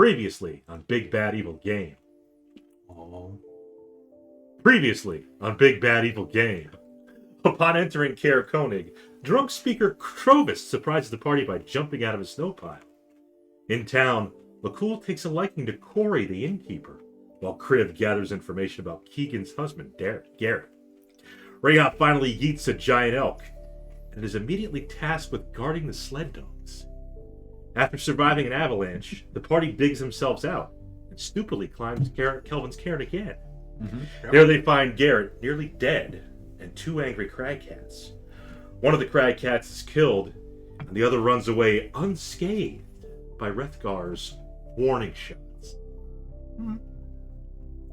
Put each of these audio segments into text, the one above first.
Previously on Big Bad Evil Game. Oh. Previously on Big Bad Evil Game. Upon entering Caer-Konig, drunk Speaker Trovis surprises the party by jumping out of a snow pile. In town, Lakkul takes a liking to Cori, the innkeeper, while Kriv gathers information about Keegan's husband, Garrett. Reija finally yeets a giant elk, and is immediately tasked with guarding the sled dogs. After surviving an avalanche, the party digs themselves out and stupidly climbs Kelvin's cairn again. Mm-hmm. There they find Garrett nearly dead and two angry crag cats. One of the crag cats is killed, and the other runs away unscathed by Wrethgar's warning shots.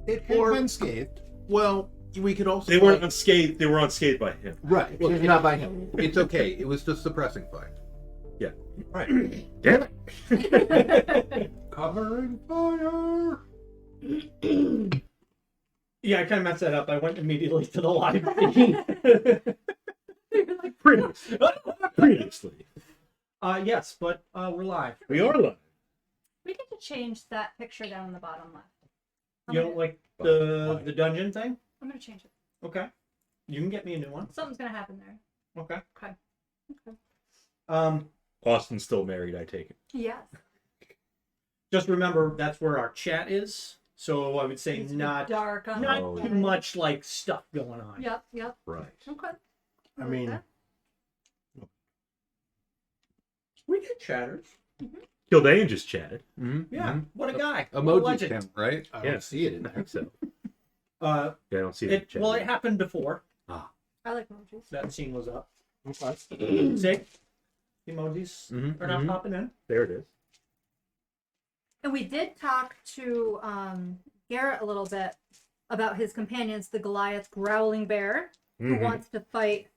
It could have been scathed. Well, we could also... They weren't unscathed, they were unscathed by him. Right. Well, Not by him. It's okay. It was just suppressing fire. Yeah. Right. Damn it! Covering fire. Yeah, I kind of messed that up. I went immediately to the library. Previously. Yes, but we're live. We are live. We get to change that picture down in the bottom left. You don't like the dungeon thing? I'm gonna change it. Okay. You can get me a new one. Something's gonna happen there. Okay. Okay. Austin's still married, I take it. Yes. Just remember that's where our chat is. So I would say It's not dark on not Oh, too much like stuff going on. Yep. Right. Okay. I like mean, that. We get chatters. Kildane just chatted. Mm-hmm. Yeah. What a guy. What a Emoji legend. count, right? I Yeah. don't see it in I there. think so. Uh, Yeah, I don't see it. well, it happened before. I like emojis. That scene was up. Okay. See? Emojis Mhm, are not mhm. popping in. There it is. And we did talk to Garrett a little bit about his companions, the Goliath growling bear, who wants to fight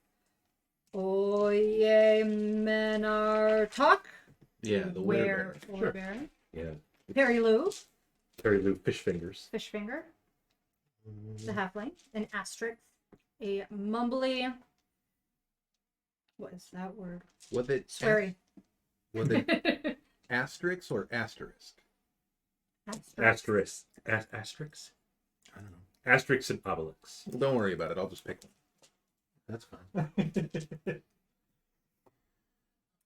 Oye Menartok. Yeah, the Where Sure. bear. Yeah. Perry Lou, Terry Lou Fish Fingers. Fishfinger, the halfling, an asterisk, a mumbly. What is that word? Was it Sweary. Was it asterisk or asterisk? Asterisk. Asterix? I don't know. Asterix and Obelix. Well, don't worry about it. I'll just pick one. That's fine.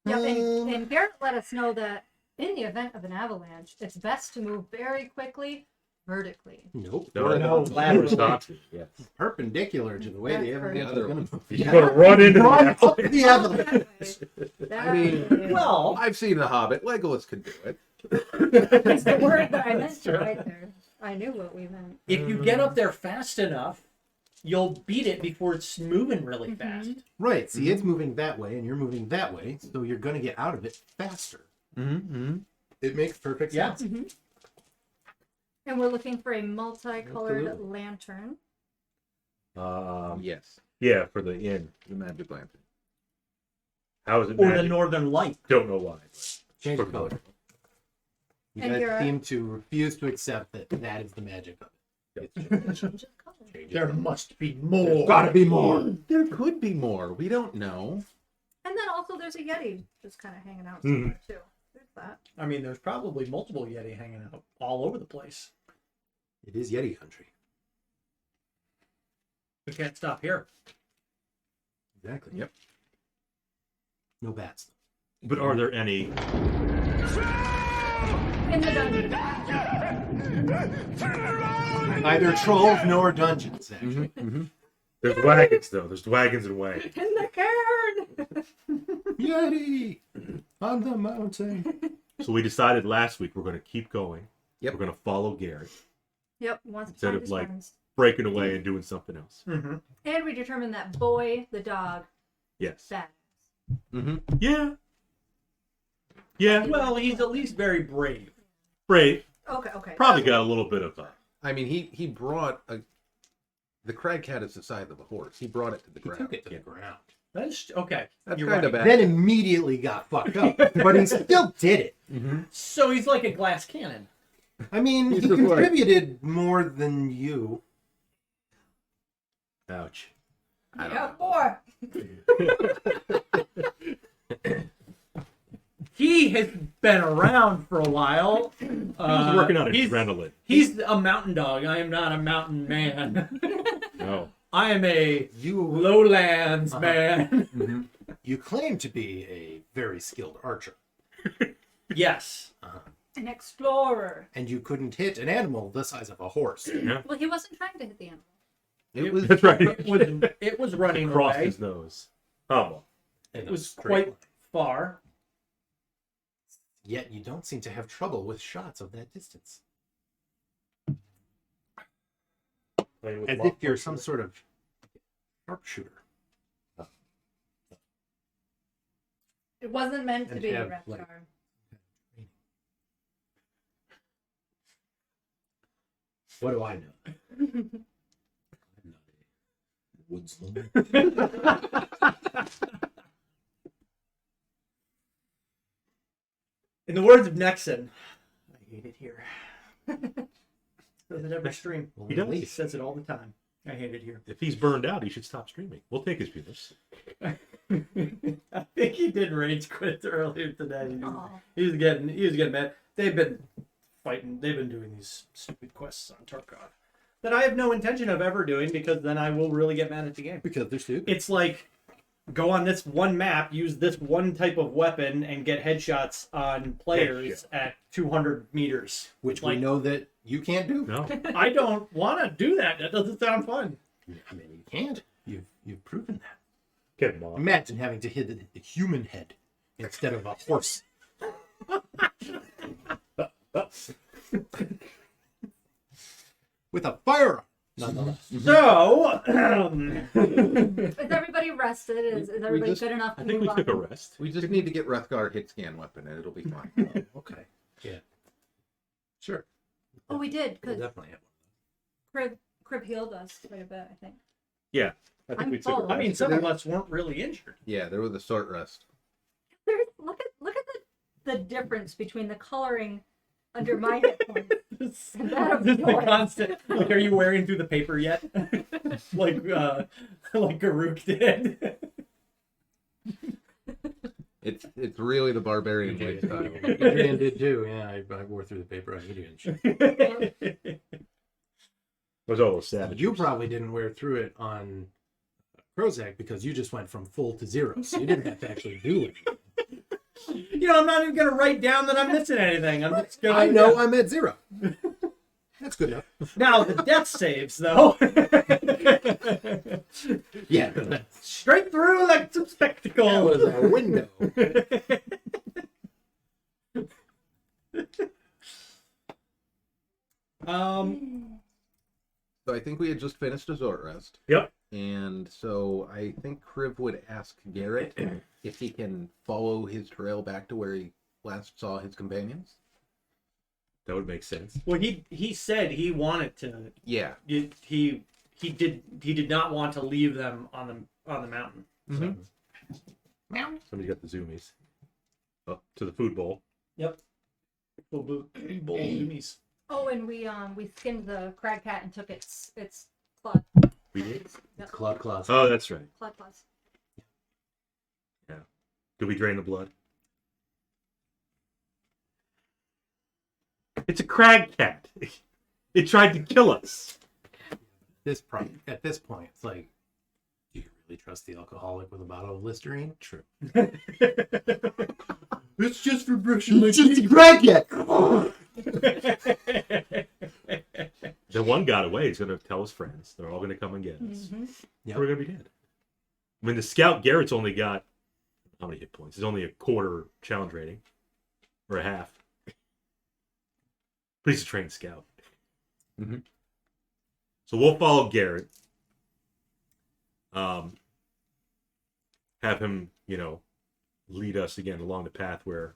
Yep, and Garrett let us know that in the event of an avalanche, it's best to move very quickly vertically. Nope. No, laterally. Not. Yes. Perpendicular to the way That's the avalanche is correct. going to move. You're going to run into Run the up the avalanche. That mean, well, I've seen The Hobbit. Legolas could do it. That's the word that I meant right there. I knew what we meant. if you get up there fast enough, you'll beat it before it's moving really fast. Right. See, it's moving that way, and you're moving that way, so you're going to get out of it faster. Mm-hmm. It makes perfect Yeah. sense. And we're looking for a multicolored Absolutely. lantern. Yes. Yeah, for the inn. The magic lantern. How is it Or magic? the Northern Light. Don't know why. Change For the color. You And guys you're- seem to refuse to accept that that is the magic of it. Change of color. Change it. There must be more. Gotta be more. There could be more. We don't know. And then also there's a Yeti just kind of hanging out Mhm. somewhere too. There's that. I mean, there's probably multiple Yeti hanging out all over the place. It is Yeti country. We can't stop here. Exactly. Yep. No bats. But are there any? In the dungeon. Neither trolls nor dungeons, actually. Mm-hmm. There's wagons, though. There's wagons and wagons. In the cairn. Yeti on the mountain. So we decided last week we're going to keep going. Yep. We're going to follow Garrett, Yep. Wants to Instead find of, his like- friends. breaking away and doing something else. Mm-hmm. And we determined that Boy, the dog, Yes. bad. Mm-hmm. Yeah. Yeah. Well, he's at least very brave. Brave. Okay. Probably got a little bit of I mean, he brought the crag cat is the size of a horse. He brought it to the He ground. took it to the ground. That's okay. That's You're kind of right. bad. Then immediately got fucked up. But he still did it. Mm-hmm. So he's like a glass cannon. I mean, He's he just like- contributed more than you. ouch. I don't know. boy. He has been around for a while. He's working on he's- adrenaline. He's a mountain dog. I am not a mountain man. No. I am a You lowlands man. you claim to be a very skilled archer, Yes. An explorer. and you couldn't hit an animal the size of a horse. Well, he wasn't trying to hit the animal. It was That's right. It was running Across away. his nose. Oh, well. And It was quite far. Yet you don't seem to have trouble with shots of that distance. As if you're some sort of sharpshooter. It wasn't meant to And be have, Wrethgar. like- What do I know? I'm not a woodsman. In the words of Nexon, I hate it here. Says it every stream. He does. He says it all the time. I hate it here. If he's burned out, he should stop streaming. We'll take his viewers. I think he did rage quit earlier today. Aw. He was getting mad. They've been fighting. They've been doing these stupid quests on Tarkov that I have no intention of ever doing, because then I will really get mad at the game. Because they're stupid. It's like, go on this one map, use this one type of weapon, and get headshots on players at 200 meters. Which like- we know that you can't do. No. I don't want to do that. That doesn't sound fun. I mean, you can't. You've proven that. Get him off. Imagine having to hit a human head instead of a horse. With a firearm, nonetheless. So, Is everybody rested? Is everybody just- good enough I to think we move took a on? rest. We just need to get Wrethgar hit scan weapon and it'll be fine. Okay. Yeah. Sure. Oh, we did, We'll because definitely have Kriv healed us quite a bit, I think. Yeah. I think I'm we took a full. rest. I mean, some of us weren't really injured. Yeah, there was a short rest. Look at the difference between the coloring under my hit points. This And that of this is the yours. constant. Like, are you wearing through the paper yet? like Garuk did. It's really the barbarian way style. Adrian did too. Yeah, I wore through the paper on Adrian. Shit. Was all those savages. You probably didn't wear through it on Prozac because you just went from full to zero, so you didn't have to actually do it. You know, I'm not even gonna write down that I'm missing anything. I'm just gonna. I know I'm at zero. That's good enough. Now the death saves, though. Yeah, that Straight through like some spectacle. was a window. So I think we had just finished a short rest. Yep. And so I think Kriv would ask Garrett if he can follow his trail back to where he last saw his companions. That would make sense. Well, he said he wanted to. Yeah. He did not want to leave them on the mountain. Mhm. Somebody got the zoomies. Oh, to the food bowl. Yep. Bowl zoomies. Oh, and we skinned the crag cat and took its claw We did? Claude Claus. Oh, that's right. claws. Did we drain the blood? It's a crag cat. It tried to kill us. At this point, it's like, do you really trust the alcoholic with a bottle of Listerine? True. It's just for brushing my teeth. The one got away. He's going to tell his friends. They're all going to come and get us. Mm-hmm. Yep. We're going to be dead. I mean, the scout, Garrett's only got, how many hit points? He's only a quarter challenge rating. Or a half. But he's a trained scout. Mhm. So we'll follow Garrett. Have him, lead us again along the path where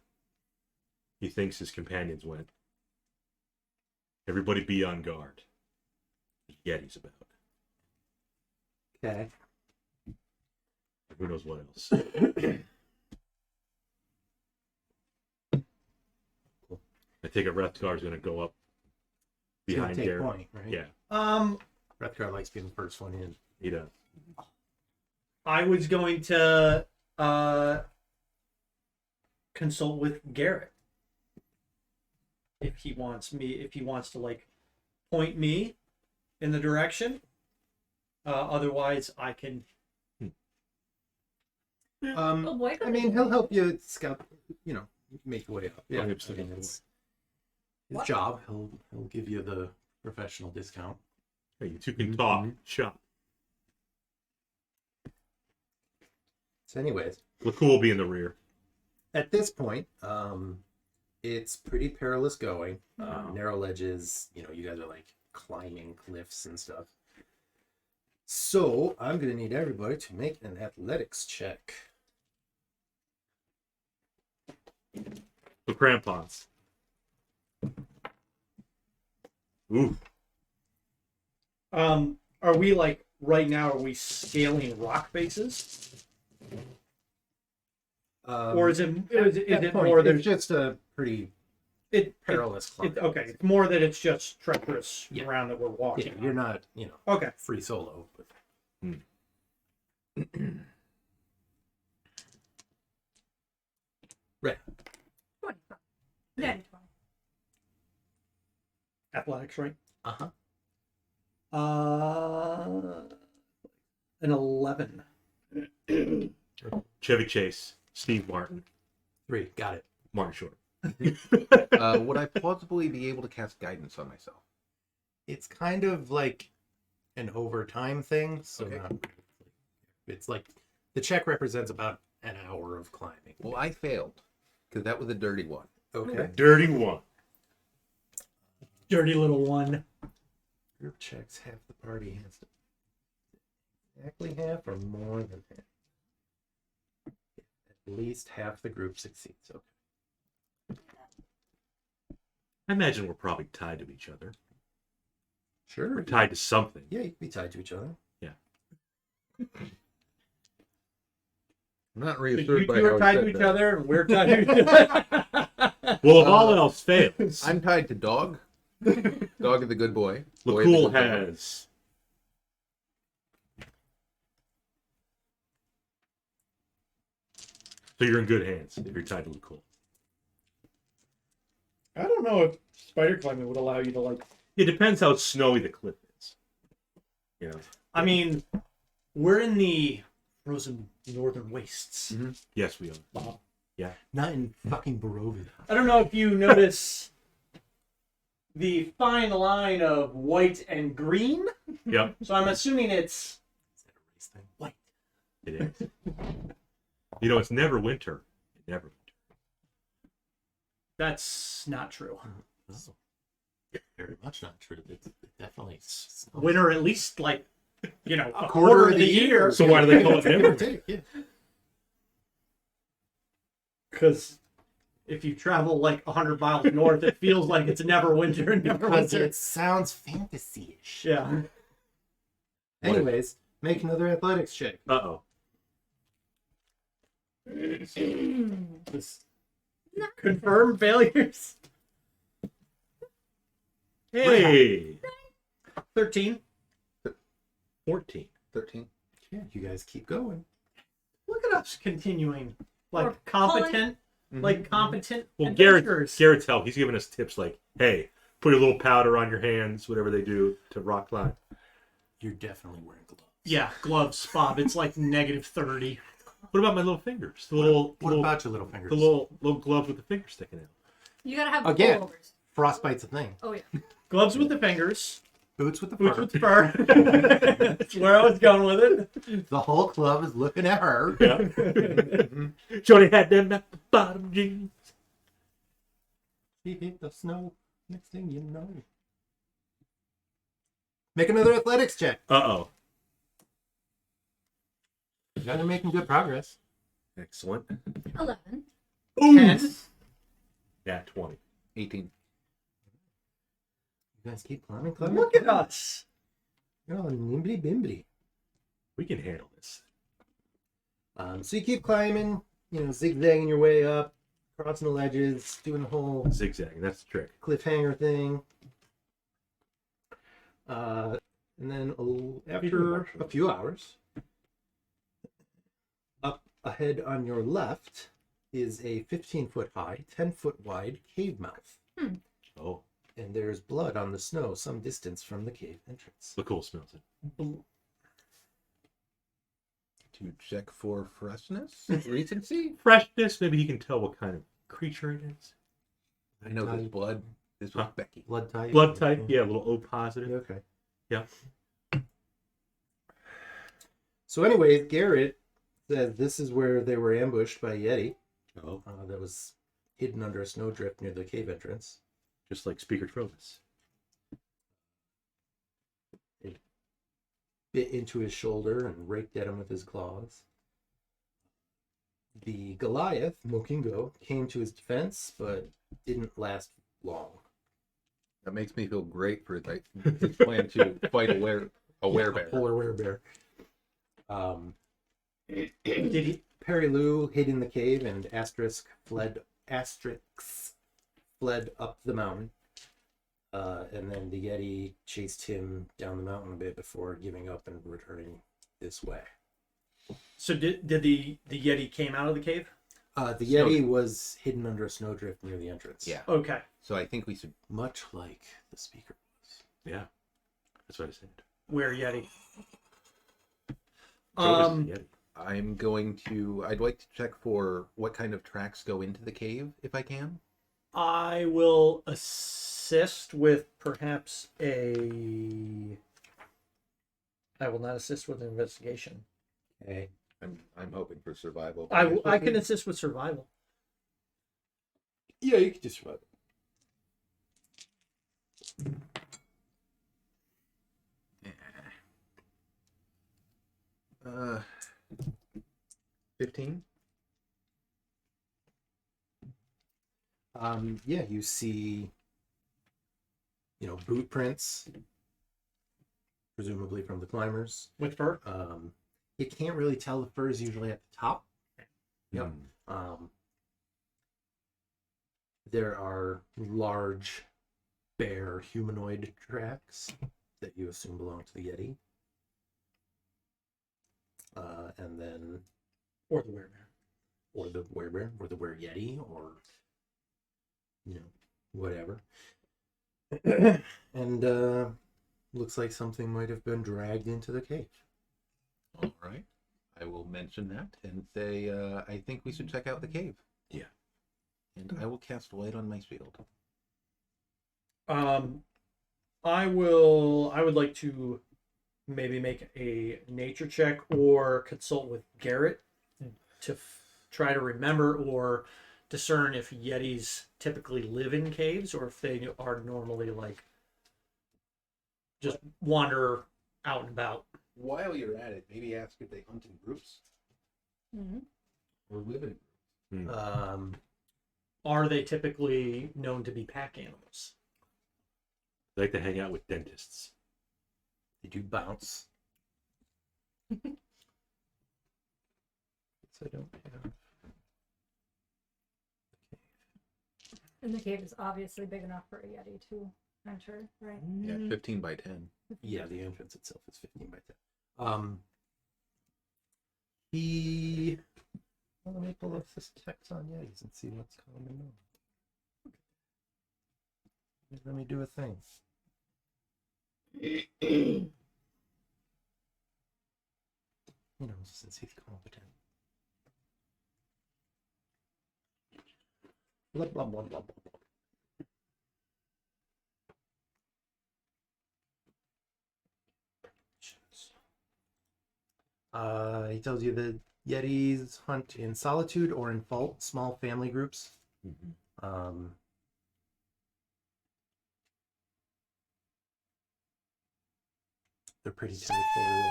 he thinks his companions went. Everybody be on guard. There's Yetis about. Okay. Who knows what else? I take it Wrethgar is going to go up It's gonna behind take Garrett. point, right? Yeah, Wrethgar likes being the first one in. he does. I was going to consult with Garrett if he wants to like point me in the direction. Otherwise, I can. Oh boy, I mean, he'll help you scout. You know, make your way up. Yeah, Okay, I so mean, it's his What? job. He'll give you the professional discount. Hey, you two can talk. Shop. So, anyways, Lakkul will be in the rear. at this point, it's pretty perilous going. Narrow ledges. You know, you guys are like climbing cliffs and stuff. So I'm gonna need everybody to make an athletics check. The crampons. Ooh. Are we like right now? Are we scaling rock faces, or is it more There's than just a pretty perilous climb. Okay, it's more that it's just treacherous Yeah. ground that we're walking. Yeah, you're not, you know, Okay. free solo. But... Right. 20. Yeah, 20. Athletics, right? Uh-huh. An 11. Chevy Chase. Steve Martin. 3. Got it. Martin Short. Would I plausibly be able to cast guidance on myself? It's kind of like an overtime thing. So Okay. not, it's like the check represents about an hour of climbing. Well, I failed because that was a dirty one. Okay. Dirty one. Dirty little one. Group checks, half the party has to exactly half or more than half. At least half the group succeeds. Okay. I imagine we're probably tied to each other. Sure. We're tied to something. Yeah, you can be tied to each other. I'm not You reassured two by are how tied he to said each that. other, and we're tied to each other. Well, if all else fails, I'm tied to Dog. Dog is a good boy. Boy is a Lakkul good dog. has. So you're in good hands if you're tied to Lakkul. I don't know if spider climbing would allow you to like. It depends how snowy the cliff is. You know. I mean, we're in the frozen northern wastes. Yes, we are. Bob. Not in fucking Barovia. I don't know if you notice the fine line of white and green. Yep, So I'm assuming it's Is that a race thing? white. it is. You know, it's never winter. Never winter. That's not true. Oh. Very much not true. It definitely snows. Winter, at least like, you know, a quarter quarter of of the the year. year. So why do they call it Give or never? take, yeah. Because if you travel like 100 miles north, it feels like it's never winter and never Because winter. it sounds fantasy-ish. Yeah. Anyways, make another athletics check. Uh-oh. This confirmed failures. Hey! 13. 14. 13. Yeah, you guys keep going. Look at us continuing. We're Like competent, Well, adventurers. Garrett's help. He's giving us tips like, hey, put a little powder on your hands, whatever they do to rock climb. You're definitely wearing gloves. Yeah, gloves, Bob. It's like -30. What about my little fingers? The little, What about your little fingers? the little gloves with the fingers sticking out. You gotta have the Again. pullovers. Frostbite's a thing. Oh yeah. Gloves with the fingers. Boots with the Boots fur. with the fur. That's where I was going with it. The whole club is looking at her. Yeah. Johnny had them at the bottom jeans. She hit the snow. Next thing you know. Make another athletics check. Uh-oh. You guys are making good progress. Excellent. 11. 10. Yeah, 20. 18. You guys keep climbing, climbing. Look at us. You're all nimbly bimbly. We can handle this. So you keep climbing, you know, zigzagging your way up, crossing the ledges, doing the whole Zigzagging, that's the trick. cliffhanger thing. And then after a few hours, up ahead on your left is a 15-foot high, 10-foot wide cave mouth. Oh, And there's blood on the snow some distance from the cave entrance. Lakkul smells it. To check for freshness, recency. Freshness. Maybe he can tell what kind of creature it is. I know this blood. This was Huh? Becky. Blood type? Blood type. Yeah, a little O positive. Okay. Yeah. So anyways, Garrett says this is where they were ambushed by a Yeti Oh, that was hidden under a snowdrift near the cave entrance. just like Speaker Trovis. Bit into his shoulder and raked at him with his claws. The Goliath, Mokingo, came to his defense, but didn't last long. That makes me feel great for his plan to fight a werebear. A polar werebear. Did he? Perry Lou hid in the cave, and Asterisk fled up the mountain. And then the Yeti chased him down the mountain a bit before giving up and returning this way. So did the Yeti came out of the cave? The Yeti was hidden under a snowdrift near the entrance. Yeah. Okay. So I think we should. Much like the speaker was. Yeah, that's what I said. Where Yeti? Trovis is the Yeti. I'm going to. I'd like to check for what kind of tracks go into the cave, if I can. I will assist with perhaps a. I will not assist with an investigation. Okay. I'm hoping for survival. I can assist with survival. Yeah, you can just survive. 15. Yeah, you see, boot prints, presumably from the climbers. With fur? You can't really tell. The fur is usually at the top. Yep. There are large, bare humanoid tracks that you assume belong to the Yeti. And then, Or the werebear. or the werebear, or the were-yeti, or, whatever. And looks like something might have been dragged into the cave. All right. I will mention that and say I think we should check out the cave. Yeah. And I will cast light on my shield. I would like to maybe make a nature check or consult with Garrett to try to remember or discern if Yetis typically live in caves or if they are normally like just wander out and about. While you're at it, maybe ask if they hunt in groups Mm-hmm. or live in groups. Are they typically known to be pack animals? They like to hang out with dentists. They do bounce. So I don't have. And the cave is obviously big enough for a Yeti to enter, right? Yeah, 15 by 10. Yeah, the entrance itself is 15 by 10. He. Well, let me pull up this text on Yetis and see what's common known. Let me do a thing. Since he's competent. Blah, blah, blah, blah, blah, blah. He tells you that Yetis hunt in solitude or in small family groups. They're pretty territorial.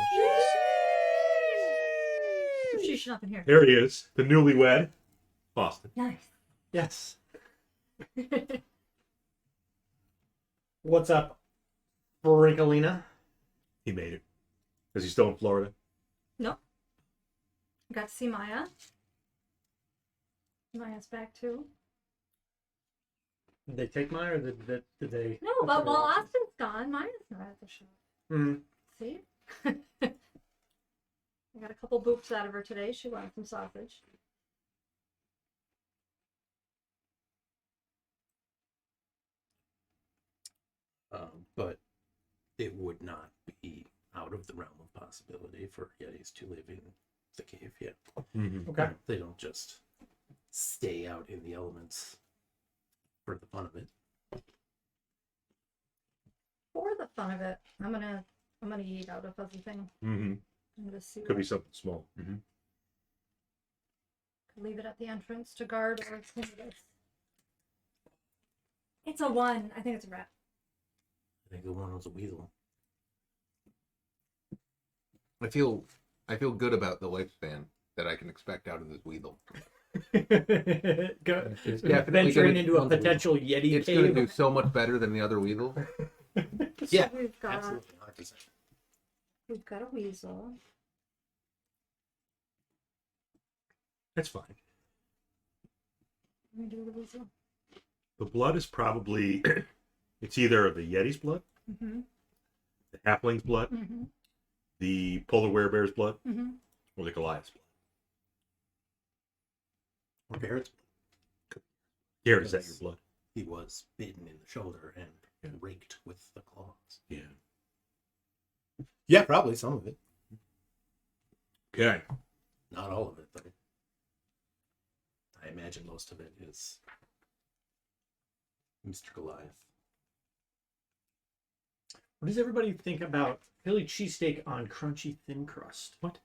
Sheesh, nothing here. There he is, the newlywed, Boston. Nice. Yes. What's up, Brinkalina? He made it. Is he still in Florida? Nope. Got to see Maya. Maya's back too. Did they take mine or did they? No, but while Austin's gone, Maya's not at the show. Mm-hmm. See? I got a couple boops out of her today. She wanted some sausage. of the realm of possibility for Yetis to live in the cave. Yeah. Mm-hmm. Okay. They don't just stay out in the elements for the fun of it. For the fun of it, I'm gonna eat out a fuzzy thing. Mm-hmm. I'm gonna see. Could be something small. Mm-hmm. Leave it at the entrance to guard or clean this. It's a 1. I think it's a rat. I think the one was a weasel. I feel good about the lifespan that I can expect out of this weasel. Go, It's definitely venturing gonna- into a potential Yeti It's going to cave. do so much better than the other weasel. Yeah, So we've got absolutely, 100%. a weasel. That's fine. Let me do the weasel. The blood is probably it's either the Yeti's blood, Mm-hmm. the Halfling's blood, Mm-hmm. the polar werebear's blood, Mm-hmm. or the Goliath's blood. Or Garrett's. Garrett, is that your Yes. blood? He was bitten in the shoulder and raked with the claws. Yeah. Yeah, probably some of it. Okay. Not all of it, though. I imagine most of it is Mr. Goliath. What does everybody think about Philly cheesesteak on crunchy thin crust? What?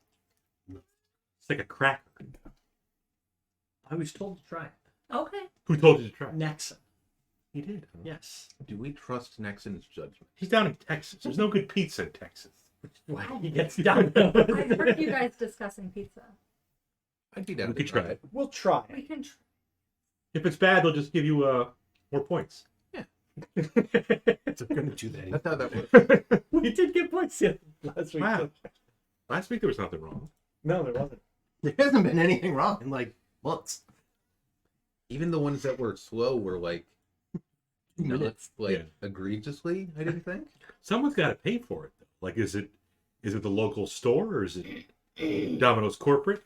It's like a cracker. I was told to try it. Okay. Who told you to try? Nexon. He did. Huh? Yes. Do we trust Nexon's judgment? He's down in Texas. There's no good pizza in Texas. Why he gets down. I heard you guys discussing pizza. I'd be down We to could try try it. We'll try We it. can. If it's bad, they'll just give you more points. They're going to do that. That's how that works. We did get points last week. Wow. Last week there was nothing wrong. No, there wasn't. There hasn't been anything wrong in like months. Even the ones that were slow were like 2 minutes. like Yeah. egregiously, I didn't think. Someone's got to pay for it, though. Like, is it the local store or is it Domino's corporate?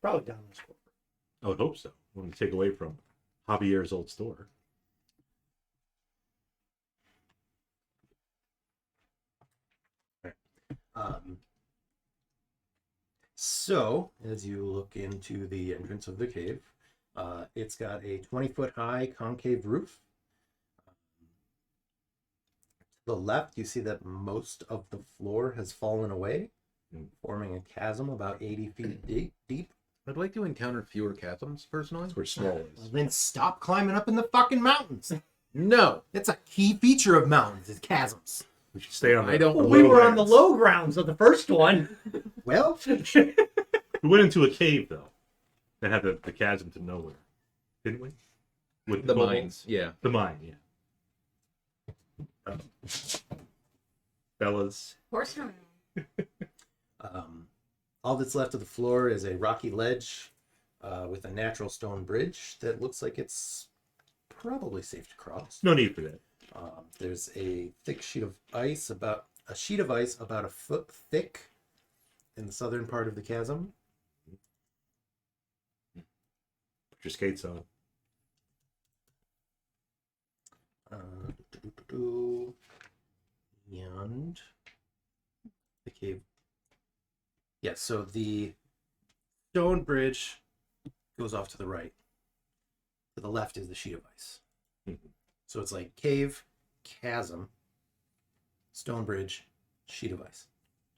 Probably down this corporate. I would hope so. When we take away from Javier's old store. So, as you look into the entrance of the cave, it's got a 20-foot high concave roof. To the left, you see that most of the floor has fallen away, forming a chasm about 80 feet deep. I'd like to encounter fewer chasms, personally. That's where small is. Then stop climbing up in the fucking mountains. No, It's a key feature of mountains, is chasms. We should stay on the I don't- the We were on the lowlands. low grounds of the first one. Well, We went into a cave, though, that had the chasm to nowhere. Didn't we? With the kobolds? mines. Yeah. The mine, yeah. Fellas. Horse around. all that's left of the floor is a rocky ledge with a natural stone bridge that looks like it's probably safe to cross. No need for that. There's a thick sheet of ice, about a foot thick, in the southern part of the chasm. Put your skates on. And the cave. Yes, so the stone bridge goes off to the right. To the left is the sheet of ice. Mhm. So it's like cave, chasm, stone bridge, sheet of ice.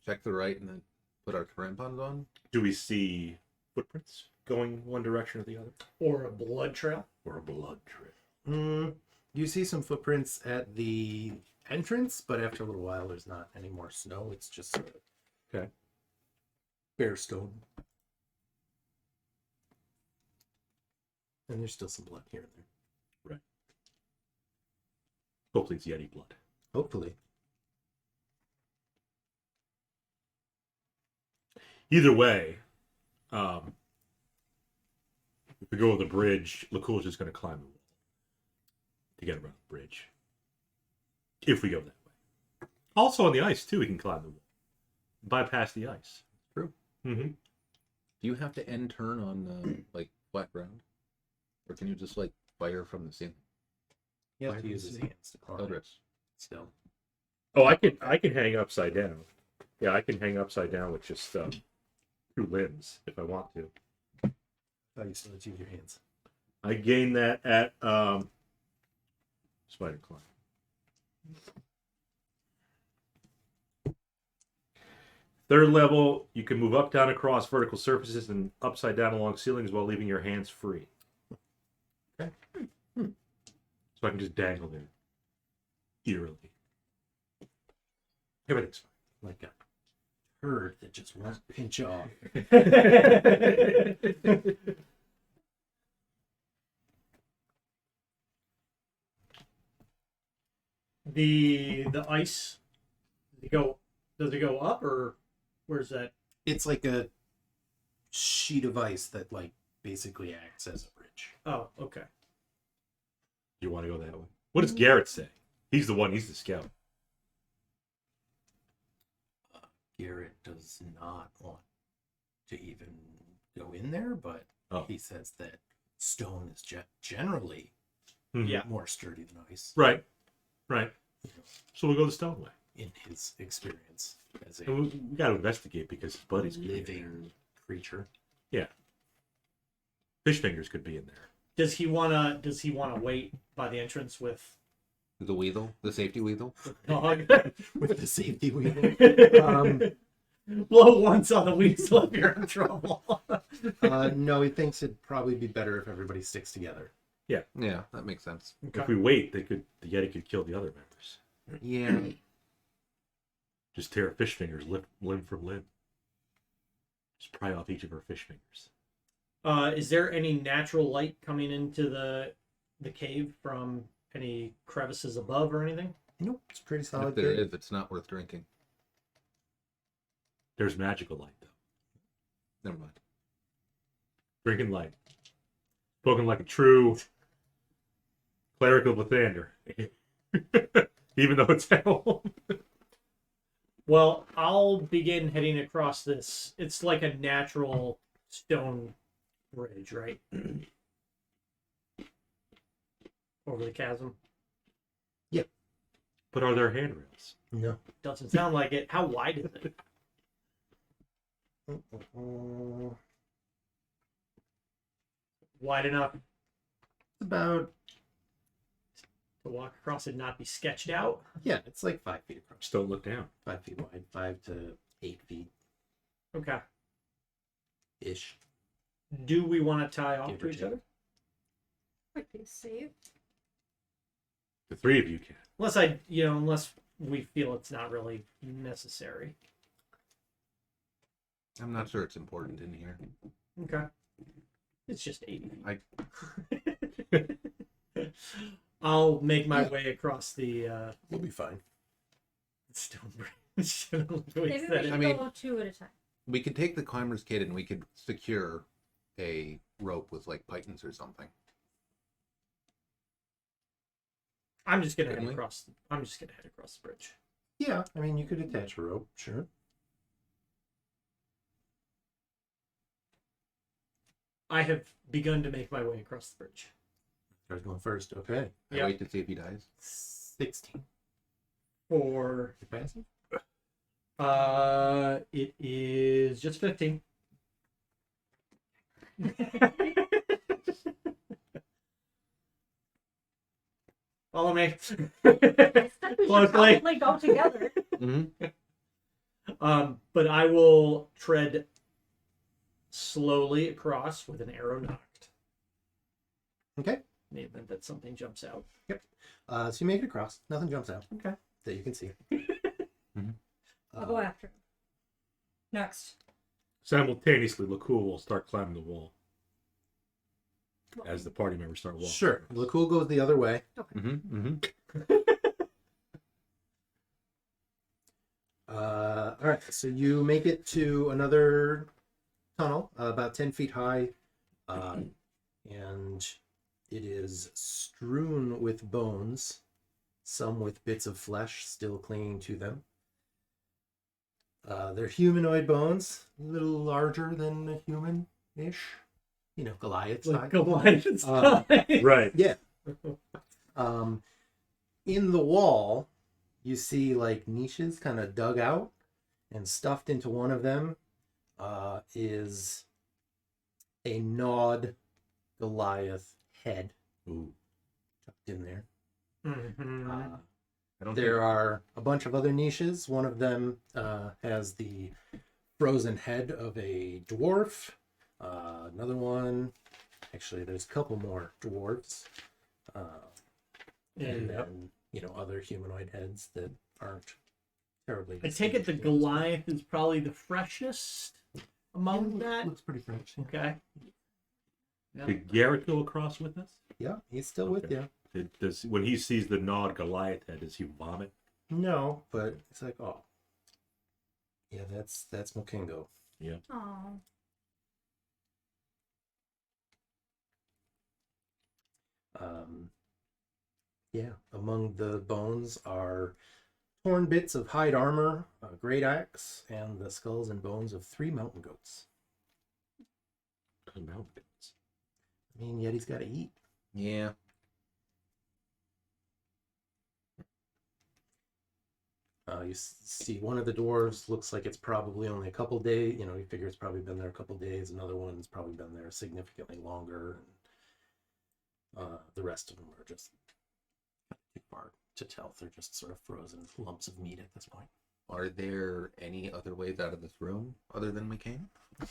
Check the right and then put our crampons on. Do we see footprints going one direction or the other? Or a blood trail. Or a blood trail? You see some footprints at the entrance, but after a little while, there's not any more snow. It's just Okay. bare stone. And there's still some blood here and there. Hopefully it's Yeti blood. Hopefully. Either way, if we go over the bridge, Lakkul's just going to climb the wall to get around the bridge. If we go that way. Also on the ice, too, we can climb the wall. Bypass the ice. True. Mm-hmm. Do you have to end turn on like flat ground, or can you just like fire from the ceiling? You have Fire to use from his the hands to climb. Oh, yes. Still. Oh, I can hang upside down. Yeah, I can hang upside down with just 2 limbs if I want to. I thought you still had to use your hands. I gain that at Spider Climb. Third level, you can move up, down, across vertical surfaces and upside down along ceilings while leaving your hands free. Okay. So I can just dangle there. Eerily. Everything's fine. Like a turd that just won't pinch off. The ice, does it go up, or where's that? It's like a sheet of ice that like basically acts as a bridge. Oh, okay. You want to go that way? What does Garrett say? He's the scout. Garrett does not want to even go in there, but he says that stone is generally Yeah. more sturdy than ice. Right. So we'll go the stone way. In his experience as a And we got to investigate because his buddy's living creature. Yeah. Fish fingers could be in there. Does he wanna wait by the entrance with The weasel, the safety weasel. the dog? With the safety wheel. Blow once on the weasel if you're in trouble. No, he thinks it'd probably be better if everybody sticks together. Yeah, that makes sense. If we wait, the Yeti could kill the other members. Yeah. Just tear a fish fingers limb from limb. Just pry off each of her fish fingers. Is there any natural light coming into the cave from any crevices above or anything? Nope, it's pretty If solid. there cave. is, it's not worth drinking. There's magical light, though. Never mind. Drinking light. Spoken like a true cleric of Lathander. Even though it's hell. Well, I'll begin heading across this. It's like a natural stone bridge, right? Over the chasm. But are there handrails? No. Doesn't sound like it. How wide is it? Wide enough About to walk across and not be sketched out? it's like 5 feet across. Just don't look down. 5 feet wide, 5 to 8 feet Okay. ish. Do we want to tie off Give to or each take. other? Would be safe. The 3 of you can. Unless we feel it's not really necessary. I'm not sure it's important in here. Okay. It's just 80 I- I'll make my way across the We'll be fine. stone bridge. Maybe we should I mean- go 2 at a time. We could take the climber's kit and we could secure a rope with like pythons or something. I'm just gonna head Couldn't we? across. I'm just gonna head across the bridge. Yeah, I mean, you could attach a rope, sure. I have begun to make my way across the bridge. Starts going first. Okay. I Yeah. wait to see if he dies. 16. For Your passive? it is just 15. Follow me. I think we should Closely. probably go together. Mm-hmm. But I will tread slowly across with an arrow knocked. Okay. In the event that something jumps out. So you make it across. Nothing jumps out Okay. that you can see. I'll go after him. Next. Simultaneously, Lakkul will start climbing the wall as the party members start walking. Sure. Lakkul goes the other way. Mm-hmm. Mm-hmm. All right. So you make it to another tunnel, about 10 feet high, and it is strewn with bones, some with bits of flesh still clinging to them. They're humanoid bones, a little larger than a human-ish. You know, Goliath Like size. Goliath Uh, size. Right. Yeah. In the wall, you see like niches kind of dug out, And stuffed into one of them is a gnawed Goliath head Ooh. tucked in there. Mm-hmm. I don't There think are a bunch of other niches. One of them has the frozen head of a dwarf. Another one, actually, there's a couple more dwarves. And then, other humanoid heads that aren't terribly. I take it the distinguished. Goliath is probably the freshest among that. Looks pretty fresh. Yeah. Okay. Did Garrett go across with us? Yeah, he's still with Okay. you. Does when he sees the gnawed Goliath head, does he vomit? No, but it's like, oh, yeah, that's Mokingo. Oh. Yeah, among the bones are torn bits of hide armor, a great axe, and the skulls and bones of 3 mountain goats. Mountains. I mean, Yeti's got to eat. Yeah. You see one of the dwarves looks like it's probably only a couple days. You figure it's probably been there a couple days. Another one's probably been there significantly longer. And, the rest of them are just too far to tell. They're just sort of frozen lumps of meat at this point. Are there any other ways out of this room other than we came?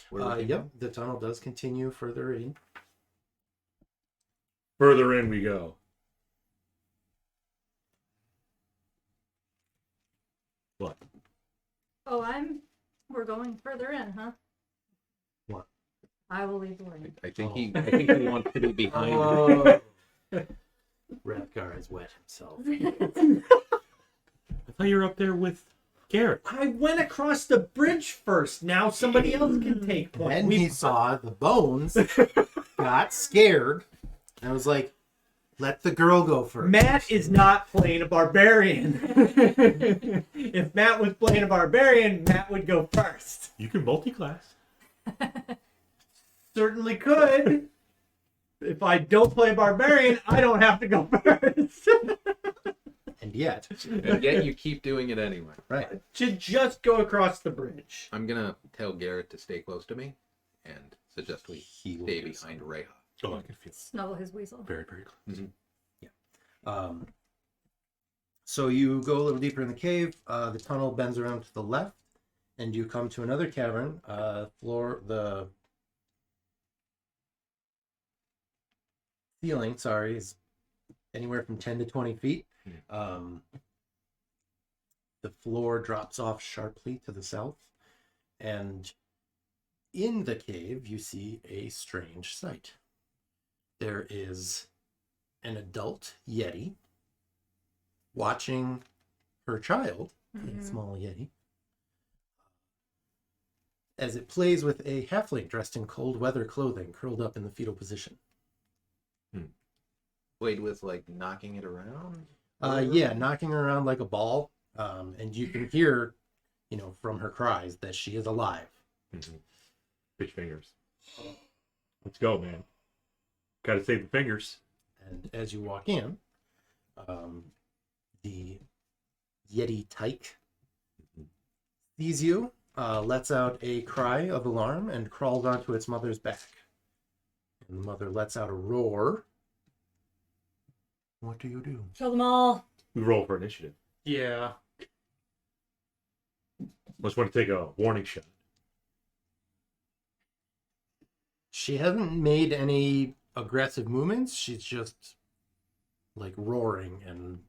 Where we came Yep, from? the tunnel does continue further in. Further in we go. What? Oh, we're going further in, huh? What? I will lead the way. I think he wants to be behind. Oh. Wrethgar has wet himself. I thought you were up there with Garrett. I went across the bridge first. Now somebody else can take point. When he saw the bones, got scared, and was like, let the girl go first. Matt is not playing a barbarian. If Matt was playing a barbarian, Matt would go first. You can multi-class. Certainly could. If I don't play barbarian, I don't have to go first. And yet, And yet you keep doing it anyway. right. To just go across the bridge. I'm gonna tell Garrett to stay close to me and suggest we He will stay do behind Reija. Oh, I can feel it. Snuggle his weasel. Very, very close. So you go a little deeper in the cave. The tunnel bends around to the left, and you come to another cavern. The ceiling, is anywhere from 10 to 20 feet. The floor drops off sharply to the south, and in the cave you see a strange sight. There is an adult Yeti watching her child, a small Yeti, as it plays with a halfling dressed in cold weather clothing, curled up in the fetal position. Played with like knocking it around. Yeah, knocking her around like a ball, and you can hear, from her cries that she is alive. Fish fingers. Let's go, man. Gotta save the fingers. And as you walk in, the Yeti tyke sees you, lets out a cry of alarm, and crawls onto its mother's back. And the mother lets out a roar. What do you do? Kill them all. We roll for initiative. Yeah. Let's want to take a warning shot. She hasn't made any aggressive movements. She's just like roaring, and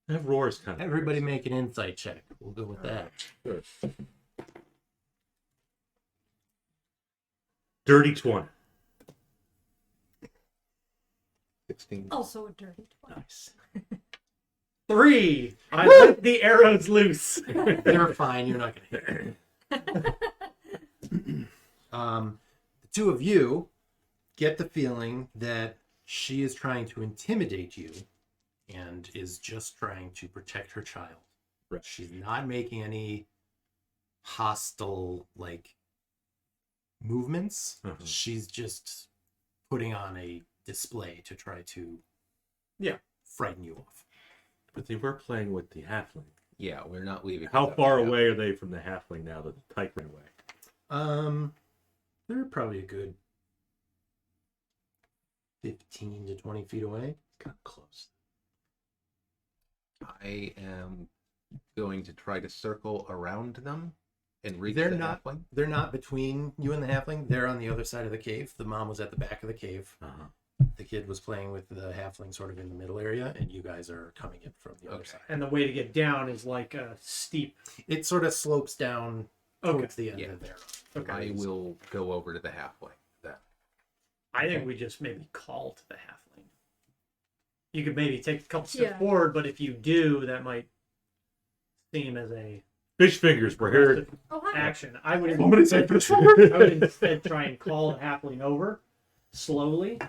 That roar is kind of... everybody make an insight check. We'll go with that. Sure. Dirty 20. 16. Also a dirty 20. Nice. 3. I let the arrows loose. You're fine. You're not going to hit her. The two of you get the feeling that she is trying to intimidate you and is just trying to protect her child. Right. She's not making any hostile movements. Mhm. She's just putting on a display to try to Yeah. frighten you off. But they were playing with the halfling. Yeah, we're not leaving. How without far you. away are they from the halfling now that the tyke ran away? They're probably a good 15 to 20 feet away. Got close. I am going to try to circle around them and reach They're the not- halfling. They're not between you and the halfling. They're on the other side of the cave. The mom was at the back of the cave. Uh-huh. The kid was playing with the halfling sort of in the middle area, and you guys are coming in from the other Okay. side. And the way to get down is like a steep. It sort of slopes down Okay. towards the end Yeah. of there. Okay. I will go over to the halfling. Then. I think we just maybe call to the halfling. You could maybe take a couple steps Yeah. forward, but if you do, that might seem as a Fish fingers, we're here. Oh, hi. action. I would Somebody say instead, fish fingers. I would instead try and call the halfling over slowly.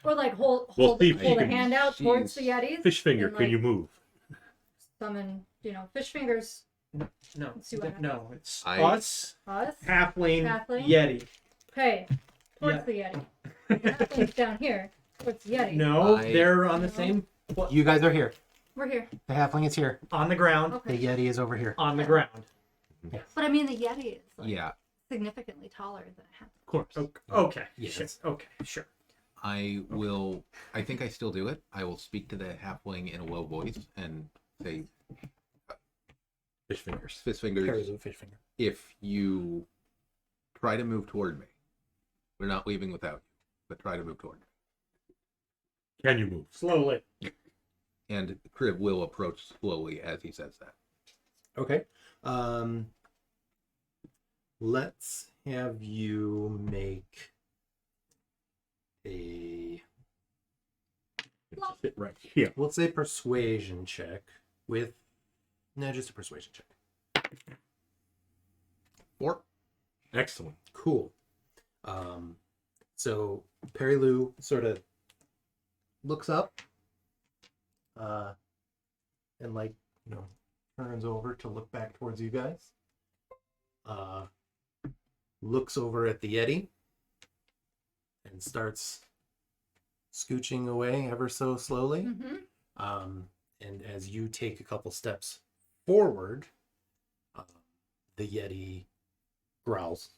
Or like hold see if hold she a can- hand out towards the she's- Yetis. Fish finger, And, can like, you move? Summon, fish fingers. No, Let's see what no, it's I- us, Us. halfling, Halfling? yeti. Okay. Towards Yeah. the Yeti. The halfling's down here. Towards the Yeti. No, I- they're on the No. same You guys are here. We're here. The halfling is here. on the ground, Okay. The Yeti is over here. on the ground. But I mean, the Yeti is like Yeah, significantly taller than a halfling. Of course. Okay, Yes. sure. Okay, sure. I will. I think I still do it. I will speak to the halfling in a low voice and say, Fish fingers. "Fist fingers, Carries a fish finger. if you try to move toward me, we're not leaving without you. But try to move toward me." Can you move? Slowly. And Kriv will approach slowly as he says that. Okay. Let's have you make a, Sit right here. let's say, persuasion check with, no, just a persuasion check. 4. Excellent. Cool. So Perry Lou sort of looks up, and like, turns over to look back towards you guys. Looks over at the Yeti and starts scooching away ever so slowly. Mm-hmm. And as you take a couple steps forward, the Yeti growls.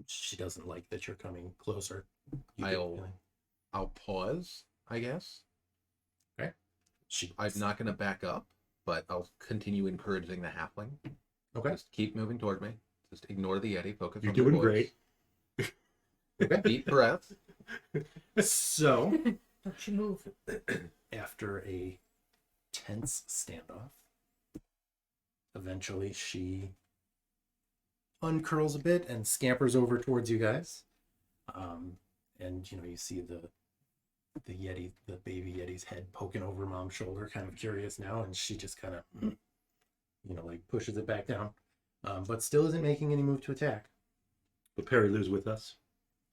She doesn't like that you're coming closer. I'll pause, I guess. I'm not going to back up, but I'll continue encouraging the halfling. Okay. Just keep moving toward me. Just ignore the Yeti. Focus You're on the doing voice. great. Deep breath. So, Don't you move. after a tense standoff, eventually she uncurls a bit and scampers over towards you guys. And you see the Yeti, the baby Yeti's head poking over Mom's shoulder, kind of curious now, and she just kind of, like pushes it back down, but still isn't making any move to attack. But Perry Lou's with us.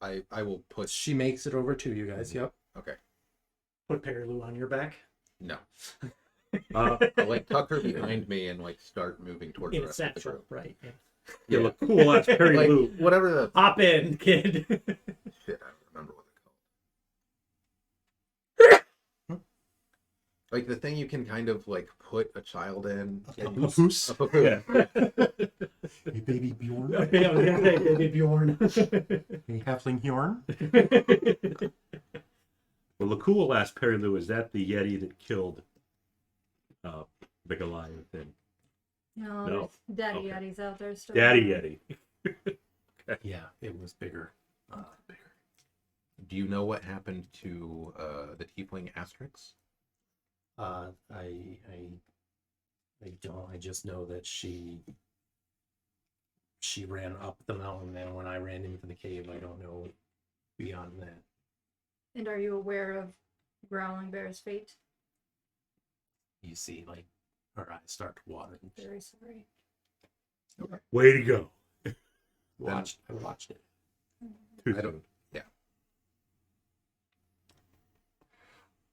I will push. She makes it over to you guys. Yep. Okay. Put Perry Lou on your back. No. Uh, I'll tuck her behind me and start moving toward the In rest of the satchel, group. right? Yeah. you look cool. That's Perry Like, Lou. whatever the Hop in, kid. shit, I don't remember what they're called. Like the thing you can kind of put a child in. A and- papoose? A papoose. Yeah. Hey, baby Bjorn. Yeah, I was gonna say, baby Bjorn. Hey, halfling Bjorn. Well, Lakkul will ask Perry Lou, is that the Yeti that killed the Goliath and No, No. there's Daddy Okay. Yeti's out there still. Daddy Yeti? Yeah, it was bigger. Do you know what happened to the tiefling Asterix? I don't. I just know that she ran up the mountain, and when I ran into the cave, I don't know beyond that. And are you aware of Growling Bear's fate? You see, her eyes start to water. Very sorry. Way to go. I watched it. Too I don't- soon.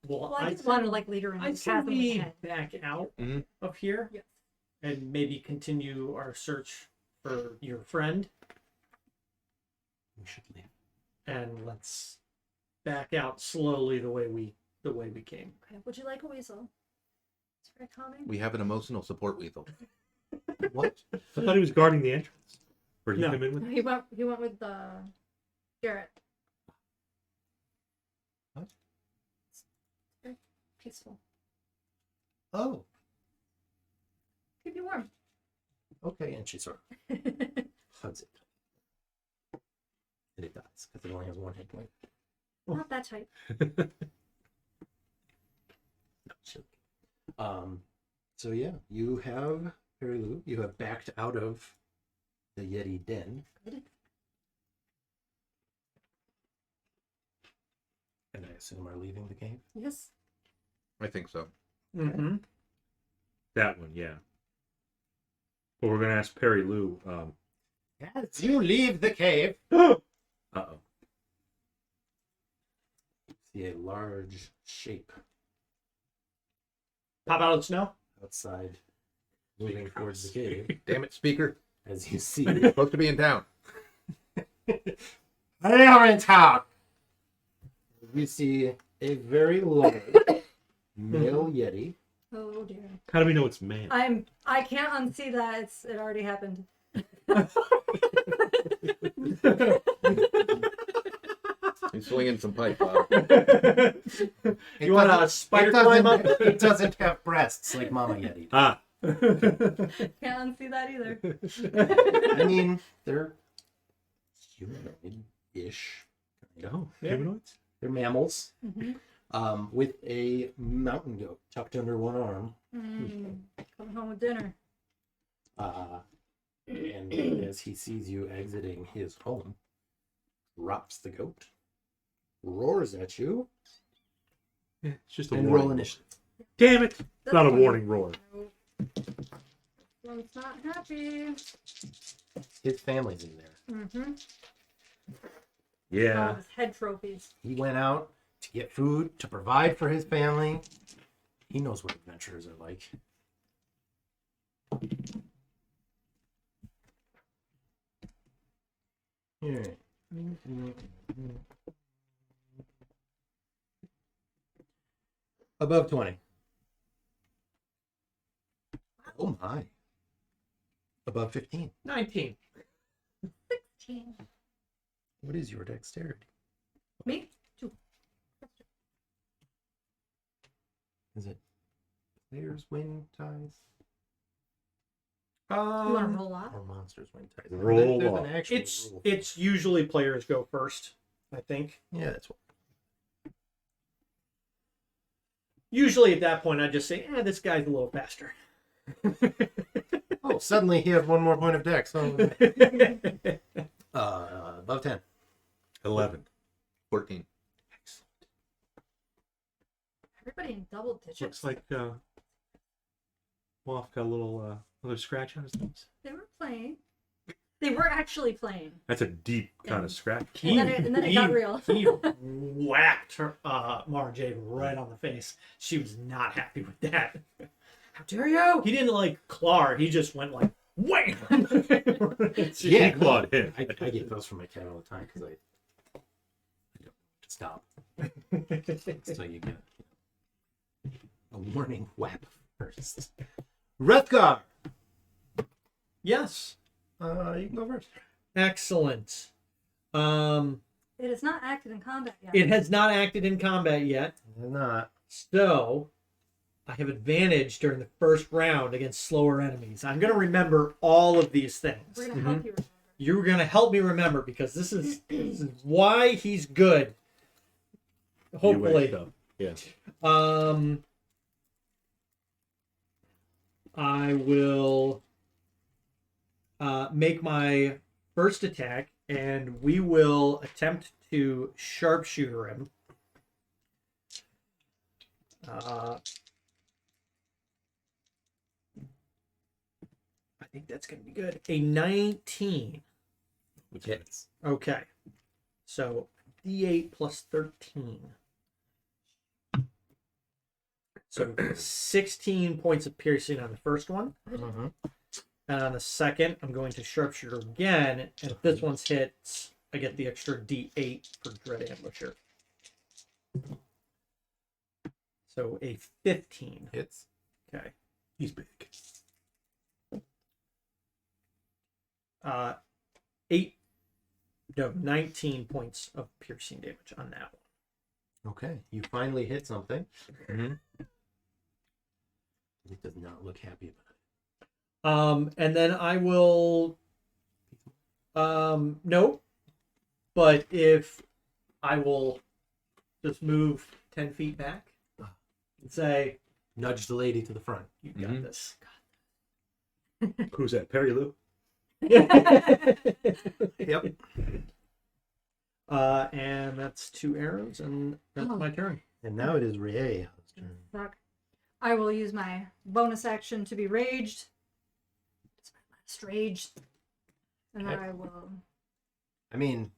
Well, Well, I I'd just want to say- lead her in I'd the say chasm with we head. back out Mhm. of here Yes. and maybe continue our search for your friend, We should leave. and let's back out slowly the way we came. Okay. Would you like a weasel? It's very calming. We have an emotional support weasel. What? I thought he was guarding the entrance. Or he No. come in with? He went with Garrett. What? It's very peaceful. Oh, Keep you warm. okay. And she sort of hugs it. And it dies because it only has one hit point. Not that tight. No, silly. So yeah, you have Perilu. You have backed out of the Yeti den. Good. And I assume are leaving the cave. Yes. I think so. Mm-hmm. That one, yeah. But we're going to ask Perry Lou. As you leave the cave, Uh-oh. see a large shape Pop out of the snow. outside, moving towards the cave. Damn it, Speaker. As you see, You're supposed to be in town. they are in town. You see a very large male Yeti. Oh dear. How do we know it's man? I can't unsee that. It already happened. He's swinging some pipe, Bob. You want a spider it climb up? It doesn't have breasts like Mama Yeti. Ah. Can't unsee that either. I mean, they're humanoid-ish. Oh, Yeah. humanoids? They're mammals. Mm-hmm. With a mountain goat tucked under one arm. Coming home with dinner. And as he sees you exiting his home, drops the goat, roars at you, Yeah, it's just a and warning. roll initiative. Damn it! It's This not a one. warning roar. Nope. This one's not happy. His family's in there. Mm-hmm. Yeah. All his head trophies. He went out to get food, to provide for his family. He knows what adventurers are like. Here. Above 20. Oh my. Above 15. 19. 16. What is your dexterity? Me? 2. Is it players win ties You want to roll off? or monsters win ties? Roll There's off. an actual It's rule. it's usually players go first, I think. Yeah, that's what. Usually at that point I just say, this guy's a little faster. Oh, suddenly he has one more point of dex. Oh. Above 10. 11. 14. Everybody in double digits. Looks like Waff got a little another scratch on his nose. They were playing. They were actually playing. That's a deep kind of scratch. And then it got real. He whacked her, Mara Jade right on the face. She was not happy with that. How dare you? He didn't like claw her. He just went like, wham! She clawed him. I get those from my cat all the time because I don't know to stop. So you get a warning whap first. Wrethgar! Yes. You can go first. Excellent. It is not acted in combat yet. It has not acted in combat yet, Not. so I have advantage during the first round against slower enemies. I'm going to remember all of these things. We're gonna help you remember. You're going to help me remember because this is why he's good. Hopefully. Yeah. I will make my first attack, and we will attempt to sharpshooter him. I think that's going to be good. A 19. Hits. Okay. So D8 plus 13. So 16 points of piercing on the first one. Mm-hmm. And on the second, I'm going to sharpshooter again. And if this one's hits, I get the extra D8 for Dread Ambusher. So a 15. Hits. Okay. He's big. 19 points of piercing damage on that one. Okay, you finally hit something. Mm-hmm. It does not look happy about it. And then I will. No. But if I will just move 10 feet back and say, Nudge the lady to the front. "You got this." Who's that? Perry Lou? Yep. And that's 2 arrows, and that's my turn. And now it is Reija's turn. Fuck. I will use my bonus action to be raged. It's my last rage. And then Okay. I will. I mean,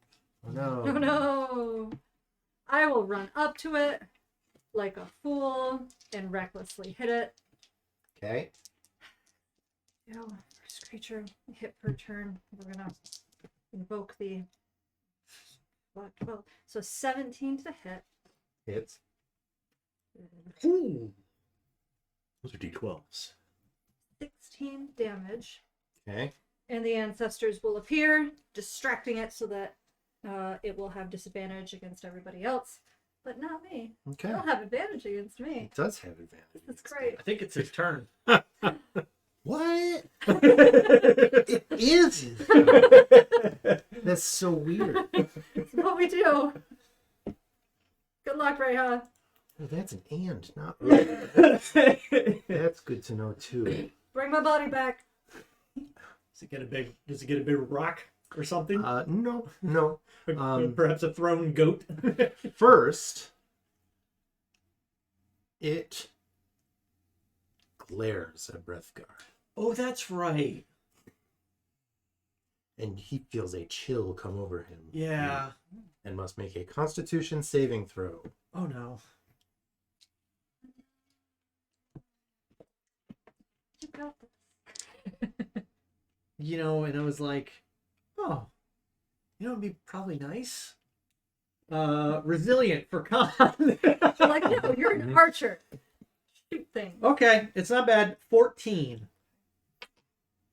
oh no. Oh no! I will run up to it like a fool and recklessly hit it. Okay. First creature hit per turn. We're gonna invoke the 12. So 17 to hit. Hits. Ooh. Those are D12s. 16 damage. Okay. And the ancestors will appear, distracting it so that it will have disadvantage against everybody else, but not me. Okay. It'll have advantage against me. It does have advantage. That's great. I think it's his turn. What? It is. his turn. That's so weird. That's what we do. Good luck, Reija. Oh, that's an and, not That's good to know too. Bring my body back. Does it get a big rock or something? No. Perhaps a thrown goat. First, it glares at Wrethgar, Oh, that's right. and he feels a chill come over him. Yeah. And must make a Constitution saving throw. Oh no. You got this. And I was like, oh, it'd be probably nice. Resilient for con. I'm like, no, you're an archer. Shoot thing. Okay, it's not bad. 14.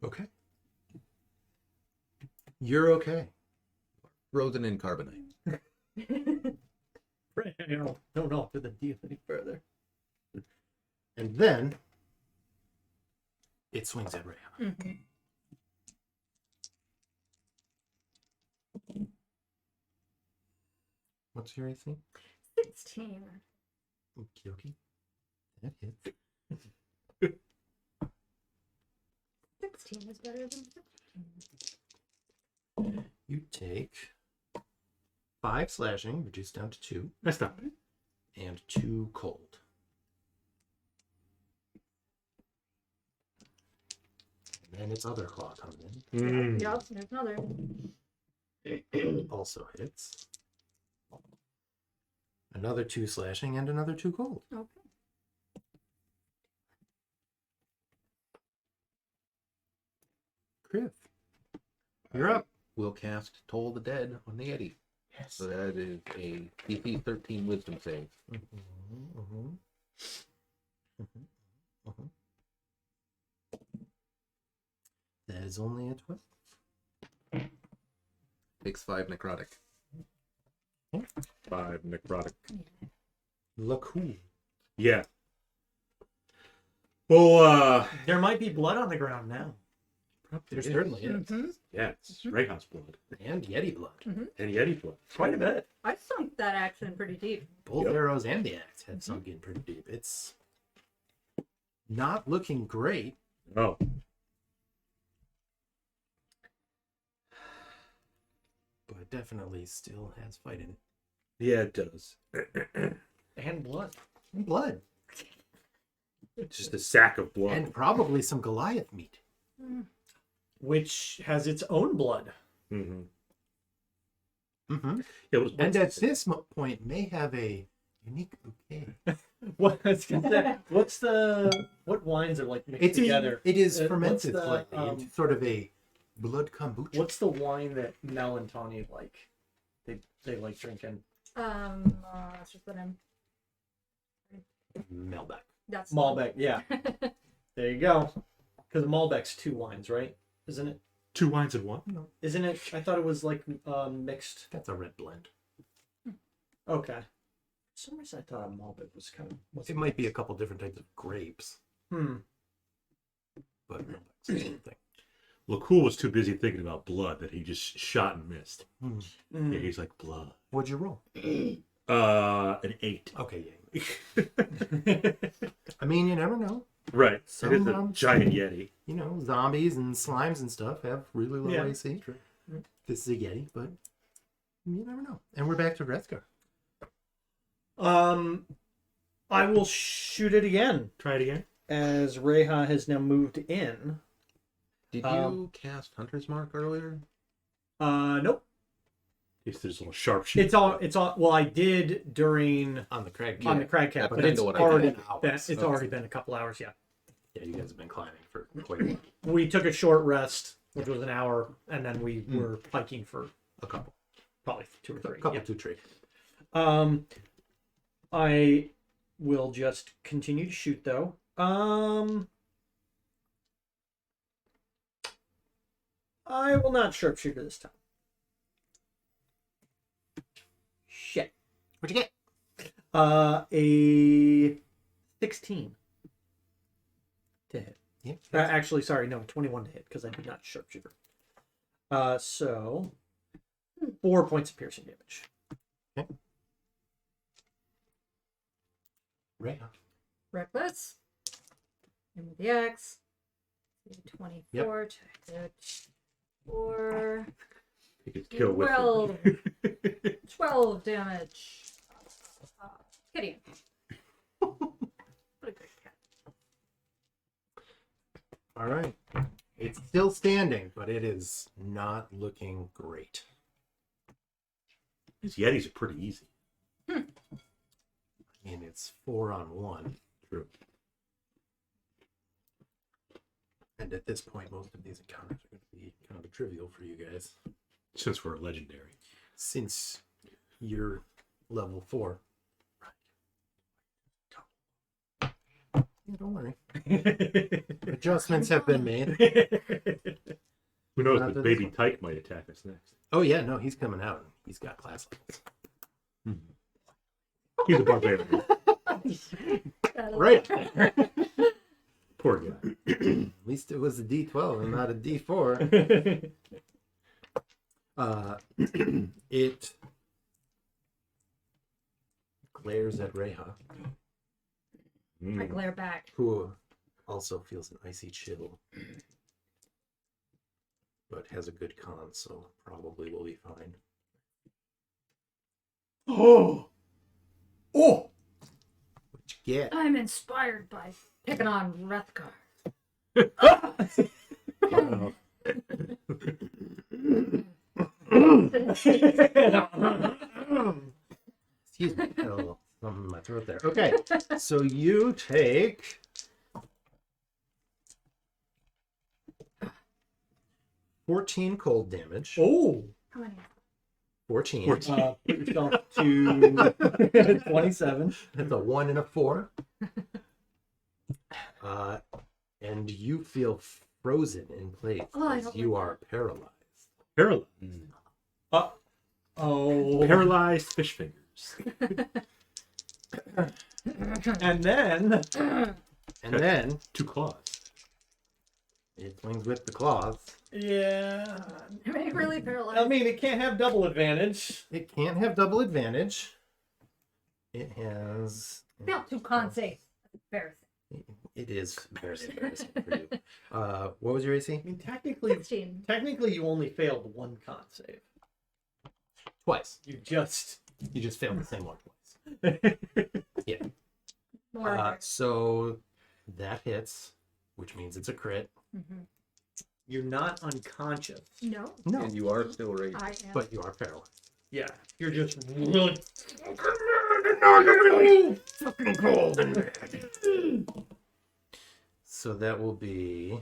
Okay. You're okay. Frozen in carbonite. I don't know if the deal any further. And then it swings at Reija. Mm-hmm. What's your AC? 16. Okie dokie. That hits. 16 is better than 15. You take 5 slashing, reduced down to 2, That's not bad. and 2 cold. And then its other claw comes in. Yup, there's another. Also hits. Another 2 slashing and another 2 cold. Okay. Kriv, you're up. We'll cast Toll the Dead on the Yeti. Yes. So that is a DC 13 Wisdom save. That is only a 12. Takes 5 necrotic. 5 necrotic. Lakkul. Yeah. Well, There might be blood on the ground now. There certainly is. Mm-hmm. yeah, it's Rayha's blood. And Yeti blood. And Yeti blood. Quite a bit. I sunk that action pretty deep. Both Yep. arrows and the axe have sunk in pretty deep. It's not looking great. Oh. But it definitely still has fight in it. Yeah, it does. And blood. And blood. It's just a sack of blood. And probably some Goliath meat. Which has its own blood. Mm-hmm. Mm-hmm. Yeah, what And at this point may have a unique bouquet. What wines are like mixed together? It is What's fermented the, slightly into sort of a blood kombucha. What's the wine that Mel and Tawny like? They like drinking. That's just the name. Melbeck? That's Malbec, yeah. There you go. Because Malbec's 2 wines, right? Isn't it? 2 wines in one? No. Isn't it? I thought it was like mixed. That's a red blend. Okay. For some reason I thought a Malbec was kind of. It might be a couple different types of grapes, but Malbec's the same thing. Lakkul was too busy thinking about blood that he just shot and missed. Mm. Yeah, he's like, blood. What'd you roll? An 8. Okay, yeah. I mean, you never know. Right. It is a Some, giant Yeti. You know, zombies and slimes and stuff have really low Yeah. AC. This is a Yeti, but you never know. And we're back to Wrethgar. I will shoot it again Try it again. as Reija has now moved in. Did you cast Hunter's Mark earlier? Nope. It's this little sharpshooter. It's all. Well, I did during On the crag. on the crag cap, That's but kinda it's what I already did. been, it's already been a couple hours. Yeah, Yeah, you guys have been climbing for quite a while. we took a short rest, which was an hour, and then we were hiking for A couple. probably 2 or 3. A couple, Yeah. 2, 3. I will just continue to shoot though. I will not sharpshooter this time. Shit. What'd you get? A 16 to hit. Yeah. Actually, sorry, no, 21 to hit because I did not sharpshooter. So 4 points of piercing damage. Okay. Right. Reckless. And with the X. 24 to hit. 4. You could kill with 12. it. 12 damage. Gideon. What a great cat. All right. It's still standing, but it is not looking great. These Yetis are pretty easy. I mean, it's 4 on 1. True. And at this point, most of these encounters are going to be kind of trivial for you guys. Since we're legendary. Since you're level 4. Yeah, don't worry. Adjustments have been made. Who knows, After but this Baby one. Tyke might attack us next. Oh, yeah, no, he's coming out. He's got class levels. He's a barbarian. Right. Poor guy. At least it was a D12 and not a D4. It glares at Reija, I glare back. who also feels an icy chill, but has a good con, so probably will be fine. Oh! What you get? I'm inspired by picking on Wrethgar. Excuse me. I had a little something in my throat there. Okay, so you take 14 cold damage. Oh! How many? 14. Put yourself to 27. That's a 1 and a 4. And you feel frozen in place Oh, I as don't you like are paralyzed. Paralyzed. Oh. Paralyzed fish fingers. And then. And then 2 claws. it swings with the claws. Yeah. Am I really paralyzed? I mean, it can't have double advantage. It can't have double advantage. It has. Failed 2 con saves. That's embarrassing. It is very embarrassing for you. What was your AC? I mean, technically, 16. you only failed 1 con save. Twice. You just. You just failed the same one twice. Yeah. More. So that hits, which means it's a crit. Mm-hmm. You're not unconscious. No, No, And you are still raging. I am. but you are paralyzed. Yeah. You're just really. Fucking cold and bad. So that will be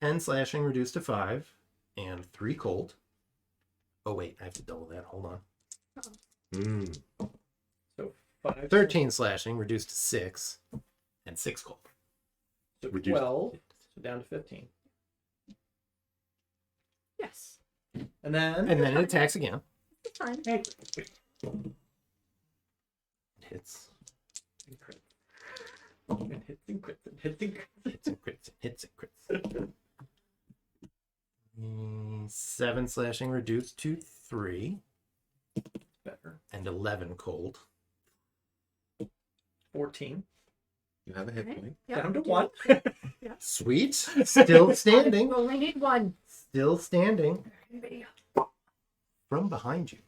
10 slashing reduced to 5 and 3 cold. Oh wait, I have to double that. Hold on. So 5. 13 slashing reduced to 6 and 6 cold. So Reduced. 12, so down to 15. Yes. And then And then it attacks again. It's fine. Hits. And crit. And hits and crits and hits and crits. Hits and crits. Hits and crits. 7 slashing reduced to 3. Better. And 11 cold. 14. You have a hit Okay. point. Yep. Down to 1. Sweet. Still standing. We only need one. Still standing. Video. From behind you.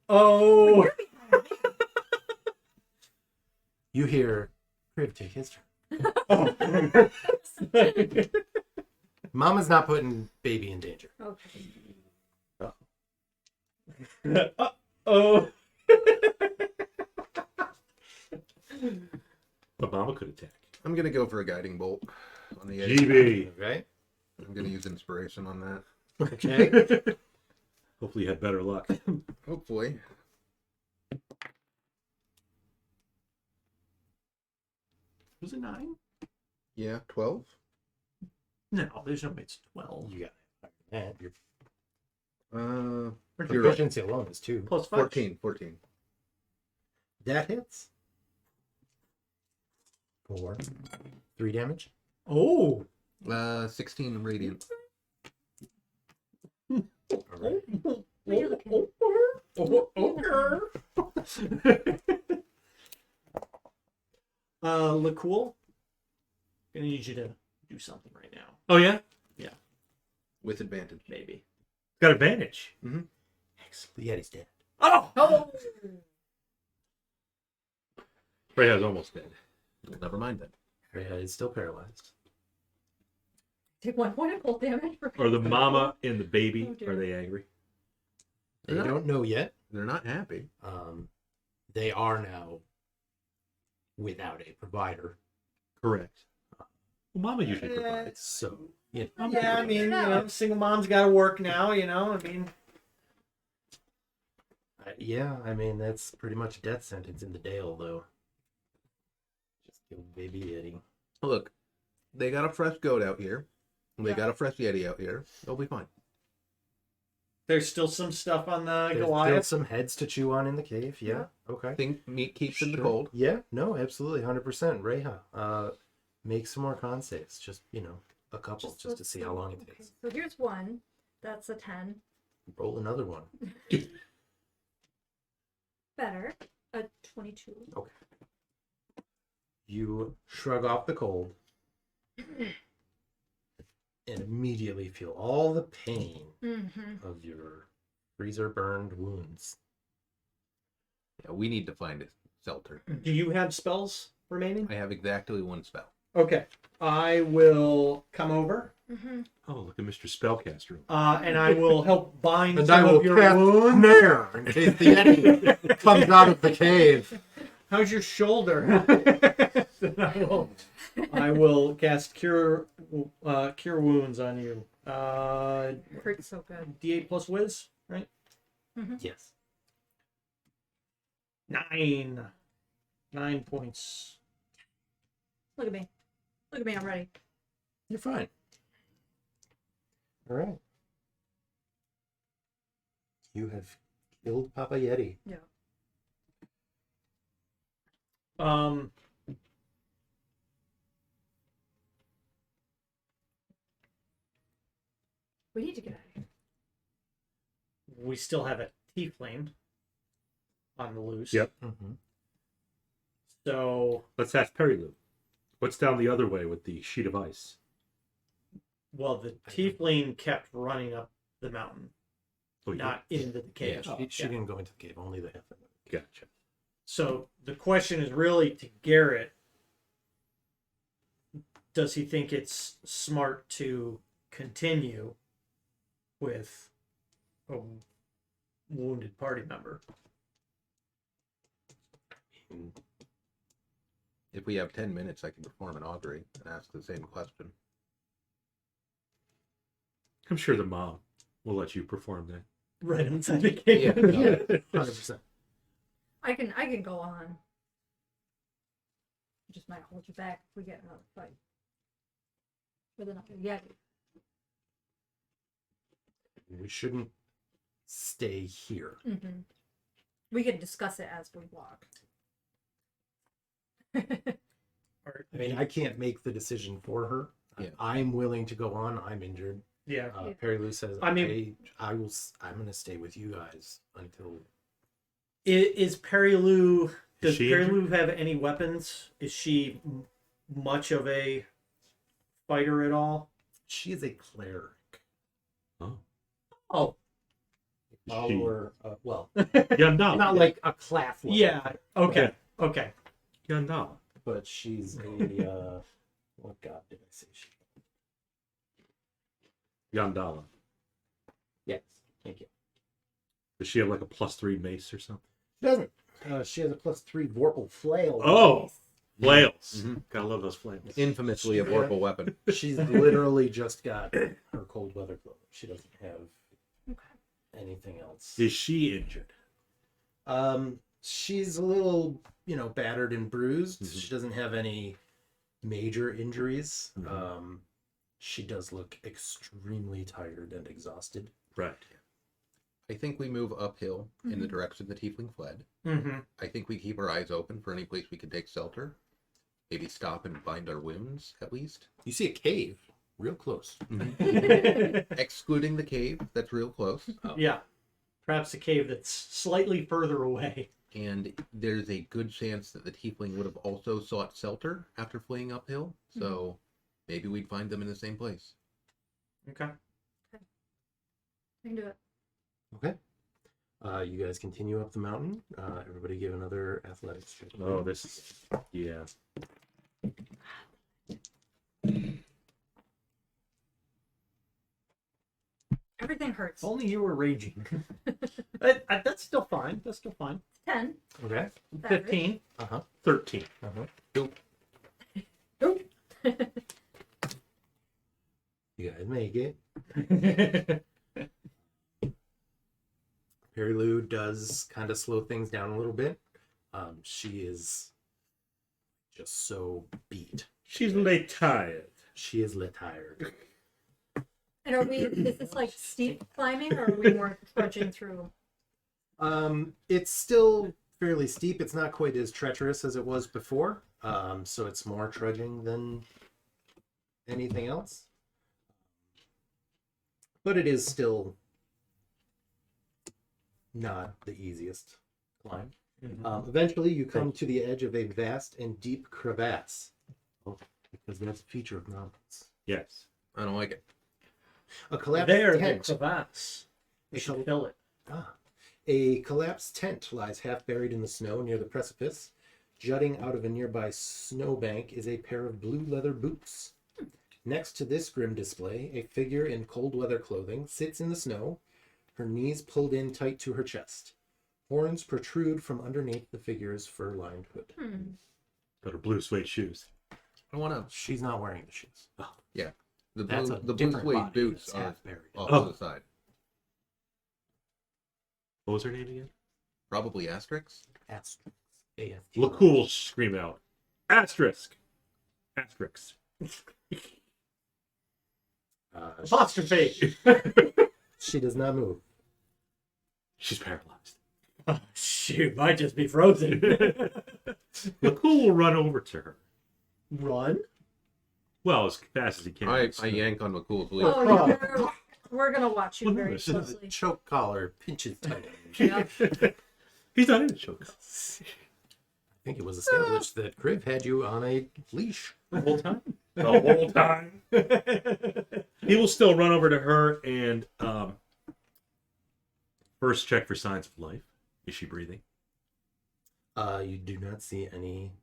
Oh! You hear Kriv take his turn. Mama's not putting baby in danger. Okay. Oh! But Mama could attack. I'm gonna go for a guiding bolt on the edge. GB. Okay. I'm gonna use inspiration on that. Okay. Hopefully you had better luck. Hopefully. Was it 9? Yeah, 12. No, there's no way it's 12. You got it. And your You're right. proficiency alone is 2. Plus 5. 14. That hits. 4. 3 damage. Oh! 16 radiant. All right. What are you looking Lakkul, gonna need you to do something right now. Oh, yeah? With advantage. Maybe. Got advantage. The Yeti's dead. Oh! Oh! Reyja's almost dead. Well, never mind then. Reija is still paralyzed. Take 1 point of cold damage. Are the mama and the baby, Oh, dear. are they angry? They Yeah. don't know yet. They're not happy. They are now without a provider. Correct. Well, Mama usually provides. So, you know, Yeah, I mean, you know, single mom's got to work now, you know, I mean. yeah, I mean, that's pretty much a death sentence in the Dale, though. Just kill baby Yeti. Look, they got a fresh goat out here. They got a fresh Yeti out here. They'll be fine. There's still some stuff on the There's still Goliath. some heads to chew on in the cave. Yeah. Okay. Think meat keeps in the Sure. cold. Yeah. No, absolutely. 100%. Reija, make some more con saves. Just, a couple, just to let's see how long it Okay, takes. so here's 1. That's a 10. Roll another one. Better. A 22. You shrug off the cold and immediately feel all the pain Mm-hmm. of your freezer burned wounds. Yeah, we need to find a shelter. Do you have spells remaining? I have exactly 1 spell. Okay. I will come over, Mm-hmm. Oh, look at Mr. Spellcaster. and I will help bind And some I will of your cast wounds. snare in case the Yeti comes out of the cave. How's your shoulder? Then I will cast cure wounds on you. Hurts so good. D8 plus whiz, right? Yes. 9 points. Look at me. Look at me. I'm ready. You're fine. All right. You have killed Papa Yeti. Yeah. We need to get out of here. We still have a tiefling on the loose. Yep. Mm-hmm. So, Let's ask Perry what's down the other way with the sheet of ice? well, the tiefling kept running up the mountain, Oh, not into the cave. She didn't go into the cave, only the half of it. Gotcha. So the question is really to Garrett. Does he think it's smart to continue with a wounded party member? If we have 10 minutes, I can perform an augury and ask the same question. I'm sure the mom will let you perform that. Right outside the cave. Yeah. 100%. I can go on. just might hold you back if we get another fight with another Yeti. We shouldn't stay here. Mm-hmm. We can discuss it as we walk. I mean, I can't make the decision for her. Yeah. I'm willing to go on. I'm injured. Yeah. Perry Lou says, I mean- I will. I'm going to stay with you guys until. Is Perry Lou? Does she Perry injured? Lou have any weapons? Is she much of a fighter at all? She is a cleric. Oh, Follower. Well, Yandala. not like a class level, yeah. Okay. Okay. Yandala. but she's a. What god did I say she? Yandala. Yes. Thank you. Does she have like a +3 mace or something? She doesn't. She has a +3 Vorpal flail. Oh, flails. Mhm. Gotta love those flails. Infamously a vorpal weapon. She's literally just got her cold weather cloak. She doesn't have anything else. Is she injured? She's a little, battered and bruised. Mhm. She doesn't have any major injuries. Mhm. She does look extremely tired and exhausted. Right. I think we move uphill in the direction the tiefling fled. Mm-hmm. I think we keep our eyes open for any place we could take shelter. Maybe stop and bind our wounds, at least. You see a cave real close. Excluding the cave, that's real close. Yeah. Perhaps a cave that's slightly further away. And there's a good chance that the tiefling would have also sought shelter after fleeing uphill. So maybe we'd find them in the same place. Okay. We can do it. Okay. You guys continue up the mountain. Everybody give another athletics check. Oh, this is... Yeah. Everything hurts. If only you were raging. That's still fine. That's still fine. 10. Okay. 15. 13. You guys make it. Perry Lou does kind of slow things down a little bit. She is just so beat. She's late tired. She is lit tired. And is this like steep climbing or are we more trudging through? It's still fairly steep. It's not quite as treacherous as it was before. So it's more trudging than anything else. But it is still not the easiest climb. Eventually, you come to the edge of a vast and deep crevasse. Oh, because that's a feature of mountains. Yes. I don't like it. A collapsed There, the tent. crevasse. We should fill it. A collapsed tent lies half buried in the snow near the precipice. Jutting out of a nearby snowbank is a pair of blue leather boots. Next to this grim display, a figure in cold weather clothing sits in the snow, her knees pulled in tight to her chest. Horns protrude from underneath the figure's fur-lined hood. Got her blue suede shoes. I want to. She's not wearing the shoes. Yeah. The That's blue, a the blue different suede body boots that's are half buried. off Oh. to the side. What was her name again? Probably Asterix. Asterisk. AST. Lakkul will scream out. Asterisk. Asterisk. Apostrophe. She does not move. She's paralyzed. Oh, shoot, might just be frozen. Lakkul will run over to her. Run? Well, as fast as he can. I yank on McCool's lead. Oh, crap. yeah, we're gonna watch you Well, very this The closely. choke collar pinches tight. Yeah. He's not in the choke. I think it was established that Kriv had you on a leash. The whole time? The whole time. He will still run over to her and first check for signs of life. Is she breathing? You do not see any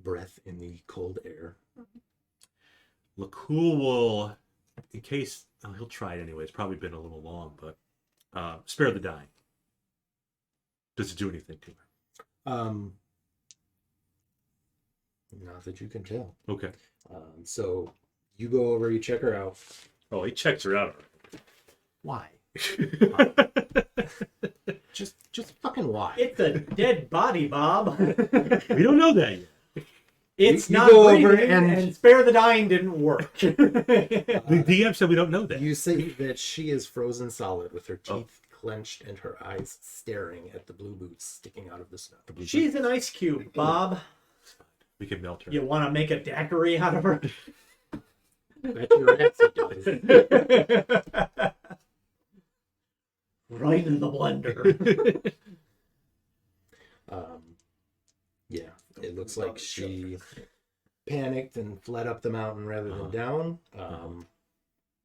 breath in the cold air. Lakkul will, in case, he'll try it anyway. It's probably been a little long, but spare the dying. Does it do anything to her? Not that you can tell. Okay. So you go over, you check her out. Oh, he checks her out. Why? Already. Just fucking why? It's a dead body, Bob. We don't know that yet. It's You not go over breathing, and spare the dying didn't work. The DM said we don't know that. You say that she is frozen solid with her teeth clenched and her eyes staring at the blue boots sticking out of the snow. She's an ice cube, Bob. We can melt her. You want to make a daiquiri out of her? Bet your ass he does. Right in the blender. Yeah, it looks like she panicked and fled up the mountain rather than down.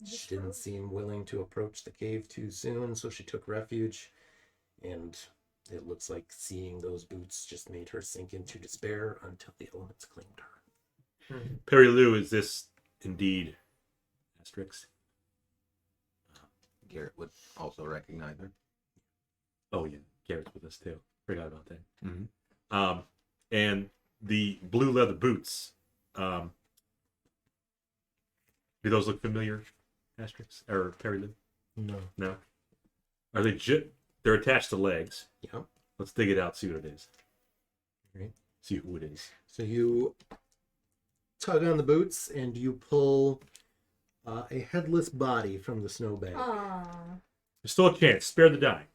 She didn't seem willing to approach the cave too soon, so she took refuge. And it looks like seeing those boots just made her sink into despair until the elements claimed her. Perry Lou, is this indeed Asterix? Garrett would also recognize her. Oh yeah, Garrett's with us too. Forgot about that. Mm-hmm. And the blue leather boots. Do those look familiar, Asterix or Perry Lou? No. No. Are they? They're attached to legs. Yeah. Let's dig it out. See what it is. Right. See who it is. So you tug on the boots and you pull a headless body from the snowbank. Aww. There's still a chance. Spare the dying.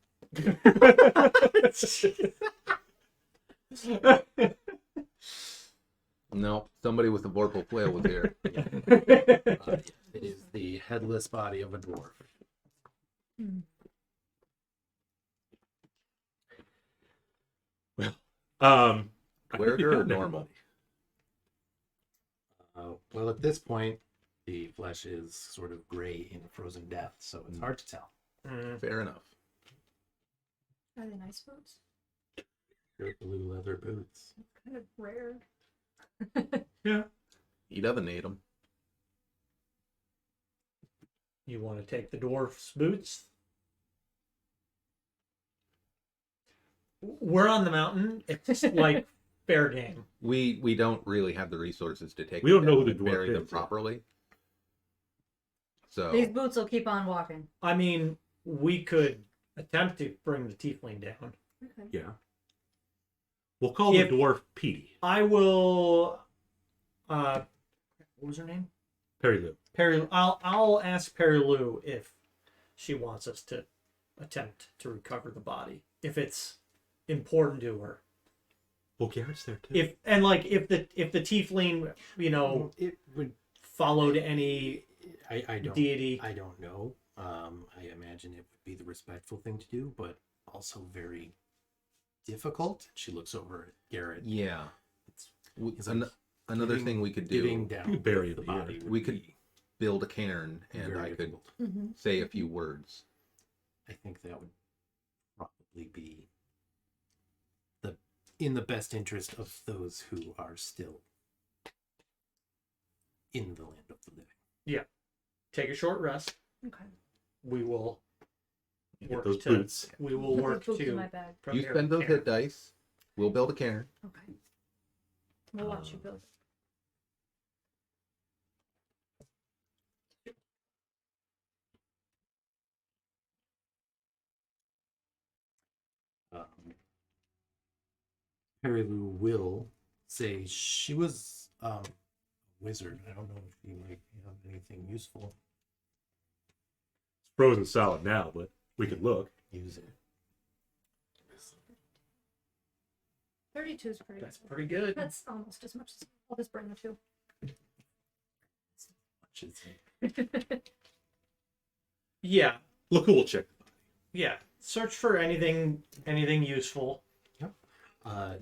No, somebody with a vorpal flail was here. It is the headless body of a dwarf. Well, I think Duergar we've or gotten normal? Well, at this point, the flesh is sort of gray in frozen death, so it's hard to tell. Fair enough. Are they nice boots? Your blue leather boots. Kind of rare. Yeah. He doesn't need them. You want to take the dwarf's boots? We're on the mountain. It's like fair game. We don't really have the resources to take. We don't them know who down the and dwarf bury them is. properly. So These boots will keep on walking. I mean, we could attempt to bring the tiefling down. Okay. Yeah. We'll call If- the dwarf Petey. I will. What was her name? Perry Lou. Perry. I'll ask Perry Lou if she wants us to attempt to recover the body, if it's important to her. Well, Garrett's there too. If the tiefling, It would. followed any I don't. deity. I don't know. I imagine it would be the respectful thing to do, but also very difficult. She looks over at Garrett. yeah, He's like, another getting- thing we could Getting do. down You bury with it the here. body. We could build a cairn, be and very I could difficult. Mm-hmm. say a few words. I think that would probably be in the best interest of those who are still in the land of the living. Take a short rest. Okay. We will Get work those to. boots. We will work Boots in to. my bag. You prepare spend those Cairn. hit dice. We'll build a cairn. Okay. We'll watch you build it. Perry Lou will say she was a wizard. I don't know if she might have anything useful. It's frozen solid now, but we could look. Use it. 32 is pretty That's good. pretty good. That's almost as much as I'll just bring the two. Should say. Yeah, Lakkul will check. yeah. Search for anything useful.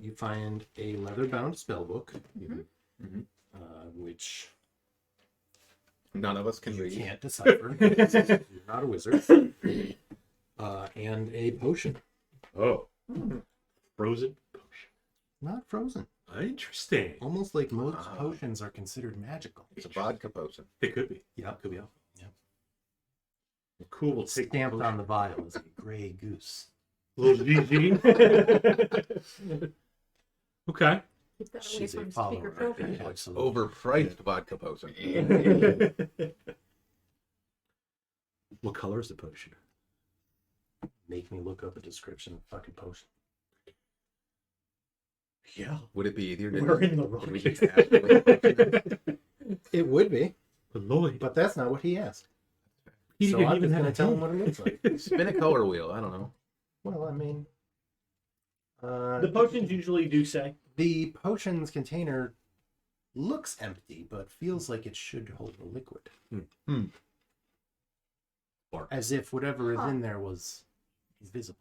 You find a leather-bound spellbook, Mhm. which None of us can you read. can't decipher. You're not a wizard. And a potion. Oh. Frozen potion. Not frozen. Interesting. Almost like most Wow. potions are considered magical. It's a vodka potion. It could be. Yeah. Could be. Well, Yeah. cool. We'll take the Stamped potion. on the vial is a gray goose. Little GG. Okay. Keep that away She's a from follower. Speaker Trovis. Absolutely. Overpriced vodka potion. What color is the potion? Make me look up a description of fucking potion. Yeah. Would it be easier to We're in the can we Rockies. just ask for It would be, But Lloyd, but that's not what he asked. he So didn't I'm even just have going a to tell him hand. what it looks like. spin a color wheel? I don't know. Well, I mean, The potions usually do say. the potions container looks empty, but feels like it should hold a liquid. Bark. As if whatever is Huh. in there was invisible.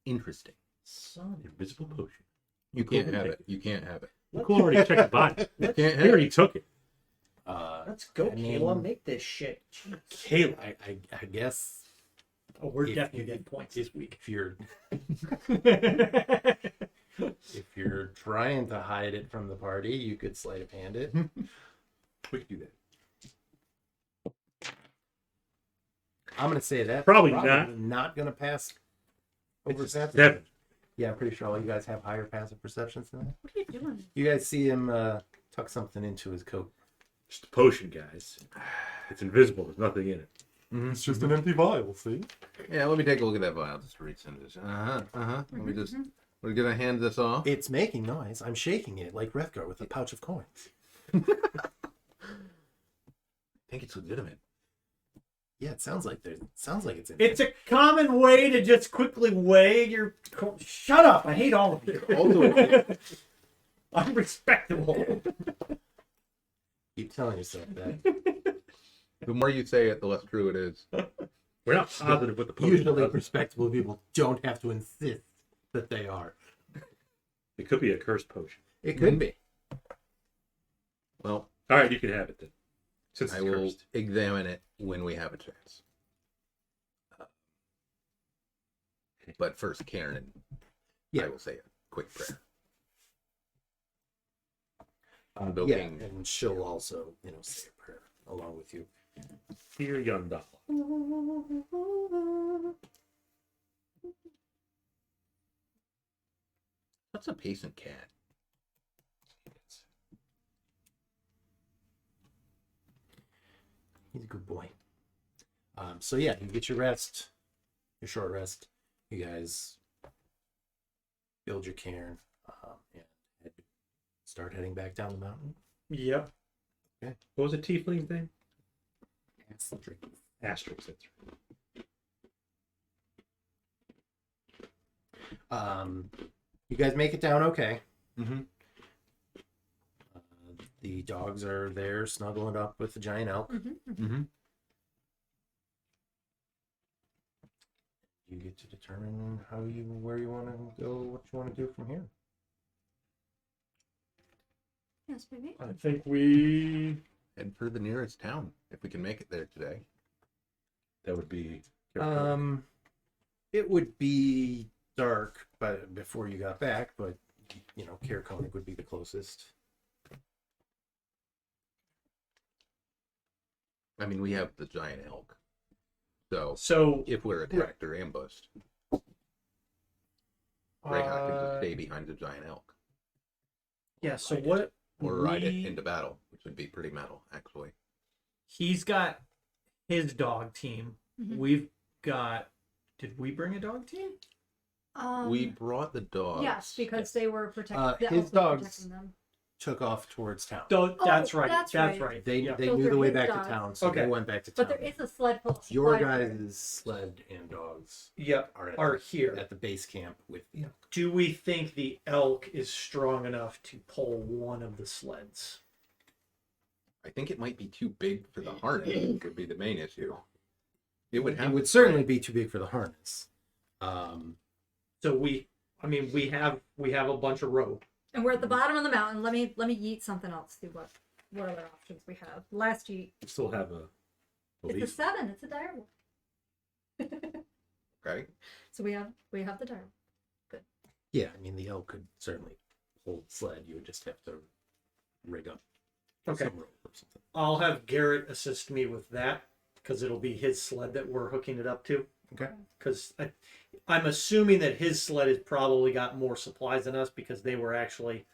Interesting. Son. Invisible potion. You can't have it. You can't have it. Cool already checked the body. You can't He have it. already took it. Let's go, I mean- Kayla. Make this shit. Jeez. Kayla. I guess Oh, we're If definitely you- getting points this week. if you're if you're trying to hide it from the party, you could sleight of hand it. We can do that. I'm gonna say that Probably not gonna pass over It's passive. 7. Yeah, I'm pretty sure all you guys have higher passive perceptions than that. What are you doing? You guys see him tuck something into his coat. Just a potion, guys. It's invisible. There's nothing in it. It's just an empty vial. See? Yeah, let me take a look at that vial. Just read some of this. Let me just. We're gonna hand this off. It's making noise. I'm shaking it like Wrethgar with a pouch of coins. I think it's legitimate. Yeah, it sounds like it's in It's a common way to just quickly weigh your. Shut up! I hate all of you. Also, I'm respectable. Keep telling yourself that. the more you say it, the less true it is. We're not positive what the potion Usually, does. respectable people don't have to insist that they are. It could be a cursed potion. It could be. Well, All right, you can have it then. Since I it's will cursed. examine it when we have a chance. But first, Karen and Yeah. I will say a quick prayer. Yeah, Invoking- and she'll also, say a prayer along with you. Dear Yundala. That's a patient cat. He's a good boy. So yeah, you get your rest, your short rest. You guys build your cairn and start heading back down the mountain. Yep. What was the tiefling's name? Asterix. Asterix. That's right. You guys make it down okay. Mm-hmm. The dogs are there snuggling up with the giant elk. Mm-hmm. You get to determine where you want to go, what you want to do from here. Yes, baby. I think we. Head for the nearest town if we can make it there today. That would be. It would be dark before you got back, but Caer-Konig would be the closest. I mean, we have the giant elk. So, So. if we're attacked or ambushed, Reija can just stay behind the giant elk. Yeah. So Ride it. what? Or ride it into battle, which would be pretty metal, actually. He's got his dog team. Mhm. We've got. Did we bring a dog team? We brought the dogs. Yes, because they were protecting. the his elk was dogs- protecting them. Took off towards town. That's right. that's That's right. right. They Yeah. they Those knew are the way his back dogs. to town, so Okay. they went back to But town. there is a sled full of Your supplies. guys' sled and dogs Yep. are Are here. at the base camp with the elk. Do we think the elk is strong enough to pull one of the sleds? I think it might be too big for the harness, would be the main issue. It would have It would to certainly try. be too big for the harness. So we have a bunch of rope. And we're at the bottom of the mountain. Let me yeet something else. See what other options we have. Last yeet. We still have a. It's a Belief. 7. It's a dire one. Okay. So we have the dire. Yeah, I mean the elk could certainly hold the sled. You would just have to rig up Okay. some rope or something. I'll have Garrett assist me with that because it'll be his sled that we're hooking it up to. Okay. Because I'm assuming that his sled has probably got more supplies than us because they were actually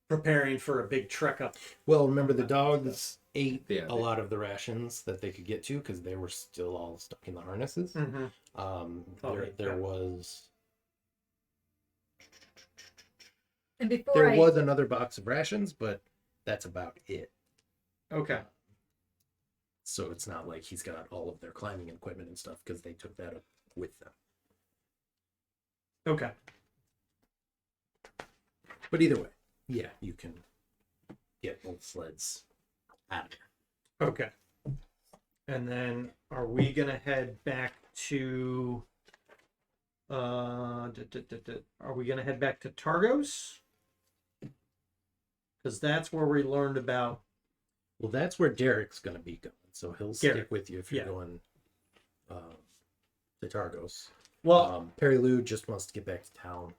preparing for a big trek up. Well, remember the dogs ate Yeah, a lot of the rations that they could get to because they were still all stuck in the harnesses. Mm-hmm. There Okay, there yeah. was And before There I was another box of rations, but that's about it. Okay. So it's not like he's got all of their climbing equipment and stuff because they took that up with them. Okay. But either way, yeah, you can get both sleds out of there. Okay. And then are we gonna head back to are we gonna head back to Targos? Because that's where we learned about Well, that's where Derek's going to be going. So he'll stick Garrett. with you if you're Yeah. going to Targos. well Perry Lou just wants to get back to town.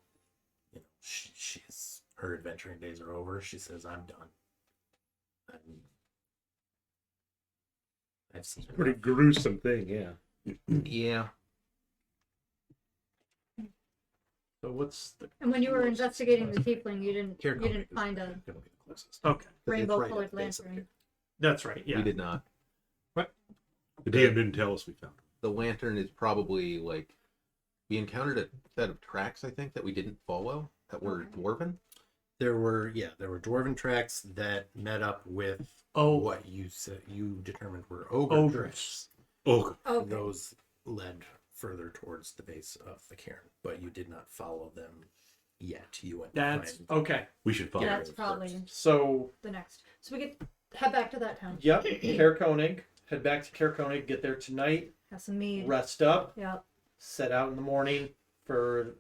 You know, she's her adventuring days are over. She says, "I'm done. I've seen Pretty enough." gruesome thing, yeah. Yeah. so what's the and when you were investigating the tiefling, you didn't Caer-Konig is find a gonna be the closest. okay. It's rainbow right at colored the base of the lantern. That's right, yeah. We did not. The DM didn't tell us we found it. The lantern is probably like we encountered a set of tracks, I think, that we didn't follow that were dwarven. There were dwarven tracks that met up with what you said you determined were ogre Ogres. tracks. Oh, Okay. Those led further towards the base of the cairn, but you did not follow them yet. You went to That's find okay. we should follow That's those probably first. So the next. So we could head back to that town. yep, Caer-Konig. Head back to Caer-Konig, get there tonight, Have some mead. rest up, Yep. set out in the morning to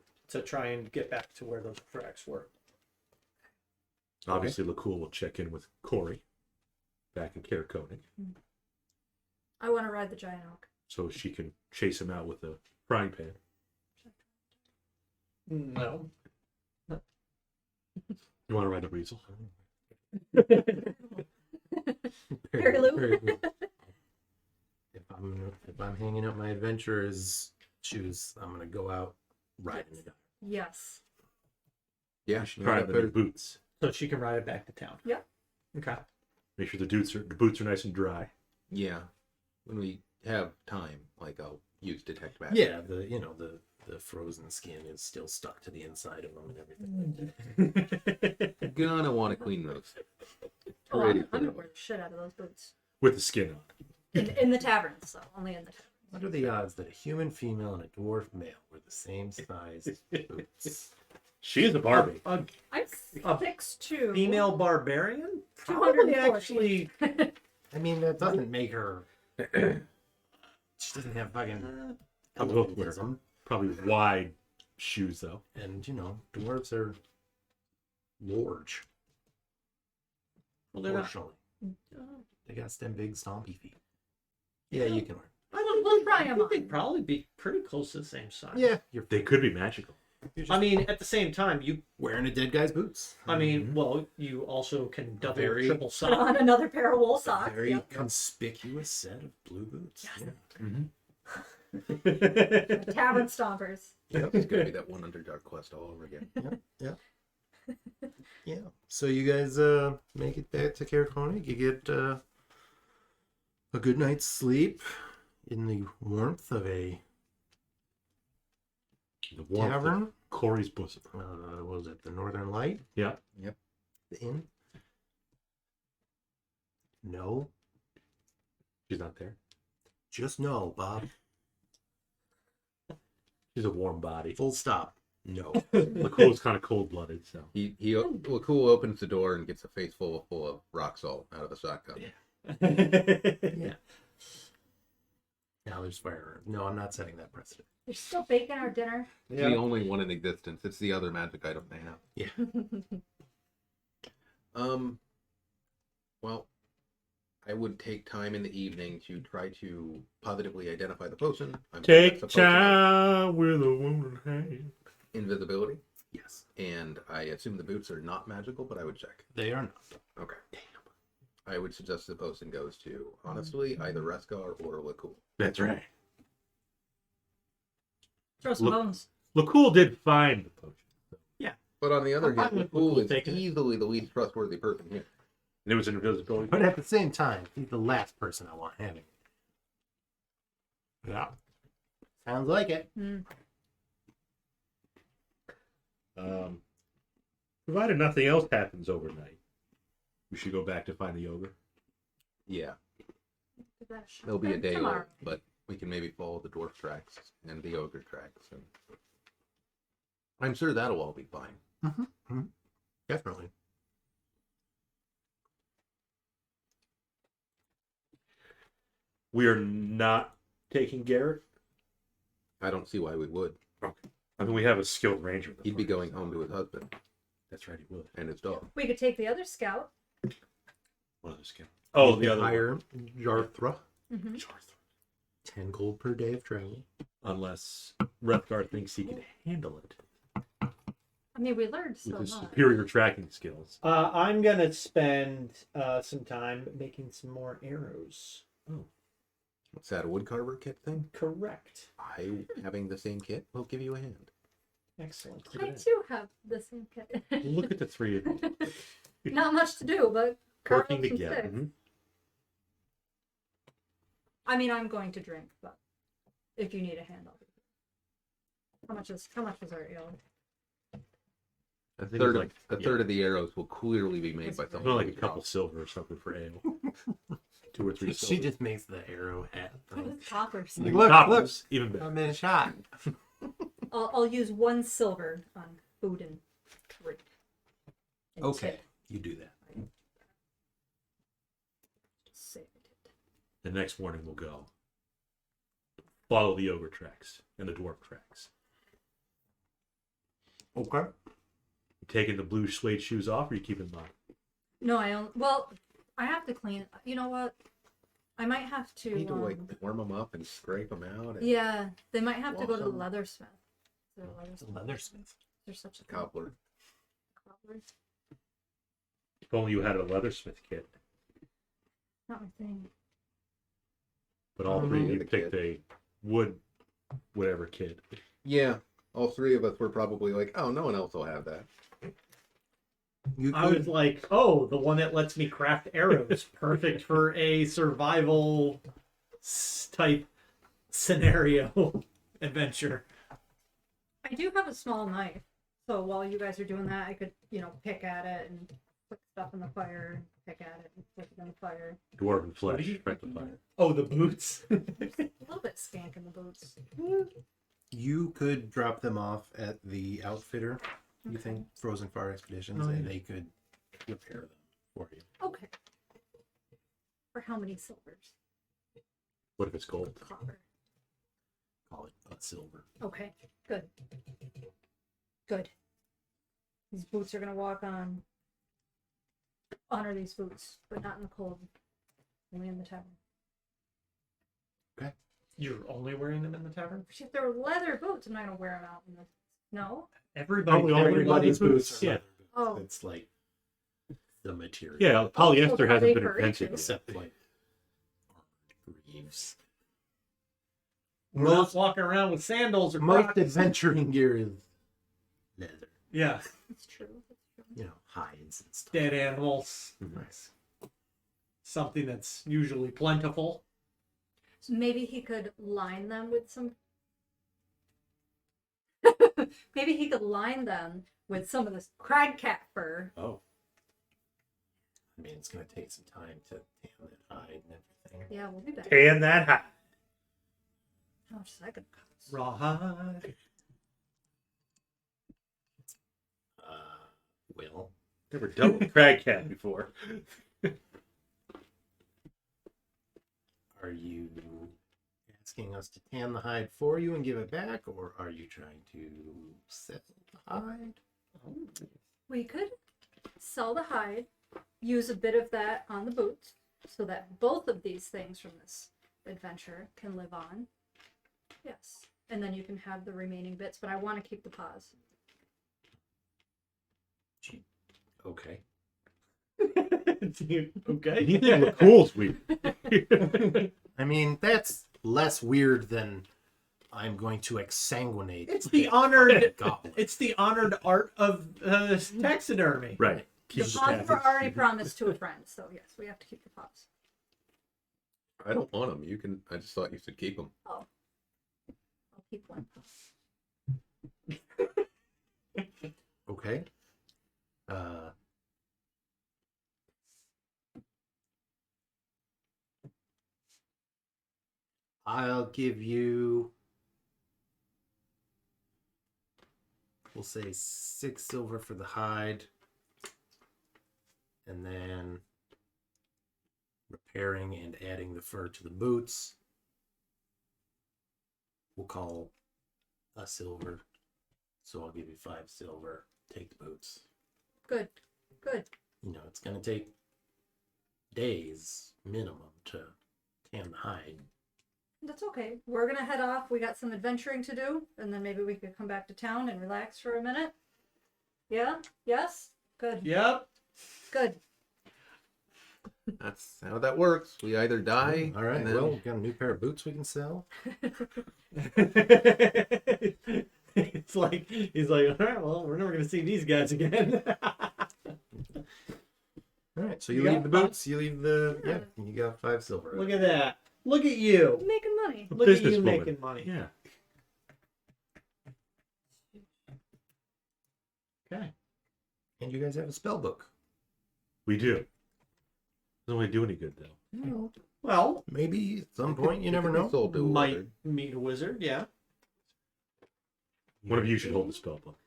try and get back to where those tracks were. Obviously, Lakkul will check in with Cori back in Caer-Konig I want to ride the giant oak. so she can chase him out with a frying pan. No. You want to ride the weasel? Perry Lou. Perry Lou. If I'm hanging out my adventurer's shoes, I'm gonna go out riding it. Yes. Yeah. You should try the new boots. So she can ride it back to town. Yeah. Okay. Make sure the boots are nice and dry. Yeah. When we have time, like I'll use detect magic. Yeah, the frozen skin is still stuck to the inside of them and everything. Gonna want to clean those. Oh, Ready I'm for gonna them. wear the shit out of those boots. With the skin on. In the taverns, so only in the taverns. What are the odds that a human female and a dwarf male were the same size boots? She is a Barbie. A I'm A 6'2". female barbarian? 240. Probably actually. I mean, that doesn't make her. She doesn't have fucking I will wear athleticism. probably wide shoes though. And dwarves are large. Well, they're not. Proportionally. They got them big stompy feet. Yeah, you can learn. We'll try 'em on. They'd probably be pretty close to the same size. Yeah, They could be magical. I mean, at the same time, you. wearing a dead guy's boots. I mean, well, you also can double, or Very- triple Put sock. on another pair of wool A socks. very Yep. conspicuous set of blue boots. Yes. Yeah. Tavern stompers. Yep. It's gonna be that one under Dark Quest all over again. Yeah. So you guys make it back to Caer-Konig. You get a good night's sleep in the warmth of a The warmth tavern. of Cori's bosom. What was it the Northern Light? Yeah. The inn? No. She's not there. Just no, Bob. She's a warm body. Full stop. No. Lakkul's kind of cold blooded, so. Lakkul opens the door and gets a face full of rock salt out of the shotgun. Yeah. Now there's fire. No, I'm not setting that precedent. You're still baking our dinner. It's the only one in existence. It's the other magic item they have. Yeah. Well, I would take time in the evening to try to positively identify the potion. Take that's a potion of time with a wounded hand. invisibility, Yes. and I assume the boots are not magical, but I would check. They are not. Okay. I would suggest the potion goes to, honestly, either Wrethgar or Lakkul. That's right. Throw some Look- bones. Lakkul did find the potion. But on the other I'm hand, fine with Lakkul Lakkul is taking it. easily the least trustworthy person here. And it was invisibility. But at the same time, he's the last person I want having it. Yeah. Sounds like it. Hmm. Provided nothing else happens overnight, we should go back to find the ogre. Yeah, Give that shot there'll be a then day tomorrow. old, but we can maybe follow the dwarf tracks and the ogre tracks. And I'm sure that'll all be fine. Definitely. We are not taking Garrett. I don't see why we would. I mean, we have a skilled ranger. in the He'd be party, going so- home to his husband That's right, he would. and his dog. We could take the other scout. What other skill? Oh, You the can other hire Jarthra. Mm-hmm. 10 gold per day of travel. Unless Wrethgar thinks he can handle it I mean, we learned with so his much. superior tracking skills. I'm gonna spend some time making some more arrows. What's that, a woodcarver kit thing? Correct. I, having the same kit, will give you a hand. Excellent. I too have the same kit. Look at the three of you Not much to do, but carve working up some together. sticks. I mean, I'm going to drink, but if you need a hand, I'll be here. How much is our ale? I A think third, it's like a third of the arrows will clearly be made That's by right. someone. like a who's couple out. silver or something for ale. 2 or 3 She silver. just makes the arrowhead. Coppers. Like, look, Coppers, even better. I'm in a shot. I'll use 1 silver on food and drink. And Okay, tip. you do that. Saved it. The next morning we'll go. Follow the ogre tracks and the dwarf tracks. Okay. You taking the blue suede shoes off, or you keeping them on? No, I don't. Well, I have to clean. You know what? I might have to. You need to like warm them up and scrape them out. And Yeah, they might have to go to the Wash 'em. leathersmith. Is there a leathersmith? Leathersmith. There's such a thing. cobbler. Cobbler? If only you had a leathersmith kit. Not my thing. But all three of you The picked kit. a wood, whatever kit. Yeah, all three of us were probably like, oh, no one else will have that. You I was like, oh, the one that lets me craft arrows. Perfect for a survival type scenario adventure. I do have a small knife, so while you guys are doing that, I could, pick at it and put stuff in the fire, and pick at it and put it in the fire. Dwarven What flesh, do you right the fucking fire. Oh, the boots. A little bit skank in the boots. You could drop them off at the outfitter, you Okay. think, Frozen Fire Expeditions, Oh, and yeah. they could repair them for you. Okay. For how many silvers? What if it's gold? Copper. Call it a silver. Okay, good. Good. These boots are gonna walk on. Honor these boots, but not in the cold. Only in the tavern. You're only wearing them in the tavern? If they're leather boots, I'm not gonna wear them out in the snow. Everybody's boots are Yeah. leather boots. Oh, It's like the material. Yeah, polyester are hasn't they been furry invented too? yet. Except like Greaves. We're not walking around with sandals or Most Crocs. adventuring gear is leather. Yeah, that's true. That's true. You know, hides and stuff. dead animals. Nice. Something that's usually plentiful. So maybe he could line them with some. Maybe he could line them with some of this crag cat fur. Oh. I mean, it's going to take some time to tan that hide and everything. Yeah, we'll be back. And that high. How much is that gonna cost? Rawhide. Well, Never dealt with crag cat before. are you asking us to tan the hide for you and give it back, or are you trying to sell the hide? We could sell the hide, use a bit of that on the boots, so that both of these things from this adventure can live on. Yes. And then you can have the remaining bits, but I want to keep the paws. Okay. Okay. You think Lakkul's weird? I mean, that's less weird than I'm going to exsanguinate. It's the honored. goblin. It's the honored art of taxidermy. Right. Keep The the paws were pads. already promised to a friend, so yes, we have to keep the paws. I don't want them. You can. I just thought you should keep them. I'll keep one paw. Okay. I'll give you, we'll say 6 silver for the hide, and then repairing and adding the fur to the boots, we'll call a silver. So I'll give you 5 silver. Take the boots. Good. Good. You know, it's going to take days minimum to tan the hide. That's okay. We're gonna head off. We got some adventuring to do, and then maybe we could come back to town and relax for a minute. Yeah? Yes? Good. Yep. Good. That's how that works. We either die. All right. and then- Well, we've got a new pair of boots we can sell. It's like he's like, all right, well, we're never gonna see these guys again. All right. So You you leave got the five? boots. You leave the You got 5 silver. Look at that. Look at you. Making money. Look at you Businesswoman. making money. Yeah. Okay. And you guys have a spell book. We do. Doesn't really do any good though. No. Well, Maybe at some It point, you could never be know. sold to a might wizard. meet a wizard. Yeah. One of you should hold the spell book.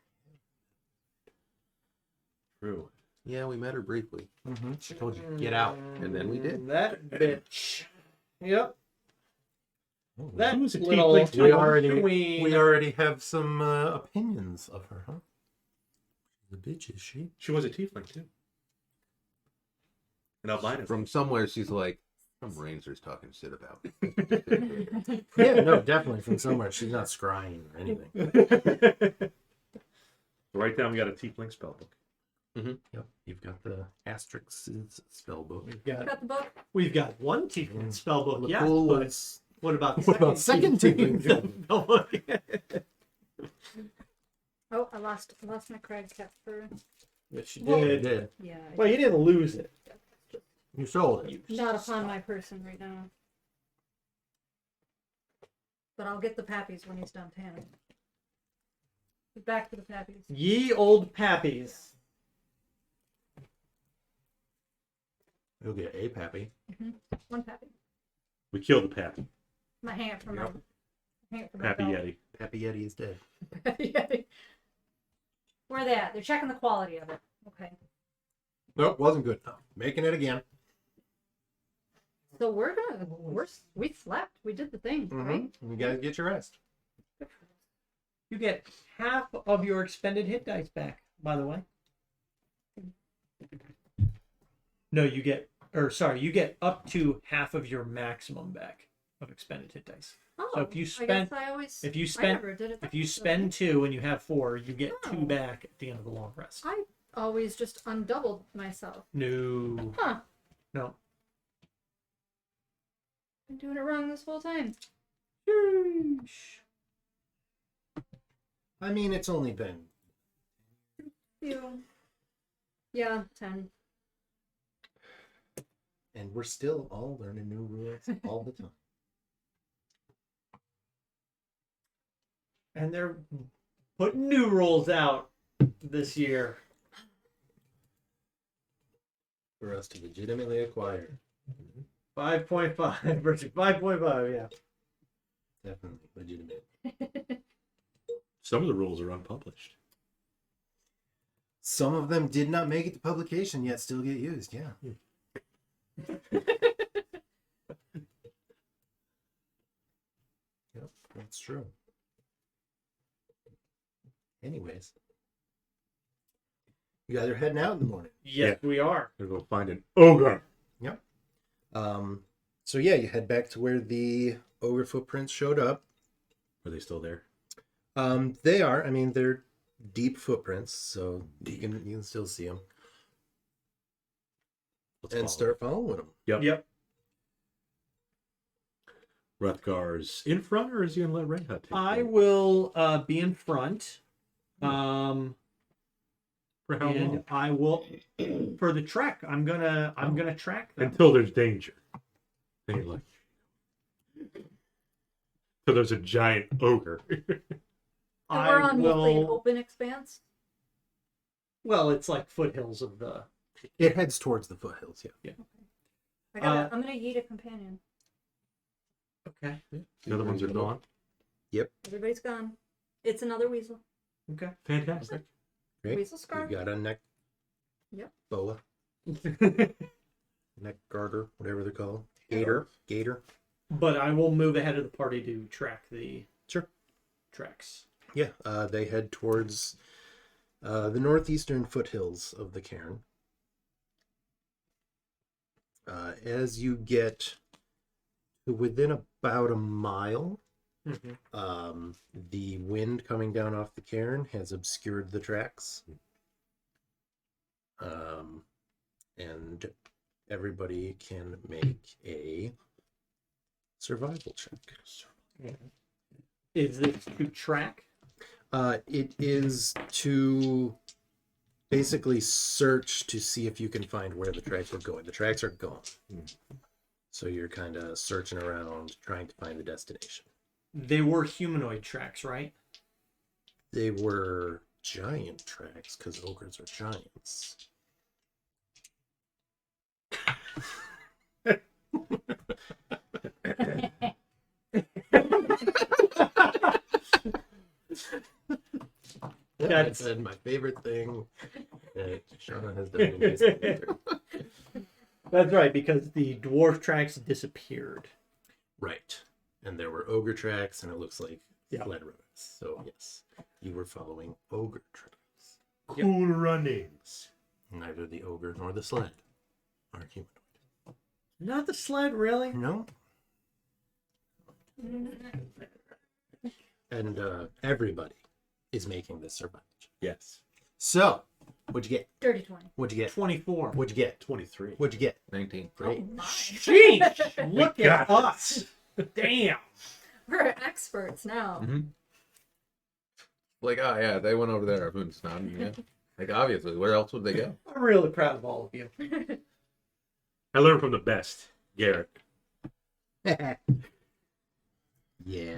True. Yeah, we met her briefly. Mm-hmm. She told you get out. And then we did. That bitch. Yep. That She was a little tiefling too. queen. We already have some opinions of her, huh? The bitch, is she? She was a tiefling too. An albino. From somewhere, she's like, some ranger's talking shit about me. Yeah, no, definitely from somewhere. She's not scrying or anything. Right down, we got a tiefling spell book. Yep, you've got the Asterix's spell book. Got the book? We've got one tiefling spell book. Yeah. Lakkul But was what about What about second tiefling spell book? Oh, I lost my crag cap for. Which you you did. did. Yeah. Well, you didn't lose it. You sold it. Not upon my person right now. But I'll get the pappies when he's done tanning. Back to the pappies. Ye old pappies. You'll get a pappy. One pappy. We killed the Pappy. My hang it from Yep. my hang it from Pappy my belt. Yeti. Pappy Yeti is dead. Pappy Yeti. Where are they at? They're checking the quality of it. Okay. Nope, wasn't good enough. Making it again. So we slept. We did the thing, right? You guys get your rest. You get half of your expended hit dice back, by the way. No, you get up to half of your maximum back of expended hit dice. Oh, So if you I spend- guess I always. If you I spend never did it if that you way. spend 2 and you have 4, you get Oh. 2 back at the end of the long rest. I always just undoubled myself. No. Huh. No. Been doing it wrong this whole time. Sheesh. I mean, it's only been Yeah, 10. and we're still all learning new rules all the time. And they're putting new rules out this year. For us to legitimately acquire. 5.5 versus 5.5, yeah. Definitely legitimate. Some of the rules are unpublished. Some of them did not make it to publication yet still get used, yeah. Yep, that's true. Anyways. You guys are heading out in the morning. Yes, we are. We're gonna go find an ogre. So yeah, you head back to where the ogre footprints showed up. Are they still there? They are. I mean, they're deep footprints, so you can still see them. Let's And follow. start following them. Yep. Wrethgar's in front, or is he gonna let Reija take I it? will be in front. For how long? And I will for the trek. I'm gonna track them. Until there's danger. Then you're like, so there's a giant ogre. And we're on mostly an will. open expanse. Well, it's like foothills of the. It heads towards the foothills. Yeah. I'm gonna yeet a companion. Okay. The other ones are gone. Everybody's gone. It's another weasel. Okay. Fantastic. Great. Weasel scarf. You got a neck. Yep. Boa. Neck garter, whatever they're called. Gator. But I will move ahead of the party to track the tracks. Yeah. They head towards the northeastern foothills of the Cairn. As you get to within about a mile, the wind coming down off the Cairn has obscured the tracks. And everybody can make a survival check. Is this to track? It is to basically search to see if you can find where the tracks are going. The tracks are gone. So you're kind of searching around, trying to find the destination. They were humanoid tracks, right? They were giant tracks, because ogres are giants. That's my favorite thing that Shauna has done in his character. That's right, because the dwarf tracks disappeared. Right. And there were ogre tracks, and it looks like Yeah. sled runners. So, yes, you were following ogre tracks. Cool runnings. Neither the ogre nor the sled are humanoid. Not the sled, really? No? And everybody is making this survival check. Yes. So, what'd you get? Dirty 20. What'd you get? 24. What'd you get? 23. What'd you get? 19. Great. Oh my. Sheesh! Look got at us. Damn. We're experts now. Like, oh yeah, they went over there. It's not, yeah. Like, obviously, where else would they go? I'm really proud of all of you. I learned from the best, Garrett. Yeah.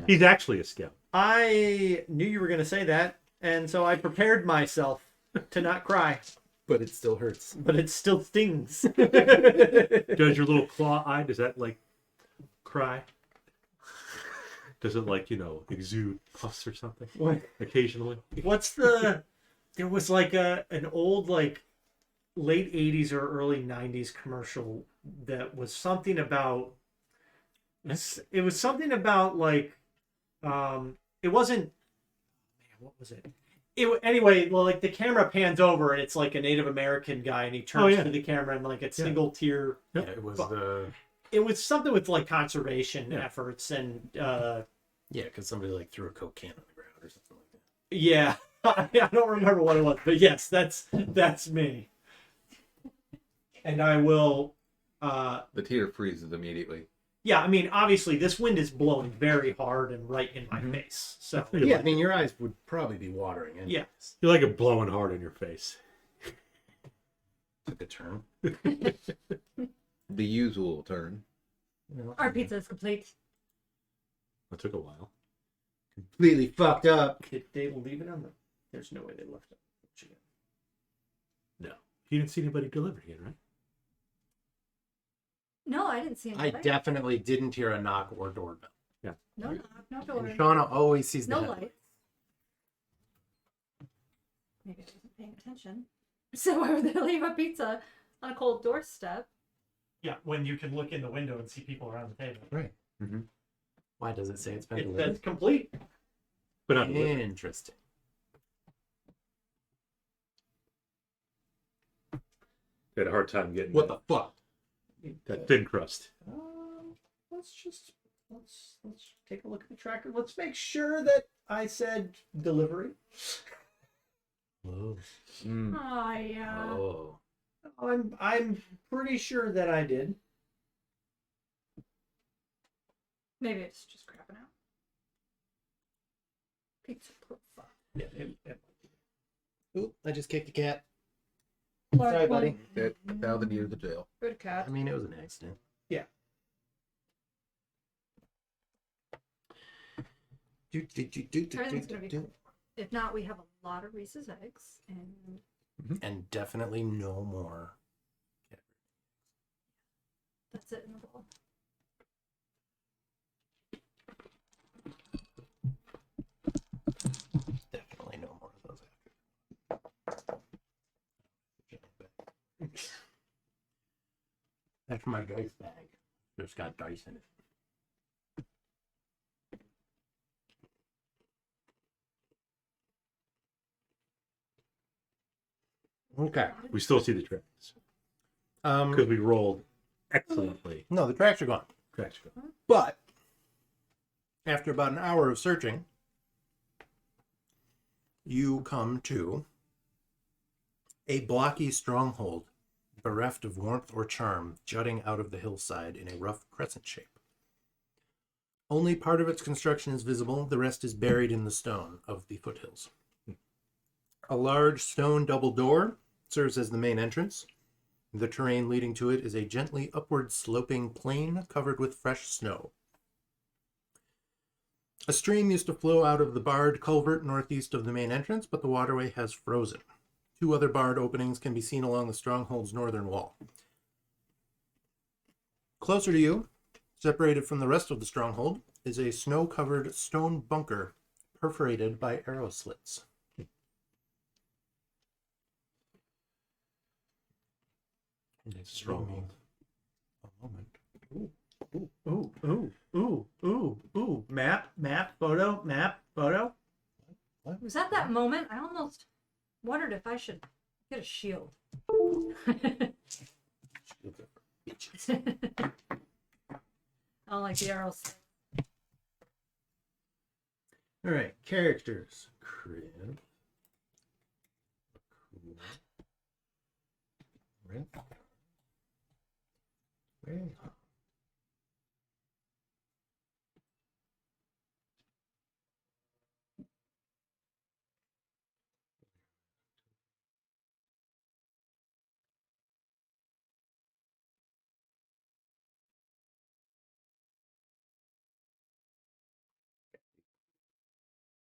He's actually a scout. I knew you were going to say that, and so I prepared myself to not cry, But it still hurts. but it still stings. Does your little claw eye, does that like cry? Does it like, exude pus or something What? occasionally? What's the... There was like an old like late 80s or early 90s commercial that was something about... It was something about like... it wasn't... Man, what was it? Anyway, well, like the camera pans over and it's like a Native American guy and he turns to the camera and like a single tear. Yeah, it was the... It was something with like conservation efforts and Yeah, because somebody like threw a Coke can on the ground or something like that. yeah, I don't remember what it was, but yes, that's me. And I will. The tear freezes immediately. Yeah, I mean, obviously this wind is blowing very hard and right in my face. So Yeah, I mean, your eyes would probably be watering. Anyways. Yeah. You're like a blowing hard in your face. Took a turn. The usual turn. Our pizza is complete. That took a while. Completely fucked up. did they leave it on the? There's no way they left it. No. You didn't see anybody deliver yet, right? No, I didn't see I anything. definitely didn't hear a knock or doorbell. No knock, no door. And Shauna always sees the No headlight. lights. Maybe I wasn't paying attention. So why would they leave a pizza on a cold doorstep? Yeah, when you can look in the window and see people around the table. Right. Mm-hmm. Why does it say it's been It says delivered? complete. But not delivered. Interesting. Had a hard time getting What the fuck? that thin crust. Let's take a look at the tracker. Let's make sure that I said delivery. Oh. Oh yeah. Oh. I'm pretty sure that I did. Maybe it's just crapping out. Pizza profile. Yeah. Oop, I just kicked a cat. Large Sorry, one. buddy. 1,000 years of jail. Good cat. I mean, it was an accident. Yeah. Everything's gonna be fine. If not, we have a lot of Reese's eggs, and And definitely no more. That's it in the bowl. Definitely no more of those after my dice bag. Just got dice in it. Okay. We still see the tracks because we rolled excellently. No, the tracks are gone. Tracks go. But after about an hour of searching, you come to a blocky stronghold, bereft of warmth or charm, jutting out of the hillside in a rough crescent shape. Only part of its construction is visible, the rest is buried in the stone of the foothills. A large stone double door serves as the main entrance. The terrain leading to it is a gently upward sloping plain covered with fresh snow. A stream used to flow out of the barred culvert northeast of the main entrance, but the waterway has frozen. 2 other barred openings can be seen along the stronghold's northern wall. Closer to you, separated from the rest of the stronghold, is a snow-covered stone bunker perforated by arrow slits. Stronghold. A moment. Ooh. Map, photo. Was that that moment? I almost wondered if I should get a shield. I don't like the arrows. All right, characters. Kriv. Wrethgar. Reija.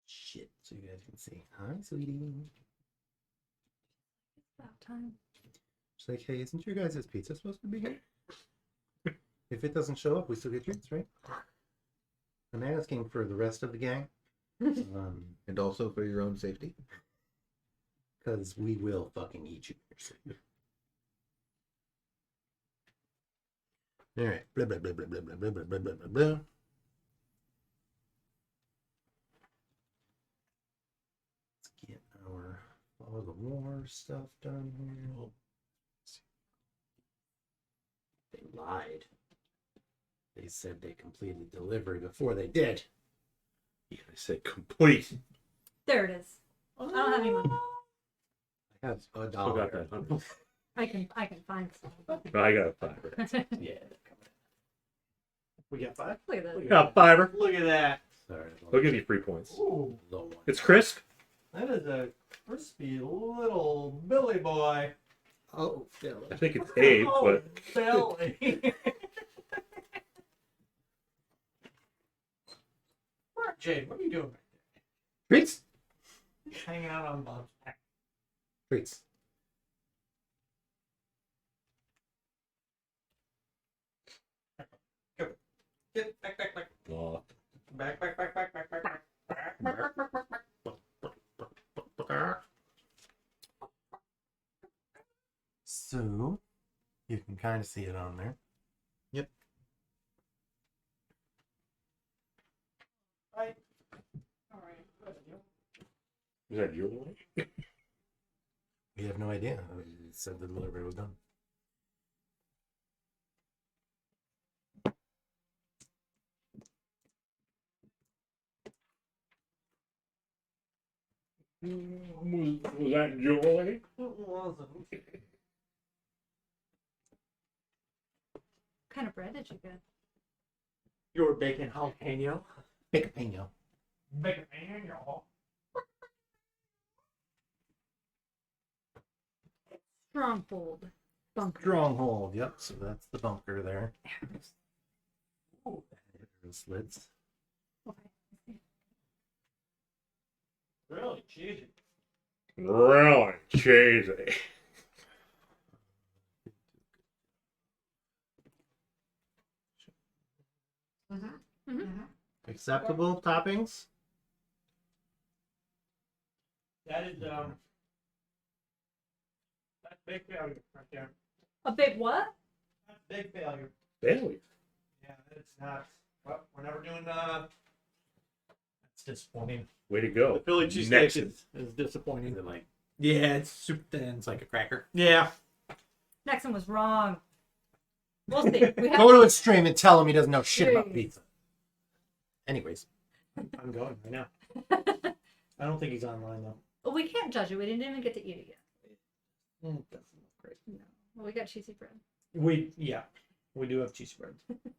Shit, so you guys can see. Hi, sweetie. About time. She's like, hey, isn't your guys' pizza supposed to be here? If it doesn't show up, we still get treats, right? I'm asking for the rest of the gang. And also for your own safety. Because we will fucking eat you. Alright. Blah, blah, blah, blah, blah, blah, blah, blah, blah, blah, blah. Let's get our all the war stuff done here. They lied. They said they completed delivery before they did. Yeah, I said complete. There it is. I don't have any money. I have a Still got dollar. that 100. I can find some. I got a 5. Yeah. We got 5. Look at that. Got a 5. Look at that. Sorry. I'll give you 3 points. Ooh, Low one. It's crisp. that is a crispy little Billy boy. Oh, yeah. I think it's Abe, Oh, but Billy. Jade, what are you doing back Treats. there? Hanging out on Bob's back. Treats. Get back. oh, Back. So, you can kind of see it on there. Right. All right. is that your one? We have no idea. It said the delivery was done. Was that Joy? What kind of bread did you get? Your bacon jalapeno. Pick a pino. Bacon jalapeno. Stronghold. Bunker. Stronghold. Yep. So that's the bunker there. Ooh. There's slids. Okay. Really cheesy. Really cheesy. Acceptable toppings? That is that's big failure right there. A big what? That's big failure. Bailey. Yeah, it's not. Well, we're never doing. That's disappointing. Way to go. The Philly cheesesteak Nexon. is disappointing. Is it like Yeah, it's super thin. it's like a cracker? Yeah. Nexon was wrong. We'll see. We have Go to his stream and tell him he doesn't know shit about Jeez. pizza. Anyways, I'm going right now. I don't think he's online though. Well, we can't judge it. We didn't even get to eat it yet. Doesn't look great. No. Well, we got cheesy bread. We do have cheese bread.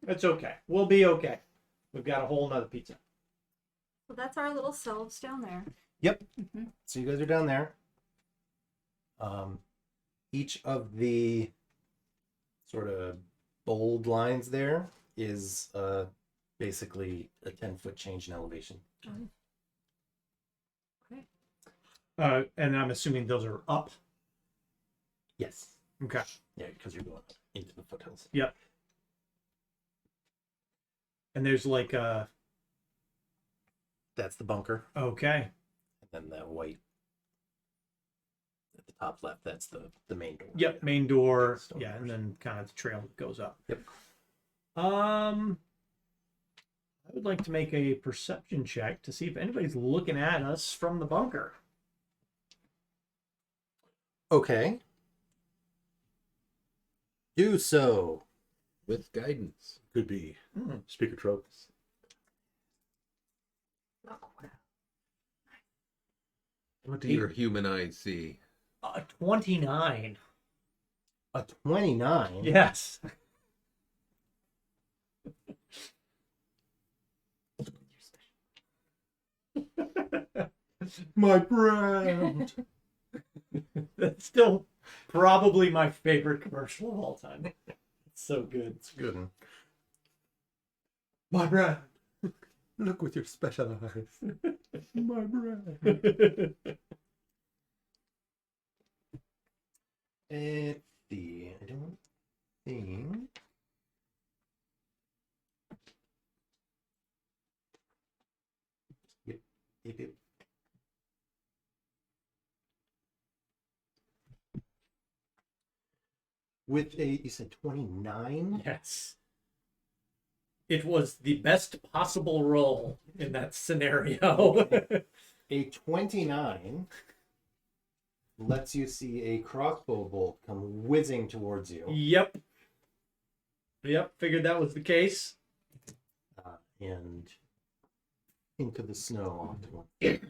It's okay. We'll be okay. We've got a whole nother pizza. So that's our little selves down there. yep. Mhm. So you guys are down there. Each of the sort of bold lines there is basically a 10-foot change in elevation. And I'm assuming those are up. Yes. Okay. Yeah, because you're going up into the foothills. Yep. And there's like That's the bunker. okay. And then that white at the top left, that's the main door. Yep, main door. Stone Yeah, doors. and then kind of the trail that goes up. Yep. I would like to make a perception check to see if anybody's looking at us from the bunker. Okay. Do so. With guidance. Could be Hmm. Speaker Trovis. What do your human eyes see? 29. A 29. Yes. My brand. That's still probably my favorite commercial of all time. It's so good. It's a good one. My brand. Look with your special eyes. My brand. Let's see. I don't think. Yep. With a, you said 29? Yes. It was the best possible roll in that scenario. A 29 lets you see a crossbow bolt come whizzing towards you. Yep. Yep, figured that was the case. And into the snow off to one.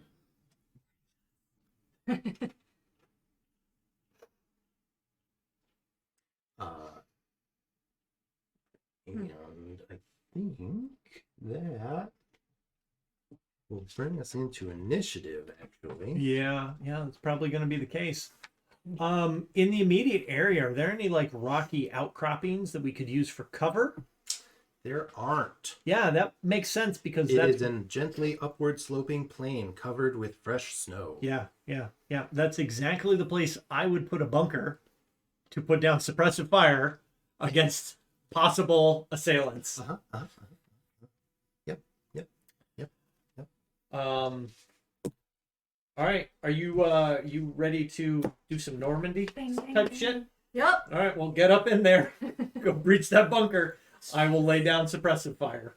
And I think that will bring us into initiative, actually. Yeah, that's probably going to be the case. In the immediate area, are there any like rocky outcroppings that we could use for cover? There aren't. Yeah, that makes sense because It that's is a gently upward sloping plain covered with fresh snow. yeah. That's exactly the place I would put a bunker to put down suppressive fire against possible assailants. Uh-huh. Yep. All right, are you ready to do some Normandy Bang, bang, type bang. shit? Yep. All right, well, get up in there, go breach that bunker. I will lay down suppressive fire.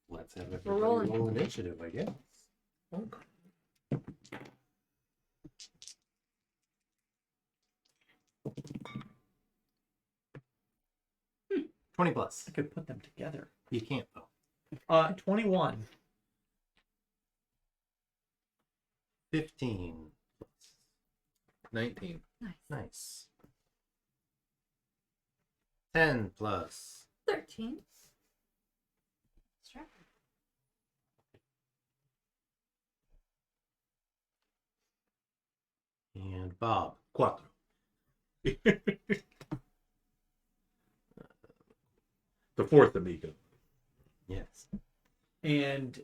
Let's have a We're rolling. roll initiative, I guess. 20 plus. I could put them together. You can't though. 21. 15 plus. 19. Nice. Nice. 10 plus. 13. That's right. And Bob. Cuatro. The fourth amigo. Yes. And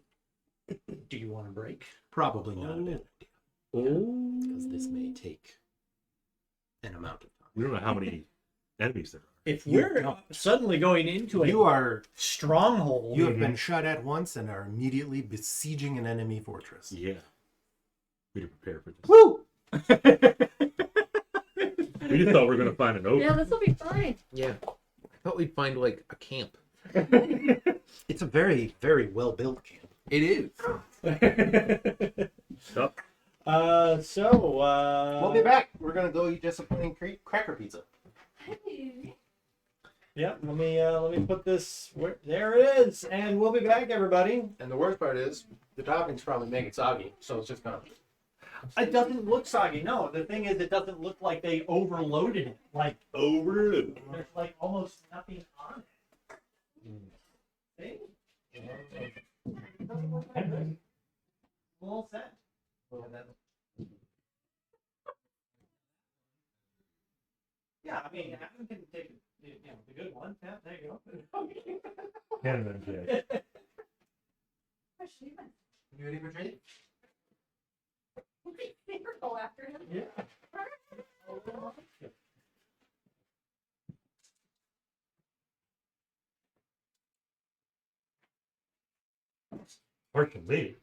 do you want to break? Probably not a bad idea, Oh. because this may take an amount of time. We don't know how many enemies there are. If You we're don't. suddenly going into a You are stronghold, you have been shot at once and are immediately besieging an enemy fortress. Yeah. We didn't prepare for this. Woo! We just thought we were going to find an Yeah, open. this will be fine. Yeah. I thought we'd find like a camp. It's a very, very well built camp. It is. Yup. We'll be back. We're gonna go eat disappointing cracker pizza. Yeah, let me put this there it is, and we'll be back, everybody. And the worst part is the toppings probably make it soggy, so it's just gonna. It doesn't look soggy. No, the thing is, it doesn't look like they overloaded it. Like Overload. there's like almost nothing on it. See? Well said. Yeah, I mean, Adam can take the good one. Yeah, there you go. Cannon J. You ready for trade? Go after him. Yeah. Pardon me.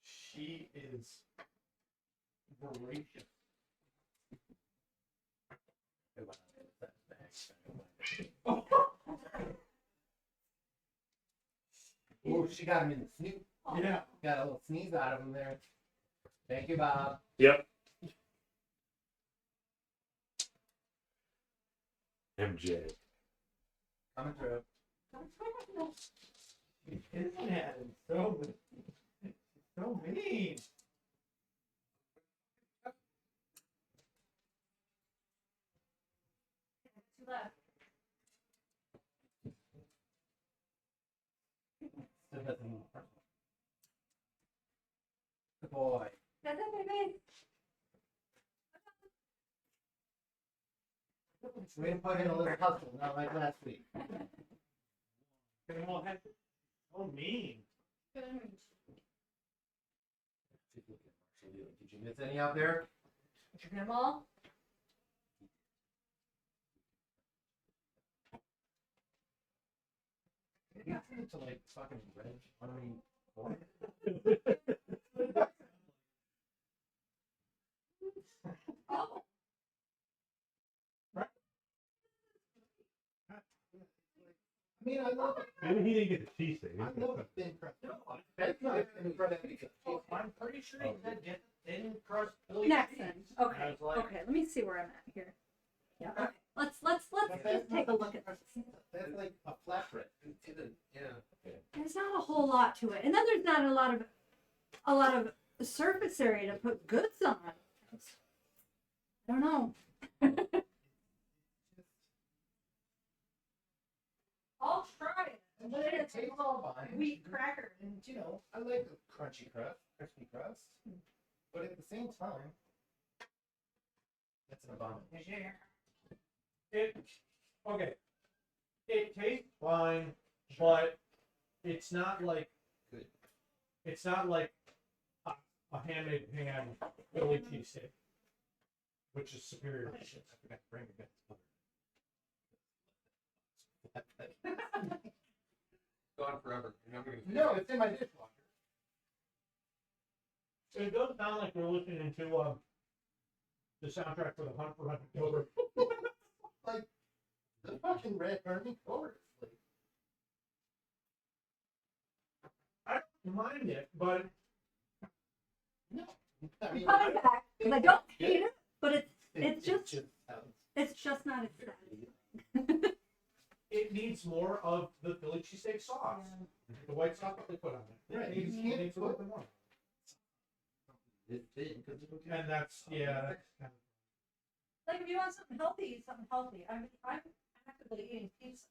She is voracious. Oh, she got him in the snoot. Yeah. Got a little sneeze out of him there. Thank you, Bob. Yep. MJ. Coming through. Isn't it? So mean. Good boy. That's it, baby. We didn't put in a little hustle, not like last week. So mean. Did you miss any out there? Did you get them all? You to like fucking red army. Oh. I mean, I love it. Maybe he didn't get the cheese thing. I love a thin crust. No, that's not in front of me. I'm pretty sure he said get thin crust Philly Next cheese. then. I Okay. was like- Okay. Let me see where I'm at here. Yeah. Okay. Let's just take a look at this. That's like a flatbread. Yeah. There's not a whole lot to it, and then there's not a lot of surface area to put goods on. I don't know. I'll try it. But it's Tastes all fine. wheat cracker. And you know, I like a crunchy crust, crispy crust, but at the same time, that's an abomination. Okay. It tastes fine, but it's not like Good. It's not like a handmade ham Philly cheesesteak, which is superior. I forgot to bring it back. Gone forever. You're never gonna No, it's in my dishwasher. It does sound like we're listening to the soundtrack for the Hunt for October. Like the fucking Red Army chorus. Like, I don't mind it, but no, I mean, Coming back because I don't hate it, but it's it just sounds it's just not as it needs more of the Philly cheesesteak sauce. The white sauce that they put on it. Right, It you needs a little bit more. It's thin because it's And that's that's kind Like if you want something healthy, eat something healthy. I'm actively eating pizza.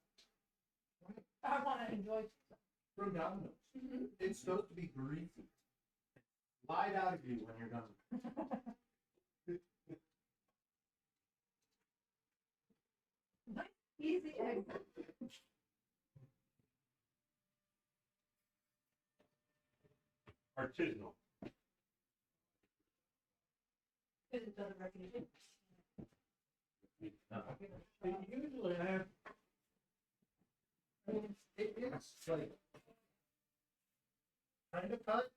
I want to enjoy pizza. from Domino's. Mm-hmm. It's supposed to be greasy. Lied out of you when you're done. Nice, easy egg. Artisanal. It does a reputation. usually I have. I mean, it's like kind of cut.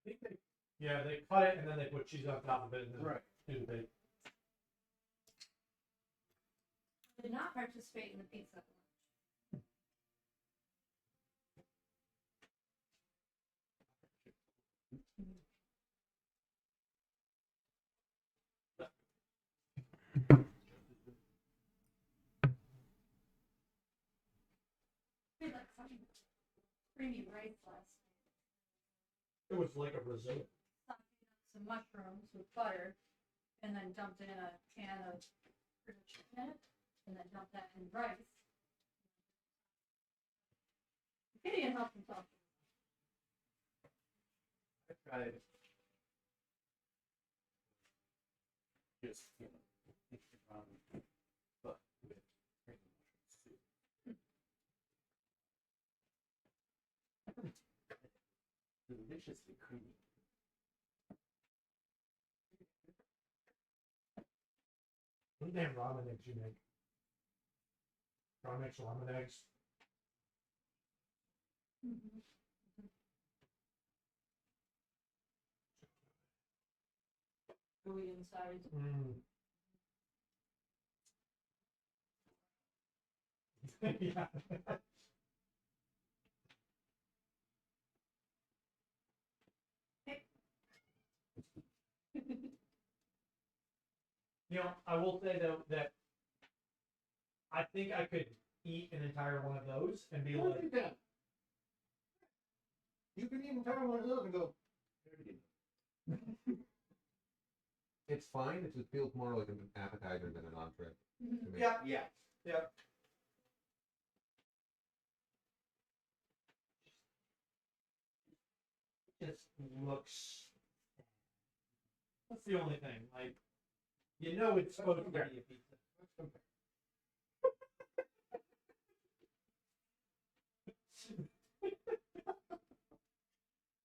I think they cut it and then they put cheese on top of it and then Right. do the bake. Did not participate in the pizza. We like some creamy rice last night. It was like a risotto. Some mushrooms with butter, and then dumped in a can of grilled chicken in it, and then dumped that in rice. Gideon helped himself. I tried. Just, you know, but with cream mushroom soup. Deliciously creamy. What damn ramen eggs you make? John makes ramen eggs. Mm-hmm. Gooey inside. Yeah. You know, I will say though that I think I could eat an entire one of those and be like, You can. You can even try one of those and go. It's fine. It just feels more like an appetizer than an entree. Mm-hmm. to me. yeah, Yeah. just looks. That's the only thing. Like, you know, it's supposed to be a pizza.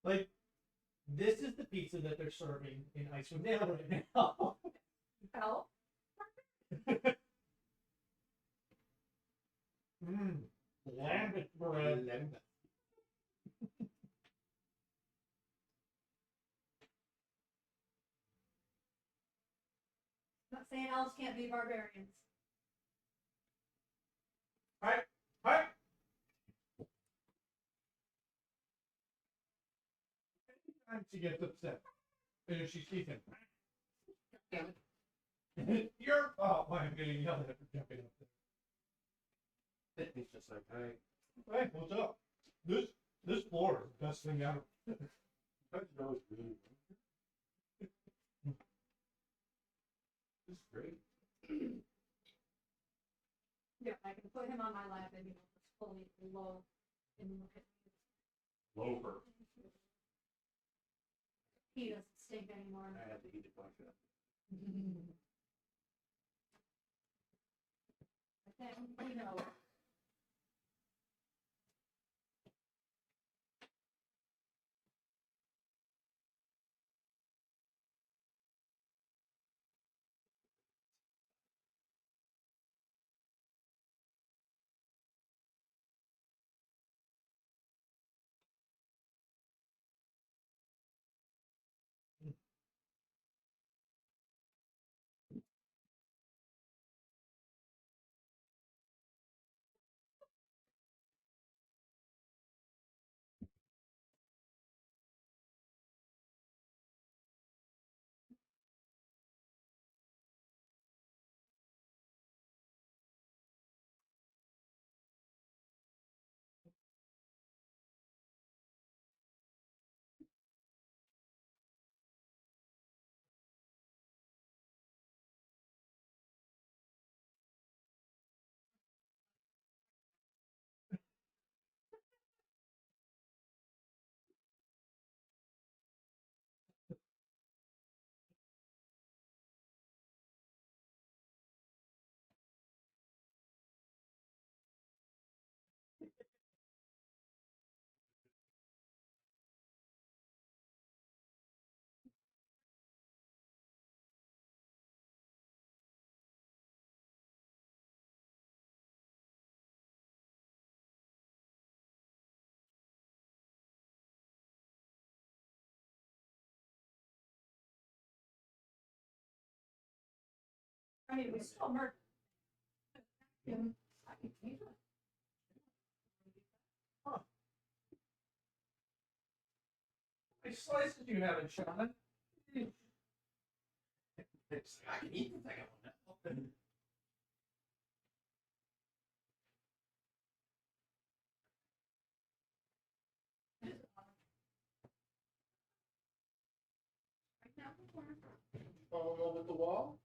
Like, this is the pizza that they're serving in Icewind Dale right now. Help. Lambert bread. Not saying elves can't be barbarians. Hi. Anytime she gets upset, and she sees him. Damn You're. Oh, I'm getting yelled at for jumping up there. He's just like, all right. Hey, what's up? This floor is the best thing ever. How'd you know it's really This is great. Yeah, I can put him on my lap and just fully low and look at Loafer. he doesn't stink anymore. I had to eat it like that. You know. I mean, we still murdered him. How many slices do you have in Sean? I can eat the second one now. Falling over the wall?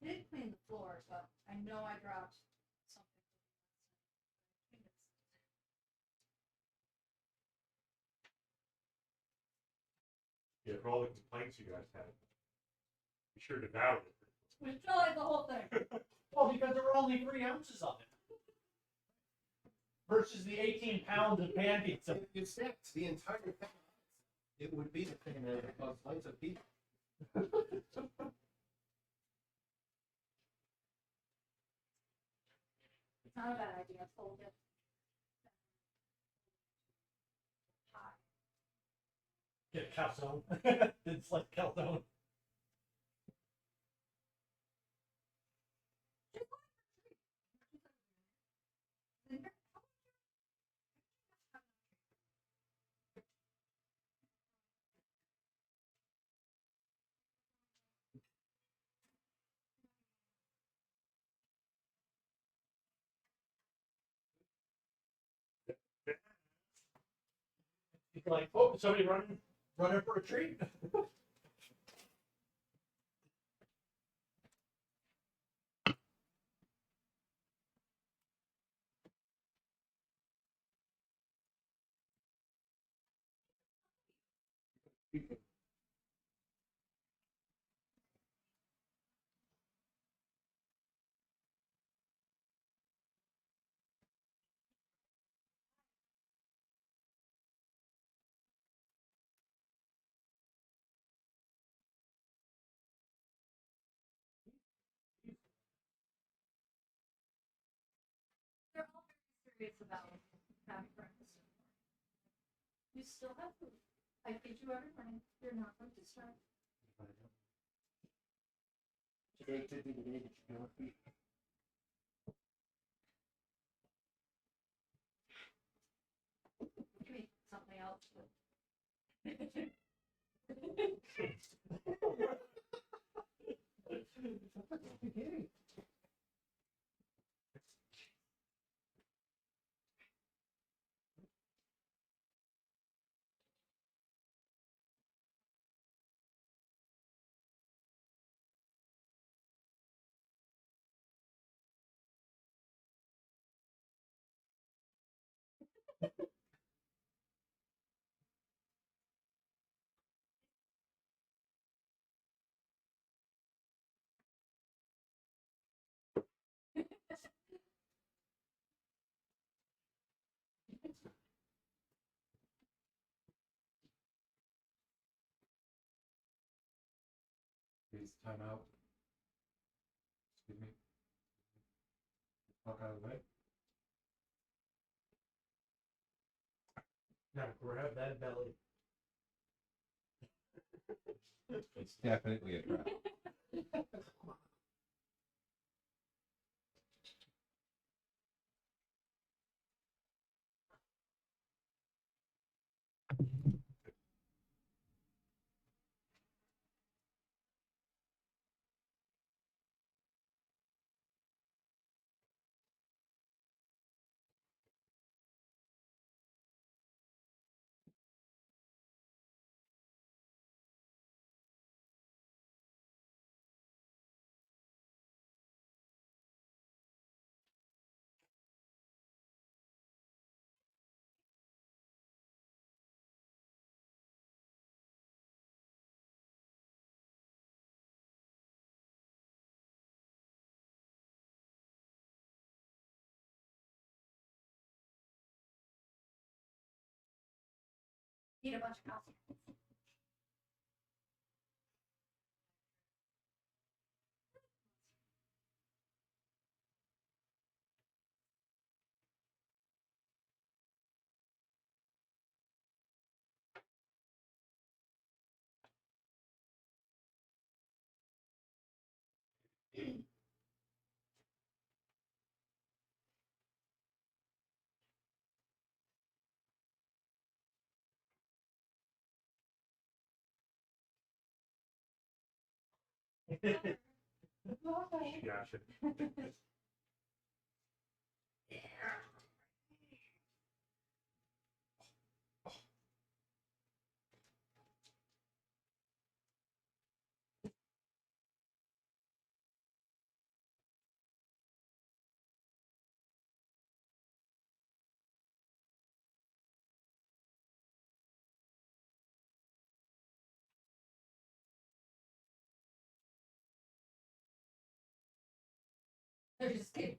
I did clean the floor, but I know I dropped something. Yeah, for all the complaints you guys had. Be sure to devour it. We still ate the whole thing. Well, because there were only 3 ounces of it. Versus the 18 pounds of pan pizza. If you snapped the entire thing, it would be the same as a slice of pizza. It's not a bad idea. Fold it. Pie. Get a calzone. It's like calzone. You're like, oh, somebody running for a treat. They're all very serious about having breakfast. You still have food. I feed you every morning. You're not going to starve. Today could be the day that you go eat. Give me something else. Please time out. Excuse me. Fuck out of the way. Now grab that belly. It's definitely a trap. Eat a bunch of coffee. Gotcha.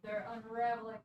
They're unraveling.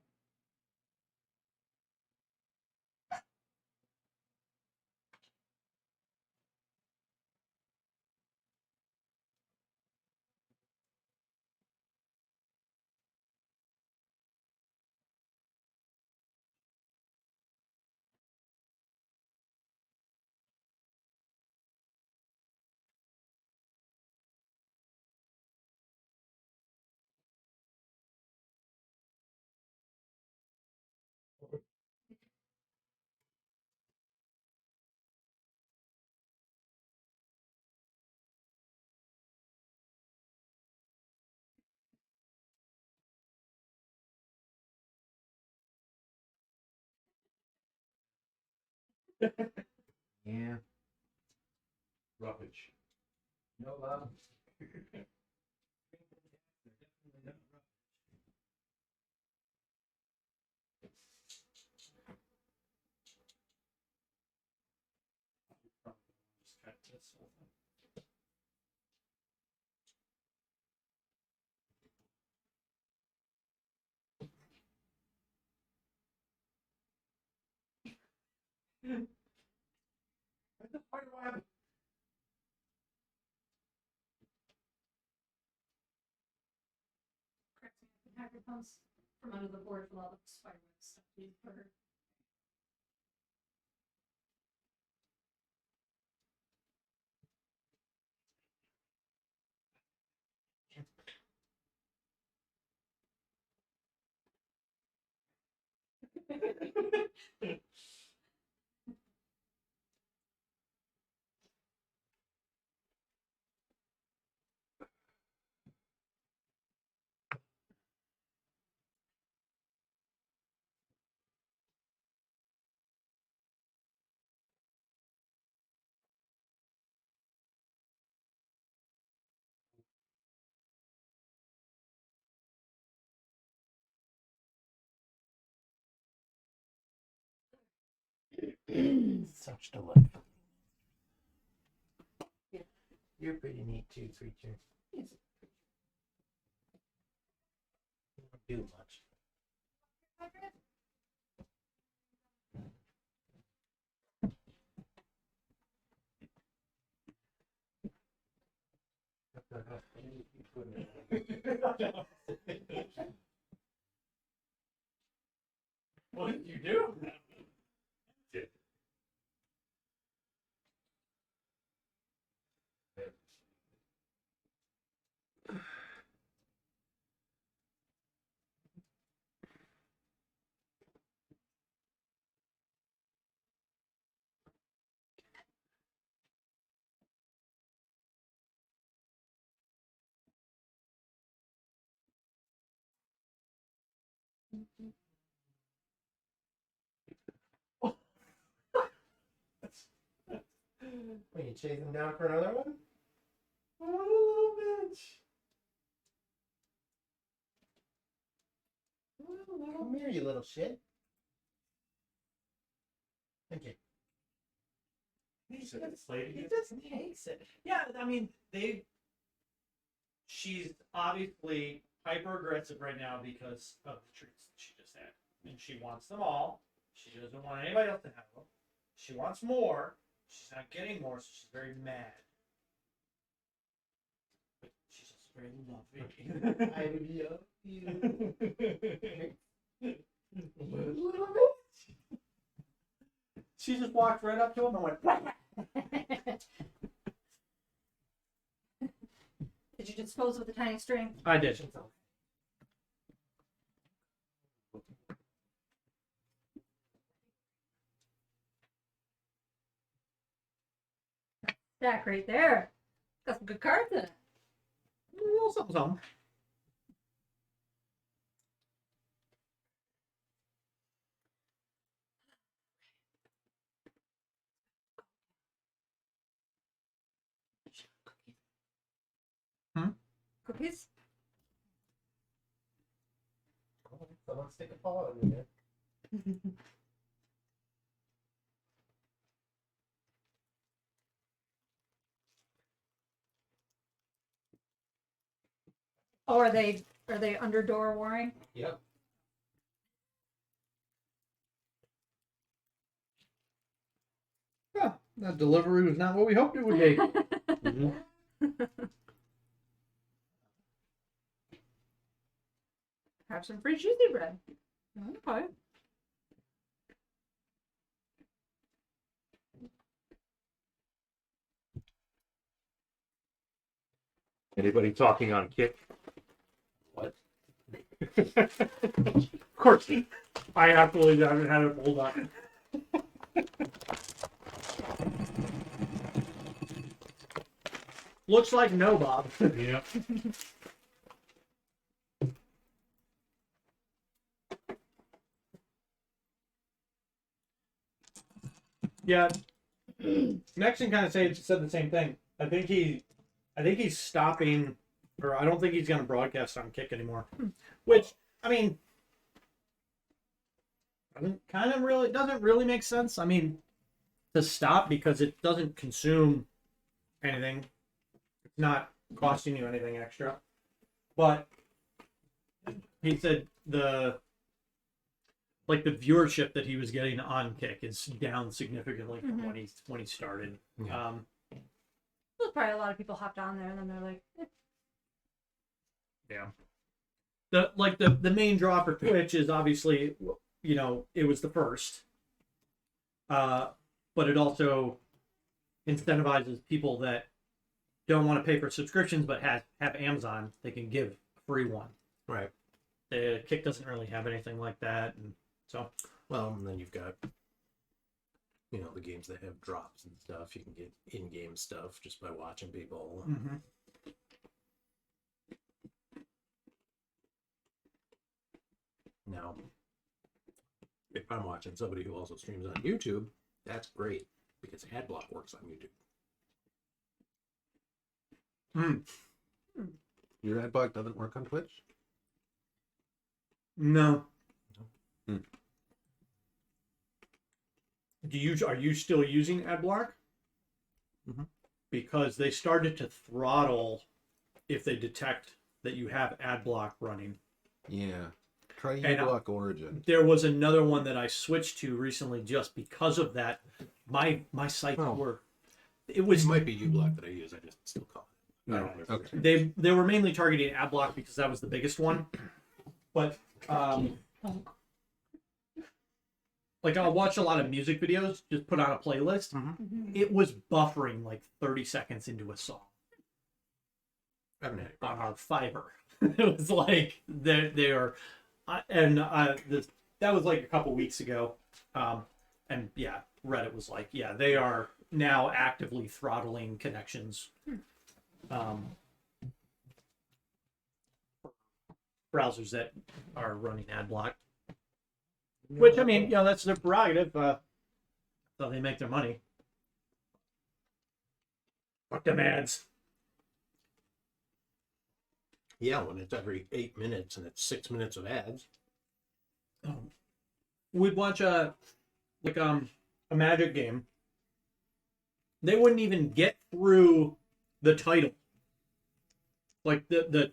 Yeah. Roughage. No, Just cut this whole thing. Hacker comes from under the board with all the spider web stuff you've heard. Such delight. Yeah. You're pretty neat too, creature. Yes. You don't do much. What did you do? Are you chasing down for another one? What a little bitch. Come here, you little shit. Thank you. He So just, it's lady he again? just takes it. Yeah, I mean, she's obviously hyper aggressive right now because of the treats that she just had. And she wants them all. She doesn't want anybody else to have them. She wants more. She's not getting more, so she's very mad. But she's just very loving. I love you. Little bitch. She just walked right up to him and went. Did you dispose of the tiny string? I did. Stack right there. Got some good cards in it. little something, something. Cookies? Someone stick a paw in there. Oh, are they under door warring? Yep. Yeah, that delivery was not what we hoped it would be. Have some free cheesy bread. Okay. Anybody talking on kick? What? Of course. I absolutely haven't had it pulled up. Looks like no, Bob. Yeah. Yeah. Nexon kind of said the same thing. I think he's stopping, or I don't think he's going to broadcast on Kick anymore. Which, I mean, doesn't really make sense. I mean, to stop because it doesn't consume anything. It's not costing you anything extra. But he said the viewership that he was getting on Kick is down significantly from when he started. Yeah. There's probably a lot of people hopped on there and then they're like, Yeah. The main draw for Twitch is obviously, you know, it was the first. But it also incentivizes people that don't want to pay for subscriptions but have Amazon. They can give a free one. Right. The Kick doesn't really have anything like that, and so Well, and then you've got, you know, the games that have drops and stuff. You can get in-game stuff just by watching people. Now, if I'm watching somebody who also streams on YouTube, that's great because ad block works on YouTube. Your ad block doesn't work on Twitch? No. Hmm. Are you still using AdBlock? Mhm. Because they started to throttle if they detect that you have AdBlock running. Yeah. Try And, uBlock Origin. There was another one that I switched to recently just because of that. My sites were. It was It might be uBlock that I use. I just still call it. I don't remember. Okay. they were mainly targeting AdBlock because that was the biggest one. But like I'll watch a lot of music videos, just put on a playlist. It was buffering like 30 seconds into a song I haven't had it. on our Fiverr. It was like they are, that was like a couple weeks ago, and yeah, Reddit was like, yeah, they are now actively throttling connections. Browsers that are running AdBlock. Which, I mean, you know, that's their prerogative. So they make their money. Fuck them ads. Yeah, when it's every 8 minutes and it's 6 minutes of ads. We'd watch a Magic game. They wouldn't even get through the title. Like the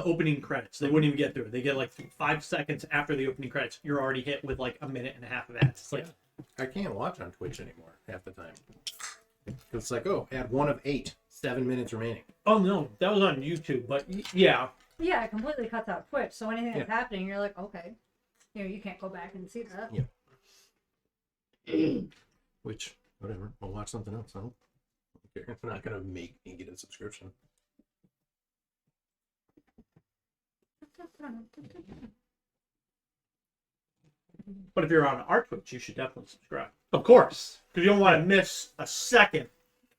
opening credits. They wouldn't even get through it. They get like 5 seconds after the opening credits. You're already hit with like a minute and a half of ads. It's like, I can't watch on Twitch anymore half the time. It's like, oh, ad 1 of 8, 7 minutes remaining. oh no, that was on YouTube. But yeah, yeah, it completely cuts out Twitch. So anything that's happening, you're like, okay, you know, you can't go back and see that. Yeah. Which, whatever, I'll watch something else. I don't care. It's not going to make me get a subscription. but if you're on our Twitch, you should definitely subscribe. Of course. Because you don't want to miss a second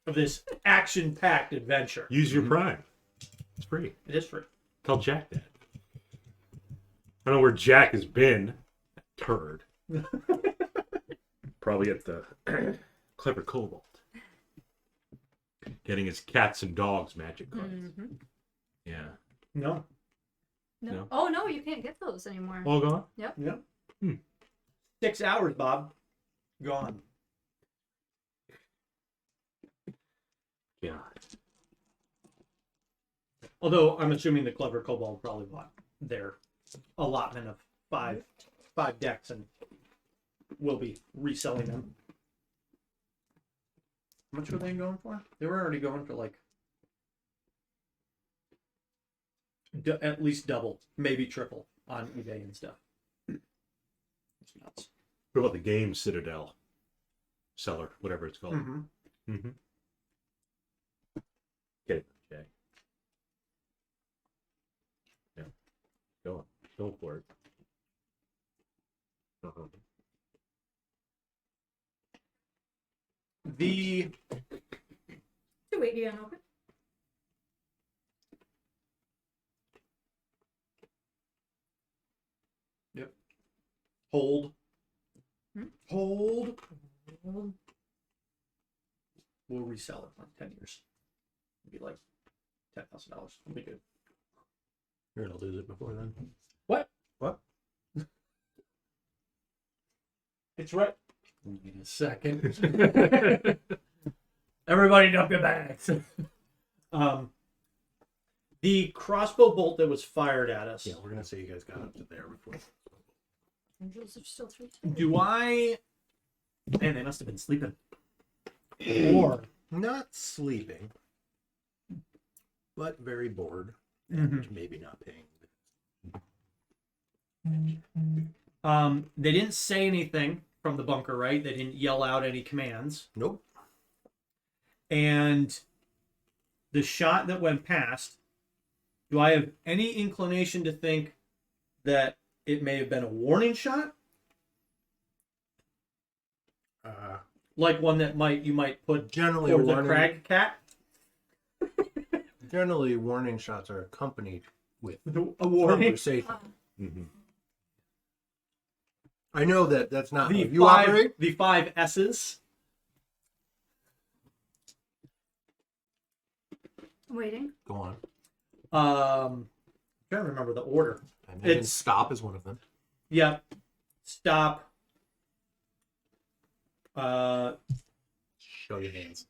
of this action-packed adventure. Use your Prime. It's free. It is free. Tell Jack that. I don't know where Jack has been. Turd. Probably at the Clever Cobalt. Getting his cats and dogs magic cards. Mm-hmm. Yeah. No. No. No. Oh no, you can't get those anymore. All gone? Yep. 6 hours, Bob. Gone. Yeah. Although I'm assuming the Clever Kobold probably bought their allotment of five decks and will be reselling them. How much were they going for? They were already going for like at least double, maybe triple on eBay and stuff. It's nuts. What about the game Citadel seller, whatever it's called? Mm-hmm. Mm-hmm. Get it, Jay. Yeah. Go for it. Uh-huh. The 280 unopened. hold. Hmm? Hold. We'll resell it on 10 years. It'll be like $10,000. It'll be good. You're gonna lose it before then. What? What? It's right. Wait a second. Everybody dump your bags. The crossbow bolt that was fired at us. Yeah, we're gonna say you guys got up to there before. Angels are still 3. Do I... Man, they must have been sleeping. Or... Not sleeping, but very bored. Mhm. And maybe not paying. They didn't say anything from the bunker, right? They didn't yell out any commands. Nope. And the shot that went past, do I have any inclination to think that it may have been a warning shot? Like one that you might put Generally, towards a warning, crag cat? generally, warning shots are accompanied with A warning? conversation. Mm-hmm. I know that that's not how The you operate. the 5 S's. Waiting. Go on. I'm trying to remember the order. I imagine It's- stop is one of them. Yep. Stop. Show your hands.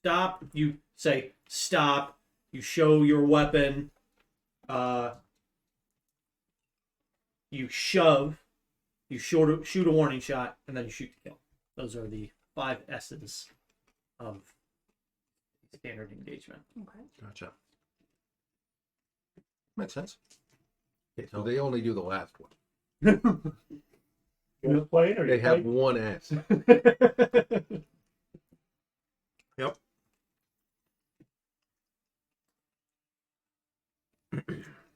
Stop. You say stop. You show your weapon. You shove. You shoot a warning shot, and then you shoot to kill. Those are the 5 S's of standard engagement. Okay. Gotcha. Makes sense. Okay, so they only do the last one. You want to play it or They have one S. Yep.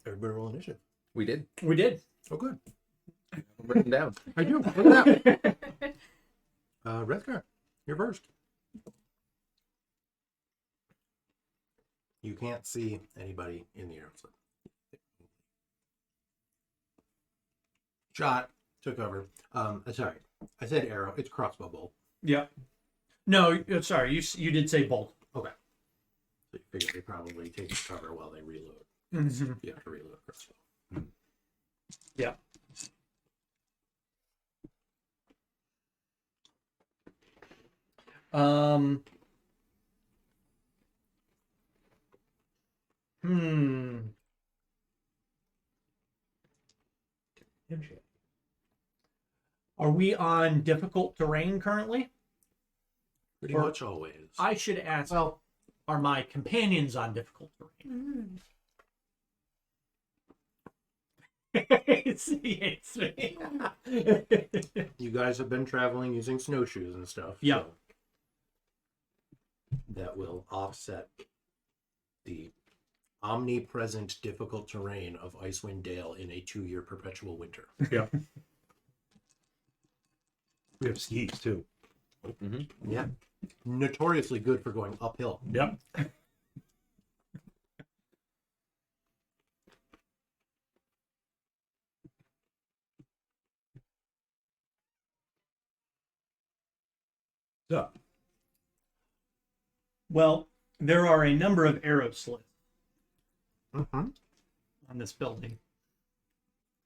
Everybody roll initiative. We did. We did. Oh, good. Written down. I do. Look at that. Wrethgar, you're first. You can't see anybody in the arrow slip. Shot, took over. Sorry, I said arrow. It's crossbow bolt. Yep. No, sorry. You did say bolt. Okay. So you figure they probably take cover while they reload. Mm-hmm. You have to reload crossbow. Yeah. Are we on difficult terrain currently? Pretty Or- much always. I should ask, are my companions on difficult terrain? It's me. You guys have been traveling using snowshoes and stuff. Yeah. so that will offset the omnipresent difficult terrain of Icewind Dale in a 2-year perpetual winter. Yeah. We have skis too. Mm-hmm. Yeah. Notoriously good for going uphill. Yep. So, Well, there are a number of arrow slits Mm-hmm. on this building.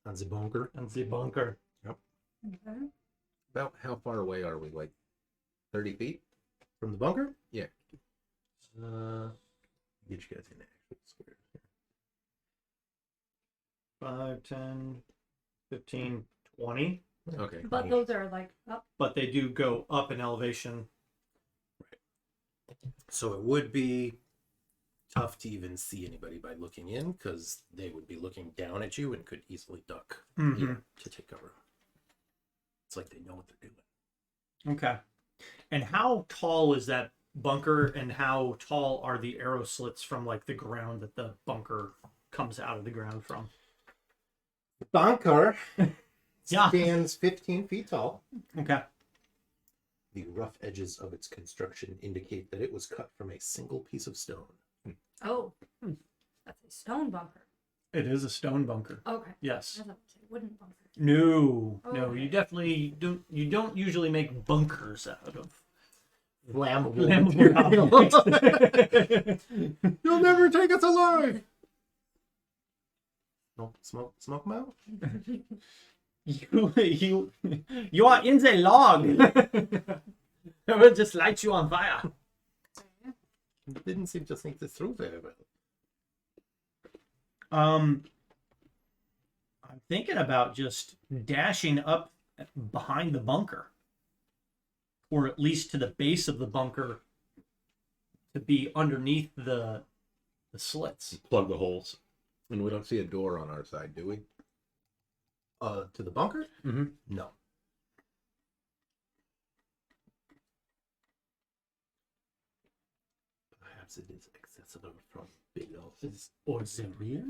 On the bunker. On the bunker. Okay. About how far away are we? Like 30 feet? From the bunker? Yeah. Get you guys in actual square. 5, 10, 15, 20. Okay. But those are like up. But they do go up in elevation. So it would be tough to even see anybody by looking in, because they would be looking down at you and could easily duck Mhm. to take cover. It's like they know what they're doing. Okay. And how tall is that bunker, and how tall are the arrow slits from like the ground that the bunker comes out of the ground from? The bunker Yeah. stands 15 feet tall. Okay. The rough edges of its construction indicate that it was cut from a single piece of stone. Oh, that's a stone bunker. It is a stone bunker. Okay. Yes. I thought it was a wooden bunker. No, Okay. you definitely don't. You don't usually make bunkers out of Flammable. flammable objects. You'll never take us alive. No, smoke them out. You are in the log. I will just light you on fire. Didn't seem to think this through very well. I'm thinking about just dashing up behind the bunker, or at least to the base of the bunker, to be underneath the slits. plug the holes. And we don't see a door on our side, do we? To the bunker? Mm-hmm. No. Perhaps it is accessible from below. Or the rear?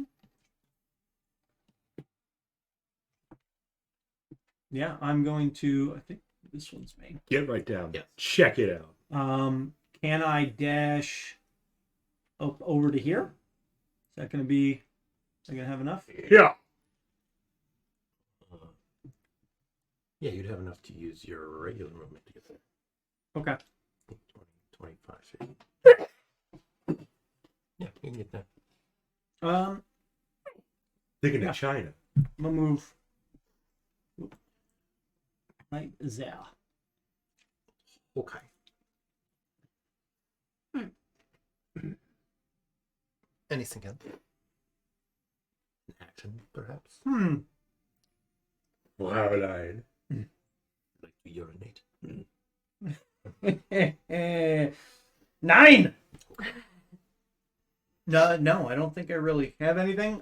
Yeah, I'm going to. I think this one's me. Get right down. Yes. Check it out. Can I dash up over to here? Is that going to be? Am I going to have enough? Yeah. Yeah, you'd have enough to use your regular movement to get there. Okay. 20, 25 feet. Yeah, you can get there. Thinking Yeah. of China. I'm gonna move right there. Okay. Anything else? An action, perhaps? Wow, Like to urinate? 9. No, I don't think I really have anything.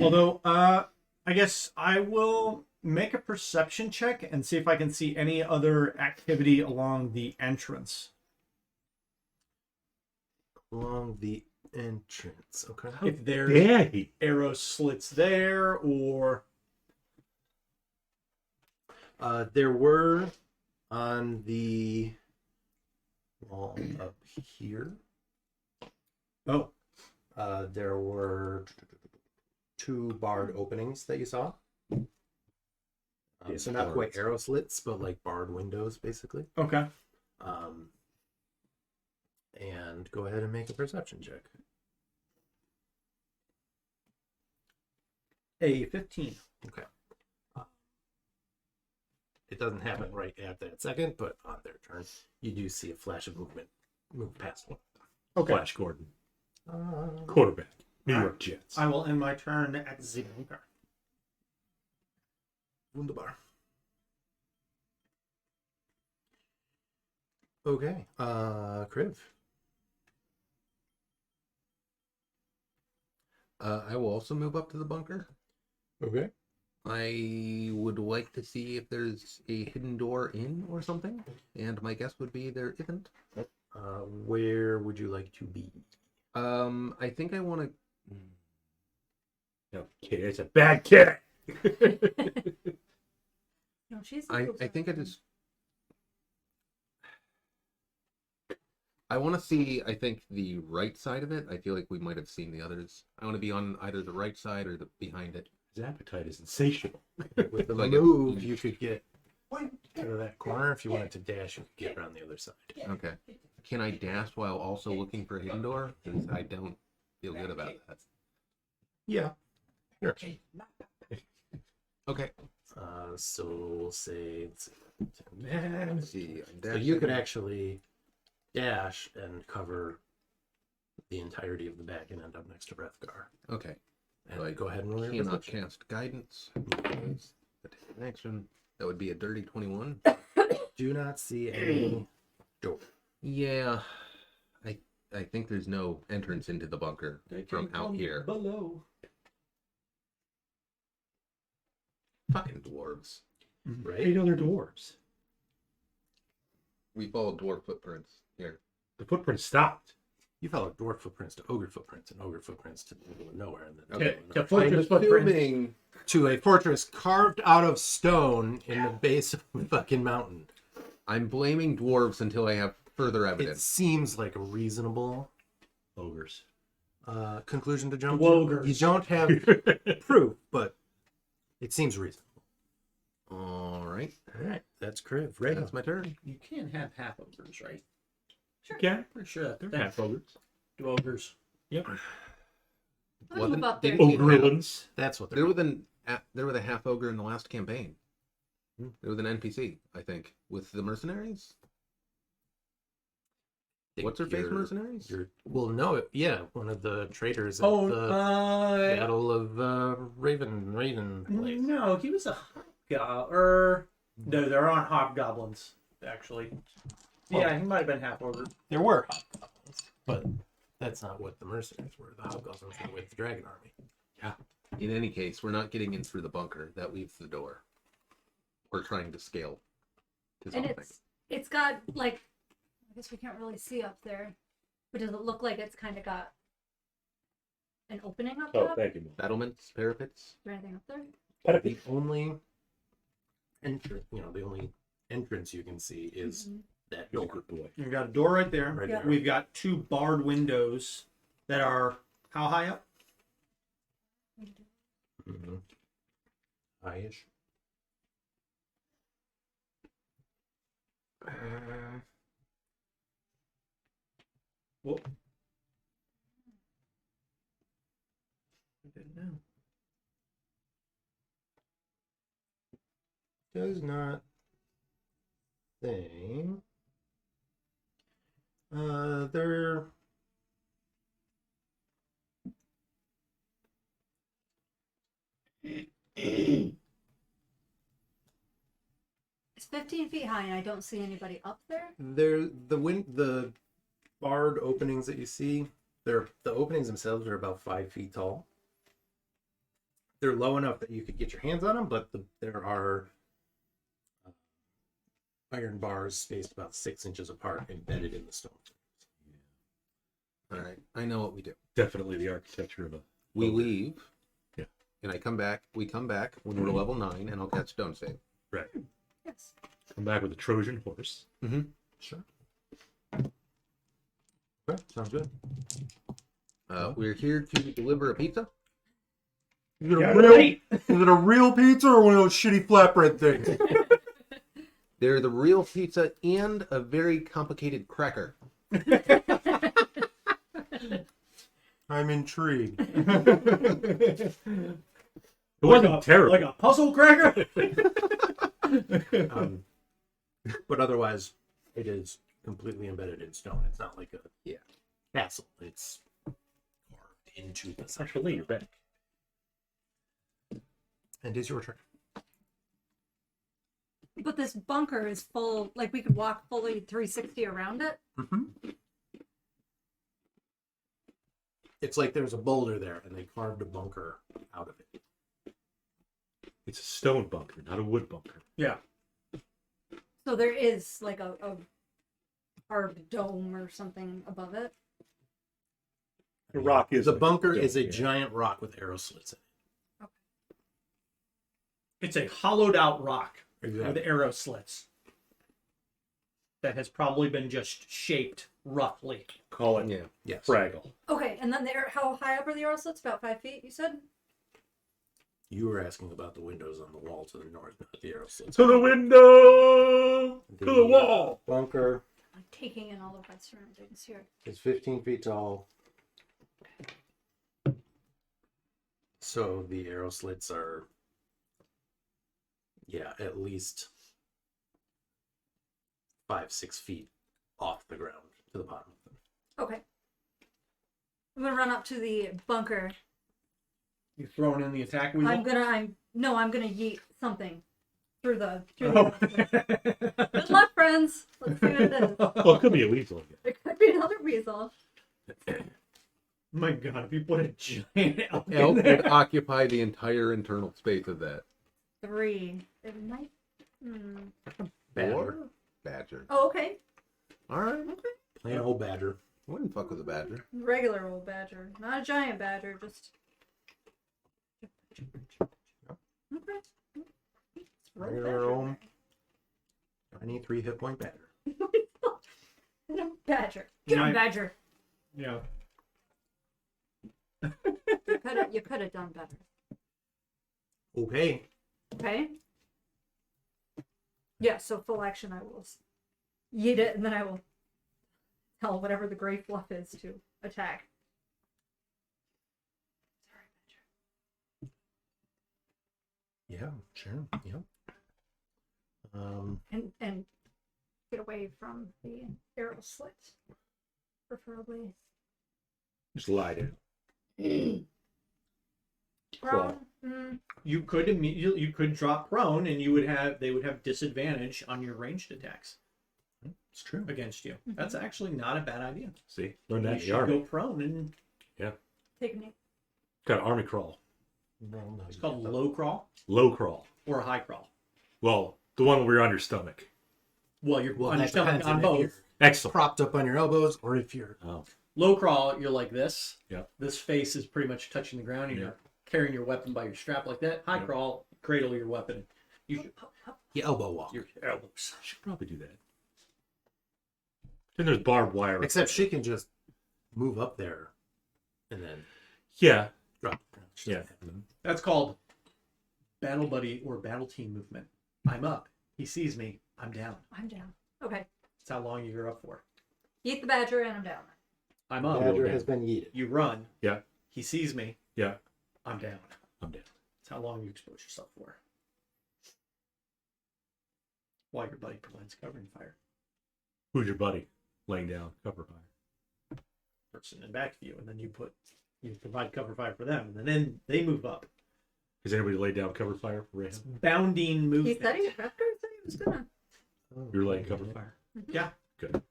Although, I guess I will make a perception check and see if I can see any other activity along the entrance. Along the entrance, okay. If there's Yeah, he. arrow slits there, or There were on the wall up here. oh, There were 2 barred openings that you saw. So not quite arrow slits, but like barred windows, basically. okay. And go ahead and make a perception check. A 15. Okay. It doesn't happen right at that second, but on their turn, you do see a flash of movement move past one. Okay. Flash Gordon. Quarterback. New York Jets. I will end my turn at the bunker. Wunderbar. Okay, Kriv. I will also move up to the bunker. Okay. I would like to see if there's a hidden door in or something, and my guess would be there isn't. Where would you like to be? I think I want to. No, kid, it's a bad kid. No, she's. I think I just. I want to see, I think, the right side of it. I feel like we might have seen the others. I want to be on either the right side or the behind it. His appetite is insatiable. With the Like move, you could get Go to that corner. If you wanted to dash, you could get around the other side. Okay. Can I dash while also looking for a hidden door? 'Cause I don't feel good about that. Yeah. Sure. Okay. So we'll say, let's Let's see. I'm so you could dashing. actually dash and cover the entirety of the back and end up next to Wrethgar. Okay. And So I go ahead and roll your cannot perception. cast guidance. Because that takes an action. That would be a dirty 21. Do not see any door. Yeah. I think there's no entrance into the bunker from out here. Below. Fucking dwarves. Right? 8 other dwarves. We followed dwarf footprints here. The footprint stopped. You follow dwarf footprints to ogre footprints, and ogre footprints to the middle of nowhere, and then Okay. To fortress footprint. assuming to a fortress carved out of stone in the base of a fucking mountain. I'm blaming dwarves until I have further It evidence. seems like a reasonable Ogres. conclusion to jump to. Dwogers. You don't have proof, but it seems reasonable. All right. All right, that's Kriv. Reija. That's my turn. You can't have half ogres, right? Yeah, Pretty sure they're that half ogres. ogres. Yep. I'm gonna Wasn't- move up there. didn't he have- Ogrillans. That's what There they're. was a half ogre in the last campaign. Hmm. There was an NPC, I think, with the mercenaries. What's her face mercenaries? Well, no, yeah, one of the traitors at Oh, the Battle of Raven place. no, he was a hobgoblin. No, they're on hobgoblins, actually. Yeah, he might have been half ogre. There were hobgoblins, but that's not what the mercenaries were. The hobgoblins were with the dragon army. In any case, we're not getting in through the bunker. That leaves the door. We're trying to scale to And something. it's got like, I guess we can't really see up there, but does it look like it's kind of got an opening up Oh, top? thank you. Mom. Battlements, parapets. Is there anything up there? The only the only entrance you can see is Mhm. that You're a door good boy. We've got a door right there. right Yeah. there. We've got 2 barred windows that are how high up? Mm-hmm. High-ish. Whoa. I didn't know. Does not say. They're It's 15 feet high, and I don't see anybody up there. the barred openings that you see. The openings themselves are about 5 feet tall. They're low enough that you could get your hands on them, but there are iron bars spaced about 6 inches apart, embedded in the stone. All right. I know what we do. Definitely the architecture of a. We ogre. leave. Yeah. And I come back. We come back when we're level 9, and I'll catch stone save. Right. Yes. Come back with a Trojan horse. Mm-hmm. Sure. Okay, sounds good. We're here to deliver a pizza. Is it Yeah, a real? right. Is it a real pizza or one of those shitty flatbread things? They're the real pizza and a very complicated cracker. I'm intrigued. It wasn't terrible. Like a puzzle cracker? But otherwise, it is completely embedded in stone. It's not like a castle. It's carved into the side. Actually, you're back. And is your turn. But this bunker is full, like we could walk fully 360 around it. Mm-hmm. It's like there's a boulder there, and they carved a bunker out of it. It's a stone bunker, not a wood bunker. Yeah. So there is like a carved dome or something above it. The rock is The like bunker stone, is a yeah. giant rock with arrow slits in It's a hollowed out rock it. with arrow slits that has probably been just shaped roughly. Call it Yeah. Yes. Fraggle. Okay, and then how high up are the arrow slits? About 5 feet, you said? You were asking about the windows on the wall to the north, not the arrow slits. To the window! To the The wall! bunker I'm taking in all of my surroundings here. is 15 feet tall. So the arrow slits are, yeah, at least 5-6 feet off the ground to the bottom of them. Okay. I'm gonna run up to the bunker. You throwing in the attack wheel? I'm gonna yeet something through the. Oh. Good luck, friends. Let's see what it is. Well, it could be a weasel again. It could be another weasel. My God, if you put a giant elk Elk in there. would occupy the entire internal space of that. 3. It might. Badger. Or badger. Oh, okay. All right. Plain old badger. Wouldn't fuck with a badger. Regular old badger, not a giant badger. Just. Okay. Let's roll Regular badger old 93 hit point badger. there. Badger. Get him, Right. badger. Yeah. You could have done better. Okay. Okay. Yeah, so full action I will yeet it and then I will tell whatever the gray fluff is to attack. Sorry, Yeah, sure. Yeah. Badger. And get away from the arrow slit. Preferably. Just lie down. Prone. You could immediately drop prone, and they would have disadvantage on your ranged attacks It's true. against you. That's actually not a bad idea. See? Learn that You in the should army. go prone, and Take me. Got army crawl. Well, no, it's you called get low crawl Low crawl. or high crawl. Well, the one where you're on your stomach. Well, you're Well, on your that stomach depends on on if both. you're Excellent. propped up on your elbows or if you're Oh. Low crawl, you're like this. Yeah. This face is pretty much touching the ground. And Yeah. You're carrying your weapon by your strap like that. High Yeah. crawl, cradle your weapon. You should you elbow walk. your elbows. I should probably do that. Then there's barbed wire. Except she can just move up there and then Yeah. drop. Yeah. That's called battle buddy or battle team movement. I'm up. He sees me. I'm down. I'm down. Okay. That's how long you're up for. Eat the badger and I'm down. I'm up. Badger down. has been yeeted. You run. Yeah. He sees me. Yeah. I'm down. I'm down. That's how long you expose yourself for. While your buddy provides covering fire. Who's your buddy? Laying down, cover fire. Person in back of you, and then you provide cover fire for them, and then they move up. Has anybody laid down cover fire for It's Reija? bounding He movement. said he said he was gonna. You're laying cover fire. Yeah. Good. As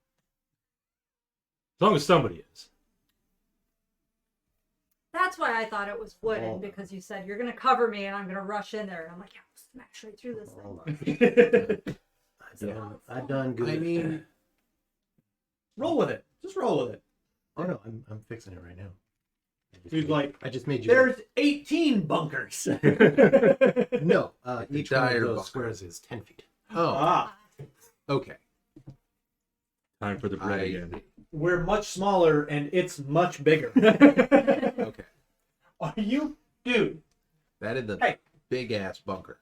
long as somebody is. That's why I thought it was wooden, Oh. because you said you're gonna cover me and I'm gonna rush in there. And I'm like, yeah, I'll smash right through this thing. Hold Roll on. I've done good. I mean, with it. Just roll with it. oh no, I'm fixing it right now. Dude, like, I just made you. there's 18 bunkers. No, the each one of dire those bunker. squares is 10 feet. oh, Ah, okay. Time for the bread I again. see. we're much smaller and it's much bigger. Okay. Are you, dude? That is a Hey. big ass bunker.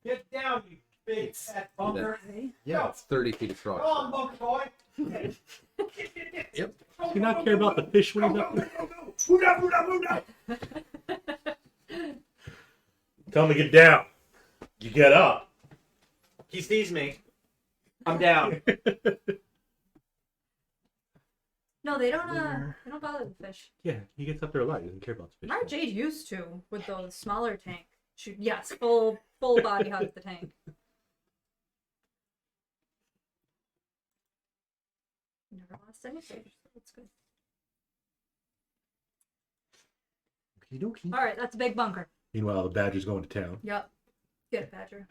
Get down, you big fat bunker. Okay. Yeah, it's 30 feet across. Come on, bunker boy. Yep. Do you not care about the fish when he's up there? Move down, move down, move down. Tell him to get down. You get up. He sees me. I'm down. No, they don't. They don't bother the fish. Yeah, he gets up there alive. He doesn't care about the fish. My Jade used to with those smaller tank. Yes, full body hug the tank. Never lost any fish. So that's good. Okey-dokey. All right, that's a big bunker. Meanwhile, the badger's going to town. Yep. Get it, Badger.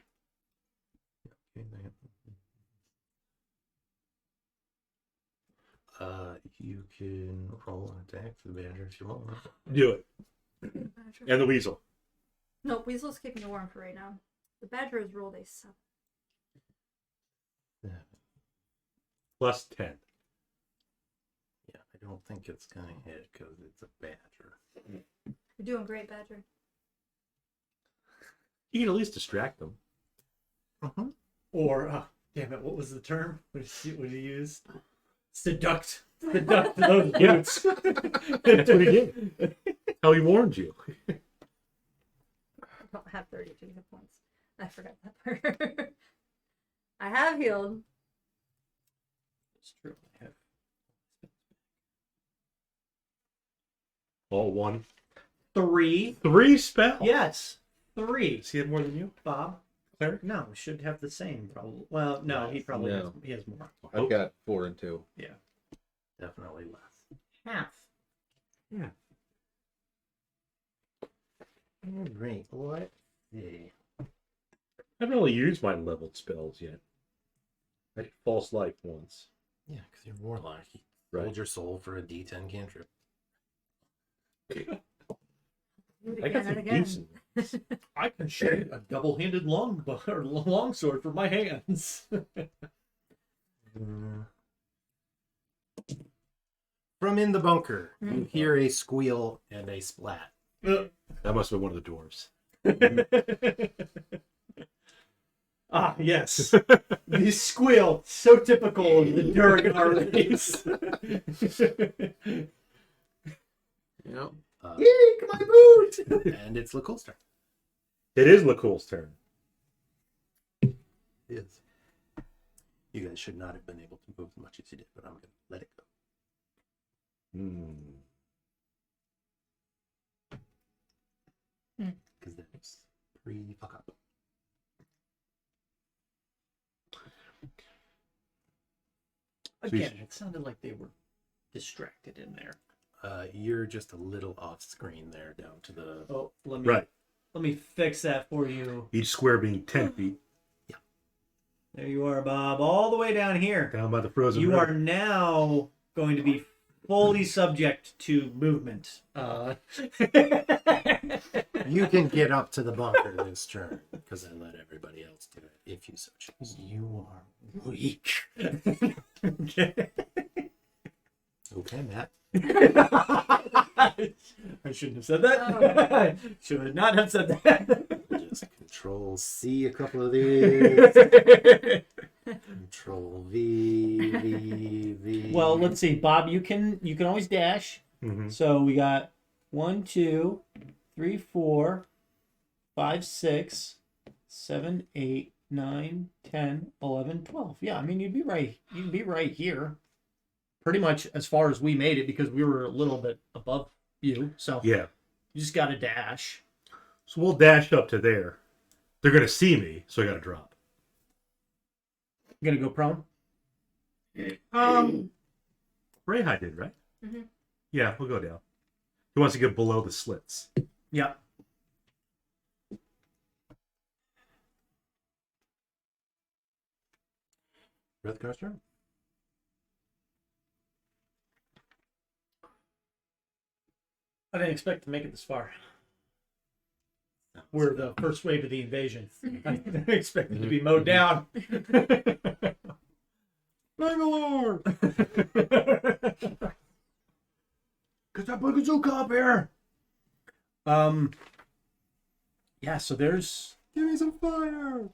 You can roll an attack for the badger if you want. Do it. Badger. And the weasel. No, Weasel's keeping you warm for right now. The Badger has rolled a 7. Plus 10. Yeah, I don't think it's gonna hit because it's a badger. You're doing great, Badger. You can at least distract them. Or, damn it, what was the term? What did you use? Seduct those boots. That's what he did. How he warned you. I don't have 32 hit points. I forgot that part. I have healed. It's true. I have. All one. 3. 3 spells. Yes. 3. Does he have more than you? Bob? Cleric? No, we should have the same, probably. Well, no, he probably No. has more. I've got 4 and 2. Definitely less. Half. Yeah. All right. Let's see. I haven't really used my leveled spells yet. I did false life once. Yeah, because you're warlock. You Right. hold your soul for a D10 cantrip. Do it I got again some and again. decent. I can shoot a double-handed longsword from my hands. From in the bunker, you hear a squeal and a splat. That must have been one of the dwarves. Ah, yes. The squeal, so typical of the Duergar race. Yep. Eek, my boot! And it's Lakkul's turn. It is Lakkul's turn. It is. You guys should not have been able to move as much as you did, but I'm going to let it go. Because that was pre-fuck up. Again, it sounded like they were distracted in there. You're just a little off screen there, down to the. Oh, let me fix that for you. Each square being 10 feet. There you are, Bob, all the way down here. Down by the frozen You river. are now going to be fully subject to movement. You can get up to the bunker this turn because I let everybody else do it if you so choose. You are weak. Okay, Matt. I shouldn't have said that. Should not have said that. Just Control C a couple of these. Control V. Well, let's see, Bob. You can always dash. Mhm. So we got 1, 2, 3, 4, 5, 6, 7, 8, 9, 10, 11, 12. Yeah, I mean you'd be right here. Pretty much as far as we made it because we were a little bit above you. So Yeah. you just got to dash. So we'll dash up to there. They're going to see me, so I got to drop. You gonna go prone? Reija did, right? Mhm. Yeah, we'll go down. He wants to get below the slits. Yeah. Wrethgar's turn. I didn't expect to make it this far. We're the first wave of the invasion. I didn't expect it to be mowed down. Bangalore! Get that bazooka up here! Yeah, so there's Give me some fire!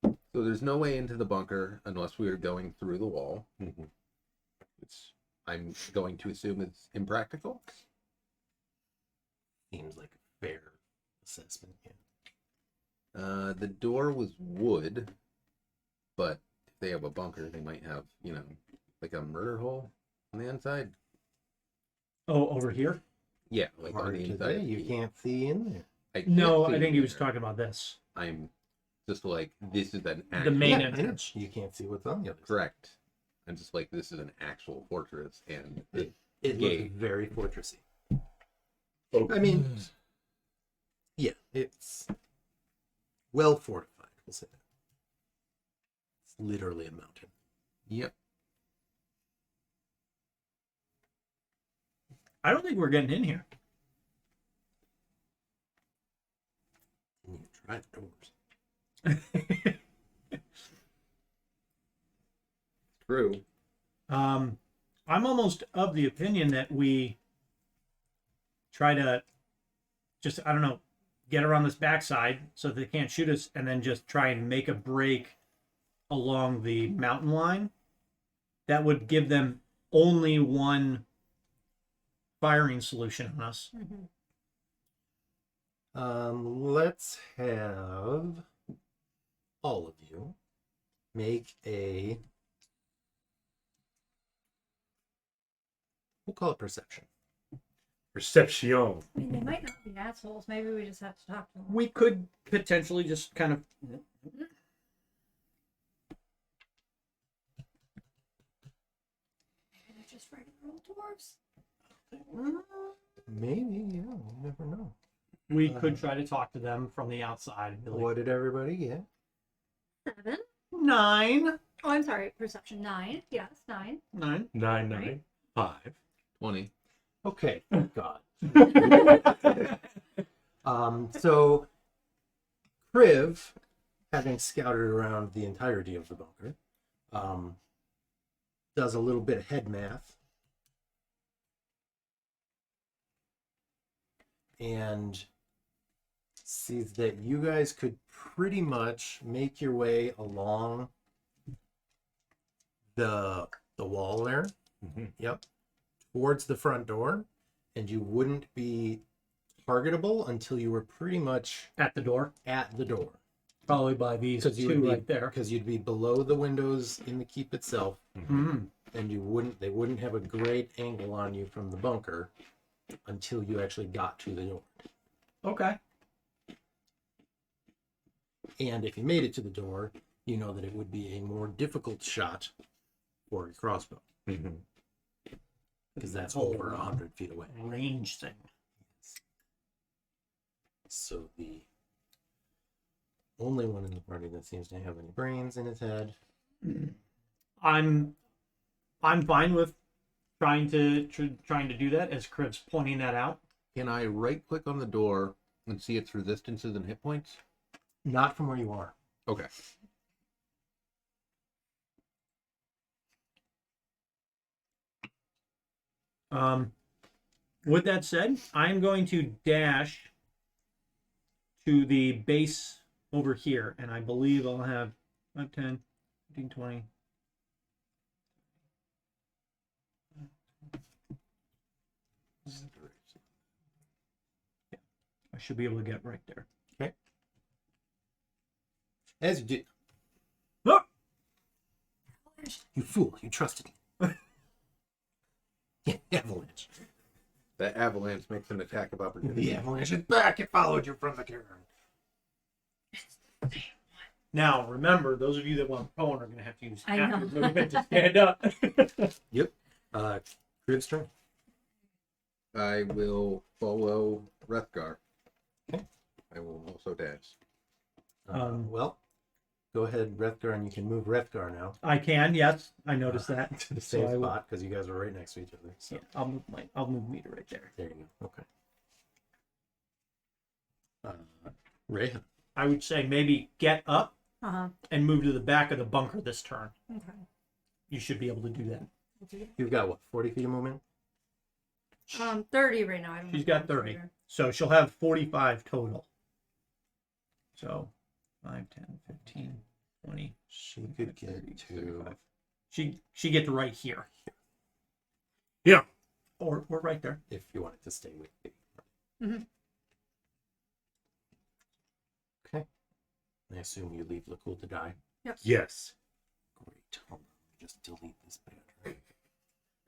So there's no way into the bunker unless we are going through the wall, which I'm going to assume is impractical. Seems like a fair assessment. Yeah. The door was wood, but if they have a bunker, they might have, like a murder hole on the inside. over here. Yeah, like on Hard the to inside. say, you can't see in there. I can't No, see I think he was there. talking about this. I'm just like, this is an The actual... main Yeah, entrance. You can't see what's on the other side. Correct. I'm just like, this is an actual fortress, and It gate. looks very fortressy. Oh. I mean, yeah, it's well fortified. We'll say that. It's literally a mountain. Yep. I don't think we're getting in here. And you try the doors. True. I'm almost of the opinion that we try to just, I don't know, get around this backside so that they can't shoot us, and then just try and make a break along the mountain line. That would give them only one firing solution on us. Let's have all of you make a, we'll call it perception. Perception. I mean, they might not be assholes. Maybe we just have to talk to them. We could potentially just kind of. They're just regular old dwarves. Maybe, yeah, you never know. We could try to talk to them from the outside. And be like, What did everybody get? 7. 9. Oh, I'm sorry. Perception 9. Yes, 9. 9. 9, 9, 5. 20. Okay, thank God. So Kriv, having scouted around the entirety of the bunker, does a little bit of head math and sees that you guys could pretty much make your way along the wall there. Yep. Towards the front door, and you wouldn't be targetable until you were pretty much At the door. at the door. Probably by these Because you two would be right there. because you'd be below the windows in the keep itself, Mm. and they wouldn't have a great angle on you from the bunker until you actually got to the door. Okay. And if you made it to the door, you know that it would be a more difficult shot for a crossbow, because that's over 100 feet away. Range thing. So the only one in the party that seems to have any brains in his head. I'm fine with trying to do that, as Kriv's pointing that out. Can I right click on the door and see its resistances and hit points? Not from where you are. Okay. With that said, I'm going to dash to the base over here, and I believe I'll have 5, 10, 15, 20. I should be able to get right there. As you do. Ah! You fool, you trusted me. Yeah, avalanche. That avalanche makes an attack of opportunity. The avalanche is back. It followed you from the Cairn. Now, remember, those of you that want prone are going to have to use I active know. movement to stand up. Yep. Kriv's turn. I will follow Wrethgar. Okay. I will also dash. Well, go ahead, Wrethgar, and you can move Wrethgar now I can, yes. I noticed that. to the So safe I will- spot because you guys are right next to each other. So Yeah, I'll move meter right there. there you go. Okay. Reija. I would say maybe get up Uh-huh. and move to the back of the bunker this turn. Okay. You should be able to do that. You've got what, 40 feet of movement? 30 right now. I don't She's know got if 30. it's right So she'll have 45 total. So 5, 10, 15, 20. She could get 30, to 35. She gets right here. Yeah. Or right there. if you wanted to stay with you. Mhm. Okay. I assume you leave Lakkul to die. Yes. Great. Hold on. Just delete this bad.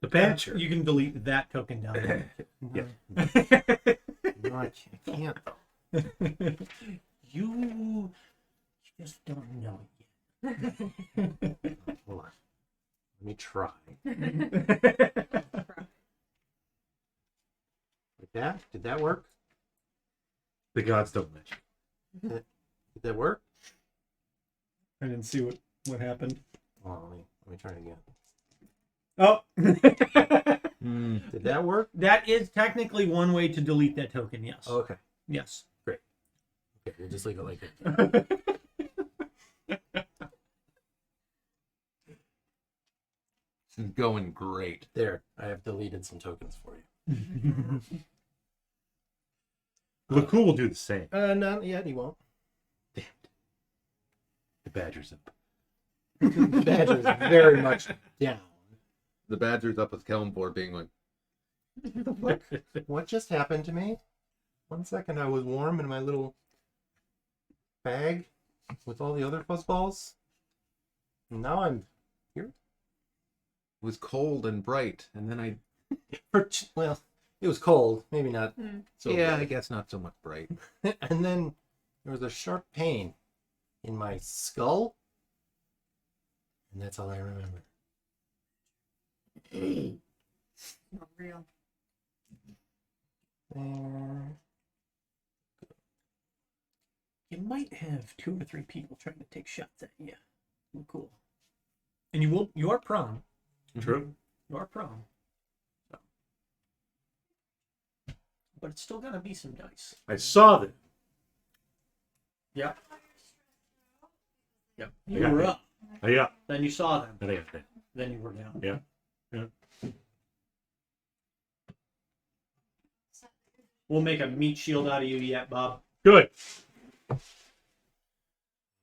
The Bancher. You can delete that token down there. Yeah. No, I can't though. You just don't know Hold on. Let me try. it Like that? Did that work? The gods don't mention. Did that work? I didn't see what happened. Oh, let me try it again. Oh. Did that work? That is technically one way to delete that token, yes. Oh, okay. Yes. Okay, we'll just leave it like that. This is going great. There, I have deleted some tokens for you. Lakkul will do the same. Not yet. He won't. Damn it. The badger's up. The badger's very much down. The badger's up with Kelvin for being like, What? What just happened to me? 1 second, I was warm in my little bag with all the other fuzzballs. And now I'm here. it was cold and bright, and then I. Well, it was cold. Maybe not. So yeah, I bright. guess not so much bright. And then there was a sharp pain in my skull. And that's all I remember. Not real. There. You might have 2 or 3 people trying to take shots at you. Oh, cool. And you are prone. True. You are prone. So. But it's still gonna be some dice. I saw them. Yep. Yep. I You got were that. up. Yeah. Then you saw them. I think I did. Then you were down. Yeah. We'll make a meat shield out of you yet, Bob. Good.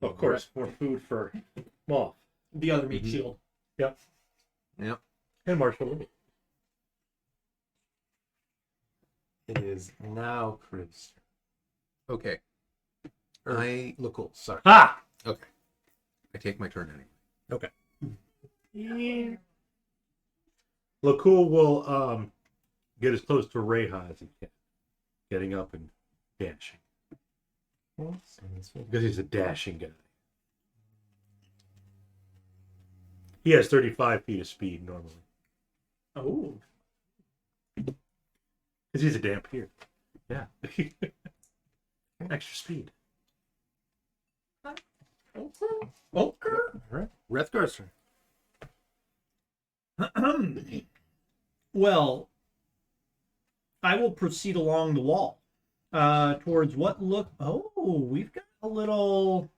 Of course, more food for Moth. The other meat shield. Yep. Yep. And Marshall. It is now Kriv's turn. Okay. Or I Lakkul, sorry. Ha! okay. I take my turn anyway. Lakkul will get as close to Reija as he can, getting up and dashing. Because he's a dashing guy. He has 35 feet of speed normally. Oh. Because he's a dampier. Yeah. Extra speed. Okay. All right. Wrethgar's turn. Well, I will proceed along the wall towards what look. Oh, we've got a little.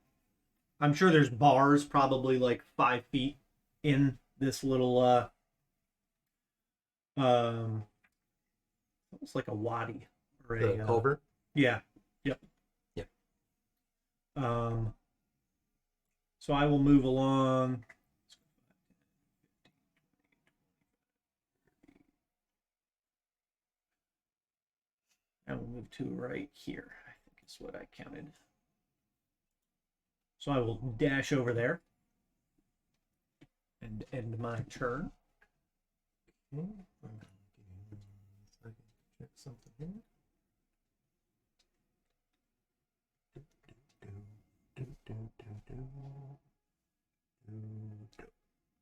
I'm sure there's bars, probably like 5 feet in this little. Almost like a wadi or The culvert. Yeah. Yep. Yep. So I will move along. I will move to right here, I think is what I counted. So I will dash over there and end my turn. Okay. I can check something here.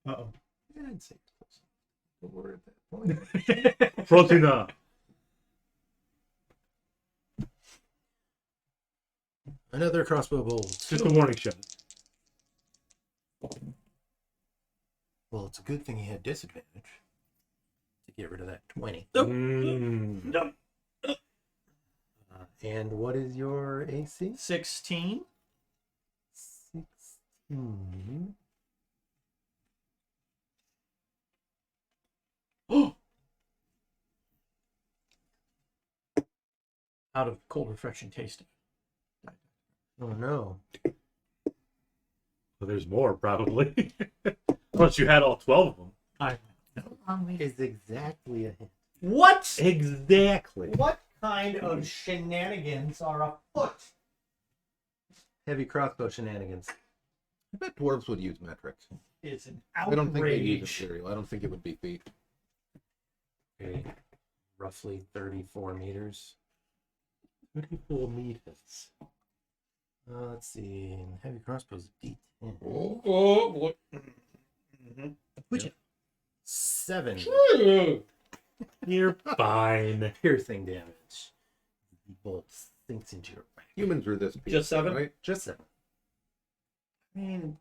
Uh-oh. Yeah, I'd say it's close. Don't worry at that point. Floating up. Another crossbow bolt. Just a warning shot. Well, it's a good thing he had disadvantage to get rid of that 20. Mm. And what is your AC? 16. 16. Out of cold, refreshing taste. Oh no. Well, there's more, probably. Unless you had all 12 of them. I Is exactly a hit. What? Exactly. What kind of shenanigans are afoot? Heavy crossbow shenanigans. I bet dwarves would use metrics. It's an I don't think they use outrage. imperial. I don't think it would be feet. Okay. Roughly 34 meters. 34 meters. Let's see. Heavy crossbows D10. Oh, boy. Would you? 7 You're fine. piercing damage. The bolt sinks into your back. Humans resist feet. Just 7? Right? Just 7. I mean,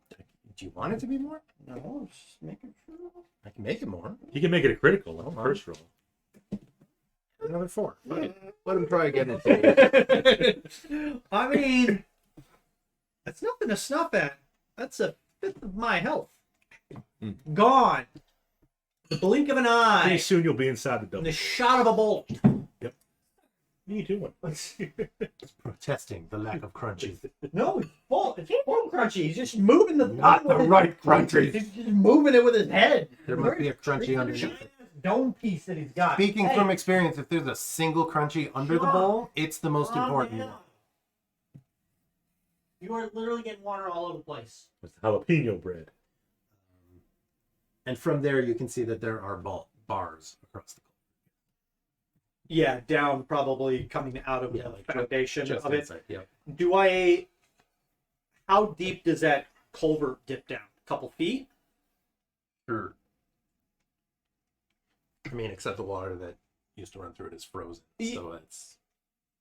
do you want it to be more? No, just making sure. I can make it more. You can make it a critical on the Hold on. first roll. Another 4. Let him try again. I mean, that's nothing to snuff at. That's a fifth of my health. Gone. The blink of an Pretty eye. soon you'll be inside the And double. the shot of a bolt. Yep. What are you doing? Protesting the lack of crunchies. No, it's full crunchy. He's just moving the Not the right crunchies. He's just moving it with his head. There must be a crunchy underneath it. Dome piece that he's got. Speaking Hey, from experience, if there's a single crunchy under the Calm. bowl, it's the most calm important. down. You are literally getting water all over the place. It's jalapeno bread. And from there, you can see that there are bars across the Yeah, down probably coming out of Yeah, the like foundation just of it. inside. Yep. How deep does that culvert dip down? A couple feet? Sure. I mean, except the water that used to run through it is frozen, so it's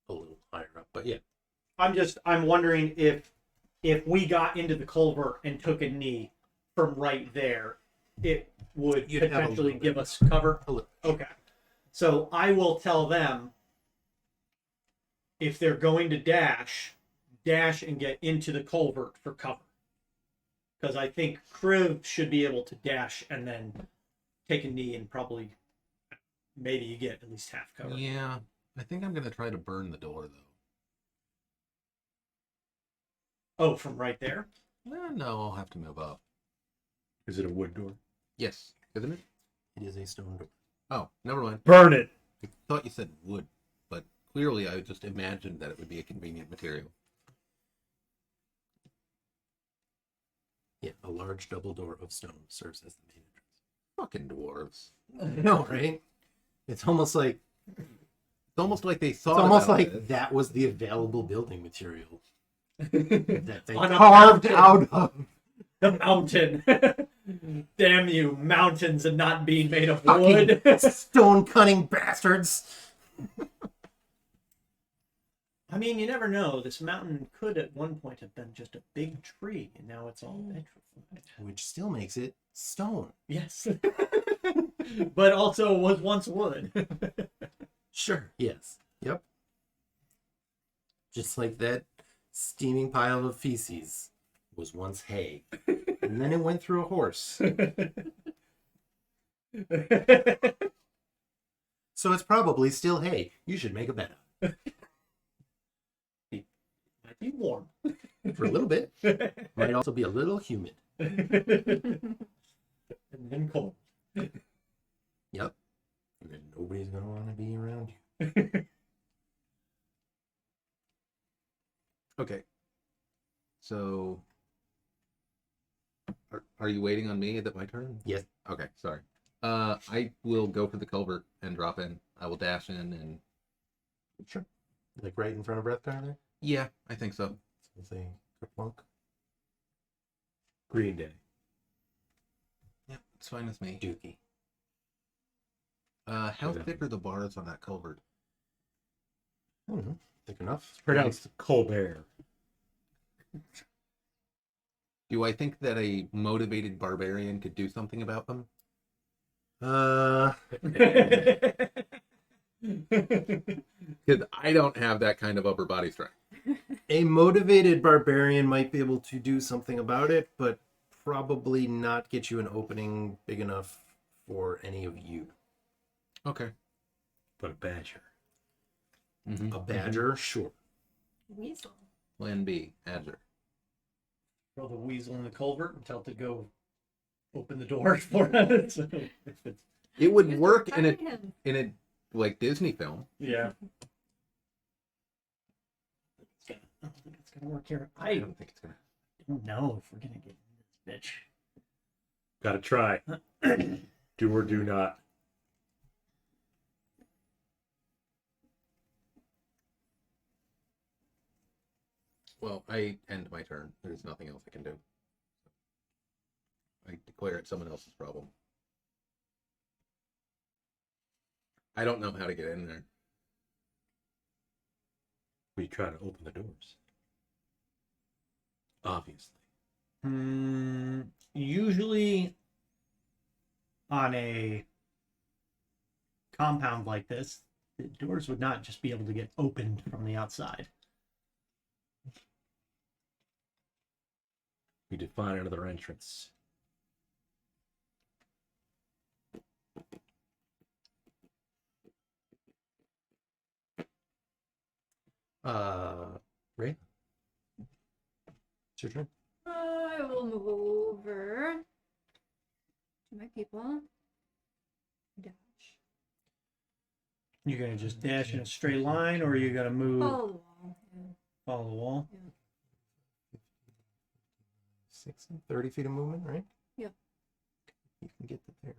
a little higher up. But yeah, I'm wondering if we got into the culvert and took a knee from right there, it would You'd have a potentially little give bit. us cover. a little. Okay. So I will tell them if they're going to dash and get into the culvert for cover. Because I think Kriv should be able to dash and then take a knee and probably maybe you get at least half cover. Yeah, I think I'm gonna try to burn the door though. Oh, from right there? No, I'll have to move up. Is it a wood door? Yes, isn't it? It is a stone door. Oh, never mind. Burn it! I thought you said wood, but clearly I just imagined that it would be a convenient material. Yeah, a large double door of stone serves as the main entrance. Fucking dwarves. No, right? It's almost like They it's thought almost about like this. that was the available building material that they On a carved mountain. out of. The mountain. Damn you, mountains and not being made of wood. Stone cutting bastards. I mean, you never know. This mountain could at one point have been just a big tree, and now it's all petrified. Which still makes it stone. Yes. But also was once wood. Sure. Yes. Yep. Just like that steaming pile of feces was once hay. And then it went through a horse. So it's probably still hay. You should make a bet on Might be warm. it. For a little bit. Might also be a little humid. And then cold. Yep. And then nobody's going to want to be around you. Okay. So, are you waiting on me? Is it my turn? Yes. Okay, sorry. I will go for the culvert and drop in. I will dash in and... Sure. Like right in front of Wrethgar there? Yeah, I think so. Let's say Kerplunk. Green Day. Yeah, it's fine with me. Dookie. How Yeah. thick are the bars on that culvert? I don't know. Thick enough. Pronounced Colbert. Do I think that a motivated barbarian could do something about them? Because I don't have that kind of upper body strength. A motivated barbarian might be able to do something about it, but probably not get you an opening big enough for any of you. Okay. But a badger. A badger, sure. Weasel. Plan B, Adger. Throw the weasel in the culvert and tell it to go open the door for it. So if it's, It would You're work in threatening him. a like Disney film. yeah. I don't think it's gonna work here. I I don't think it's gonna. don't know if we're gonna get in this bitch. Gotta try. Do or do not. Well, I end my turn. There's nothing else I can do. I declare it someone else's problem. I don't know how to get in there. We try to open the doors. Obviously. Usually on a compound like this, the doors would not just be able to get opened from the outside. We define another entrance. Right? It's your turn. I will move over to my people. Dash. You gonna just dash in a straight line, or you gotta move Follow the wall. Yeah. follow the wall? 30 feet of movement, right? Yep. You can get there.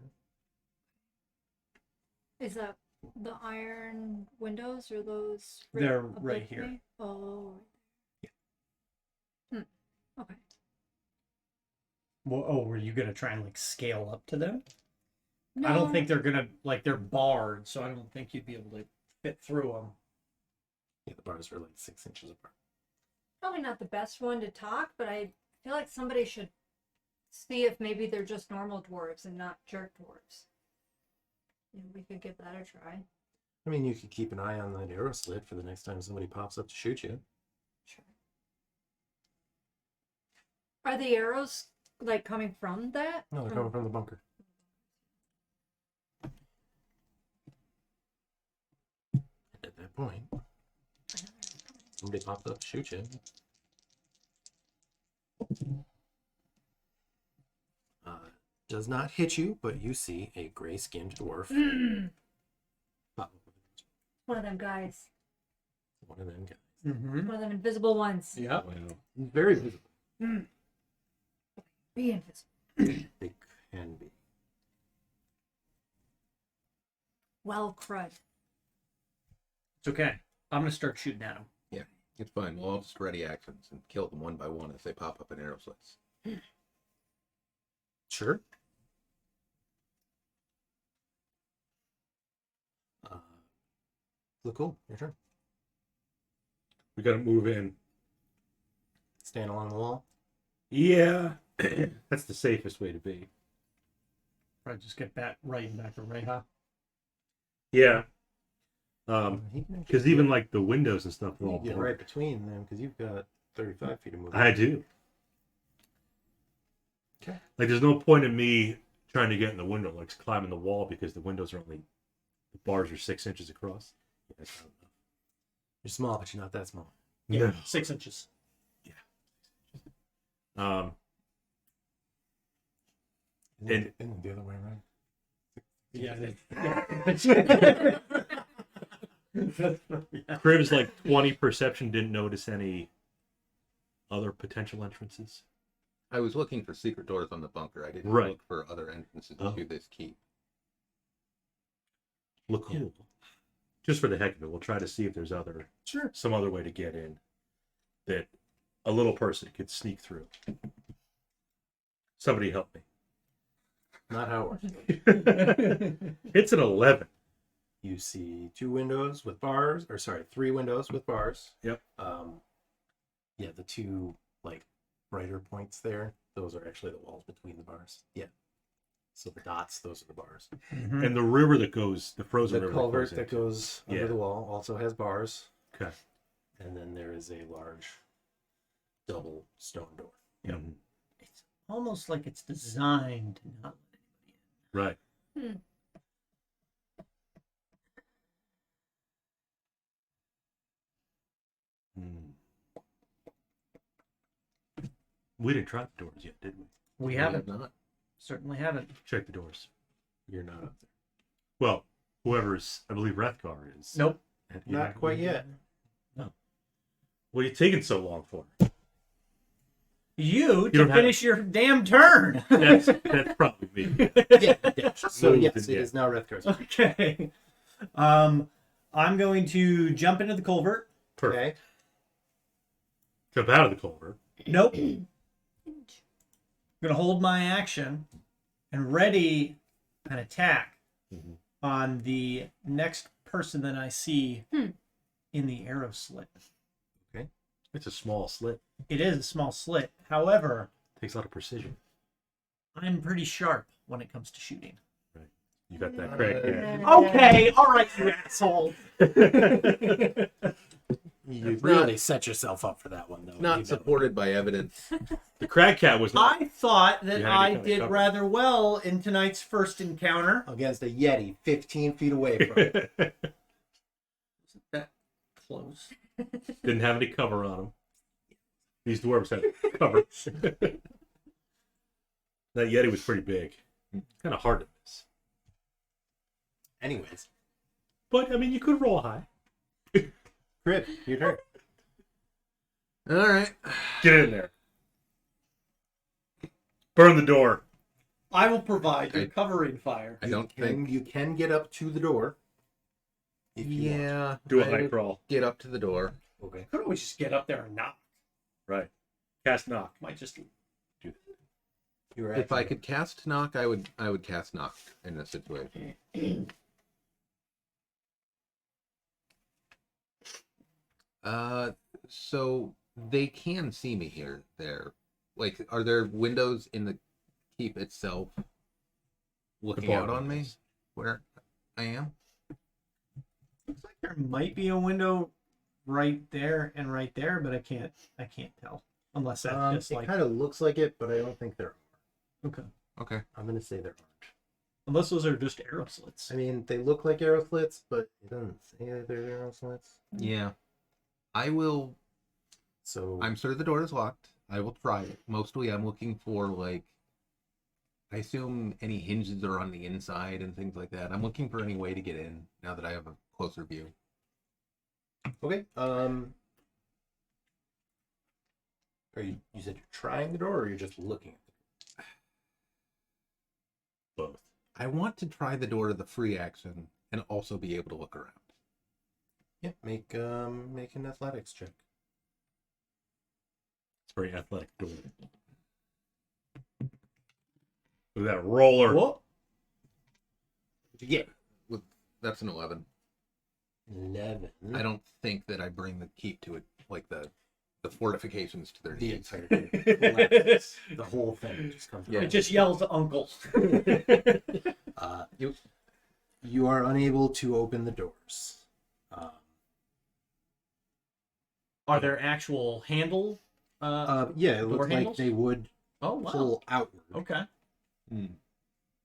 Is that the iron windows or those? They're above right here. me? Oh. Yeah. Okay. Well, oh, were you gonna try and like scale up to them? No. I don't think they're gonna like they're barred, so I don't think you'd be able to fit through them. Yeah, the bars are like 6 inches apart. Probably not the best one to talk, but I feel like somebody should see if maybe they're just normal dwarves and not jerk dwarves. Yeah, we could give that a try. I mean, you could keep an eye on that arrow slit for the next time somebody pops up to shoot you. Sure. Are the arrows like coming from that? No, they're coming from the bunker. At that point, somebody pops up to shoot you. Does not hit you, but you see a gray-skinned dwarf. Pop up. One of them guys. One of them guys. Mm-hmm. One of them invisible ones. Yeah. Wow. Very visible. Be invisible. They can be. Well, crud. It's okay. I'm gonna start shooting at them. It's fine. We'll all just ready actions and kill them one by one as they pop up in arrow slits. Sure. Lakkul, your turn. We gotta move in. Stand along the wall. Yeah. That's the safest way to be. Probably just get back right back to Reija. Yeah. He can Because even like the windows and stuff are you all get blurred. right between them because you've got 35 feet of movement. I do. Okay. Like, there's no point in me trying to get in the window, like climbing the wall, because the windows are only, the bars are 6 inches across. Yeah, that's not enough. You're small, but you're not that small. Yeah, No. 6 inches. Um, And the other way around. Yeah. Crib's like 20 perception, didn't notice any other potential entrances. I was looking for secret doors on the bunker. I didn't Right. look for other entrances Oh. to this keep. Look cool. Just for the heck of it, we'll try to see if there's Sure. some other way to get in that a little person could sneak through. Somebody help me. Not how it works. It's an 11. You see 2 windows with bars, or sorry, 3 windows with bars. Yep. Yeah, the 2 like brighter points there, those are actually the walls between the bars. Yeah. So the dots, those are the bars. Mhm. And the river that goes, the frozen The river culvert that that goes goes under Yeah. the wall also has bars, Okay. and then there is a large double stone door. Yep. It's almost like it's designed to not let anybody in. Right. Hmm. We didn't try the doors yet, did we? We have haven't. not. Certainly haven't. Check the doors. You're not up there. Well, whoever's, I believe Wrethgar is. Nope. Not quite yet. What are you taking so long for? You to don't have- finish your damn turn. That's probably me. Yeah. So Moved yes, and- it yeah. is now Wrethgar's. Okay. I'm going to jump into the culvert. Perfect. Okay. Jump out of the culvert. Nope. I'm gonna hold my action and ready an attack Mhm. on the next person that I see in the arrow slit. It's a small slit. It is a small slit. However, Takes a lot of precision. I'm pretty sharp when it comes to shooting. You got that crag. Okay, all right, you asshole. You really set yourself up for that one, though. Not You got- supported by evidence. The crag cat was not. I thought that You had to I be kinda did covered. rather well in tonight's first encounter. against a Yeti 15 feet away from you. That close. Didn't have any cover on them. These dwarves had cover. That Yeti was pretty big. Kind of hard to miss. Anyways, But, I mean, you could roll high. Kriv, your turn. All right. Get in there. Burn the door. I will provide your I- covering fire. I don't think. You can get up to the door. If you want. Yeah. Do a I high would crawl. Get up to the door. Okay. Could always just get up there and knock. Right. Cast knock. Might just You were If I actually- could cast knock, I would cast knock in this situation. So they can see me here. There, like, are there windows in the keep itself looking bar out on me windows. where I am? looks like there might be a window right there and right there, but I can't tell unless that's just it like kind of looks like it, but I don't think there are. okay. Okay. I'm gonna say there aren't. Unless those are just arrow slits. I mean, they look like arrow slits, but it doesn't say that they're arrow slits. Yeah. I will. So I'm sure the door is locked. I will try it. Mostly, I'm looking for, like, I assume any hinges are on the inside and things like that. I'm looking for any way to get in now that I have a closer view. okay. Are you said you're trying the door, or you're just looking at the door? Both. I want to try the door to the free action and also be able to look around. Yeah. Make an athletics check. It's very athletic door. Look at that roller. Whoa. Yeah. That's an 11. 11. I don't think that I bring the keep to it, like the fortifications to their The needs. entire thing collapses. The whole thing just comes. Yeah. It just yells uncle. You are unable to open the doors. Are there actual handle? Yeah, it Door looks like handles? they would Oh wow. pull outward. Okay.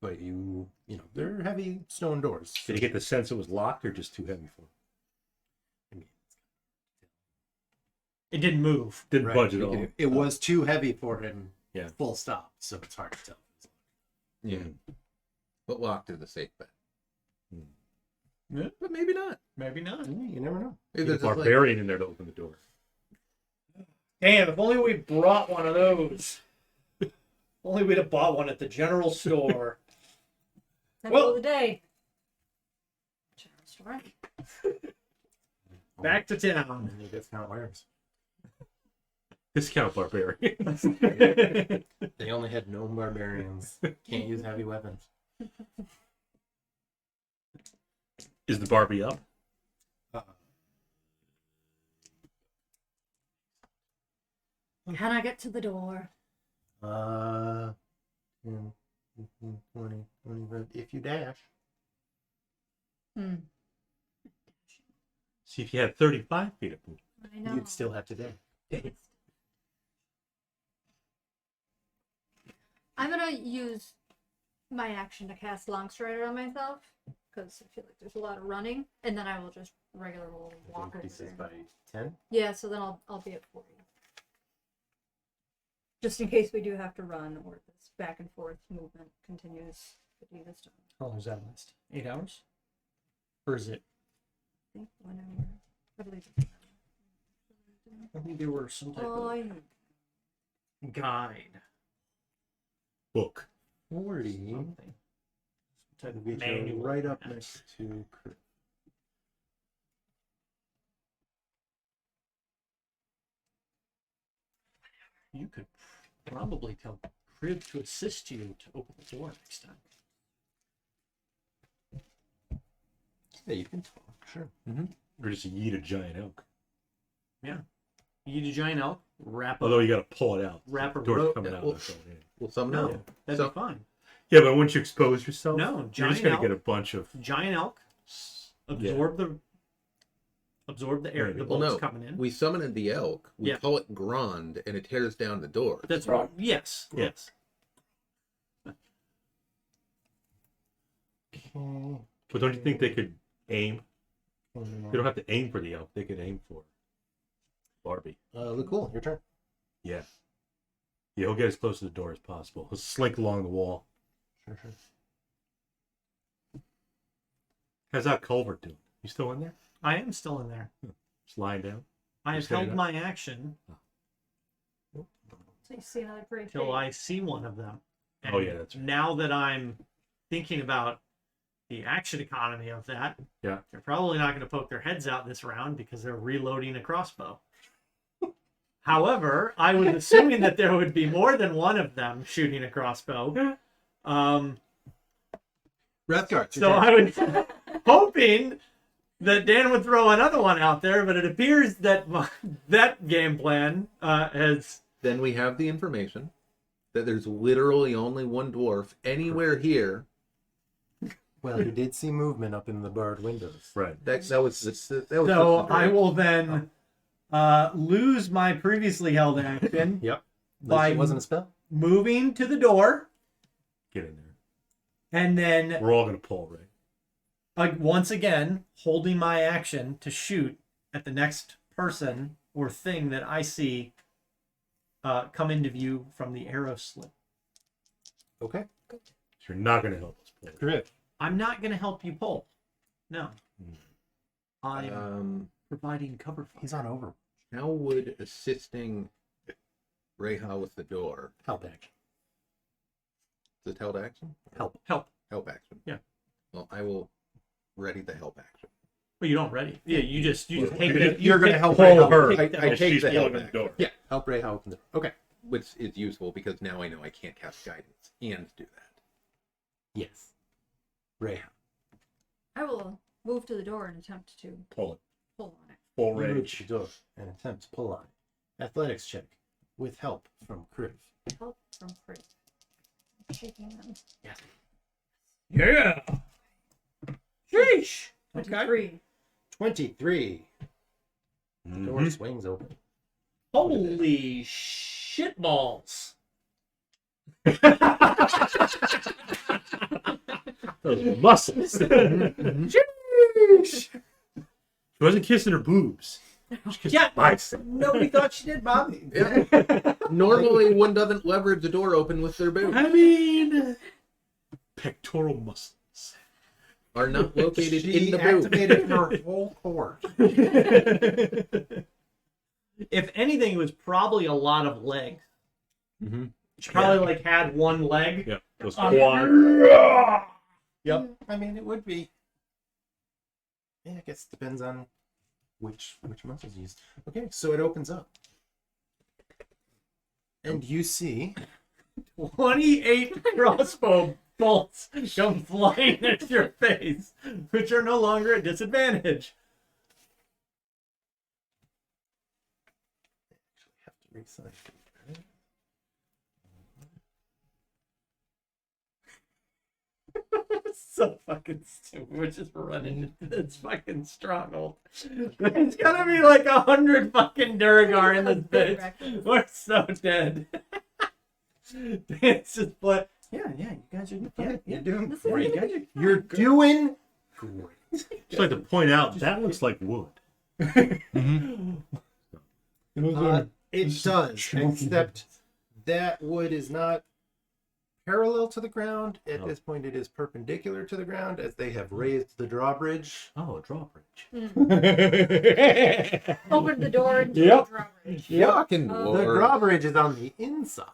But you know, they're heavy stone doors. Did you get the sense it was locked or just too heavy for him? It didn't move. Didn't Right, budge at all. It was too heavy for him. Yeah. Full stop. So it's hard to tell. Yeah. But locked is a safe bet. Yeah, But maybe not. maybe not. You never know. Maybe There's a there's just, like, barbarian in there to open the door. Damn, if only we brought one of those. If only we'd have bought one at the general store. Time Well- of the day. General store. Back to town. And you discount wares. Discount barbarians. They only had gnome barbarians. Can't use heavy weapons. Is the Barbie up? Can I get to the door? 10, 15, 20, 25. If you dash. Hmm. See, if you had 35 feet of movement. I know. You'd still have to dash. I'm gonna use my action to cast Longstrider on myself because I feel like there's a lot of running, and then I will just regular roll walk over Increases there. by 10. Yeah, so then I'll be at 40. Just in case we do have to run or this back and forth movement continues to do this time. How long does that last? 8 hours? Or is it? I think 1 hour. I believe it's I think there were some type Oh, of I know. guide. Book. 40. Something. Some type of Get you manual. right up perhaps. next to Kriv. You could probably tell Kriv to assist you to open the door next time. Yeah, you can talk. Sure. Or just yeet a giant elk. You need a giant elk, wrap a Although you got to pull it out. Wrap a The door's rope- coming out. well- That's all, yeah. Well, some No, know. that'd So- be fine. Yeah, but once you expose yourself, No, you're giant just going to elk. get a bunch of. Giant elk absorb the air, Maybe. the Well, bolts no. coming in. We summon the elk. We Yeah. call it Grand, and it tears down the door. That's right. Yes. Yeah. Yes. Okay. But don't you think they could aim? They don't have to aim for the elf. They could aim for Barbie. Lakkul, your turn. Yeah. Yeah, he'll get as close to the door as possible. He'll slink along the wall. Sure. How's that culvert doing? You still in there? I am still in there. Just lying down? I have standing held up? my action So you see another great till big- I see one of them. Oh, yeah, that's right. Now that I'm thinking about the action economy of that, Yeah. they're probably not going to poke their heads out this round because they're reloading a crossbow. However, I was assuming that there would be more than one of them shooting a crossbow. Wrethgar. So I was hoping that Dan would throw another one out there, but it appears that that game plan has... Then we have the information that there's literally only one dwarf anywhere here. Well, you did see movement up in the barred windows. Right. That was So the I will then lose my previously held action Yep. By- It wasn't a spell. moving to the door, Get in there. and then We're all going to pull, right? once again holding my action to shoot at the next person or thing that I see come into view from the arrow slit. Okay. So you're not going to help us pull. Kriv. I'm not going to help you pull. No. Hmm. I'm providing cover fire. He's on over. How would assisting Reija with the door? Help action. Is it held action? Help. Help action. Yeah. Well, I will ready the help action. Well, you don't ready. Yeah, you just take You're the, You're gonna take- help Pull Reija. her. take the- I and take she's the help pulling the action. door. Yeah. Help Reija open the door. Okay. Which is useful because now I know I can't cast guidance and do that. Yes. Reija. I will move to the door and attempt to Pull it. pull on it. Full You move to rage. the door and attempt to pull on it. Athletics check with help from Kriv. Help from Kriv. Shaking them. Yeah. Sheesh. Okay. 23. 23. The door Mhm. swings open. Holy shit balls. Those muscles. Sheesh. She wasn't kissing her boobs. She kissed Yeah. her bicep. Nobody thought she did, Bobby. Normally, one doesn't leverage the door open with their boot. I mean, pectoral muscles. Are not located She in the boot. activated her whole core. If anything, it was probably a lot of legs. Mm-hmm. She probably like had one leg. Yeah, those Um, quad. Yep. I mean, it would be. Yeah, I guess it depends on which muscles used. Okay, so it opens up. And you see 28 crossbow bolts come flying at your face, which are no longer a disadvantage. have to recycle. So fucking stupid. We're just running into this fucking stronghold. There's gonna be like 100 fucking Duergar in this bitch. We're so dead. It's just but yeah, you guys are You're doing This is great. gonna be You're doing great. Just like to point out, that looks like wood. It does, except that wood is not parallel to the ground. At this point, it is perpendicular to the ground as they have raised the drawbridge. Oh, a drawbridge. Open the door and Yep. drawbridge. Fucking Oh. The lord. drawbridge is on the inside.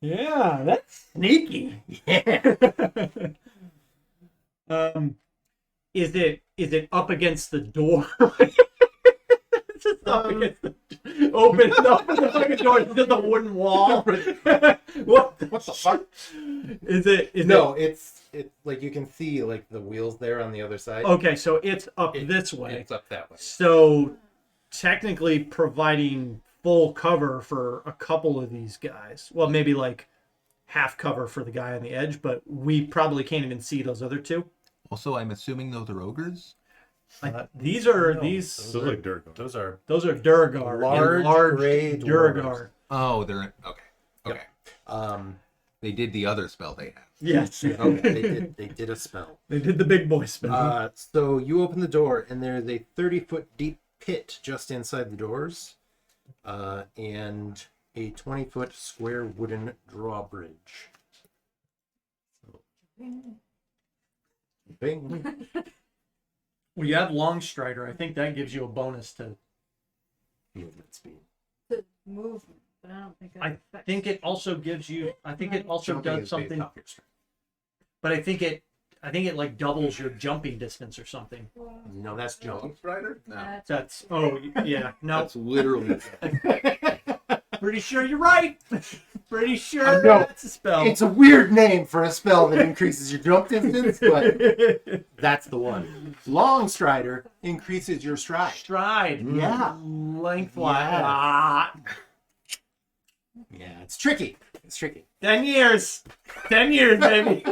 Yeah, that's sneaky. Yeah. Is it up against the door? It's just up against the open the fucking door to the wooden wall. What the fuck? Is it No, it's like you can see like the wheels there on the other side. okay, so it's up this way. It's up that way. So technically providing full cover for a couple of these guys. Well, maybe like half cover for the guy on the edge, but we probably can't even see those other two. Also, I'm assuming those are ogres. These are no, these Those look like dirt. Those are those are Duergar. Large gray Duergar. dwarves. Oh, they're okay. Yep. Okay. They did the other spell they have. Yes. They did a spell. They did the big boy spell. So you open the door, and there's a 30-foot deep pit just inside the doors, and a 20-foot square wooden drawbridge. So, bing. Well, you have long strider. I think that gives you a bonus to. Movement speed. The movement, but I don't think I affects- think it also gives you. I think it also Jumping does is based something. off your strength. But I think it like doubles your jumping distance or something. No, that's jump. Strider? No. That's- Oh yeah, no. That's literally. Pretty sure you're right. Pretty sure I know. that's a spell. It's a weird name for a spell that increases your jump distance, but that's the one. Long strider increases your stride. Stride. Yeah. Lengthwise. Yeah. Ah, Yeah, it's tricky. It's tricky. 10 years. 10 years, baby.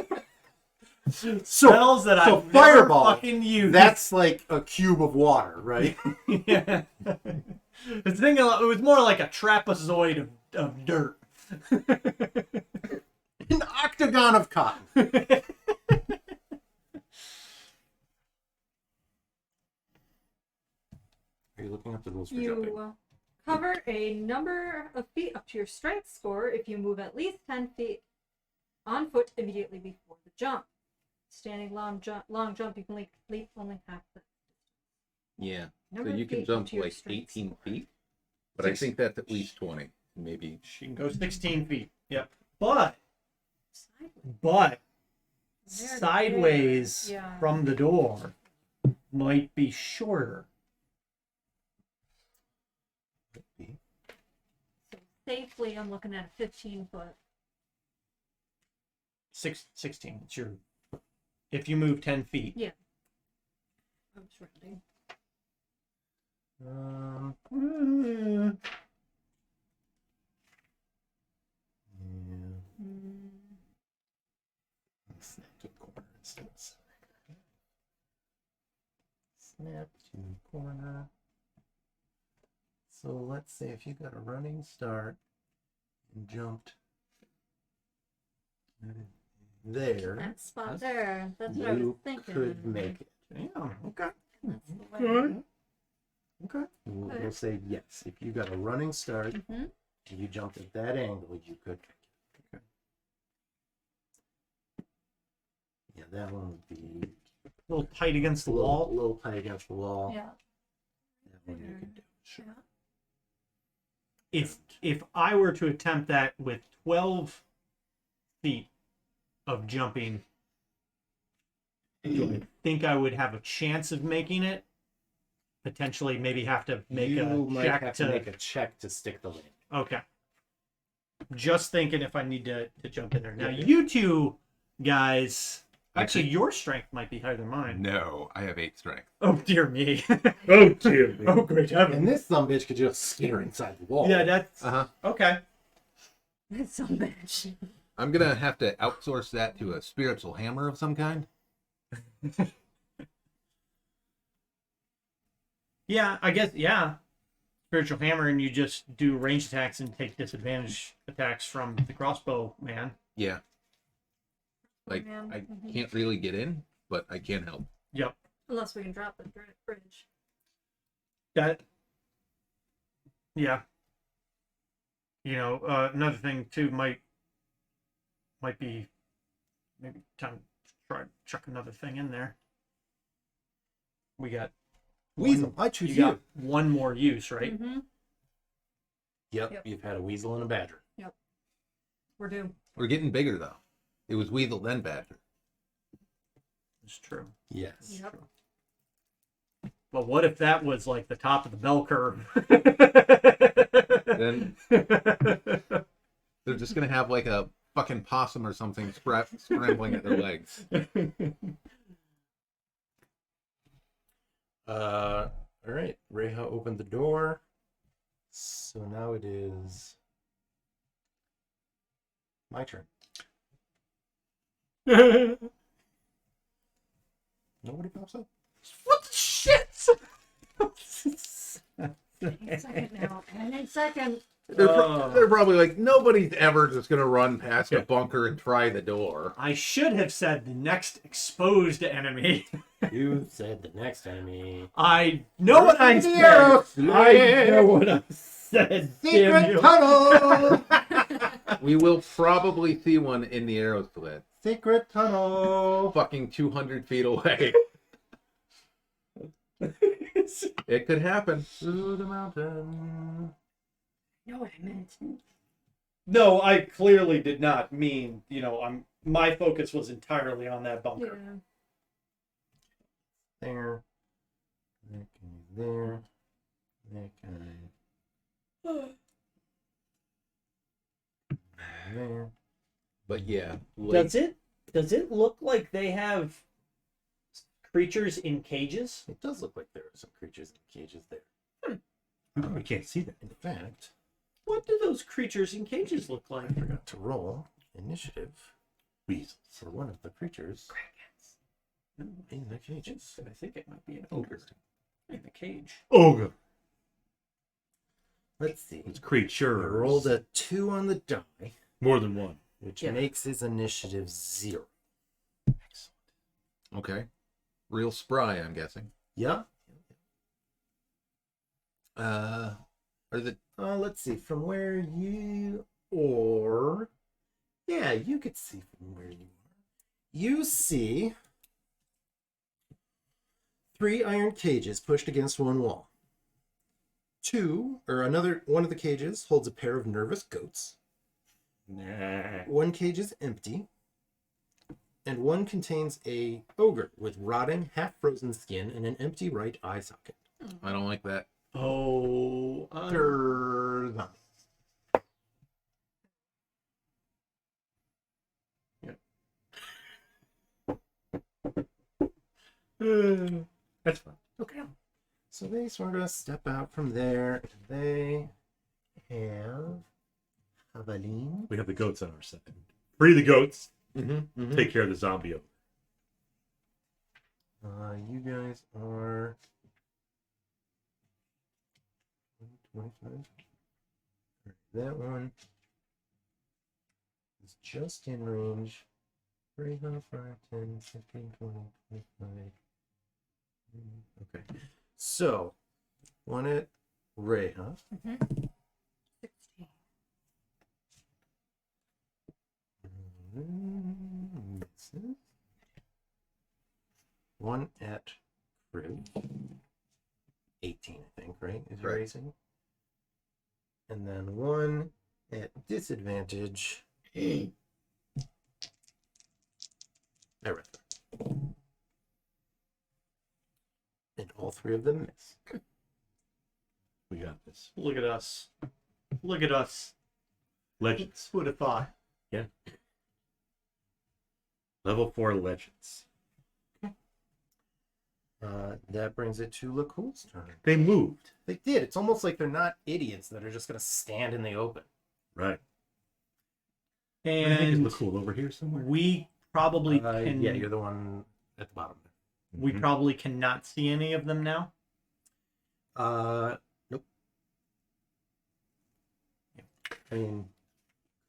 So, Spells that so I've fireball, never fucking used. that's like a cube of water, right? Yeah. The thing, it was more like a trapezoid of dirt. An octagon of cotton. Are you looking up the rules for jumping? You cover a number of feet up to your strength score if you move at least 10 feet on foot immediately before the jump. Standing long jump, you can leap only half the Yeah. So number you of can feet up jump to your like strength 18 score. feet, but I think that's at least 20, maybe. She can go 16 feet. Yep. But Sideways. There, sideways yeah. from the door might be shorter. So safely, I'm looking at a 15-foot. 16. It's your. If you move 10 feet. Yeah. I'm just rounding. Mm, Snap to the corner instead. Snap to the corner. So let's say if you got a running start and jumped there, that spot there. That's what I was you thinking. could make it. Yeah. Okay. That's the way. Okay. We'll say yes. If you got a running start Mhm. and you jumped at that angle, you could. Okay. Yeah, that one would be A little tight against the a wall. little tight against the wall. Yeah. That one you could do. Sure. Yeah. If I were to attempt that with 12 feet of jumping, do I think I would have a chance of making it? Potentially, maybe have to make you a might check have to. to make a check to stick the landing. Okay. Just thinking if I need to jump in there. Now, Yeah. you two guys. I Actually, think- your strength might be higher than mine. No, I have 8 strength. Oh, dear me. Oh, dear. Oh, great And heavens. this sumbitch could just skitter inside the wall. Yeah, that's. Uh-huh. Okay. That's so much. I'm going to have to outsource that to a spiritual hammer of some kind. Yeah, I guess, yeah. Spiritual hammer, and you just do range attacks and take disadvantage attacks from the crossbow man. Yeah. Like, Man. I Mhm. can't really get in, but I can help. Yep. Unless we can drop the bridge. That. Yeah. You know, another thing too might be maybe time to try to chuck another thing in there. We got Weasel, I choose you you. got one more use, right? Mm-hmm. Yep, you've had a weasel and a badger. We're due. We're getting bigger, though. It was Weasel, then Badger. It's true. Yes. Yep. But what if that was like the top of the bell curve? Then they're just going to have like a fucking possum or something scrambling at their legs. All right. Reija opened the door. So now it is my turn. Nobody pops up. What the shit? Hang a second now. Hang a second. They're probably like, nobody's ever just gonna run past Yeah. a bunker and try the door. I should have said the next exposed enemy. You said the next enemy. I know what I said. I know what I said. Damn you. tunnel. We will probably see one in the arrow sled. Secret tunnel. Fucking 200 feet away. It could happen. Through the mountain. know what I meant. No, I clearly did not mean, my focus was entirely on that bunker. Yeah. There. That guy there. That guy. There. But yeah, Does it look like they have creatures in cages? It does look like there are some creatures in cages there. We can't see that. In fact, What do those creatures in cages look like? I forgot to roll initiative Weasels. for one of the creatures in the cages. I think it might be an ogre in the cage. Ogre. Let's see. It's I creature. rolled a 2 on the die, More than one. which Yeah. makes his initiative 0. okay. Real spry, I'm guessing. Yeah. Are the Let's see. From where you are. Yeah, you could see from where you are. You see 3 iron cages pushed against one wall. One of the cages holds a pair of nervous goats. Nah. One cage is empty. And one contains a ogre with rotting, half-frozen skin and an empty right eye socket. I don't like that. Oh, Zombie. That's fine. Okay. So they sort of step out from there. They have Avalanche. We have the goats on our side. Free the goats. Mm-hmm. Take care of the zombie. You guys are 25. That one is just in range. 3, 5, 10, 15, 20, 25. Okay. So, one at Reija. 16. Misses. One at Kriv. 18, I think, right? Is he Correct. racing? And then one at disadvantage. At Wrethgar. And all 3 of them miss. We got this. look at us. Look at us. Legends. Who'd have thought? Level 4 legends. That brings it to Lakkul's turn. They moved. They did. It's almost like they're not idiots that are just going to stand in the open. Right. I think And it's cool over here somewhere. we probably can. Yeah, you're the one at the bottom. We Mhm. probably cannot see any of them now. Nope. I mean,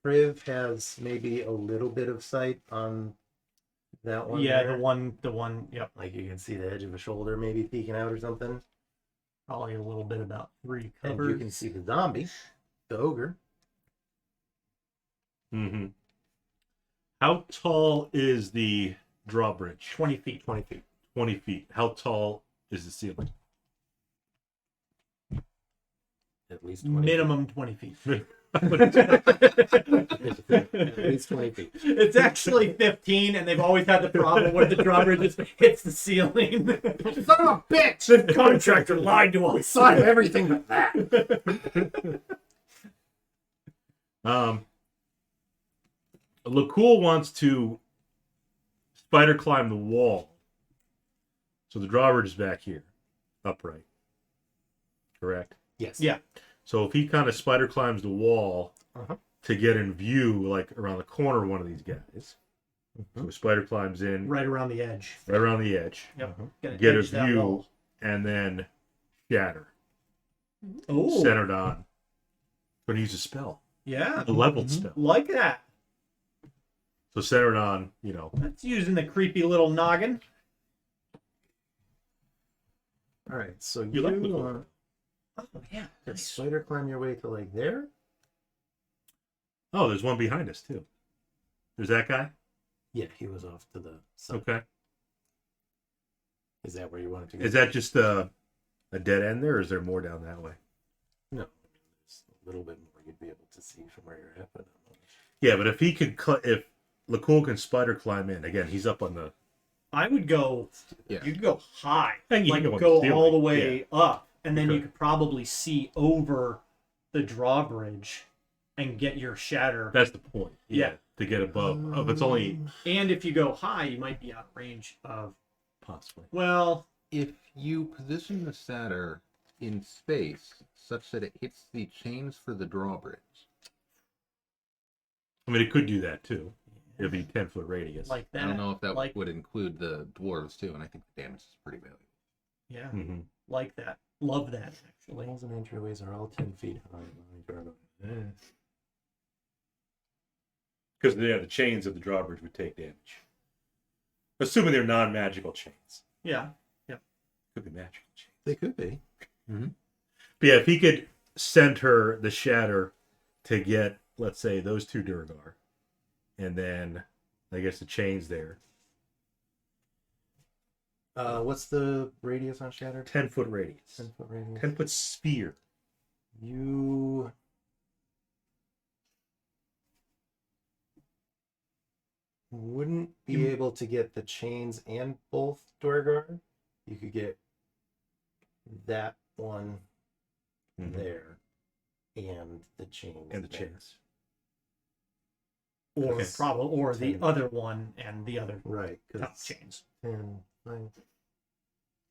Kriv has maybe a little bit of sight on that one. Yeah, there. the one. Yep, Like you can see the edge of a shoulder maybe peeking out or something. probably a little bit about 3 And covers. you can see the zombie, the ogre. Mm-hmm. How tall is the drawbridge? 20 feet. 20 feet. 20 feet. How tall is the ceiling? At least 20 Minimum 20 feet. feet. At least 20 feet. It's actually 15, and they've always had the problem where the drawbridge just hits the ceiling. Son of a bitch! The contractor lied to us. Son of everything but that. Lakkul wants to spider climb the wall. So the drawbridge is back here, upright. Correct? Yes. Yeah. So if he kind of spider climbs the wall Uh-huh. to get in view, like around the corner of one of these guys. So he spider climbs in Right around the edge. right around the edge, Yep. Gotta get a edge that view, wall. and then shatter. Oh. Centered on Going to use a spell. Yeah, A leveled spell. like that. So center it on, you know. That's using the creepy little noggin. All right, so You like the cool. Oh yeah, could nice. spider climb your way to like there? Oh, there's one behind us, too. There's that guy? Yeah, he was off to the side. Okay. Is that where you wanted to go? Is that just a dead end there, or is there more down that way? No, there's a little bit more you'd be able to see from where you're at, but I'm not sure. Yeah, but if he could, if Lakkul can spider climb in, again, he's up on the... I would go. Yeah. You'd go high, And you like can go on go the all ceiling, the way up, and then you Could. could probably see over the drawbridge and get your shatter. That's the point. Yeah. To get above. Oh, if it's only... And if you go high, you might be out of range of. Possibly. Well, If you position the satyr in space such that it hits the chains for the drawbridge, I mean, it could do that, too. It'd be 10-foot radius. like that. I don't know if that like, would include the dwarves too, and I think the damage is pretty valuable. Yeah, Mm-hmm. like that. Love that actually. Walls and entryways are all 10 feet high. Because the chains of the drawbridge would take damage. Assuming they're non-magical chains. Yeah. Could be magical chains. They could be. But yeah, if he could send her the shatter to get, let's say, those two Duergar, and then I guess the chains there. What's the radius on Shatter? 10-foot radius. 10-foot radius. 10-foot sphere. You wouldn't be able to get the chains and both Duergar. You could get that one there and the chains. And the there. chains. Or Okay. or the 10. other one and the other Right. top Because chains. 10, 5,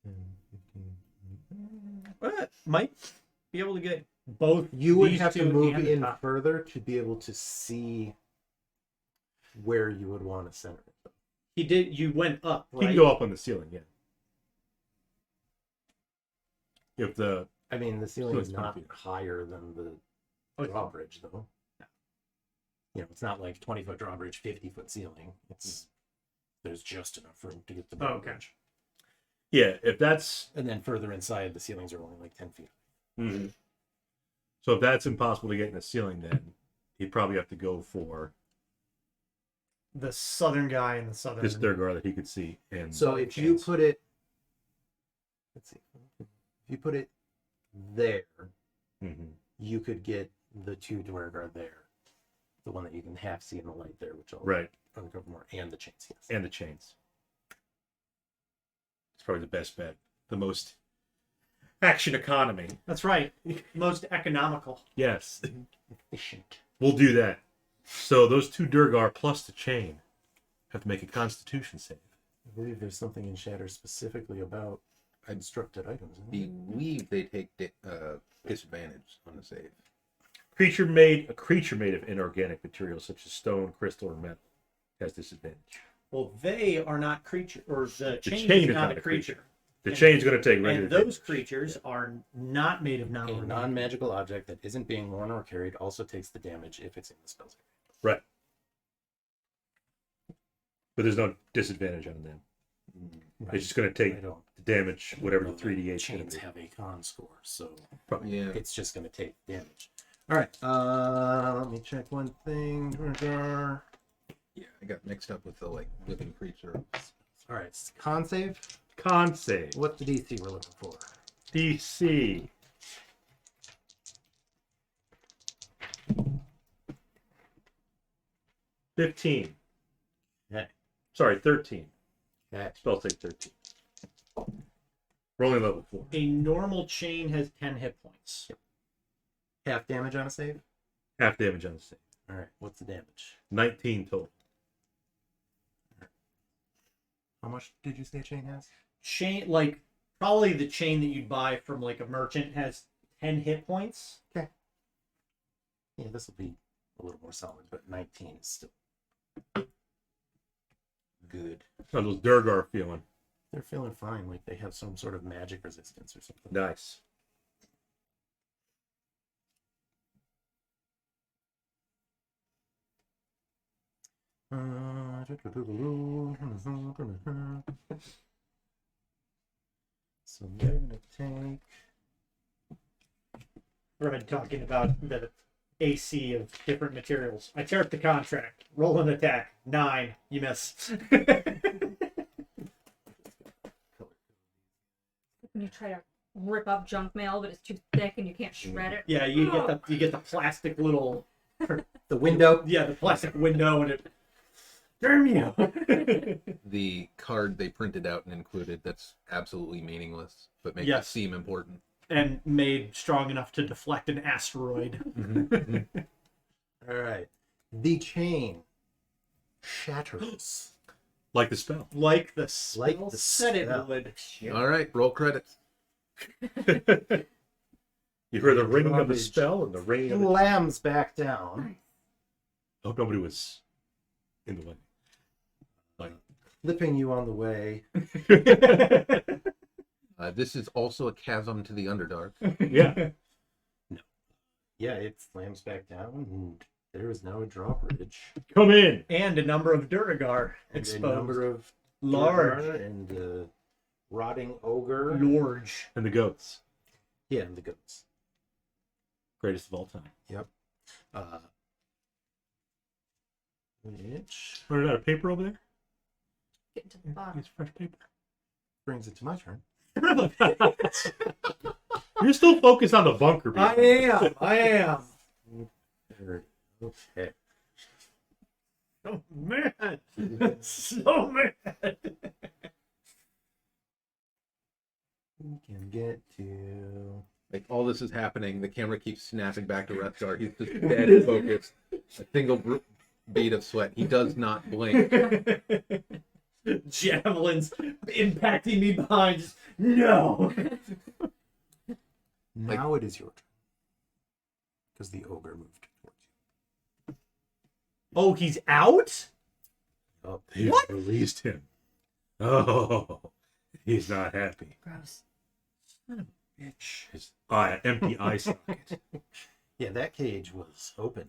10, 15. But might be able to get both. You would these have to two move and the in top. further to be able to see where you would want to center it. He did. You went up, He right? can go up on the ceiling, yeah. If the I mean, the ceiling So is it's not 10 feet. higher than the drawbridge, though. You know, it's not like 20-foot drawbridge, 50-foot ceiling. It's there's just enough room to get the Oh, okay. drawbridge. if that's And then further inside, the ceilings are only like 10 feet. so if that's impossible to get in the ceiling, then he'd probably have to go for The southern guy and the southern. this Duergar that he could see. And So if you chains. put it, let's see, if you put it there, Mhm. you could get the two Duergar there. The one that you can half see in the light there, which I'll Right, uncover more, and the chains, yes. and the chains. It's probably the best bet. The most action economy. That's right. Most economical. Yes, Efficient. we'll do that. So those two Duergar plus the chain have to make a Constitution save. I believe there's something in Shatter specifically about constructed items. Isn't I there? believe they take disadvantage on the save. A creature made of inorganic materials such as stone, crystal, or metal has disadvantage. Well, they are not creature, or the chain, chain is not a creature. The And- chain's going to take regular And those damage. creatures are not made of A non-organic. non-magical object that isn't being worn or carried also takes the damage if it's in the spell's area. Right. But there's no disadvantage on them. It's just going to I take don't the damage, whatever the know that 3d8 is going chains to be. have a con score, so Yeah. it's just going to take damage. All right, let me check one thing. Duergar. Yeah, I got mixed up with the living creature. All right, it's con save. Con save. What's the DC we're looking for? DC. $15. Okay. Sorry, 13. Okay. Spell take 13. We're only level 4. A normal chain has 10 hit points. Half damage on a save. Half damage on the save. All right, what's the damage? 19 total. How much did you say chain has? Chain, like, probably the chain that you'd buy from, like, a merchant has 10 hit points. Yeah, this will be a little more solid, but 19 is still good. How those Duergar feeling? They're feeling fine, like they have some sort of magic resistance or something. Nice. So they're gonna take. We're been talking about the AC of different materials. I tear up the contract. Roll an attack. 9. You miss. When you try to rip up junk mail, but it's too thick and you can't shred it. Yeah, you get the plastic little The window. yeah, the plastic window and it. Damn you! The card they printed out and included, that's absolutely meaningless, but makes it Yes. seem important. And made strong enough to deflect an asteroid. All right. The chain shatters. Like the spell. Like the spell Like the said it spell. would. All right, roll credits. You heard the ringing of the Drawbridge spell and the ringing of the... Slams back down, I hope nobody was in the way. Like... flipping you on the way. This is also a chasm to the Underdark. Yeah. Yeah, it slams back down, and there is now a drawbridge. Come in. And a number of Duergar And exposed. a number of Large. Duergar and the rotting ogre. Large. And the goats. Yeah, and the goats. Greatest of all time. Which Running out of paper over there? Get to the bottom. Use fresh paper. brings it to my turn. You're still focused on the bunker. I people. am. Okay. Oh man. So mad. We can get to. Like, all this is happening, the camera keeps snapping back to Wrethgar. He's just dead focused. A single bead of sweat. He does not blink. Javelins impacting me behind. Just, no. Now it is your turn. Because the ogre moved towards you. Oh, he's out? Oh, They've What? released him. Oh, he's not happy. Gross. Bitch. His empty eye socket. yeah, that cage was open.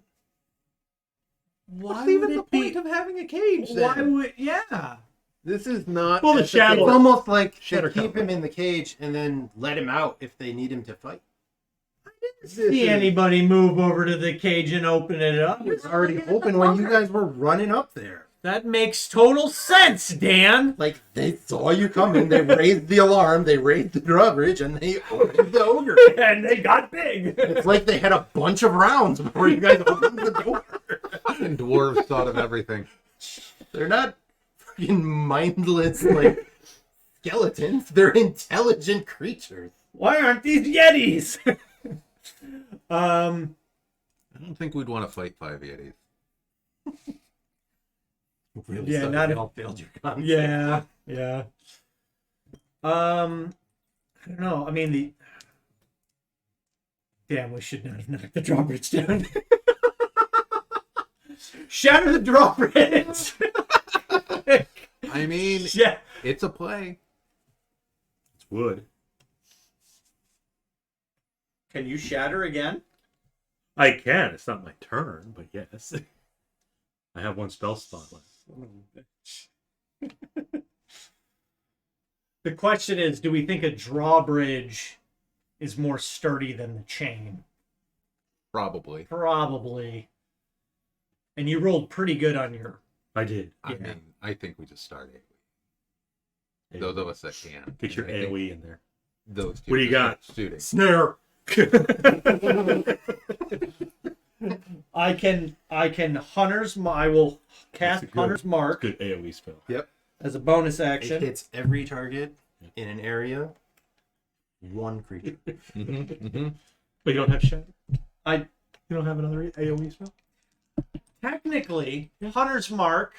Why What's even would the it be? point of having a cage Why then? would? Yeah. This is not... Well, the ethical. shadow- It's almost like they Shatter keep cover. him in the cage and then let him out if they need him to fight. See anybody move over to the cage and open it up? It was already open when you guys were running up there. That makes total sense, Dan. Like, they saw you coming, they raised the alarm, they raised the drawbridge, and they opened the ogre. And they got big. It's like they had a bunch of rounds before you guys opened the door. Fucking dwarves thought of everything. They're not freaking mindless, like, skeletons. They're intelligent creatures. Why aren't these Yetis? I don't think we'd want to fight 5 Yetis. Really Yeah, suck not if a- they all failed your concept. Yeah, yeah. I don't know. I mean, the damn, we should not have knocked the drawbridge down. Shatter the drawbridge. I mean, Yeah. it's a play. It's wood. Can you shatter again? I can. It's not my turn, but yes. I have one spell slot left. The question is, do we think a drawbridge is more sturdy than the chain? Probably. Probably. And you rolled pretty good on your. I did. I Yeah. mean, I think we just start AoE. Those of us that can. Get your I think AoE in there. Those two What do you just got? start shooting. Snare. I will cast That's a good- Hunter's Mark Good AoE spell. as a bonus It action. hits every target in an area. One creature. But you don't have shatter? I- You don't have another AoE spell? Technically, Hunter's Mark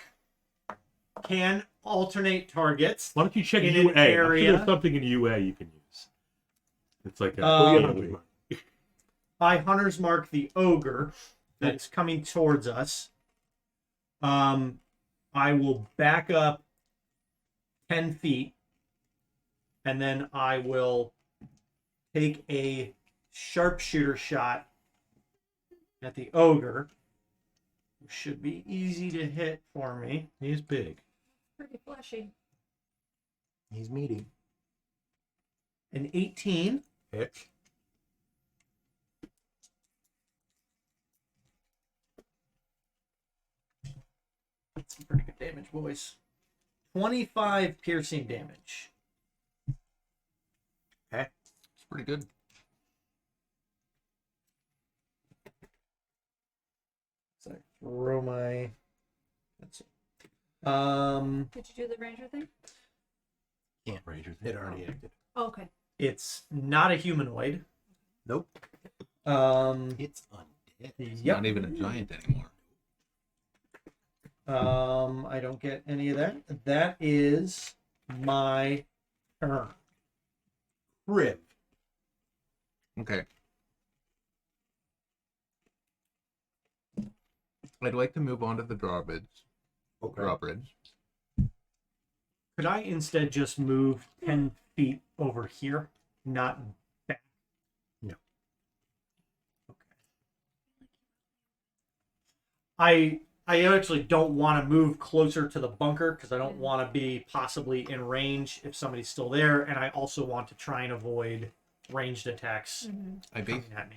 can alternate targets. Why don't you check In UA? an I'm sure area- there's something in UA you can use. It's like a Um, AoE. I Hunter's Mark the ogre that's coming towards us. I will back up 10 feet, and then I will take a sharpshooter shot at the ogre. Should be easy to hit for me. He's big. Pretty fleshy. He's meaty. An 18. Hit. That's some pretty good damage, boys. 25 piercing damage. It's pretty good. So I throw my. Let's see. Did you do the ranger thing? Can't. Ranger It already acted. Oh, okay. It's not a humanoid. Nope. It's undead. It's Yep. not even a giant anymore. I don't get any of that. That is my turn. Kriv. Okay. I'd like to move on to the drawbridge. Okay. Drawbridge. Could I instead just move 10 feet over here? Not back? No. Okay. I actually don't want to move closer to the bunker because I don't want to be possibly in range if somebody's still there, and I also want to try and avoid ranged attacks I coming at me.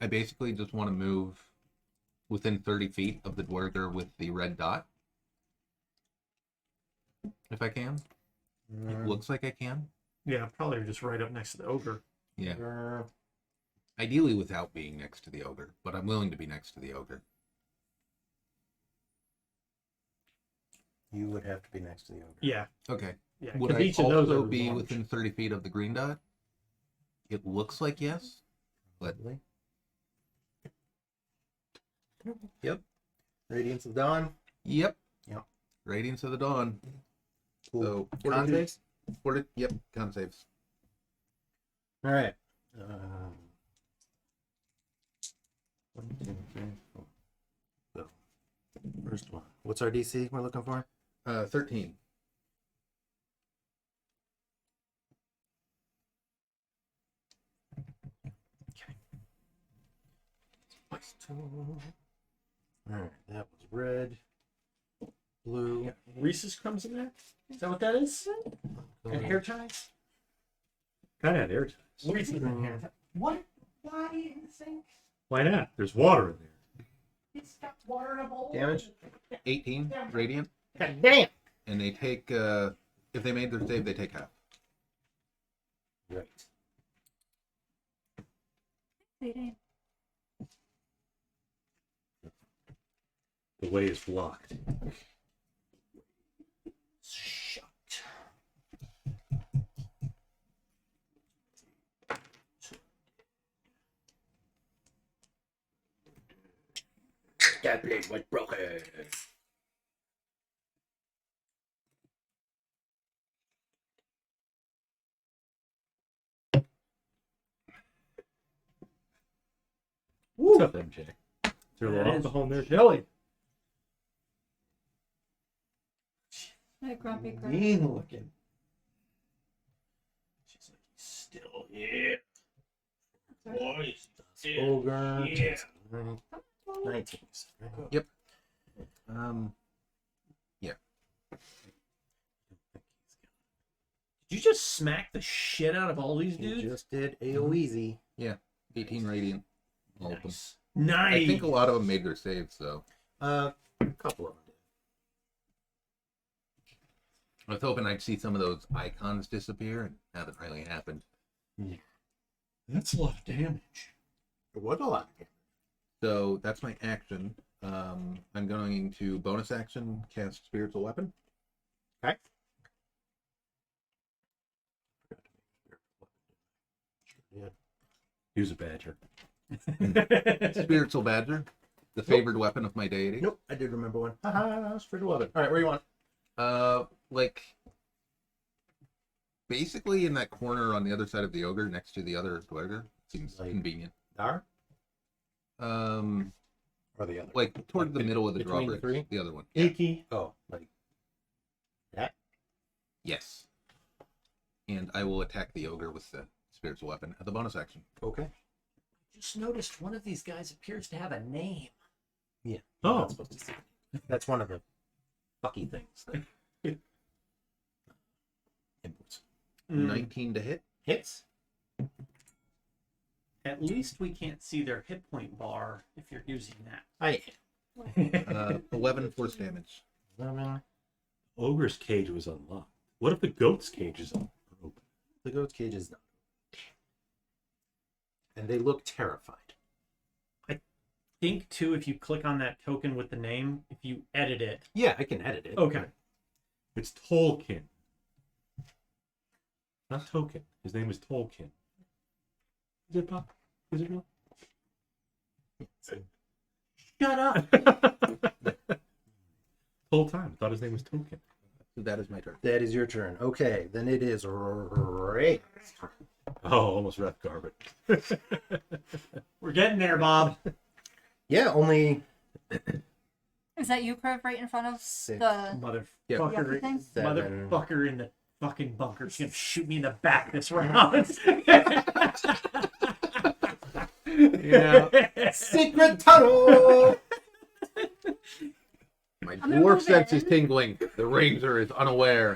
basically just want to move within 30 feet of the Duergar with the red dot. If I can. It looks like I can. Yeah, probably just right up next to the ogre. Yeah. Ideally without being next to the ogre, but I'm willing to be next to the ogre. You would have to be next to the ogre. Yeah, Okay. yeah. Would Because I each of those also are be large. within 30 feet of the green dot? It looks like yes. But Probably. Yep. Radiance of Dawn. yep. Yep. Radiance of the Dawn. Cool. So Con saves? Yep, con saves. All right. 1, 2, 3, 4. So, first one. What's our DC we're looking for? 13. All right, that was red, blue. Yeah. Reese's crumbs in there? Is that what that is? And hair ties? Kind of had air ties. Reese's in hair ties. What? Why in the sink? Why not? There's water in there. It's got water in a bowl. Damage? 18 radiant. God damn. And they take, if they made their save, they take half. Right. Waiting. The way is blocked. Shut. That blade was broken. What's up, MJ? Is there a That little is alcohol in there? chilly. Hey, grumpy crab. Mean looking. She's like, he's still here. Boys, Ogre. Yeah. 19. Yep. Did you just smack the shit out of all these You dudes? just did AoE. 18 radiant. All of them. Nice. Nice. I think a lot of them made their saves, though. A couple of them did. I was hoping I'd see some of those icons disappear, and hasn't really happened. That's a lot of damage. It was a lot. So that's my action. I'm going to bonus action cast Spiritual Weapon. Okay. Use a badger. Spiritual Badger, the favored weapon of my deity. Nope, I did remember one. Haha, Spiritual Weapon. All right, where you want? Like basically in that corner on the other side of the ogre, next to the other Duergar. Seems Like- convenient. Dar Um, or the other? like toward Like the middle of the between the drawbridge. three? The other one. Icky. Oh, like that? Yes. And I will attack the ogre with the spiritual weapon at the bonus action. Okay. Just noticed one of these guys appears to have a name. Yeah. You're Oh. not supposed to see it. That's one of the fucky things. Inputs. 19 to hit. Hits. At least we can't see their hit point bar if you're using that. I 11 force damage. 11. Ogre's cage was unlocked. What if the goat's cage is open? The goat's cage is not. And they look terrified. Think too, if you click on that token with the name, if you edit it. Yeah, I can edit it. Okay. It's Tolkien. Not Token. His name is Tolkien. Is it Bob? Is it real? Shut up. Whole time, I thought his name was Token. That is my turn. That is your turn. Okay, then it is Reija's turn. Oh, almost Wrethgar, but We're getting there, Bob. Yeah, only Is that you, Kriv, right in front of 6. the Motherfucker. yucky thing? 7. Motherfucker in the fucking bunker is gonna shoot me in the back this round. Yeah. Secret tunnel! My I'm gonna dwarf move sense is in. tingling. The ranger is unaware.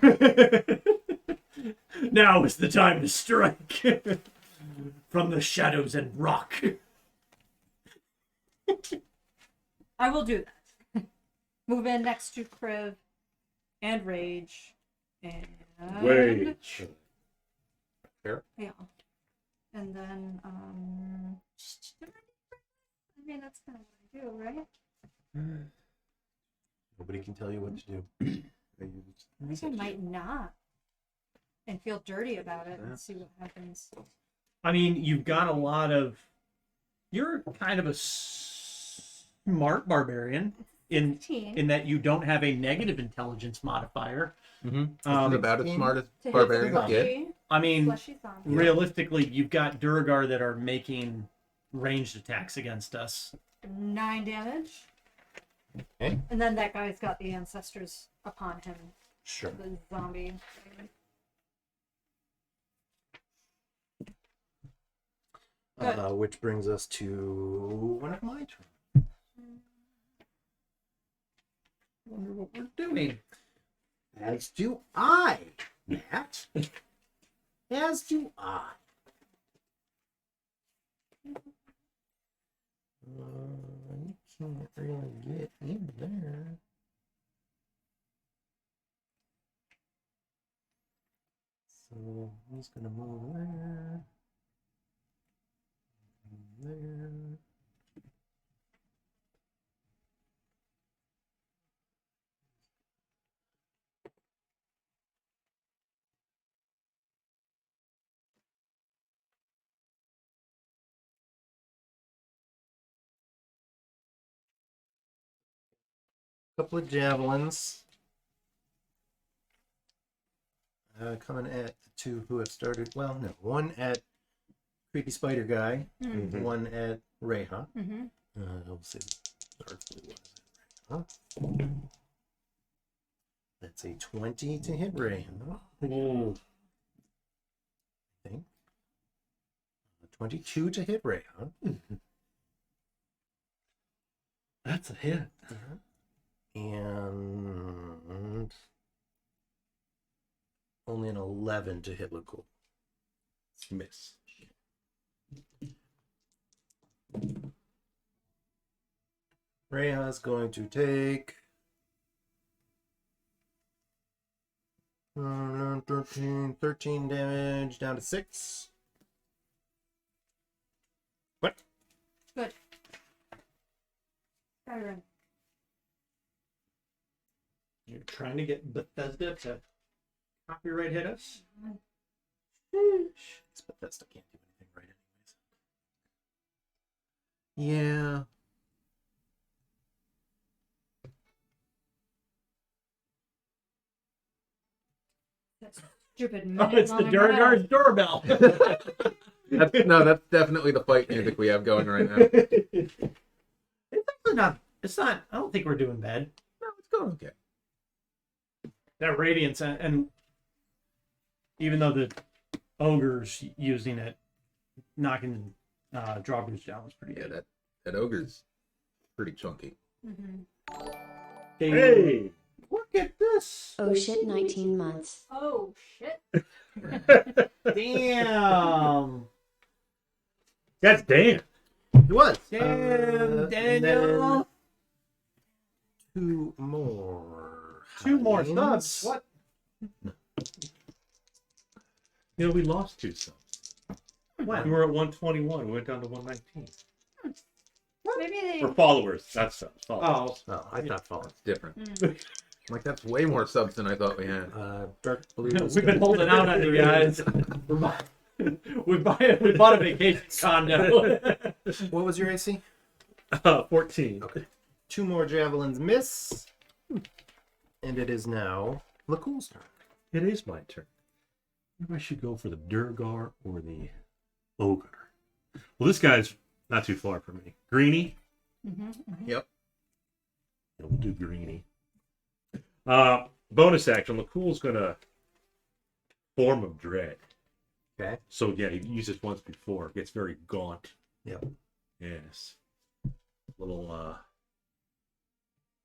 Now is the time to strike. From the shadows and rock. I will do that. Move in next to Kriv and Rage. And wage. Fair. yeah. And then I mean that's kind of what I do, right? Nobody can tell you what to do. I think I might not. And feel dirty about it and see what happens. I mean, you've got a lot of. You're kind of a smart barbarian in 15 that you don't have a negative intelligence modifier. Mm-hmm. Um, About as smart as to hit barbarians fleshy, get. I mean, fleshy zombie. realistically, you've got Duergar that are making ranged attacks against us. 9 damage. Okay. And then that guy's got the ancestors upon him. Sure. The zombie. Good. Which brings us to one of my turns. Wonder what we're doing. As do I, Matt. As do I. You can't really get in there. So he's gonna move there. There. Couple of javelins. Coming at the two who have started. Well, no. One at creepy spider guy. Mm. One at Reija. Mm-hmm. I'll see. Dark blue one is at Reija. That's a 20 to hit Reija. I think. 22 to hit Reija. That's a hit. And only an 11 to hit Lakkul. Miss. Reija's going to take 13 damage down to 6. What? Good. Skyrim. You're trying to get Bethesda to copyright hit us? It's Bethesda can't do anything right anyways. Yeah. That stupid Oh, minute it's the long Duergar's doorbell. That's definitely the fight music we have going right now. It's actually not. It's not. I don't think we're doing bad. No, it's going okay. That radiance and even though the ogre's using it, knocking drawbridge down was pretty Yeah, good. that ogre's pretty chunky. Mm-hmm. Hey! Look at this. Oh shit, 19 months. Oh shit! Damn. That's Dan. It was. Damn, And Daniel. then two more. Two more Hines. subs. What? You know, we lost 2 subs. We When? were at 121. We went down to 119. Maybe they. For followers, that's subs. Followers. Oh. Oh, I thought falling. Different. Mm. Like that's way more subs than I thought we had. Dark blue. We've been holding out on you guys. We bought a vacation condo. What was your AC? 14. Okay. 2 more javelins miss. And it is now Lakkul's turn. It is my turn. Maybe I should go for the Duergar or the Ogre. Well, this guy's not too far from me. Greenie. Mm-hmm, mm-hmm. Yep. Yeah, we'll do Greenie. Bonus action. Lakkul's gonna Form of Dread. Okay. So yeah, he used it once before. Gets very gaunt. Yep. Yes. Little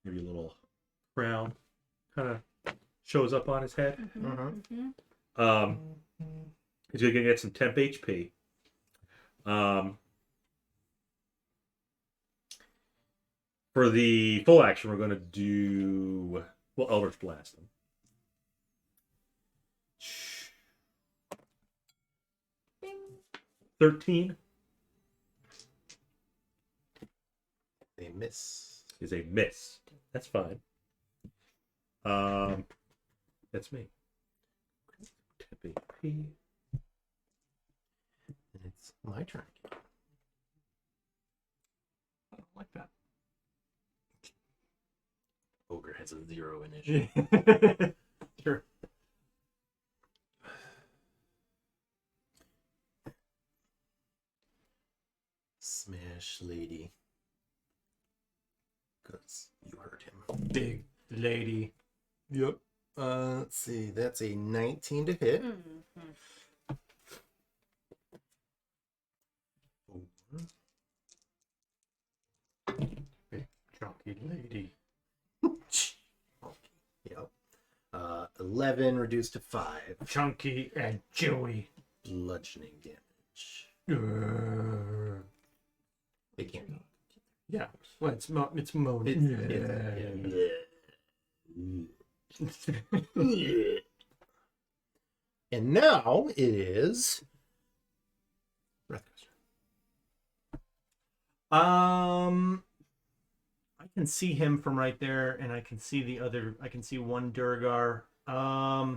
maybe a little crown kind of shows up on his head. Mm-hmm. Mm-hmm. He's gonna get some temp HP. For the full action, we're gonna do Eldritch Blast him. 13 They miss. is a miss. That's fine. That's me. Temp HP. And it's my turn. I don't like that. Ogre has a 0 initiative. Sure. Smash lady. Because you hurt him. Big lady. Yep. Let's see. That's a 19 to hit. Mm-hmm. Big chunky lady. Yep. 11 reduced to 5. Chunky and chewy. Bludgeoning damage. Yeah. They can't talk. Well, it's moaning. And now it is Wrethgar's turn. I can see him from right there, and I can see the other. I can see one Duergar. I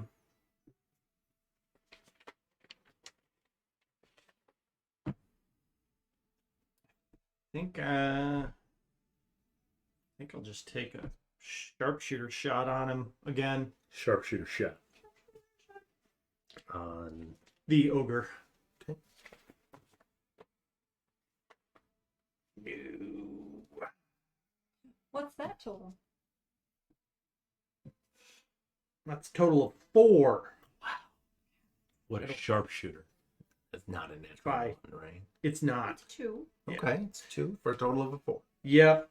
think I'll just take a sharpshooter shot on him again. Sharpshooter shot. On The ogre. Okay. What's that total? That's a total of 4. What a sharpshooter. That's not a natural Try. one, right? It's not. 2. Yeah. Okay, it's 2 for a total of a 4. Yep.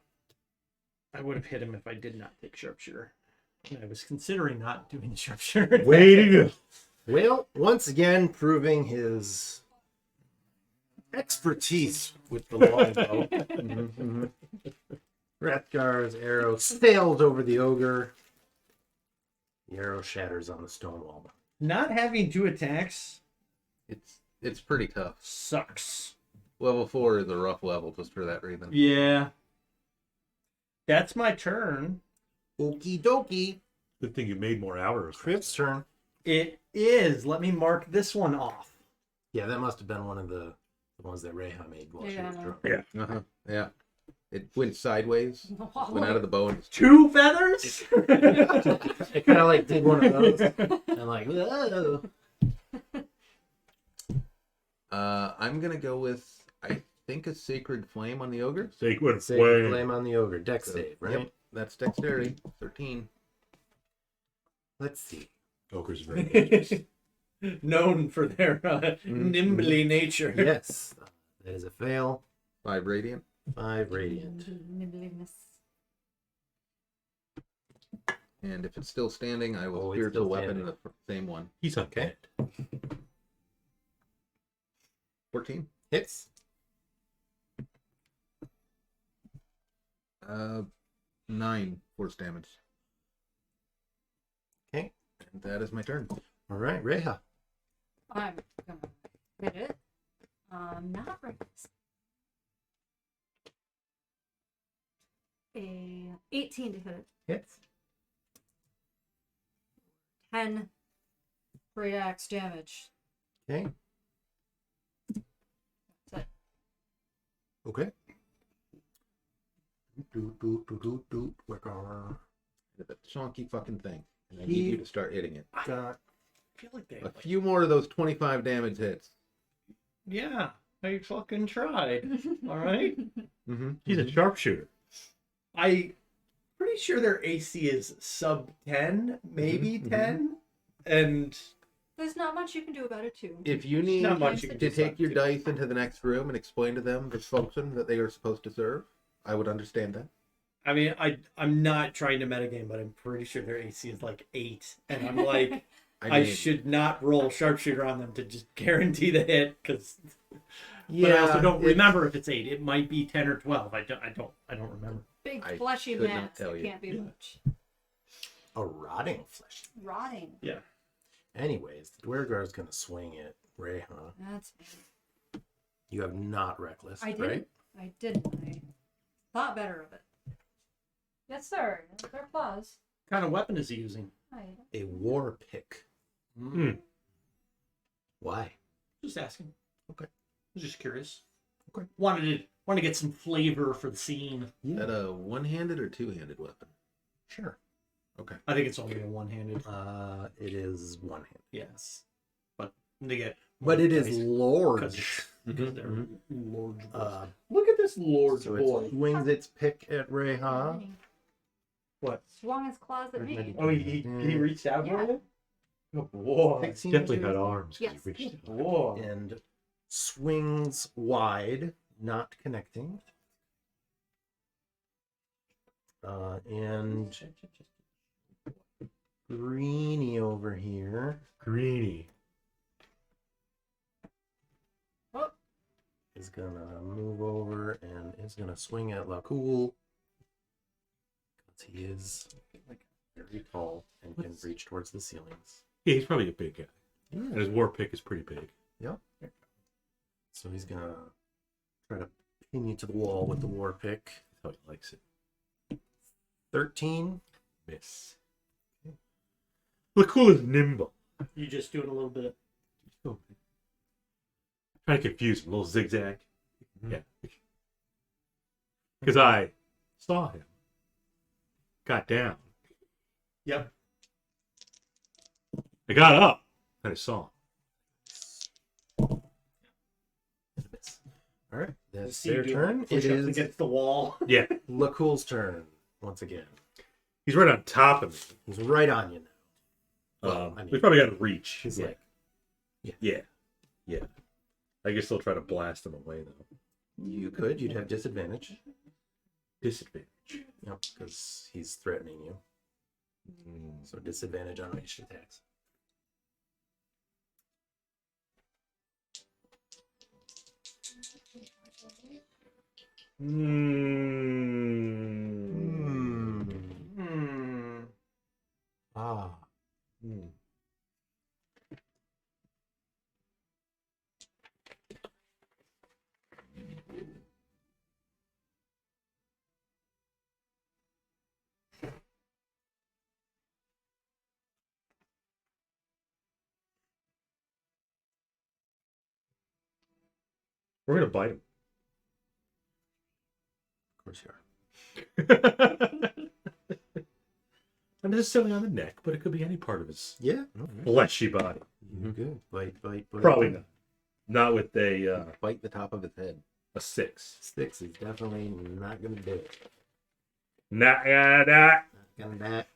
I would have hit him if I did not take sharpshooter. And I was considering not doing the sharpshooter. Way to go. Well, once again, proving his expertise with the longbow. Wrethgar's arrow sails over the ogre. The arrow shatters on the stone wall. Not having 2 attacks It's pretty tough. sucks. Level 4 is a rough level just for that reason. Yeah. That's my turn. Okie dokie. Good thing you made more arrows. Kriv's turn. It is. Let me mark this one off. Yeah, that must have been one of the ones that Reija made while she was Yeah. drunk. Yeah. Uh-huh. Yeah. It went sideways, went out of the bow. And 2 feathers? It kind of like did one of those. And like, whoa. I'm gonna go with I think a sacred flame on the ogre. Sacred Sacred flame. flame on the ogre. Dex save, right? Yep, that's dexterity. 13. Let's see. Ogre's very dangerous. Known for their nimbly nature. Yes, that is a fail. 5 radiant. 5 radiant. Nimbliness. And if it's still standing, I will Oh, it's spiritual still weapon standing. the same one. He's undead. 14. Hits. 9 force damage. Okay. And that is my turn. All right, Reija. I'm gonna hit it. Not reckless. A 18 to hit it. Hits. 10 great axe damage. Okay. That's it. Okay. Wrethgar. That chonky fucking thing. And I He- need you to start hitting it. Got I feel like they A few more of those 25 damage hits. Yeah, I fucking tried. All right. Mm-hmm. He's a sharpshooter. I pretty sure their AC is sub 10, maybe Mhm, mhm. 10. And There's not much you can do about it, too. If you need Not much you can to do take your too. dice into the next room and explain to them the function that they are supposed to serve, I would understand that. I mean, I'm not trying to metagame, but I'm pretty sure their AC is like 8. And I'm like, I mean, should not roll sharpshooter on them to just guarantee the hit, because but I also don't remember if it's 8. It might be 10 or 12. I don't remember. Big I fleshy could not mats. tell It you. can't be much. a rotting flesh. Rotting. Yeah. Anyways, the Duergar is going to swing at Reija. That's me. You have not reckless, I didn't. right? I didn't. I thought better of it. Yes, sir. They're claws. What kind of weapon is he using? A war pick. Hmm. Why? Just asking. Okay. I was just curious. Okay. Wanted to get some flavor for the scene. Is that a one-handed or two-handed weapon? Sure. Okay. I think it's only a one-handed. It is one hand. Yes, but they get. But it is Because large. they're large. Uh, Look at this large so boy. it swings its pick at Reija. What? Swung his claws at me. Oh, he reached out for Yeah. you. Oh boy. 16 Definitely to had hit. arms. 'cause he Yes. reached out. Boy. And swings wide, not connecting. And Greeny over here Greeny. is gonna move over and is gonna swing at Lakkul. Because he is very tall and can reach towards the ceilings. Yeah, he's probably a big guy. And his war pick is pretty big. So he's gonna try to pin you to the wall with the war pick. That's how he likes it. 13. Miss. Lakkul is nimble. You just doing a little bit of. Trying to confuse him. A little zigzag. Mhm. Yeah. Because I saw him. Got down. Yep. I got up. And I saw him. All right, that's See their you turn. It push up is against the wall. Yeah. Lakkul's turn once again. He's right on top of me. He's right on you now. Well, I mean- we probably got to reach. He's like, Yeah. I guess they'll try to blast him away, though. you could. You'd have disadvantage. Disadvantage. Yep, because he's threatening you. So disadvantage on ranged attacks. Ah. We're going to bite him. Of course you are. Not necessarily on the neck, but it could be any part of his Yeah. fleshy body. You good. Bite. Probably not. Not with a Bite the top of his head. 6. Sticks is definitely not going to do it. Nah. Not going to.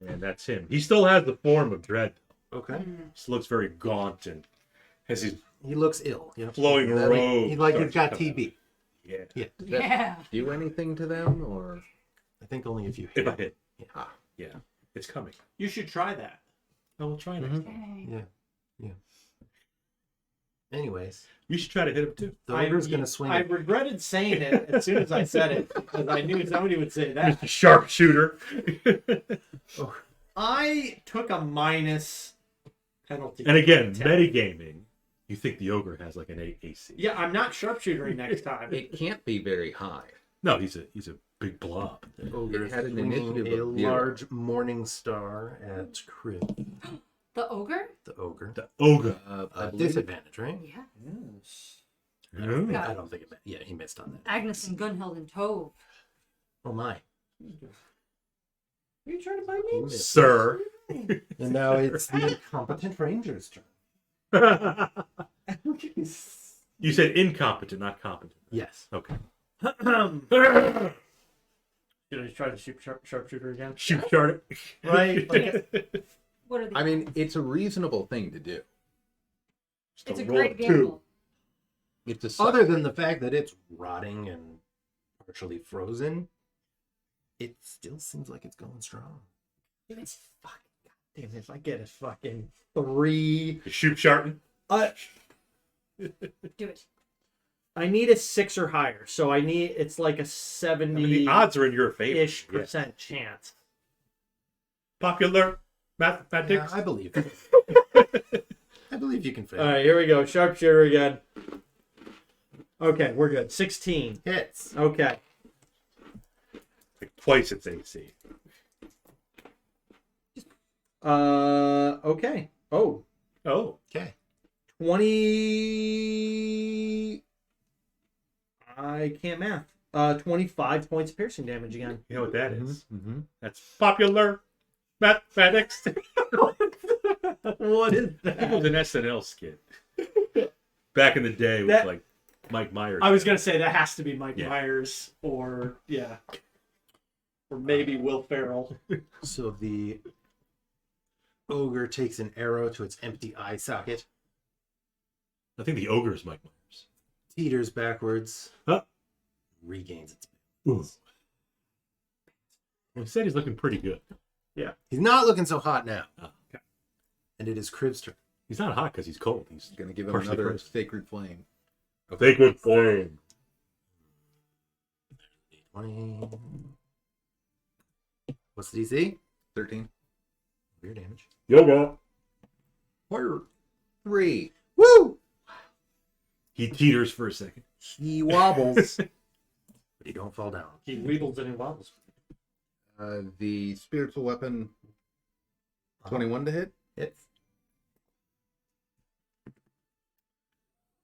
And that's him. He still has the form of Dread. Okay. Just looks very gaunt and has his He looks ill. You know? flowing robe. He's like he's got starts coming TB. out. Yeah. Yeah. Does that Yeah. do anything to them, or I think only if you If I hit. hit. Yeah. Ah, yeah. It's coming. You should try that. I will try next time. Yeah. Yeah. Anyways, You should try to hit him too. the ogre's going to swing I it. regretted saying it as soon as I said it because I knew somebody would say that. Mr. Sharpshooter. I took a minus penalty. And again, to attack. metagaming, you think the ogre has like an 8 AC. Yeah, I'm not sharpshootering next time. It can't be very high. No, he's a big blob. The ogre It had an swinging initiative a of 0. large morning star at Kriv. The ogre? The ogre. The ogre. I believe Disadvantage, right? Yeah. Yes. Ooh. I don't think it. Yeah, he missed on that. Agnes and Gunhild and Tove. Oh my! Are you trying to buy He me? missed. Sir. And now it's the incompetent ranger's turn. You said incompetent, not competent. Yes. Okay. Should I try to shoot sharpshooter again? Shoot chart it. Right. Like, What are the I mean, it's a reasonable thing to do. It's a roll great of 2. gamble. It's a Other than the fact that it's rotting and partially frozen, it still seems like it's going strong. it's fucking goddamn. If I get a fucking 3, Shoot Sharton. Do it. I need a 6 or higher. So it's like a I 70 mean, the odds are in your favor. ish Yeah. percent chance. Popular Yeah, mathematics. I believe. I believe you can fit. All right, here we go. Sharpshooter again. Okay, we're good. 16. Hits. Okay. Like twice its AC. Okay. Oh, Oh. Okay. 20. I can't math. 25 points of piercing damage again. You know what that is? Mm-hmm. That's popular mathematics. What is I think it was that? an SNL skit. Back in the day with That- like Mike Myers. I was gonna say that has to be Mike Yeah. Myers or maybe Will Ferrell. So the ogre takes an arrow to its empty eye socket, I think the ogre is Mike Myers. teeters backwards, Huh? regains its. Ooh. Well, he said he's looking pretty good. He's not looking so hot now. Oh, okay. And it is Kriv's turn. He's not hot because he's cold. He's Gonna give him partially another frozen. sacred flame. Sacred flame. 20. What's the DC? 13. Your damage. Yoga. Fire. 3. Woo! He teeters for a second. He wobbles, but he don't fall down. He weebles and he wobbles. The spiritual weapon 21 to hit. Hits.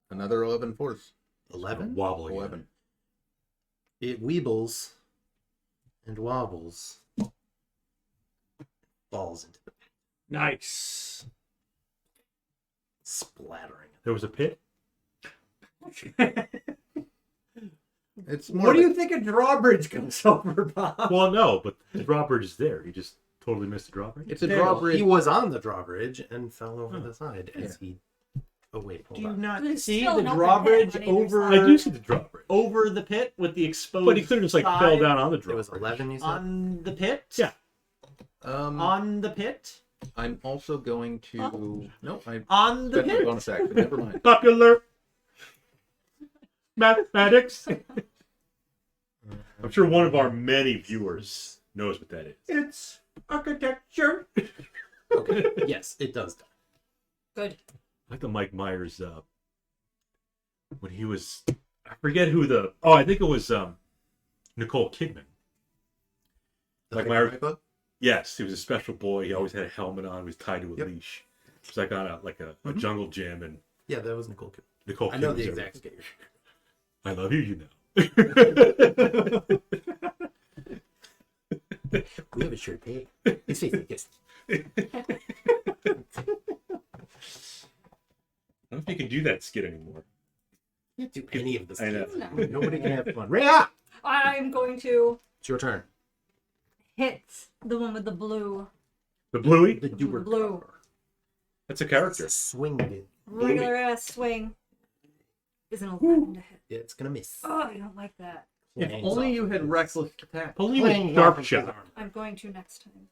Another 11 force. 11. Wobble again. 11. It weebles and wobbles. Falls into the pit, Nice. splattering. There was a pit. It's more What do of a- you think a drawbridge goes over, Bob? Well, no, but the drawbridge is there. He just totally missed the drawbridge. It's a There. drawbridge. He was on the drawbridge and fell over the side as Yeah. he. Oh wait, hold Do you on. not There's see still the an open drawbridge pit on either over? side. I do see the drawbridge, Over the pit with the exposed. but he could have just like side fell down on the It drawbridge. was 11. You said. on the pit. Yeah. On the pit. I'm also going to. Oh. No, I On the spent my pit. bonus action. Never mind. Popular mathematics. I'm sure one of our many viewers knows what that is. It's architecture. Okay. Yes, it does. Good. Like the Mike Myers when he was, I forget who I think it was Nicole Kidman. Like my- Yes, he was a special boy. He always had a helmet on. He was tied to a Yep. leash. It was like on a jungle gym, and Yeah, that was Nicole Kidman. Nicole Kidman I know was the there. exact scale. I love you, you know. We have a shirt pay. It's like this. I don't know if you can do that skit anymore. You can't do any of this. I know. No. Nobody can have fun. Reija! I'm going to It's your turn. hit the one with the blue. The Bluey? The Duergar. Blue. That's a character. Swing it. Regular ass swing. Is an 11 to hit. It's gonna miss. Oh, I don't like that. If planes only off you of had his- reckless attack. Only planes with off sharp of his shot. armor. I'm going to next time.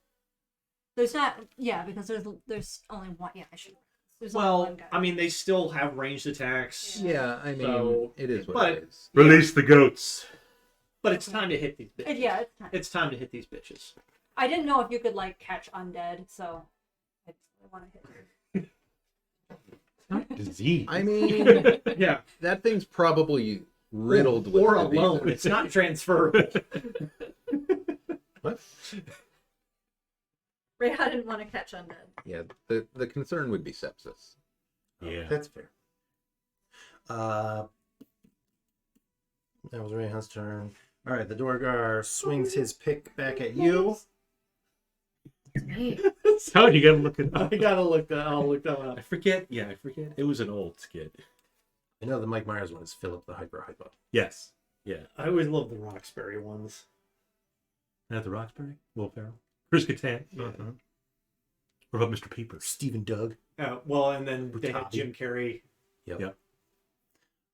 There's not, yeah, because there's only one. Yeah, I should. There's only one Well, guy. I mean, they still have ranged attacks. Yeah, I mean, So, it is what but- it is. Release the goats. But it's time to hit these bitches. Yeah, it's time. It's time to hit these bitches. I didn't know if you could like catch undead, so I want to hit. Disease. I mean, Yeah. that thing's probably riddled with Or diseases. alone. It's not transferable. What? Reija didn't want to catch undead. Yeah, the concern would be sepsis. Yeah. That's fair. That was Reiha's turn. All right, the Duergar swings his pick back at you. How you gotta look it up? I gotta look that. I'll look that one up. I forget. Yeah, I forget. It was an old skit. I know the Mike Myers one is Philip the Hypo. Yes. Yeah. I always love the Roxbury ones. Not the Roxbury. Will Ferrell. Chris Kattan. Mhm. What about Mr. Peeper? Stephen Doug. Well, and then they had Brutati. Jim Carrey. Yep.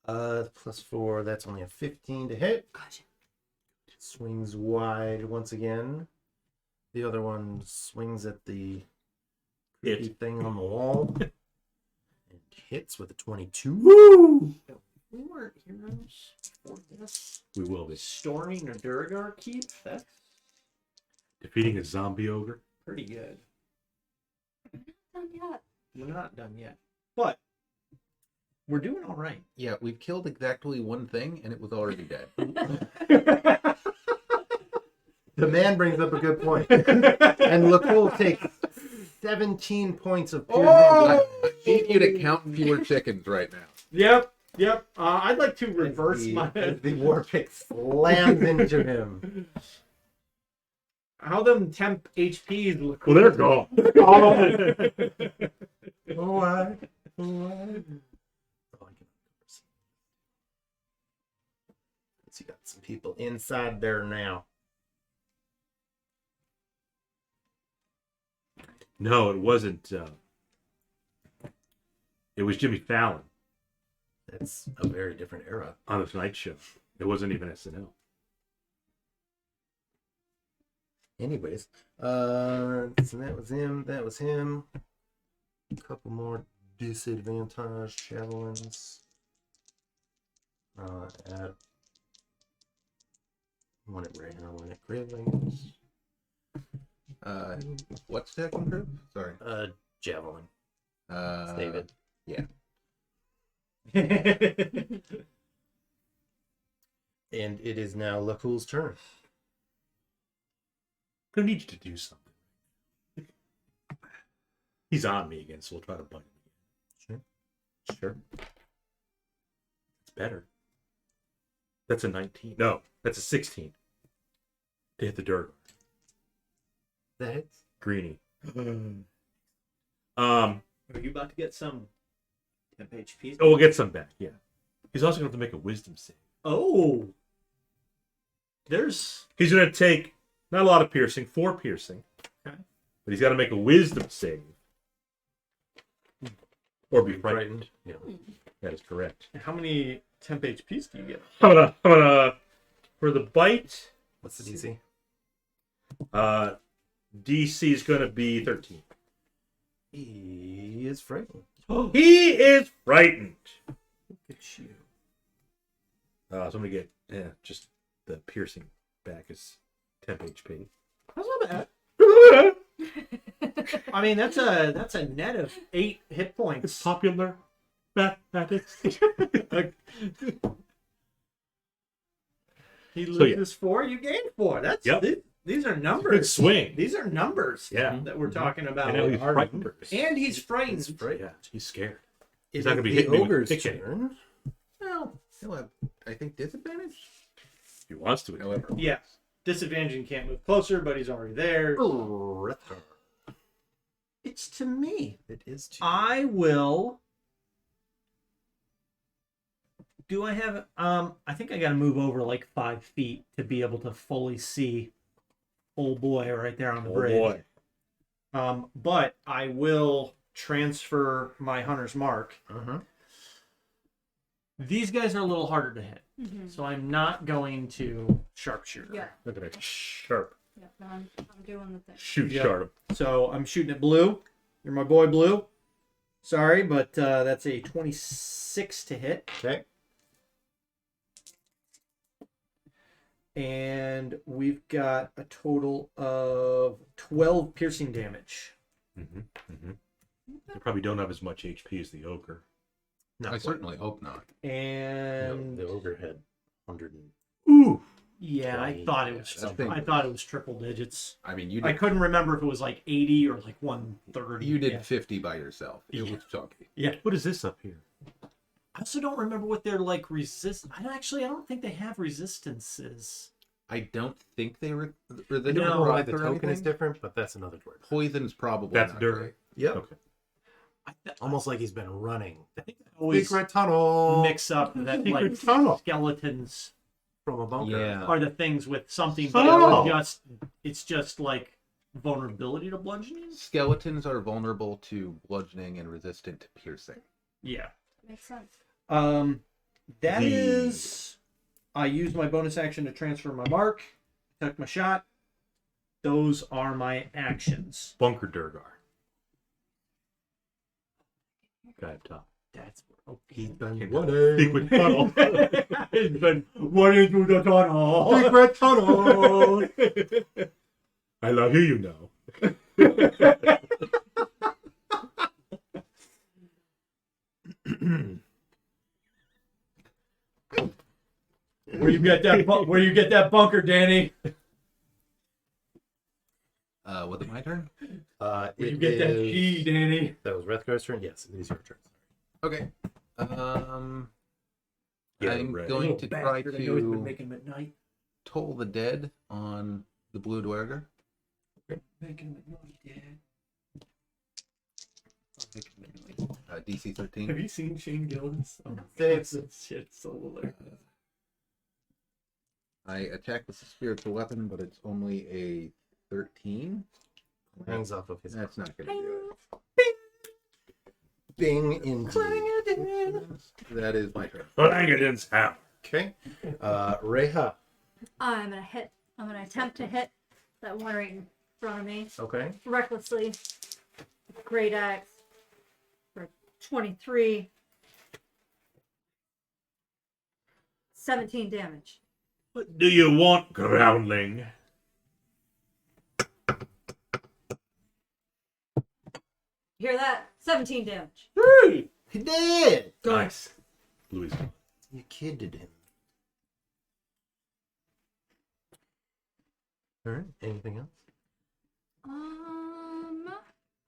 +4. That's only a 15 to hit. Gotcha. Swings wide once again. The other one swings at the creepy It. thing on the wall and hits with a 22. Woo! We weren't heroes for this. We will be Storming a Duergar keep. That's defeating a zombie ogre. pretty good. Done yet. We're not done yet, but we're doing all right. Yeah, we've killed exactly one thing, and it was already dead. The man brings up a good point. And Lakkul takes 17 points of piercing I damage. need you to count fewer chickens right now. Yep. I'd like to reverse as the war pick slams into him. How them temp HPs look. Well, they're gone. What? You got some people inside there now. No, it wasn't. It was Jimmy Fallon That's a very different era. on the Tonight Show. It wasn't even SNL. Anyways, so that was him. That was him. A couple more disadvantaged javelins. At one at Reija, one at Kriv, I guess. What's second group? Sorry. Javelin. Save it. Yeah. And it is now Lakkul's turn. I'm gonna need you to do something. He's on me again, so we'll try to bite him again. Sure. It's better. That's a 19. No, that's a 16. To hit the dirt. That hits. Greeny. Are you about to get some temp HPs? Oh, we'll get some back, yeah. He's also going to have to make a wisdom save. Oh. There's. He's going to take not a lot of piercing, 4 piercing. Okay. But he's got to make a wisdom save. Or be frightened. Yeah. That is correct. How many temp HPs do you get? I'm gonna for the bite, What's the DC? DC is going to be 13. He is frightened. He is frightened. Look at you. So I'm going to get just the piercing back is 10 HP. That's not bad. I mean, that's a net of 8 hit It's points. popular mathematics. He So, yeah. loses 4, you gain 4. That's Yep. these are numbers. Good swing. These are numbers. Yeah. that we're talking about. I know he's hard frightened. numbers. And he's frightened. He's frightened. Yeah, he's scared. It He's not is gonna be the hitting me with ogre's pick it. turn. Well, he'll have, I think, disadvantage. If he wants to. However, Yeah. Disadvantage and can't move closer, but he's already there. Wrethgar. It's to me. It is to I will. Do I have? I think I got to move over like 5 feet to be able to fully see old boy right there on the Oh bridge. boy. But I will transfer my hunter's mark. Uh-huh. These guys are a little harder to hit, Mhm. so I'm not going to sharpshooter. Yeah. Look at that sharp. Yeah, no, I'm doing the thing. Shoot Yep. sharp. So I'm shooting at Blue. You're my boy, Blue. Sorry, but that's a 26 to hit. Okay. And we've got a total of 12 piercing damage. They probably don't have as much HP as the ogre. Not I quite. certainly hope not. No, And the ogre had 100. Ooh. yeah, I 20, thought it yeah, was. something. I thought it was triple digits. I mean, you I did, couldn't remember if it was like 80 or like 130. you did Yeah. 50 by yourself. It Yeah. was chunky. Yeah. What is this up here? I also don't remember what their like resist. I don't think they have resistances. I don't think they were. I They don't don't know why rock the or token is anything. different, but that's another word. Poison's probably That's not dirt. great. Yep. Okay. Almost like he's been running. I think I always Secret tunnel. mix up that like Secret tunnel. skeletons From a bunker. Yeah. are the things with something, but Oh. it's just like vulnerability to bludgeoning. Skeletons are vulnerable to bludgeoning and resistant to piercing. Yeah. Makes sense. That The- is. I used my bonus action to transfer my mark. Took my shot. Those are my actions. Bunker Duergar. Guy up top. That's He's been Secret running. tunnel. It's been running through the tunnel. Secret tunnel. I love you know. Where you get that? Where you get that bunker, Danny? Was it my turn? Where you It get that is- key, Danny? That was Wrethgar's turn? Yes, it is your turn. Okay. Yeah, I'm right. going Little to try bastard, I know he's been to making them at night. toll the dead on the blue Duergar. Making them at night, Dad. DC 13. Have you seen Shane Gillis? Oh, Thanks. that shit's so hilarious. I attack with a spiritual weapon, but it's only a 13. Hangs off of his. That's not going to do Bing indeed. it. That is my turn. Langadin's hammer. Okay. Reija. I'm gonna hit. I'm gonna attempt to hit that one right in front of me Okay. recklessly. Great axe for 23. 17 damage. What do you want, groundling? Hear that? 17 damage. He did. Nice. Louis. You kidded him. All right. Anything else?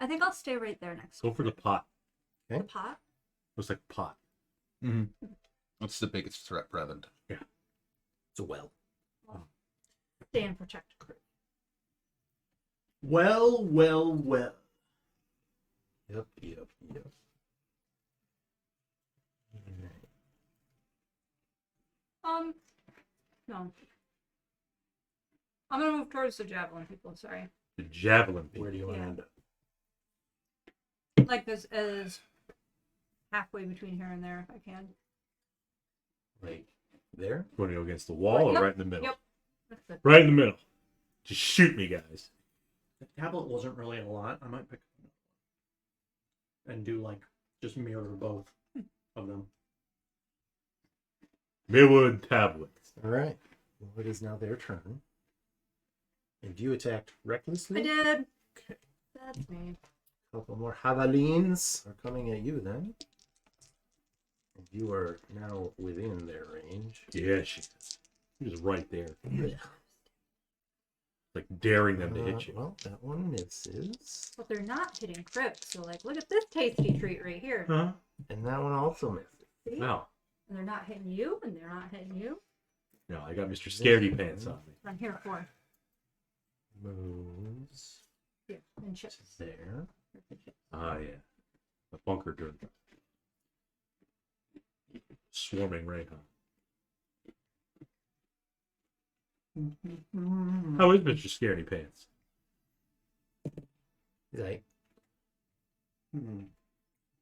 I think I'll stay right there next. Go for the pot. The pot. Looks like pot. Mm-hmm. What's the biggest threat present? It's a well. Stay and protect Kriv. Well. Yep. No. I'm gonna move towards the javelin people. Sorry. The javelin. Where do you want to Yeah. end up? Like this as halfway between here and there, if I can. Like there? Want to go against the wall or Yep. right in the middle? Yep. That's good. Right in the middle. Just shoot me, guys. The tablet wasn't really a lot. I might pick and do like just mirror both of them. Mirwood tablets. All right. Well, it is now their turn. And you attacked recklessly. I did. Okay. That's me. A couple more javelins are coming at you then. And you are now within their range. Yeah, she is. She was right there. Like daring them to hit you. Well, that one misses. But they're not hitting Kriv, so like, look at this tasty treat right here. Huh? And that one also misses. See? No. And they're not hitting you, and they're not hitting you. No, I got Mr. Scaredy Pants on me. I'm here for. Moves Yeah, and chips. there. Ah, yeah. The bunker dirt. Swarming Reija. How is Mr. Scaredy Pants? Right.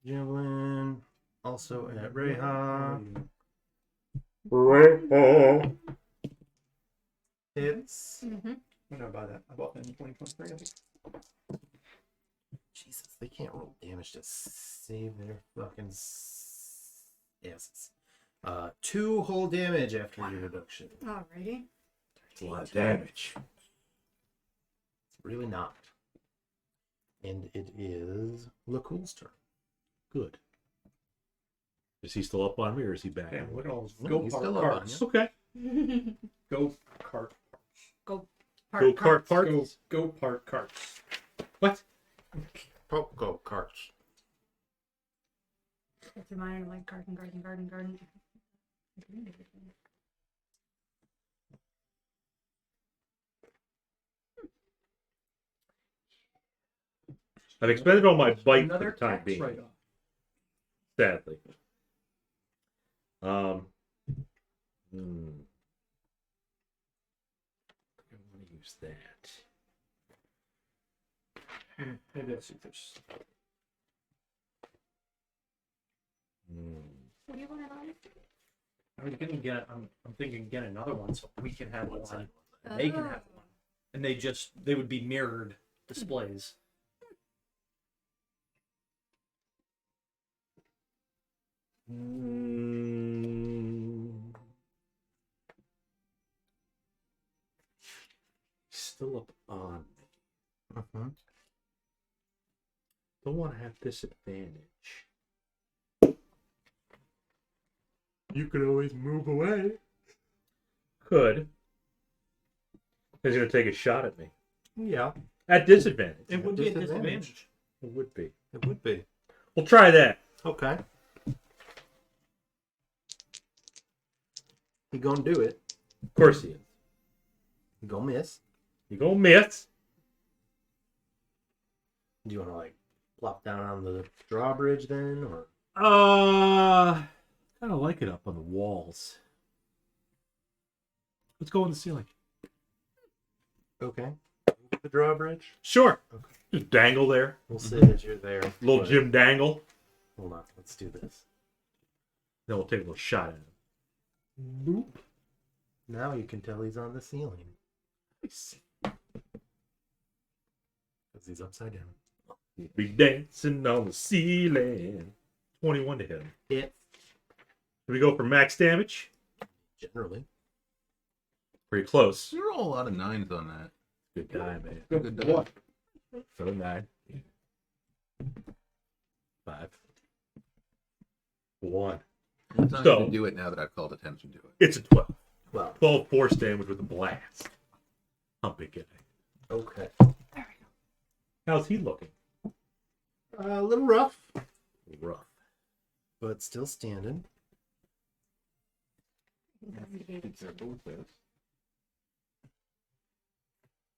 Javelin. Also at Reija. Hits. Mm-hmm. When did I buy that? I bought that in 2023, I think. Jesus, they can't roll damage to save their fucking asses. 2 whole damage after your reduction. Alrighty. It's a lot of damage. It's really not. And it is Lakkul's turn. Good. Is he still up on me or is he back? Damn, look at all those No, go he's kart still up on carts. you. Okay. Go kart. Go Go kart parts. Go kart carts. What? Go carts. That's mine, like garden. I've expended all my bite Another for the time tax being. write-off. Sadly. I want to use that. Maybe let's see if there's. What do you want it on? I'm thinking get another one so we can have one. And they can have one. And they would be mirrored displays. Still up on me. Mm-hmm. Don't want to have disadvantage. You can always move away. Could. He's going to take a shot at me. Yeah, At disadvantage. It would be a Disadvantage. disadvantage. It would be. it would be. We'll try that. Okay. He gonna do it. Of course he is. He gonna miss. You gonna miss. Do you want to like plop down on the drawbridge then, or Kind of like it up on the walls. Let's go on the ceiling. okay? The drawbridge. Sure. Okay. Just dangle there. We'll say that you're there. Little but- Jim dangle. Hold on. Let's do this. Then we'll take a little shot at him. Boop. Now you can tell he's on the ceiling because he's upside down. Be dancing on the ceiling. 21 to hit him. Hit Can we go for max damage? generally. Pretty close. You roll a lot of 9s on that. Good guy, man. Good die. What? So 9. 5. 1. It's not So- going to do it now that I've called attention to it. It's a 12. Well, 12 force damage with a blast. How big guy. okay. How's he looking? A little rough, Rough. but still standing.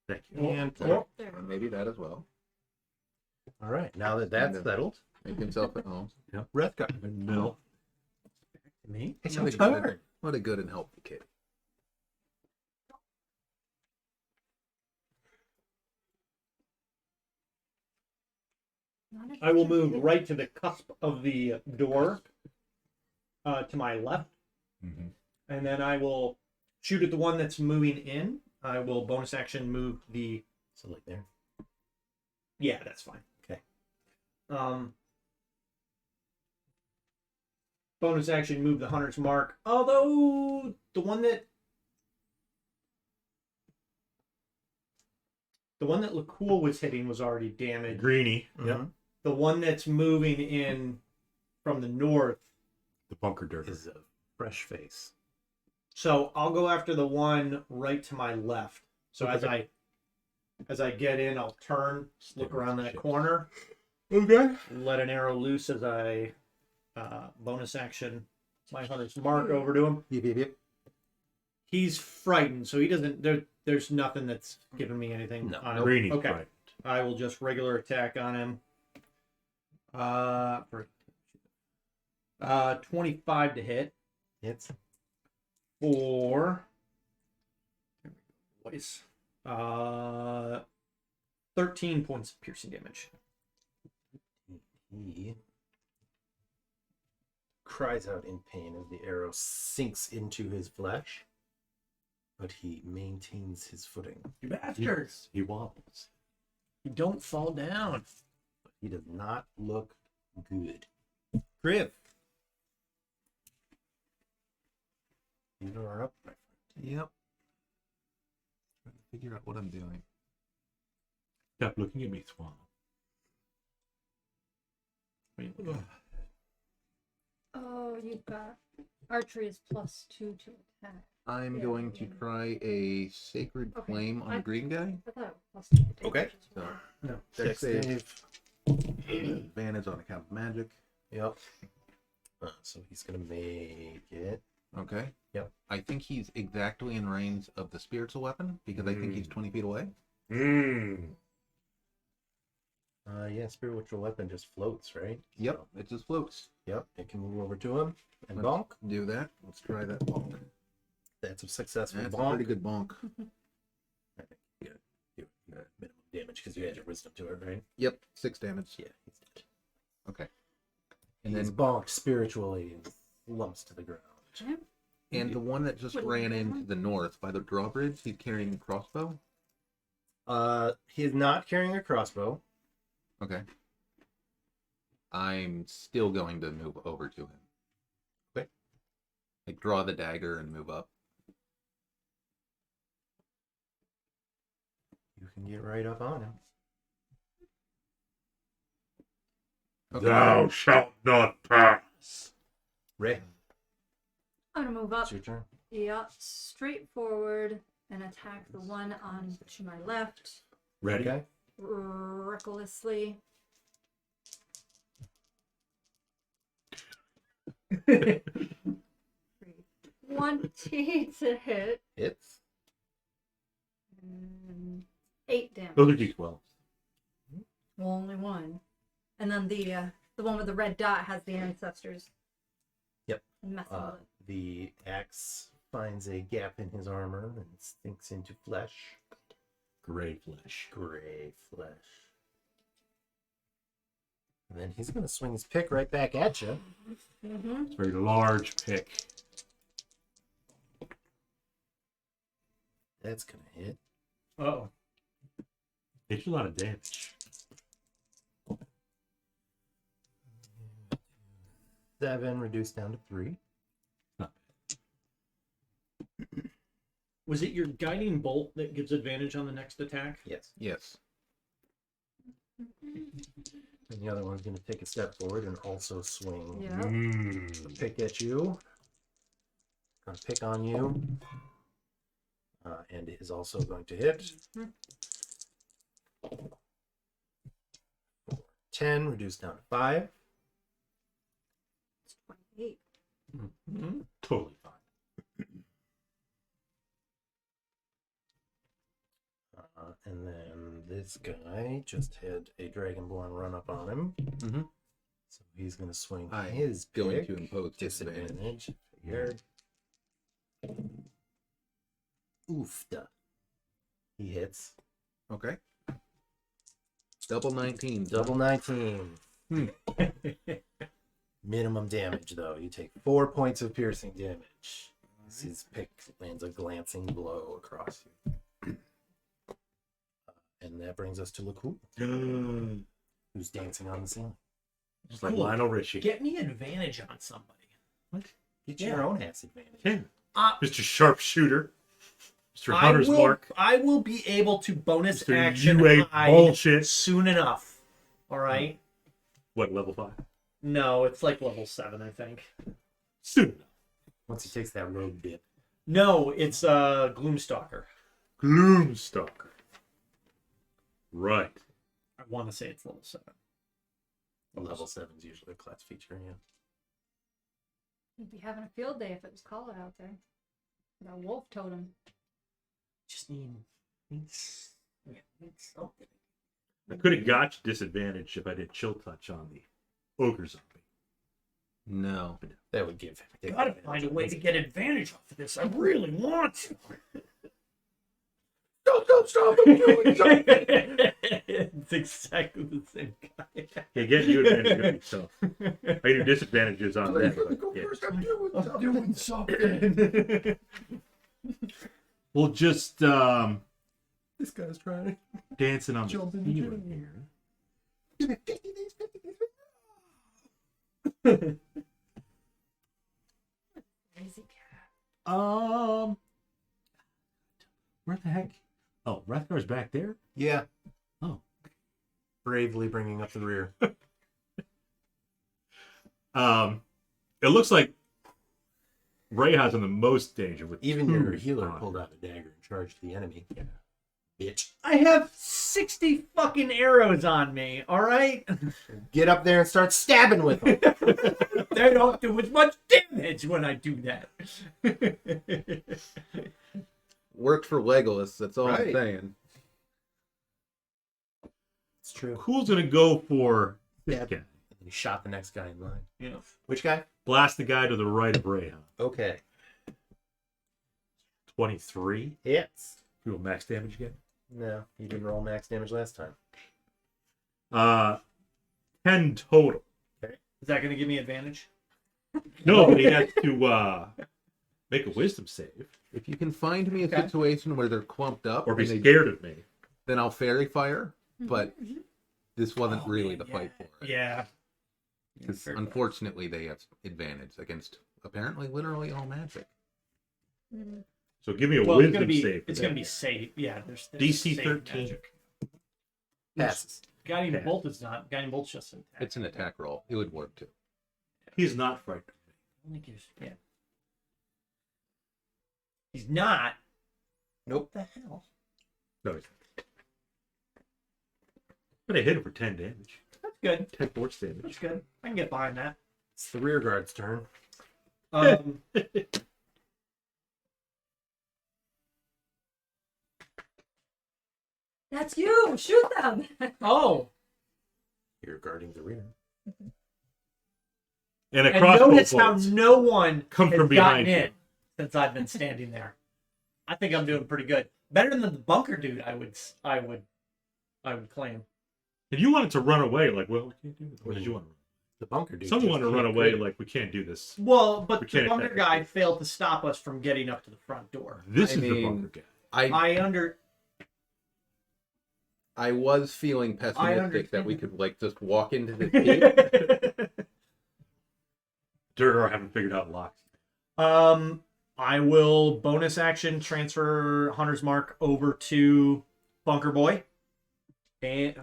Thank you. And Oh, There. And maybe that as well. all right, now that that's And, settled, Make himself at home. Wrethgar. No. Me? It's your what a turn. good, what a good and helpful kid. I will move right to the cusp of the door, to my left, and then I will shoot at the one that's moving in. I will bonus action move the. So like there. Yeah, that's fine. Okay. Bonus action move the hunter's mark. Although the one that Lakkul was hitting was already damaged. Greeny. Mhm. Yep. The one that's moving in from the north. The bunker dirt. Is a fresh face. So I'll go after the one right to my left. So Okay. as I get in, I'll turn, look around that corner, Okay. let an arrow loose as I bonus action my hunter's mark over to him. Yep, yep, yep. He's frightened, so he doesn't. There's nothing that's giving me anything. No. on him. Greeny. Okay. Right. I will just regular attack on him. 25 to hit Hits. for what is 13 points of piercing damage. He cries out in pain as the arrow sinks into his flesh, but he maintains his footing. You bastards! He wobbles. You don't fall down. He does not look good. Kriv. You are up, my friend. Yep. Trying to figure out what I'm doing. Stop looking at me, Swan. Oh, you've got archery is +2 to attack. I'm Yeah, going to yeah. try a sacred Okay, flame on I- the green guy. I thought it was +2 to damage Okay. as So well. No. Dex Dex save. save. Advantage on account of magic. Yep. So he's gonna make it. Okay. Yep. I think he's exactly in range of the spiritual weapon because I think he's 20 feet away. Yeah, spiritual weapon just floats, right? Yep. It just floats. Yep. It can move over to him and Let's bonk. Do that. Let's try that bonk. That's a successful That's a bonk. pretty good bonk. I think you gotta do minimum damage because you had your wisdom to it, right? Yep. 6 damage. Yeah, he's dead. Okay. And And he's then bonked spiritually and lumps to the ground. and the one that just ran into the north by the drawbridge, he's carrying a crossbow. He is not carrying a crossbow. Okay. I'm still going to move over to him. Okay. Like draw the dagger and move up. You can get right up on him. Okay. Thou shalt not pass. Ray, I'm gonna move up. it's your turn. Yeah, straight forward and attack the one on to my left Ready? Okay. recklessly. 20 to hit Hits. and 8 damage. Those are D12. Well, only one. And then the one with the red dot has the ancestors. Yep. Messing with it. The axe finds a gap in his armor and sinks into flesh. Gray flesh. Gray flesh. And then he's going to swing his pick right back at you. Mm-hmm. It's a very large pick. That's going to hit. Oh. Takes a lot of damage. 7 reduced down to 3. Was it your guiding bolt that gives advantage on the next attack? Yes. Yes. And the other one's going to take a step forward and also swing Yeah. a pick at you. Going to pick on you. And is also going to hit. 10 reduced down to 5. It's 28. Totally fine. And then this guy just had a dragonborn run up on him. Mm-hmm. So he's going to swing I'm his going pick. to impose disadvantage. Disadvantage. Figured. Oofda. He hits. Okay. Double 19. Double 19. Minimum damage, though. You take 4 points of piercing damage. His pick lands a glancing blow across you. And that brings us to Lakkul, who's dancing on the ceiling. Just like Cool. Lionel Richie. Get me advantage on somebody. Get your own ass advantage. Yeah. Uh, Mr. Sharpshooter. Mr. I Hunter's will, Mark. I will be able to bonus Mr. action UA hide bullshit. soon enough. All right. What, level 5? No, it's like level 7, I think. Soon enough. Once he takes that rogue dip. No, it's Gloomstalker. Gloomstalker. Right. I want to say it's level 7. Level 7 is usually a class feature, yeah. You'd be having a field day if it was called out there. That wolf totem. Just need something. I could have got you disadvantage if I did chill touch on the ogre zombie. No. That would give him. Gotta find a way to get advantage off of this. I really want to. Don't don't stop! I'm doing something. It's exactly the same guy. Yeah, getting you advantage is gonna be tough. I do disadvantages on Please, that. let me go But, yeah. first. I'm doing something. We'll just This guy's trying dancing on Jump the in the ceiling gym. here. to 50 days, 50 days. Crazy cat. Where the heck? Oh, Wrethgar's back there? Yeah. Oh. Bravely bringing up the rear. It looks like Reija's in the most danger with Even two your healer on pulled her. out a dagger and charged the enemy. Yeah. Bitch. I have 60 fucking arrows on me, alright? Get up there and start stabbing with them. They don't do as much damage when I do that. Worked for Legolas. That's all I'm Right. saying. It's true. Who's gonna go for this Yeah. guy? And he shot the next guy in line. Yeah. Which guy? Blast the guy to the right of Reija. Okay. 23. Hits. Do a max damage again. No, you didn't roll max damage last time. 10 total. Is that going to give me advantage? No, but he has to make a wisdom save If you can find me a Okay. situation where they're clumped up, or be and they- scared of me. then I'll fairy fire. But Mhm. this wasn't Oh, really man, the fight for it. Yeah. Because Fair unfortunately, they have advantage against apparently literally all magic. Mhm. So give me a Well, it's wisdom going to be save. for it's that. going to be safe. Yeah, there's DC save 13. magic. Passes. Guiding Pass. bolt is not. Guiding bolt's just an attack. It's an attack roll. It would work too. He's not frightened. Only gives, yeah. He's not. Nope. What the hell? No, he's not. But I hit him for 10 damage. That's good. 10 force damage. That's good. I can get behind that. It's the rear guard's turn. That's you. Shoot them. Oh, You're guarding the rear. And a and crossbow notice how bolt. no one Come has from behind gotten you. in since I've been standing there. I think I'm doing pretty good. Better than the bunker dude. I would claim. If you wanted to run away, like, well, we can't do this. Or did you want to run? The bunker dude. Someone just wanted to run can't away, quit. like, we can't do this. Well, but We the can't bunker attack guy this. failed to stop us from getting up to the front door. This I is the mean- bunker guy. I was feeling pessimistic that we understand. could like just walk into the cave. Duergar haven't figured out locks. I will bonus action transfer Hunter's Mark over to Bunker Boy. And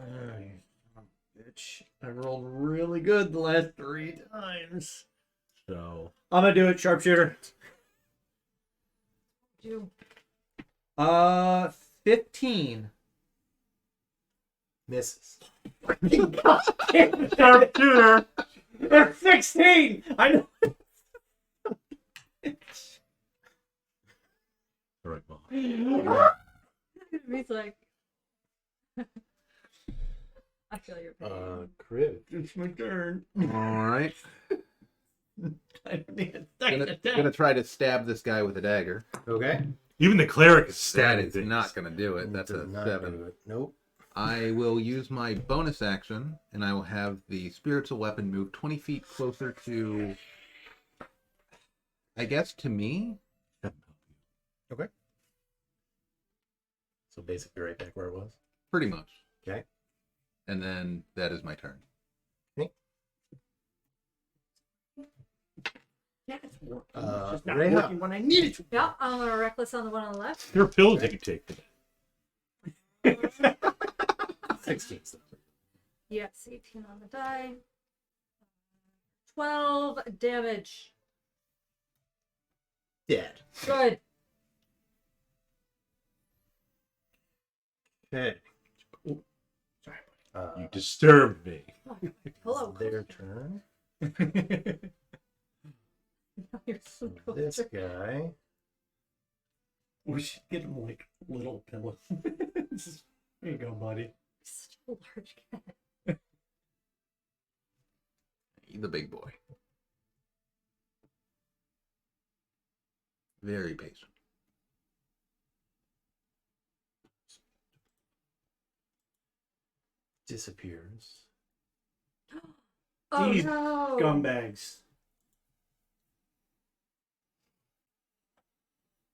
bitch, I rolled really good the last 3 times. So I'm gonna do it, sharpshooter. You. 15. Misses. sharpshooter. Or 16. I know. All right, Mom. He's like. I feel your pain. Kriv. It's my turn. All right. I need a second Gonna attack. try to stab this guy with a dagger. Okay. Even the cleric is That stabbing is things. not gonna do it. That's a Does not 7. do it. Nope. I will use my bonus action, and I will have the spiritual weapon move 20 feet closer to, I guess, to me. So basically right back where it was. Pretty much. Okay. And then that is my turn. Yeah, it's working. Uh, It's just not Reija. working when I need it to. Yeah, I'm gonna reckless on the one on the left. There are pills you can take today. 16. Yes, 18 on the die. 12 damage. Dead. Good. Okay. Sorry, You disturbed me. Hello. Their turn. You're so This closer. guy. we should get him like little pillows. Here you go, buddy. Such a large cat. He's the big boy. Very patient. disappears. Oh These no! Scumbags.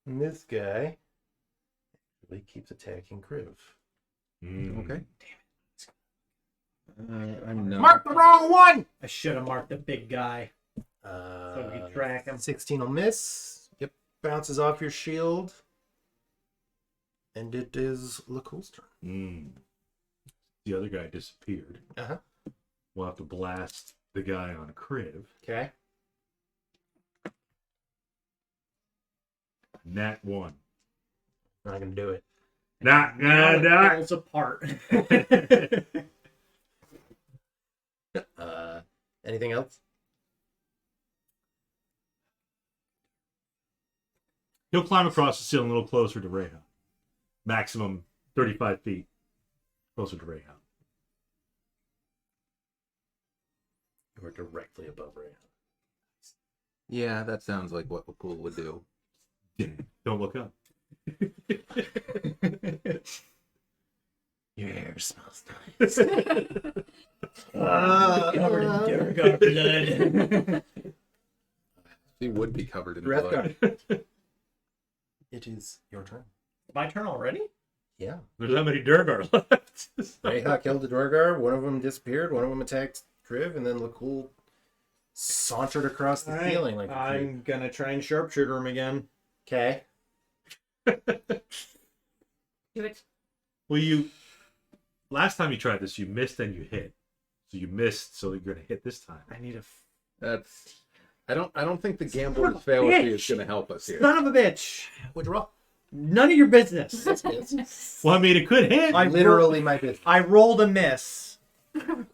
And this guy really keeps attacking Kriv. Okay. I'm not. Mark the wrong one! I should have marked the big guy so we could track him. 16 will miss. Yep. Bounces off your shield. And it is Lakkul's turn. The other guy disappeared. Uh-huh. We'll have to blast the guy on Kriv. Okay. Nat 1. Not gonna do it. Not Now gonna it die. falls apart. Anything else? He'll climb across the ceiling a little closer to Reija. Maximum 35 feet closer to Reija. You're directly above Reija. Yeah, that sounds like what Lakkul would do. Don't look up. Your hair smells nice. Covered in Duergar blood. He would be covered in Wrethgar. blood. It is your turn. My turn already? Yeah. There's that many Duergar left. Reija killed the Duergar. One of them disappeared. One of them attacked Kriv, and then Lakkul sauntered across the ceiling like a creep. I'm gonna try and sharpshooter him again. Okay. Do it. Well, last time you tried this, you missed and you hit. So you missed, so you're gonna hit this time. I need a That's. I don't think the gambler's fallacy is going to help us here. son of a bitch. What'd you roll? None of your business. Well, I mean, it could hit. Literally my business. I rolled a miss. What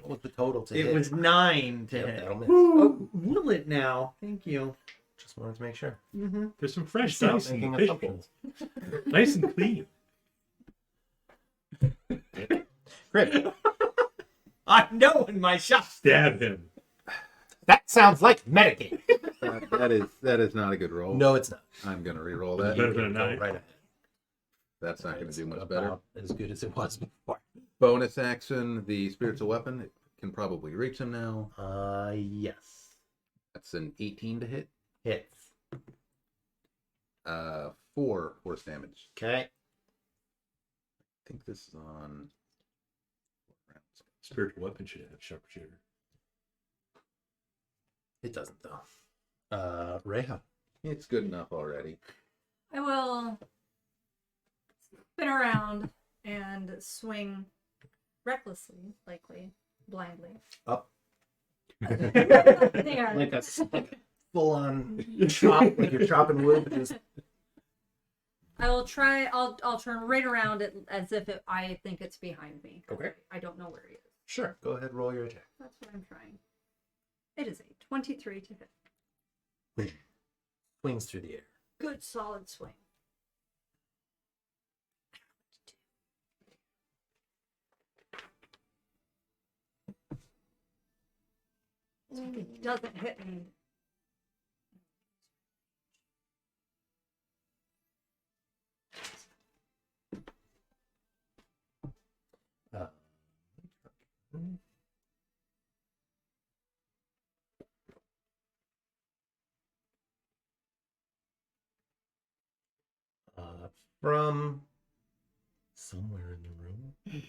was the total to It hit? was 9 to Yep, hit. that'll miss. Oh, will it now? Thank you. Just wanted to make sure. There's some fresh Stop dice in making the fish assumptions. bowl. Nice and clean. Great. I'm knowing my shot. Stab him. That sounds like metagame. That is not a good roll. No, it's not. I'm going to re-roll It's that. better than a Go 9. right ahead. That's not going to do much About better. as good as it was before. Bonus action, the spiritual weapon. It can probably reach him now. Yes. That's an 18 to hit. Hits. 4 force damage. Okay. I think this is on. Spiritual weapon should have sharpshooter. It doesn't though. Reija. It's good enough already. I will spin around and swing recklessly, likely, blindly. Up. Hang on. Like a full on chop, like you're chopping wood. But just... I will try. I'll turn right around it as if I think it's behind me. Okay. I don't know where he is. Sure. Go ahead, roll your attack. That's what I'm trying. It is a 23 to hit. Swings through the air. Good solid swing. If it doesn't hit me. From somewhere in the room.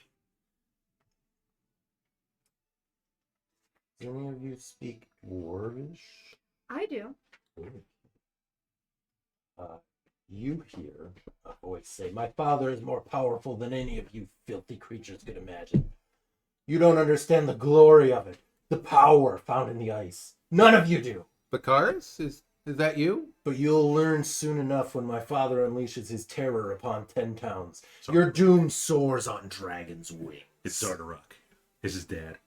Do any of you speak Dwarvish? I do. You hear a voice say, "My father is more powerful than any of you filthy creatures could imagine. You don't understand the glory of it, the power found in the ice. None of you do. Bakaris? Is that you? But you'll learn soon enough when my father unleashes his terror upon 10 towns. Your doom soars on dragon's wings." It's Zardaruk. It's his dad.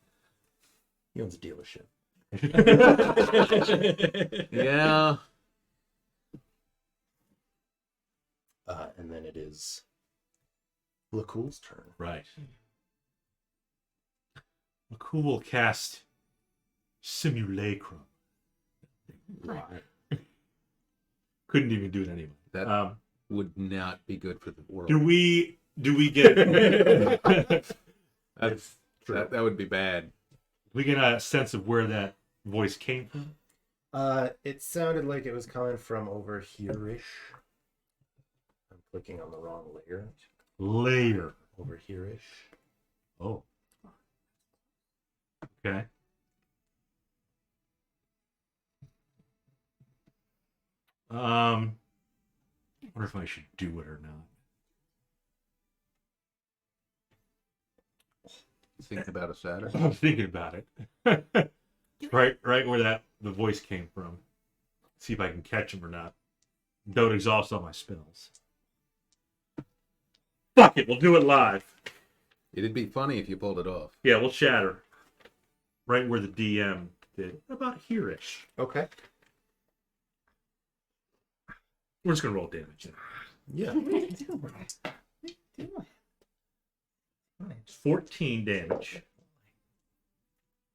He owns a dealership. Yeah. And then it is Lakkul's turn. Right. Lakkul will cast Simulacrum. Why? Couldn't even do it anyway. That would not be good for the world. Do we get That's that would be bad. We get a sense of where that voice came from. It sounded like it was coming from over here-ish. I'm clicking on the wrong layer. Later. Over here-ish. Oh. Okay. I wonder if I should do it or not. Think about a Saturn. I'm thinking about it. right where the voice came from. See if I can catch him or not. Don't exhaust all my spells. Fuck it, we'll do it live. It'd be funny if you pulled it off. Yeah, we'll shatter. Right where the DM did. About here-ish. Okay. We're just gonna roll damage. Yeah. It's 14 damage.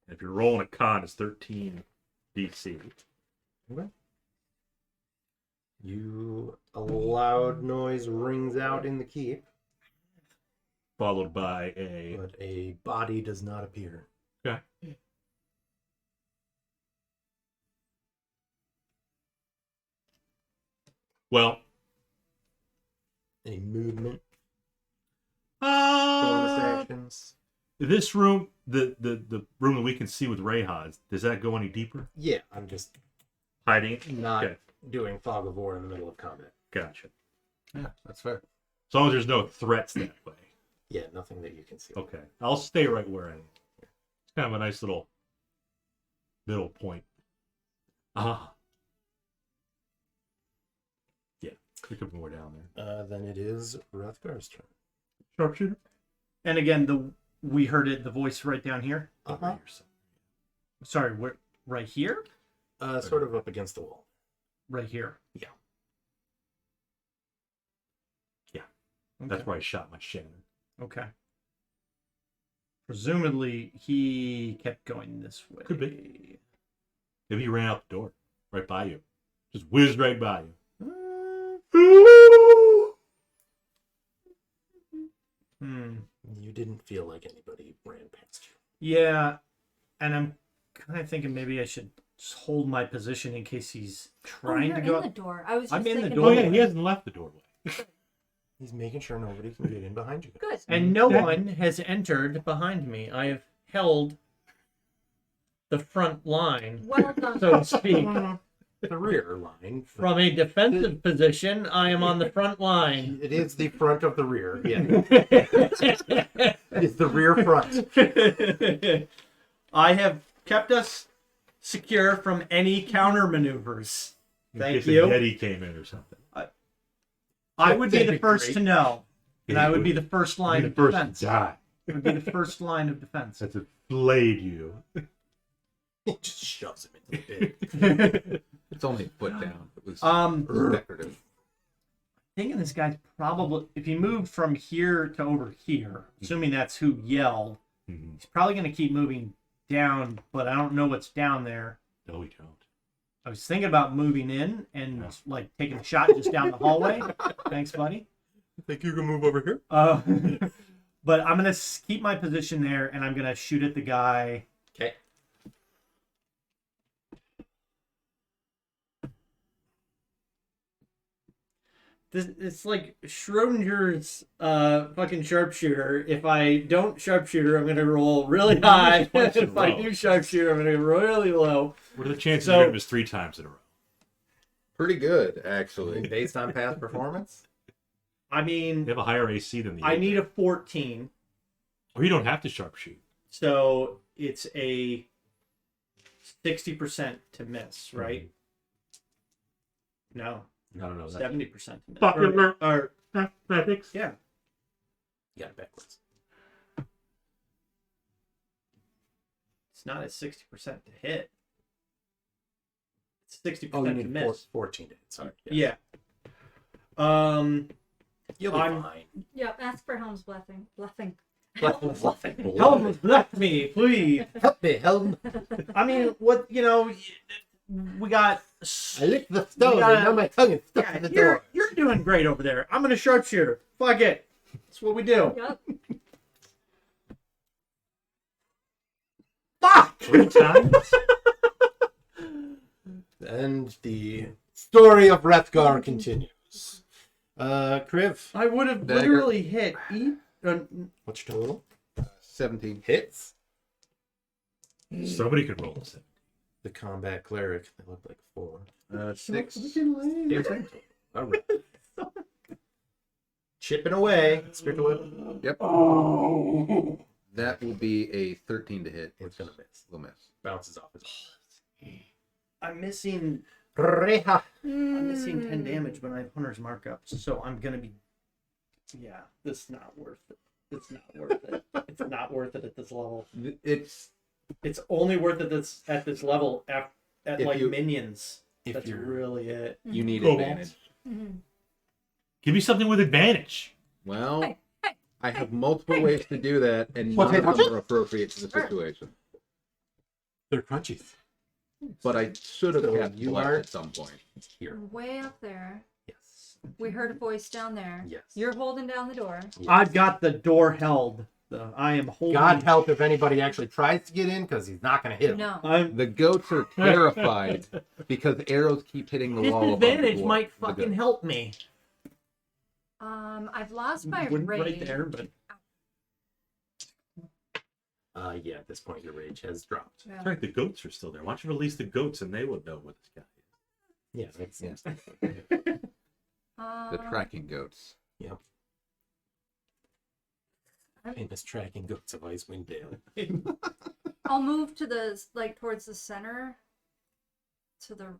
And if you're rolling a con, it's 13 DC. Okay. A loud noise rings out in the keep, Followed by a... but a body does not appear. Okay. Well... Any movement? Uh, Bonus actions? This room, the room that we can see with Reija, does that go any deeper? Yeah, I'm just Hiding it? not Okay, doing fog of war in the middle of combat. gotcha. Yeah, that's fair. As long as there's no threats that way. Yeah, nothing that you can see. Okay, I'll stay right where I am. It's kind of a nice little middle point. Ah. Yeah, there could be more down there. Then it is Wrethgar's turn. Sharpshooter? And again, we heard it. The voice right down here. Uh-huh. Sorry, we're right here. Sort of up against the wall. Right here. Yeah. Okay. That's where I shot my shatter. Okay. Presumably, he kept going this way. Could be. Maybe he ran out the door, right by you. Just whizzed right by you. You didn't feel like anybody ran past you. Yeah, and I'm kind of thinking maybe I should just hold my position in case he's trying you're to go. in the door. I was just I'm in the thinking Oh doorway. yeah, he hasn't left the doorway. He's making sure nobody can get in behind you. Good. And no one has entered behind me. I have held the front line, Well done. so to speak. The rear line. From a defensive position, I am on the front line. It is the front of the rear. Yeah. It's the rear front. I have kept us secure from any counter maneuvers. In Thank case you. a Yeti came in or something. I would be the That'd be first great. to know, and I would be the first Be line the of first defense. to die. I would be the first line of defense. That's to flayed you. It just shoves him into the pit. It's only a foot down. It was decorative. Thinking this guy's probably, if he moved from here to over here, assuming that's who yelled, Mhm. he's probably going to keep moving down, but I don't know what's down there. No, we don't. I was thinking about moving in and Yeah. like taking a shot just down the hallway. Thanks, buddy. Think you can move over here? But I'm going to keep my position there and I'm going to shoot at the guy. Okay. It's like Schrodinger's fucking sharpshooter. If I don't sharpshooter, I'm gonna roll really high. Twice in a If I row. do sharpshooter, I'm gonna go really low. What are the chances So- you're going to miss 3 times in a row? Pretty good, actually. Based on past performance? I mean, They have a higher AC than the I other. need a 14, Or you don't have to sharpshoot. so it's a 60% to miss, right? No, No, 70% to miss. Popular. Or Mathematics. yeah, You got it backwards. it's not a 60% to hit. It's 60% Oh, you to need miss. 14 to hit. Sorry. Yeah. You'll be I'm- fine. Yep, ask for Helm's blessing. Blessing. Helm, bless me, please. Help me, Helm. I mean, what, we got. I licked the We stone gotta- and now my tongue is stuck Yeah, in the you're, door. you're doing great over there. I'm gonna sharpshooter. Fuck it. That's what we do. Yep. Fuck! 3 times? And the story of Wrethgar continues. Kriv, I would have Dagger. literally hit what's your total? 17. Hits. Somebody could roll this. The combat cleric, they look like 4. 6. All right. Chipping away. Spirit whip. Yep. That will be a 13 to hit. It's gonna miss. Will miss. Bounces off his. I'm missing Reija. I'm missing 10 damage, but I have Hunter's markup, so I'm gonna be. Yeah, this is not worth it. It's not worth it. It's not worth it at this level. It's It's only worth it at this level at If like you- minions. if That's you're- really it. you need Cool. advantage. Mhm. Give me something with advantage. Well, Hey, hey, I have multiple ways to do that, and What's none of it? them are appropriate to the Sure. situation. They're crunchies. But I should have So had you blood are- at some point. Here. Way up there. Yes. We heard a voice down there. Yes. You're holding down the door. Yes. I've got the door held. I am holding. God help if anybody actually tries to get in, because he's not going to hit him. No. I'm. The goats are terrified because arrows keep hitting the wall. above the Disadvantage door. might The fucking goats. help me. I've lost my Wouldn't rage. right there, but Yeah, at this point, your rage has dropped. Yeah. That's right, the goats are still there. Why don't you release the goats and they would know what this guy is? Yeah, makes sense. The tracking goats. Yep. Famous tracking goats of Icewind Dale. I'll move to the towards the center. To the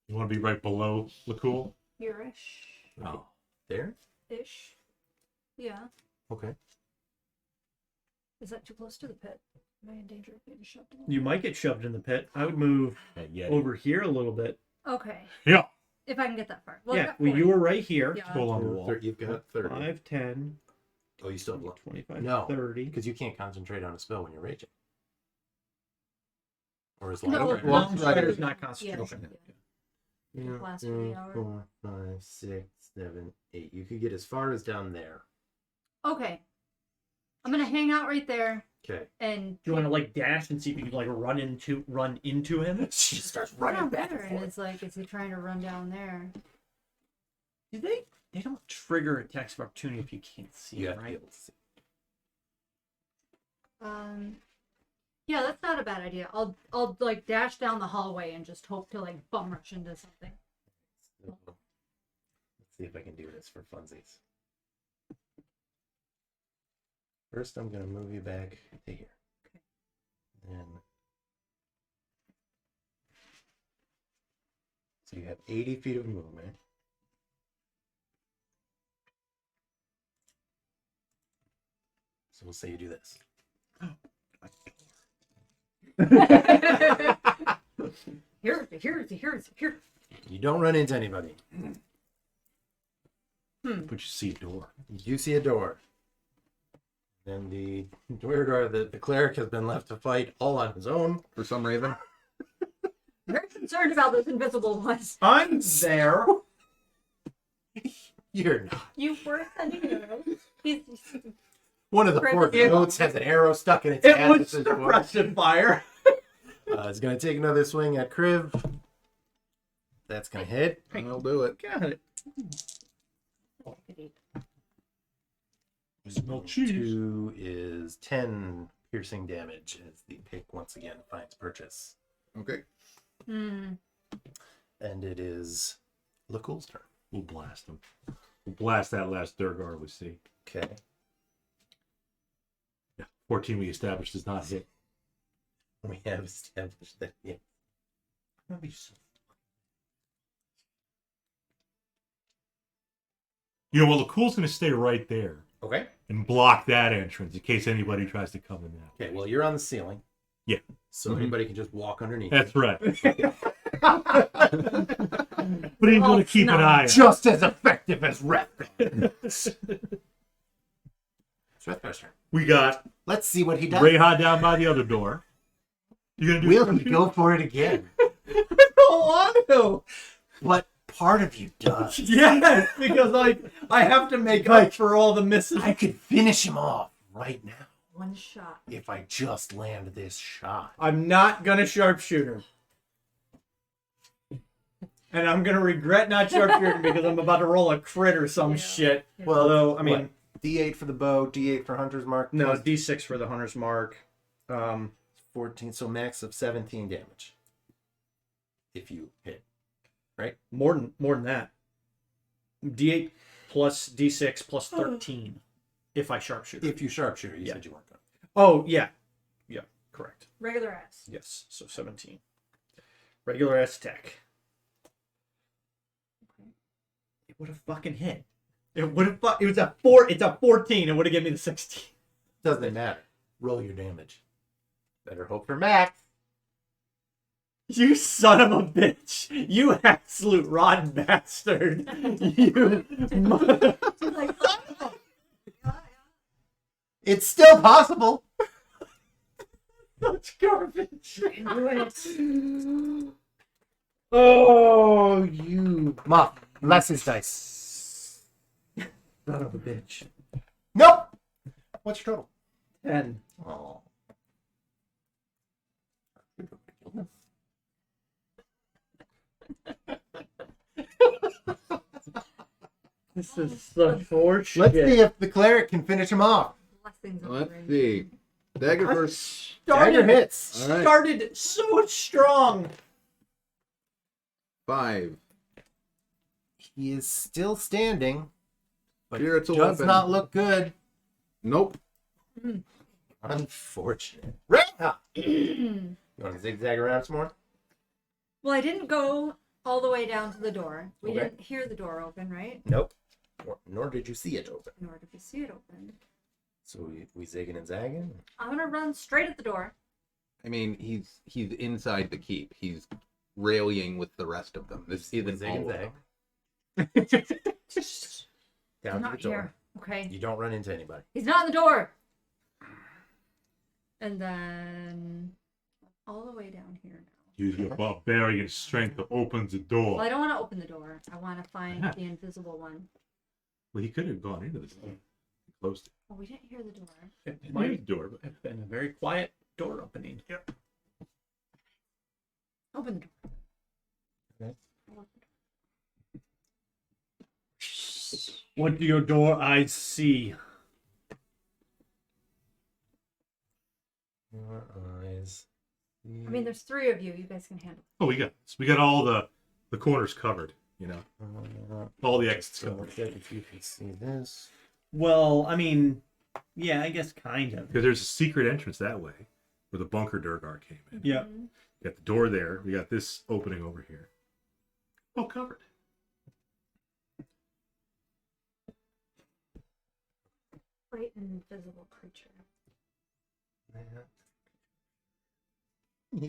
You want to be right below Lakkul? here-ish. Oh. There? Ish. Yeah. Okay. Is that too close to the pit? Am I in danger of being shoved in? you might get shoved in the pit. I would move Yeah. over here a little bit. Okay. Yeah. If I can get that far. Well, I Yeah, got well, 40. you were right here. Yeah. Pull on the wall. You've got 30. 5, 10, Oh, you still have 25, No. 30. because you can't concentrate on a spell when you're raging. Or as No, long Okay. as Well, Long try to- Strider's not Yeah. concentration. Yeah, Last for the hour. 4, 5, 6, 7, 8. You could get as far as down there. Okay. I'm gonna hang out right there Okay. and. Do you want to dash and see if you can run into him? She starts I running don't back matter, and and forth. it's like, is he trying to run down there? Do they? They don't trigger attacks of opportunity if you can't see You it, have to be right? able to see. Yeah, that's not a bad idea. I'll dash down the hallway and just hope to bum rush into something. Let's see if I can do this for funsies. First, I'm going to move you back to here. Okay. Then, so you have 80 feet of movement. So we'll say you do this. Here. You don't run into anybody. But you see a door. You do see a door. Then the Duergar, the cleric, has been left to fight all on his own. For some reason, Very concerned about those invisible ones. I'm there. You're not. You were sending arrows. One of the poor Kriv- goats has an arrow stuck in its It ass. was at this point. suppressive fire. It's going to take another swing at Kriv. That's going to hit. I'll do it. Got it. Smell cheese. 2 is 10 piercing damage as the pick once again finds purchase. Okay. Hmm. And it is Lakkul's turn. We'll blast him. We'll blast that last Duergar we see. Okay. Yeah. 14 we established does not hit. We have established that. Yeah. That'd be so... You know, well, Lakkul's going to stay right there Okay. and block that entrance in case anybody tries to come in now. Okay. Well, you're on the ceiling. Yeah. So Mhm. anybody can just walk underneath. That's right. But he's going to keep an eye on. just as effective as Wrethgar. It's Wrethgar's turn. We got Let's see what he does. Reija down by the other door. You gonna do Will he go for it again? I don't want to. What part of you does? Yes, because I have to make up for all the misses. I could finish him off right now. One shot. If I just land this shot. I'm not gonna sharpshooter. And I'm gonna regret not sharpshooting because I'm about to roll a crit or some Yeah. shit. Yeah. Well, although, I mean, What? D8 for the bow, D8 for Hunter's Mark. no, plus D6 for the hunter's mark. 14, so max of 17 damage. If you hit. More than that. D8 plus D6 plus 13 if I sharpshoot. If you sharpshooter, you Yeah. said you weren't going. Oh, yeah. Yeah, correct. Regular ass. Yes, so 17. Regular ass attack. It would have fucking hit. It would have it was a 4, it's a 14. It would have given me the 16. Doesn't matter. Roll your damage. Better hope for max. You son of a bitch. You absolute rotten bastard. You mother... Like, It's still possible. Such garbage. Oh, you Muff, less his dice. son of a bitch. Nope. What's your total? 10. Oh. This is such horseshit. Let's see if the cleric can finish him off. blessings of Let's the ring. see. Dagger first. Dagger hits. All right. Started so strong. 5. He is still standing, but Here it's a does weapon. not look good. Nope. Unfortunate. Reija! You want to zigzag around some more? Well, I didn't go all the way down to the door. We Okay. didn't hear the door open, right? Nope. Nor did you see it open. Nor did we see it open. So we zigging and zagging. I'm gonna run straight at the door. I mean, he's inside the keep. He's rallying with the rest of them. This We isn't zig all and of zag. them. Down to Not the door. here. Okay. You don't run into anybody. He's not in the door. And then all the way down here now. Use your barbarian strength to open the door. Well, I don't want to open the door. I want to find Yeah. the invisible one. Well, he could have gone into the door. He closed it. Oh, we didn't hear the door. It He might used the door, but have been a very quiet door opening. Open the door. Okay. I'll open the What do your door eyes see? Your eyes. door. I mean, there's 3 of you. You guys can handle it. oh, we got all the corners covered. You know, all the exits So covered. if you can see this. Well, I mean, yeah, I guess kind of. Because there's a secret entrance that way, where the bunker Duergar came in. Yeah. Mhm. We got the door there. We got this opening over here. All covered. Great invisible creature.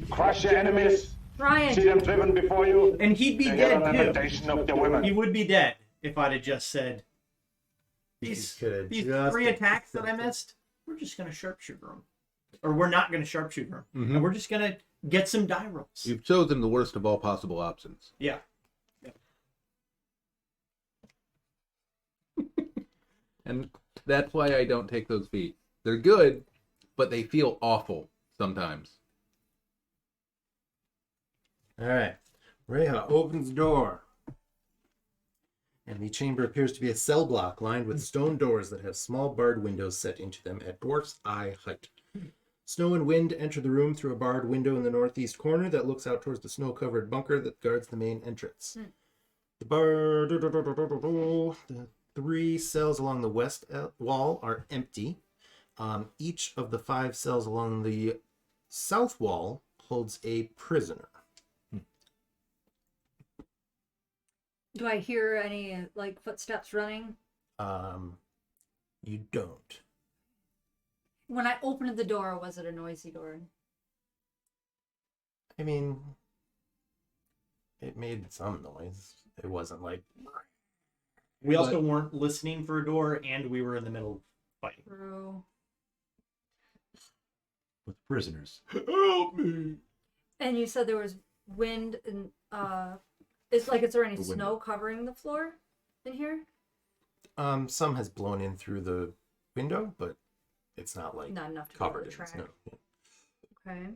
Crush your enemies, see Ryan! them driven before you, And he'd be and get an dead too. imitation of the women. He would be dead if I'd have just said these could've these just 3 attacks that I accepted. missed. We're just gonna sharpshooter them, or we're not gonna sharpshooter them, Mhm. and we're just gonna get some die rolls. You've chosen the worst of all possible options. Yeah. And that's why I don't take those feats. They're good, but they feel awful sometimes. All right. Reija opens the door. And the chamber appears to be a cell block lined with stone doors that have small barred windows set into them at dwarf's eye height. Snow and wind enter the room through a barred window in the northeast corner that looks out towards the snow-covered bunker that guards the main entrance. The 3 cells along the west wall are empty. Each of the 5 cells along the south wall holds a prisoner. Do I hear any, like, footsteps running? You don't. When I opened the door, was it a noisy door? I mean, it made some noise. It wasn't like We also weren't listening for a door, and we were in the middle of fighting. True. With prisoners. Help me! And you said there was wind and, is there any The window. snow covering the floor in here? some has blown in through the window, but It's not like Not enough to covered cover in the snow. Okay.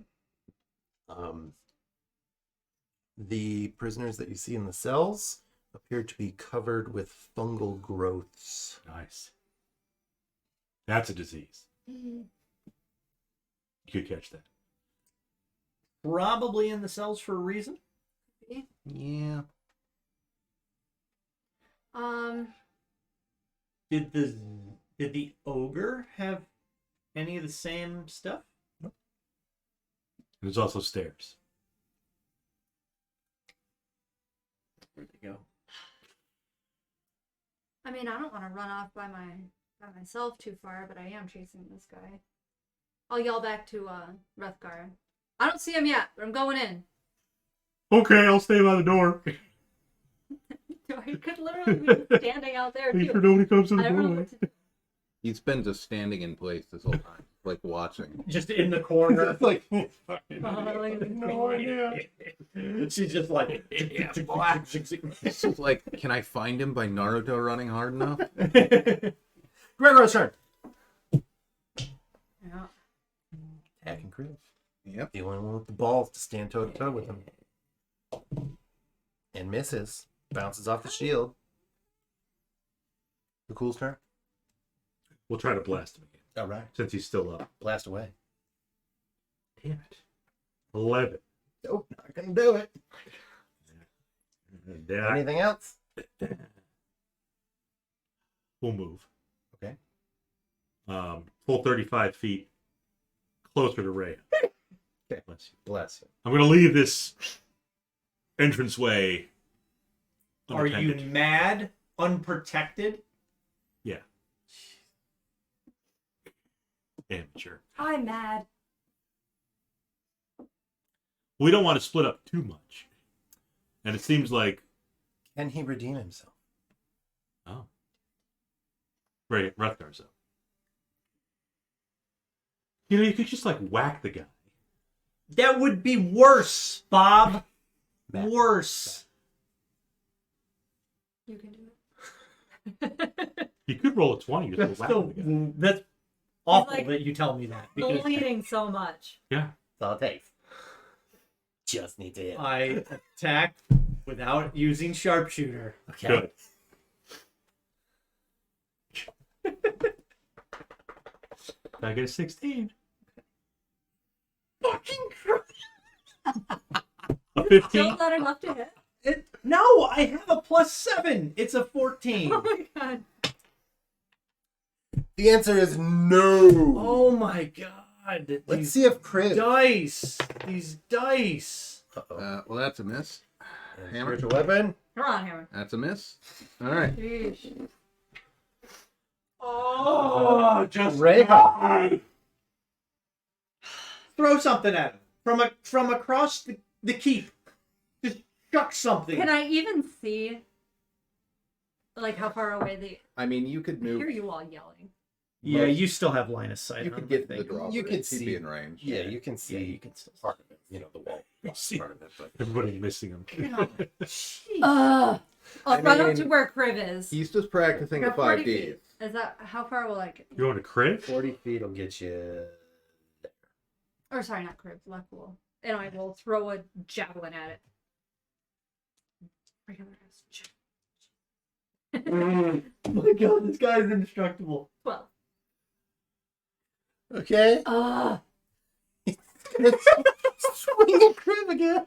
The prisoners that you see in the cells appear to be covered with fungal growths. Nice. That's a disease. You could catch that. Probably in the cells for a reason. Yeah. Did the ogre have any of the same stuff? There's also stairs. Where'd they go? I mean, I don't want to run off by myself too far, but I am chasing this guy. I'll yell back to Wrethgar. I don't see him yet, but I'm going in. Okay, I'll stay by the door. I could literally be standing out there Make too. sure nobody comes to I the don't know doorway. what to do. He's been just standing in place this whole time, like watching. Just in the corner. Like, No idea. She's just like, It's just like, can I find him by Naruto running hard enough? Gregor's turn. Yeah. Attacking Kriv. Yep. The only one with the balls to stand toe to toe with him. And misses. Bounces off the shield. Lakkul's turn. we'll try to blast him again, All right. since he's still up. Blast away. Damn it. 11. Nope, not gonna do it. Then I- Anything else? we'll move. Okay. Full 35 feet closer to Reija. Okay. Bless you. Bless you. I'm going to leave this entranceway Are you unattended. mad? Unprotected? Yeah. Amateur. I'm mad. We don't want to split up too much. And it seems like... Can he redeem himself? Oh. Wrethgar's up. You know, you could just, like, whack the guy. That would be worse, Bob. Matt. Worse. You can do it. You could roll a 20. Just That's whack still the guy. that's awful like that you tell me that because Bleeding so much. Yeah. That's all it takes. Just need to hit. I attack without using sharpshooter. Okay. Good. I get a 16. Fucking Christ. A 15. Still not enough to hit. No, I have a +7. It's a 14. Oh my god. The answer is no. Oh my god. Let's These see if Kriv. dice. These dice. Uh-oh. Well, that's a miss. And Hammer. Spiritual weapon. Come on, Hammer. That's a miss. All right. Sheesh. Oh, just Reija. throw something at him from across the keep. Just chuck something. Can I even see, like, how far away they... I mean, you could I hear move. you all yelling. Yeah, you still have line of sight. You on could him, get I the think. draw. You but could he'd see- be in range. Yeah, you can see. Yeah, you can still. part of it. You know, the wall. See. Part of it, but Everybody missing him. Ugh. I'll I run up mean, to where Kriv is. He's just practicing the Got 40 5D. feet. Is that... How far will I get? You're going to crit? 40 feet will get you. Or sorry, not Kriv. Lakkul. And I will throw a javelin at it. Regular ass javelin. Oh my god, this guy is indestructible. 12. Okay. Ugh. Swing at Kriv again.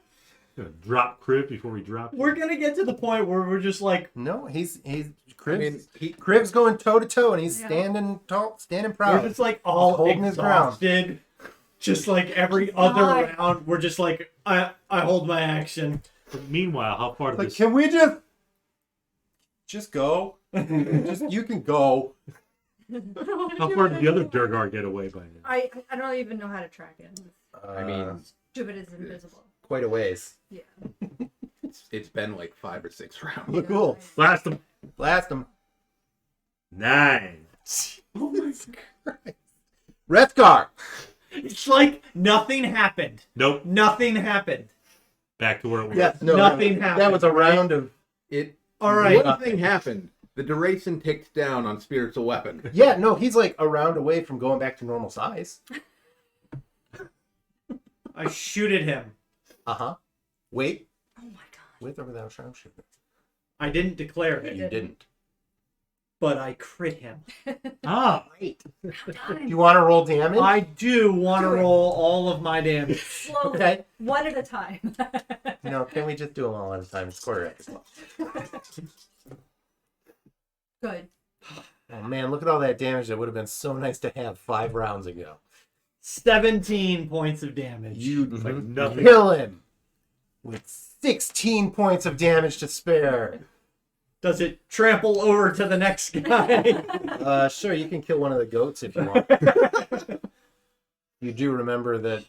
Gonna drop Kriv before we drop. We're gonna get to the point where we're just like, No, he's I Kriv's, mean, Kriv's going toe to toe, and he's Yeah. standing tall, standing we're proud. just like all holding his ground. exhausted. Just like every other God. round, we're just like, I hold my action. But meanwhile, how far did Like, this... can we just go? You can go. How far did the other Duergar get away by now? I don't even know how to track it. I mean, Stupid is invisible. quite a ways. Yeah. it's been like 5 or 6 rounds. Look cool. Blast him. Blast him. 9. Oh my Christ. Wrethgar. It's like nothing happened. Nope. Nothing happened. Back to where it was. Yes. No. Nothing that, happened, That was a round of. It All right. Nothing happened. The duration ticks down on spiritual weapon. Yeah, no, he's like a round away from going back to normal size. I shoot at him. Uh-huh. Wait. Oh my god. With or without sharpshooter? I didn't declare it, You didn't. but I crit him. Ah, Wait. Do you want to roll damage? I do want to Do it. roll all of my damage. Slowly. Okay. One at a time. No, can we just do them all at a time? It's quarter after 12. Good. Oh man, look at all that damage. That would have been so nice to have 5 rounds ago. 17 points of damage. you like nothing. Kill him with 16 points of damage to spare. Does it trample over to the next guy? Sure, you can kill one of the goats if you want. You do remember that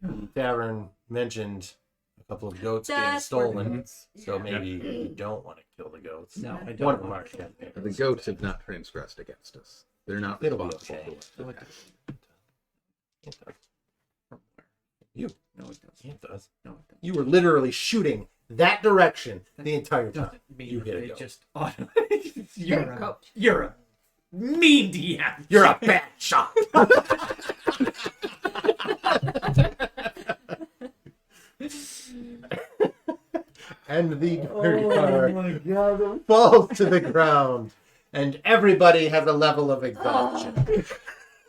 the tavern mentioned a couple of goats being That's where the stolen, goats- so yeah. maybe you don't want to kill the goats. No, I One don't. of them are campaign. The goats have not transgressed against us. They're not It'll be responsible okay. for us. It does. You. No, it doesn't. It does. No, it doesn't. You were literally shooting that direction the entire time. Doesn't mean You hit a it goat. just you're Hit a a goat. you're a mean DM. You're a bad shot. And the Duergar my god. falls to the ground, and everybody has a level of exhaustion.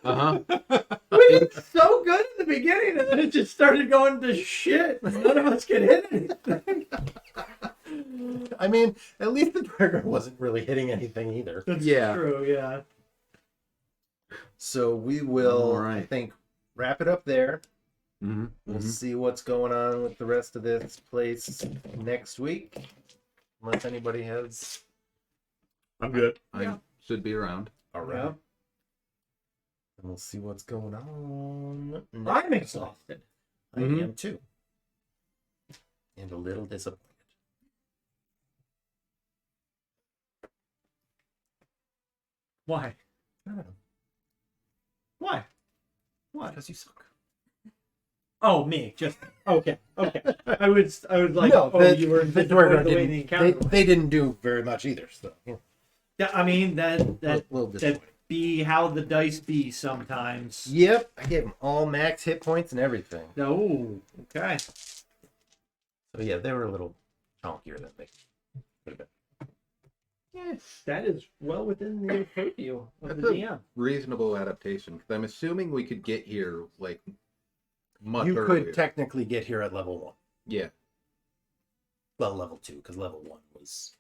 Uh-huh. We did so good in the beginning, and then it just started going to shit. None of us could hit anything. I mean, at least the Duergar wasn't really hitting anything either. That's Yeah. true. Yeah. So we will, All right. I think, wrap it up there. Mm-hmm. We'll see what's going on with the rest of this place next week. Unless anybody has I'm good. I should be around. around. And we'll see what's going on. I'm exhausted. I Mhm. am too. And a little disappointed. Why? I don't know. Why? Why? Because you suck. Oh, me. Just okay. Okay. I was like, No, you were the disappointed Duergar the way the didn't, encounter was. they didn't do very much either. So yeah, Yeah, I mean that little that disappointing. be how the dice be sometimes. Yep, I gave them all max hit points and everything. Oh, okay. So yeah, they were a little chonkier than they could have been. Yes, that is well within the purview of That's the a DM. reasonable adaptation, because I'm assuming we could get here, like, much You earlier. could technically get here at level 1. Yeah. Well, level 2, because level 1 was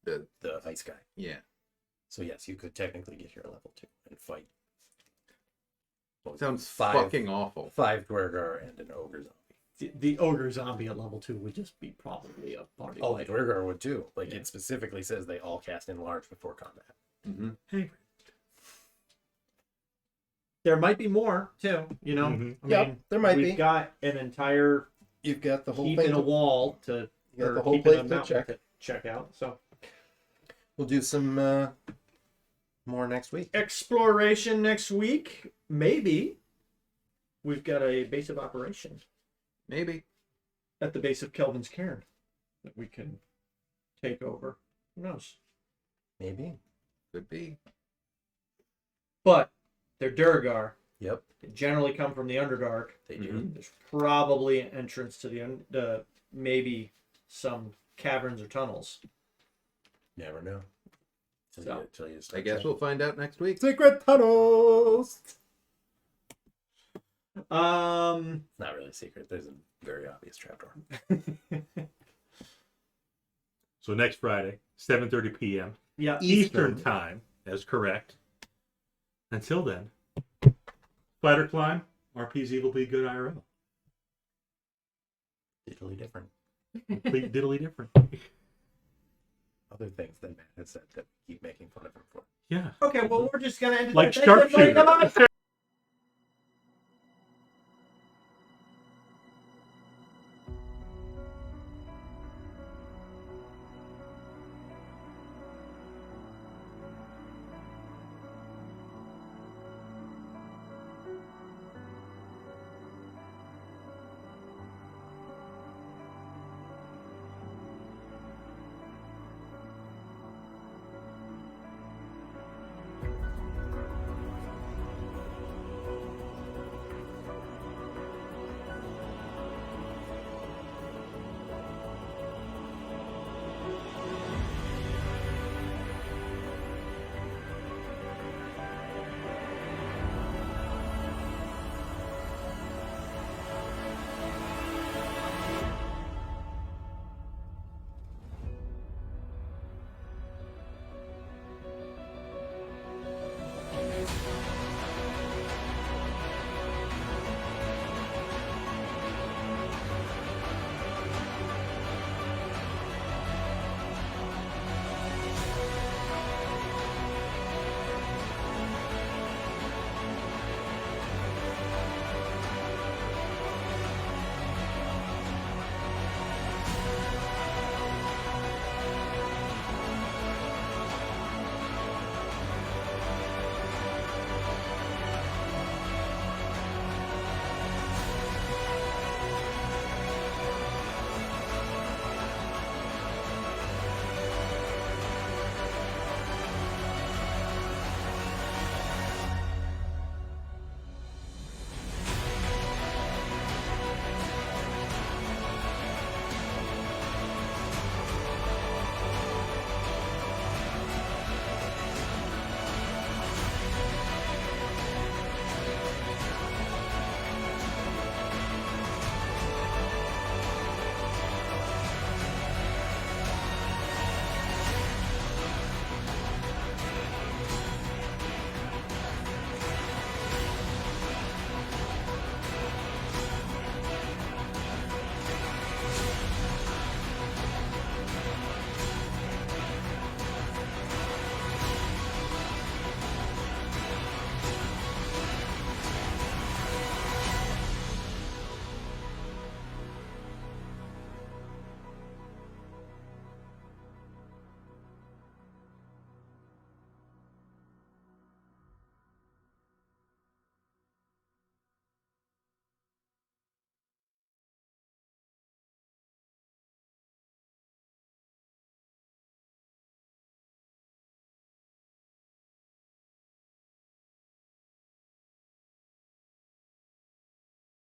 The, the ice guy. yeah. So yes, you could technically get here at level 2 and fight. what was it, Sounds five fucking awful. 5 Duergar and an ogre zombie. The ogre zombie at level 2 would just be probably a party. Oh, the fighter. Duergar would too. Like Yeah. it specifically says they all cast enlarge before combat. Mm-hmm. Hey. There might be more too. You know, Mhm. I Yep, mean, there might we've be. got an entire You've got the whole keep thing. in a wall to You got or the whole keep in a place to mountain check. check out. So We'll do some more next week. exploration next week, maybe. We've got a base of operation Maybe. at the base of Kelvin's Cairn that we can take over. Who knows? Maybe. Could be. But they're Duergar. Yep, They generally come from the Underdark. they do. Mhm. There's probably an entrance to the maybe some caverns or tunnels. Never know. So, Till you I start guess checking. we'll find out next week. Secret tunnels. Not really secret. There's a very obvious trapdoor. So next Friday, 7:30 p.m. yeah. Eastern Time. That's correct. Until then, Spider Climb, RP's Evil Be Good IRL. Totally different. Complete diddly different. Other things that Matt has said that we keep making fun of him for. Yeah. Okay, well, we're just gonna end it Like there. Thank you, everybody. sharpshooter. Come on.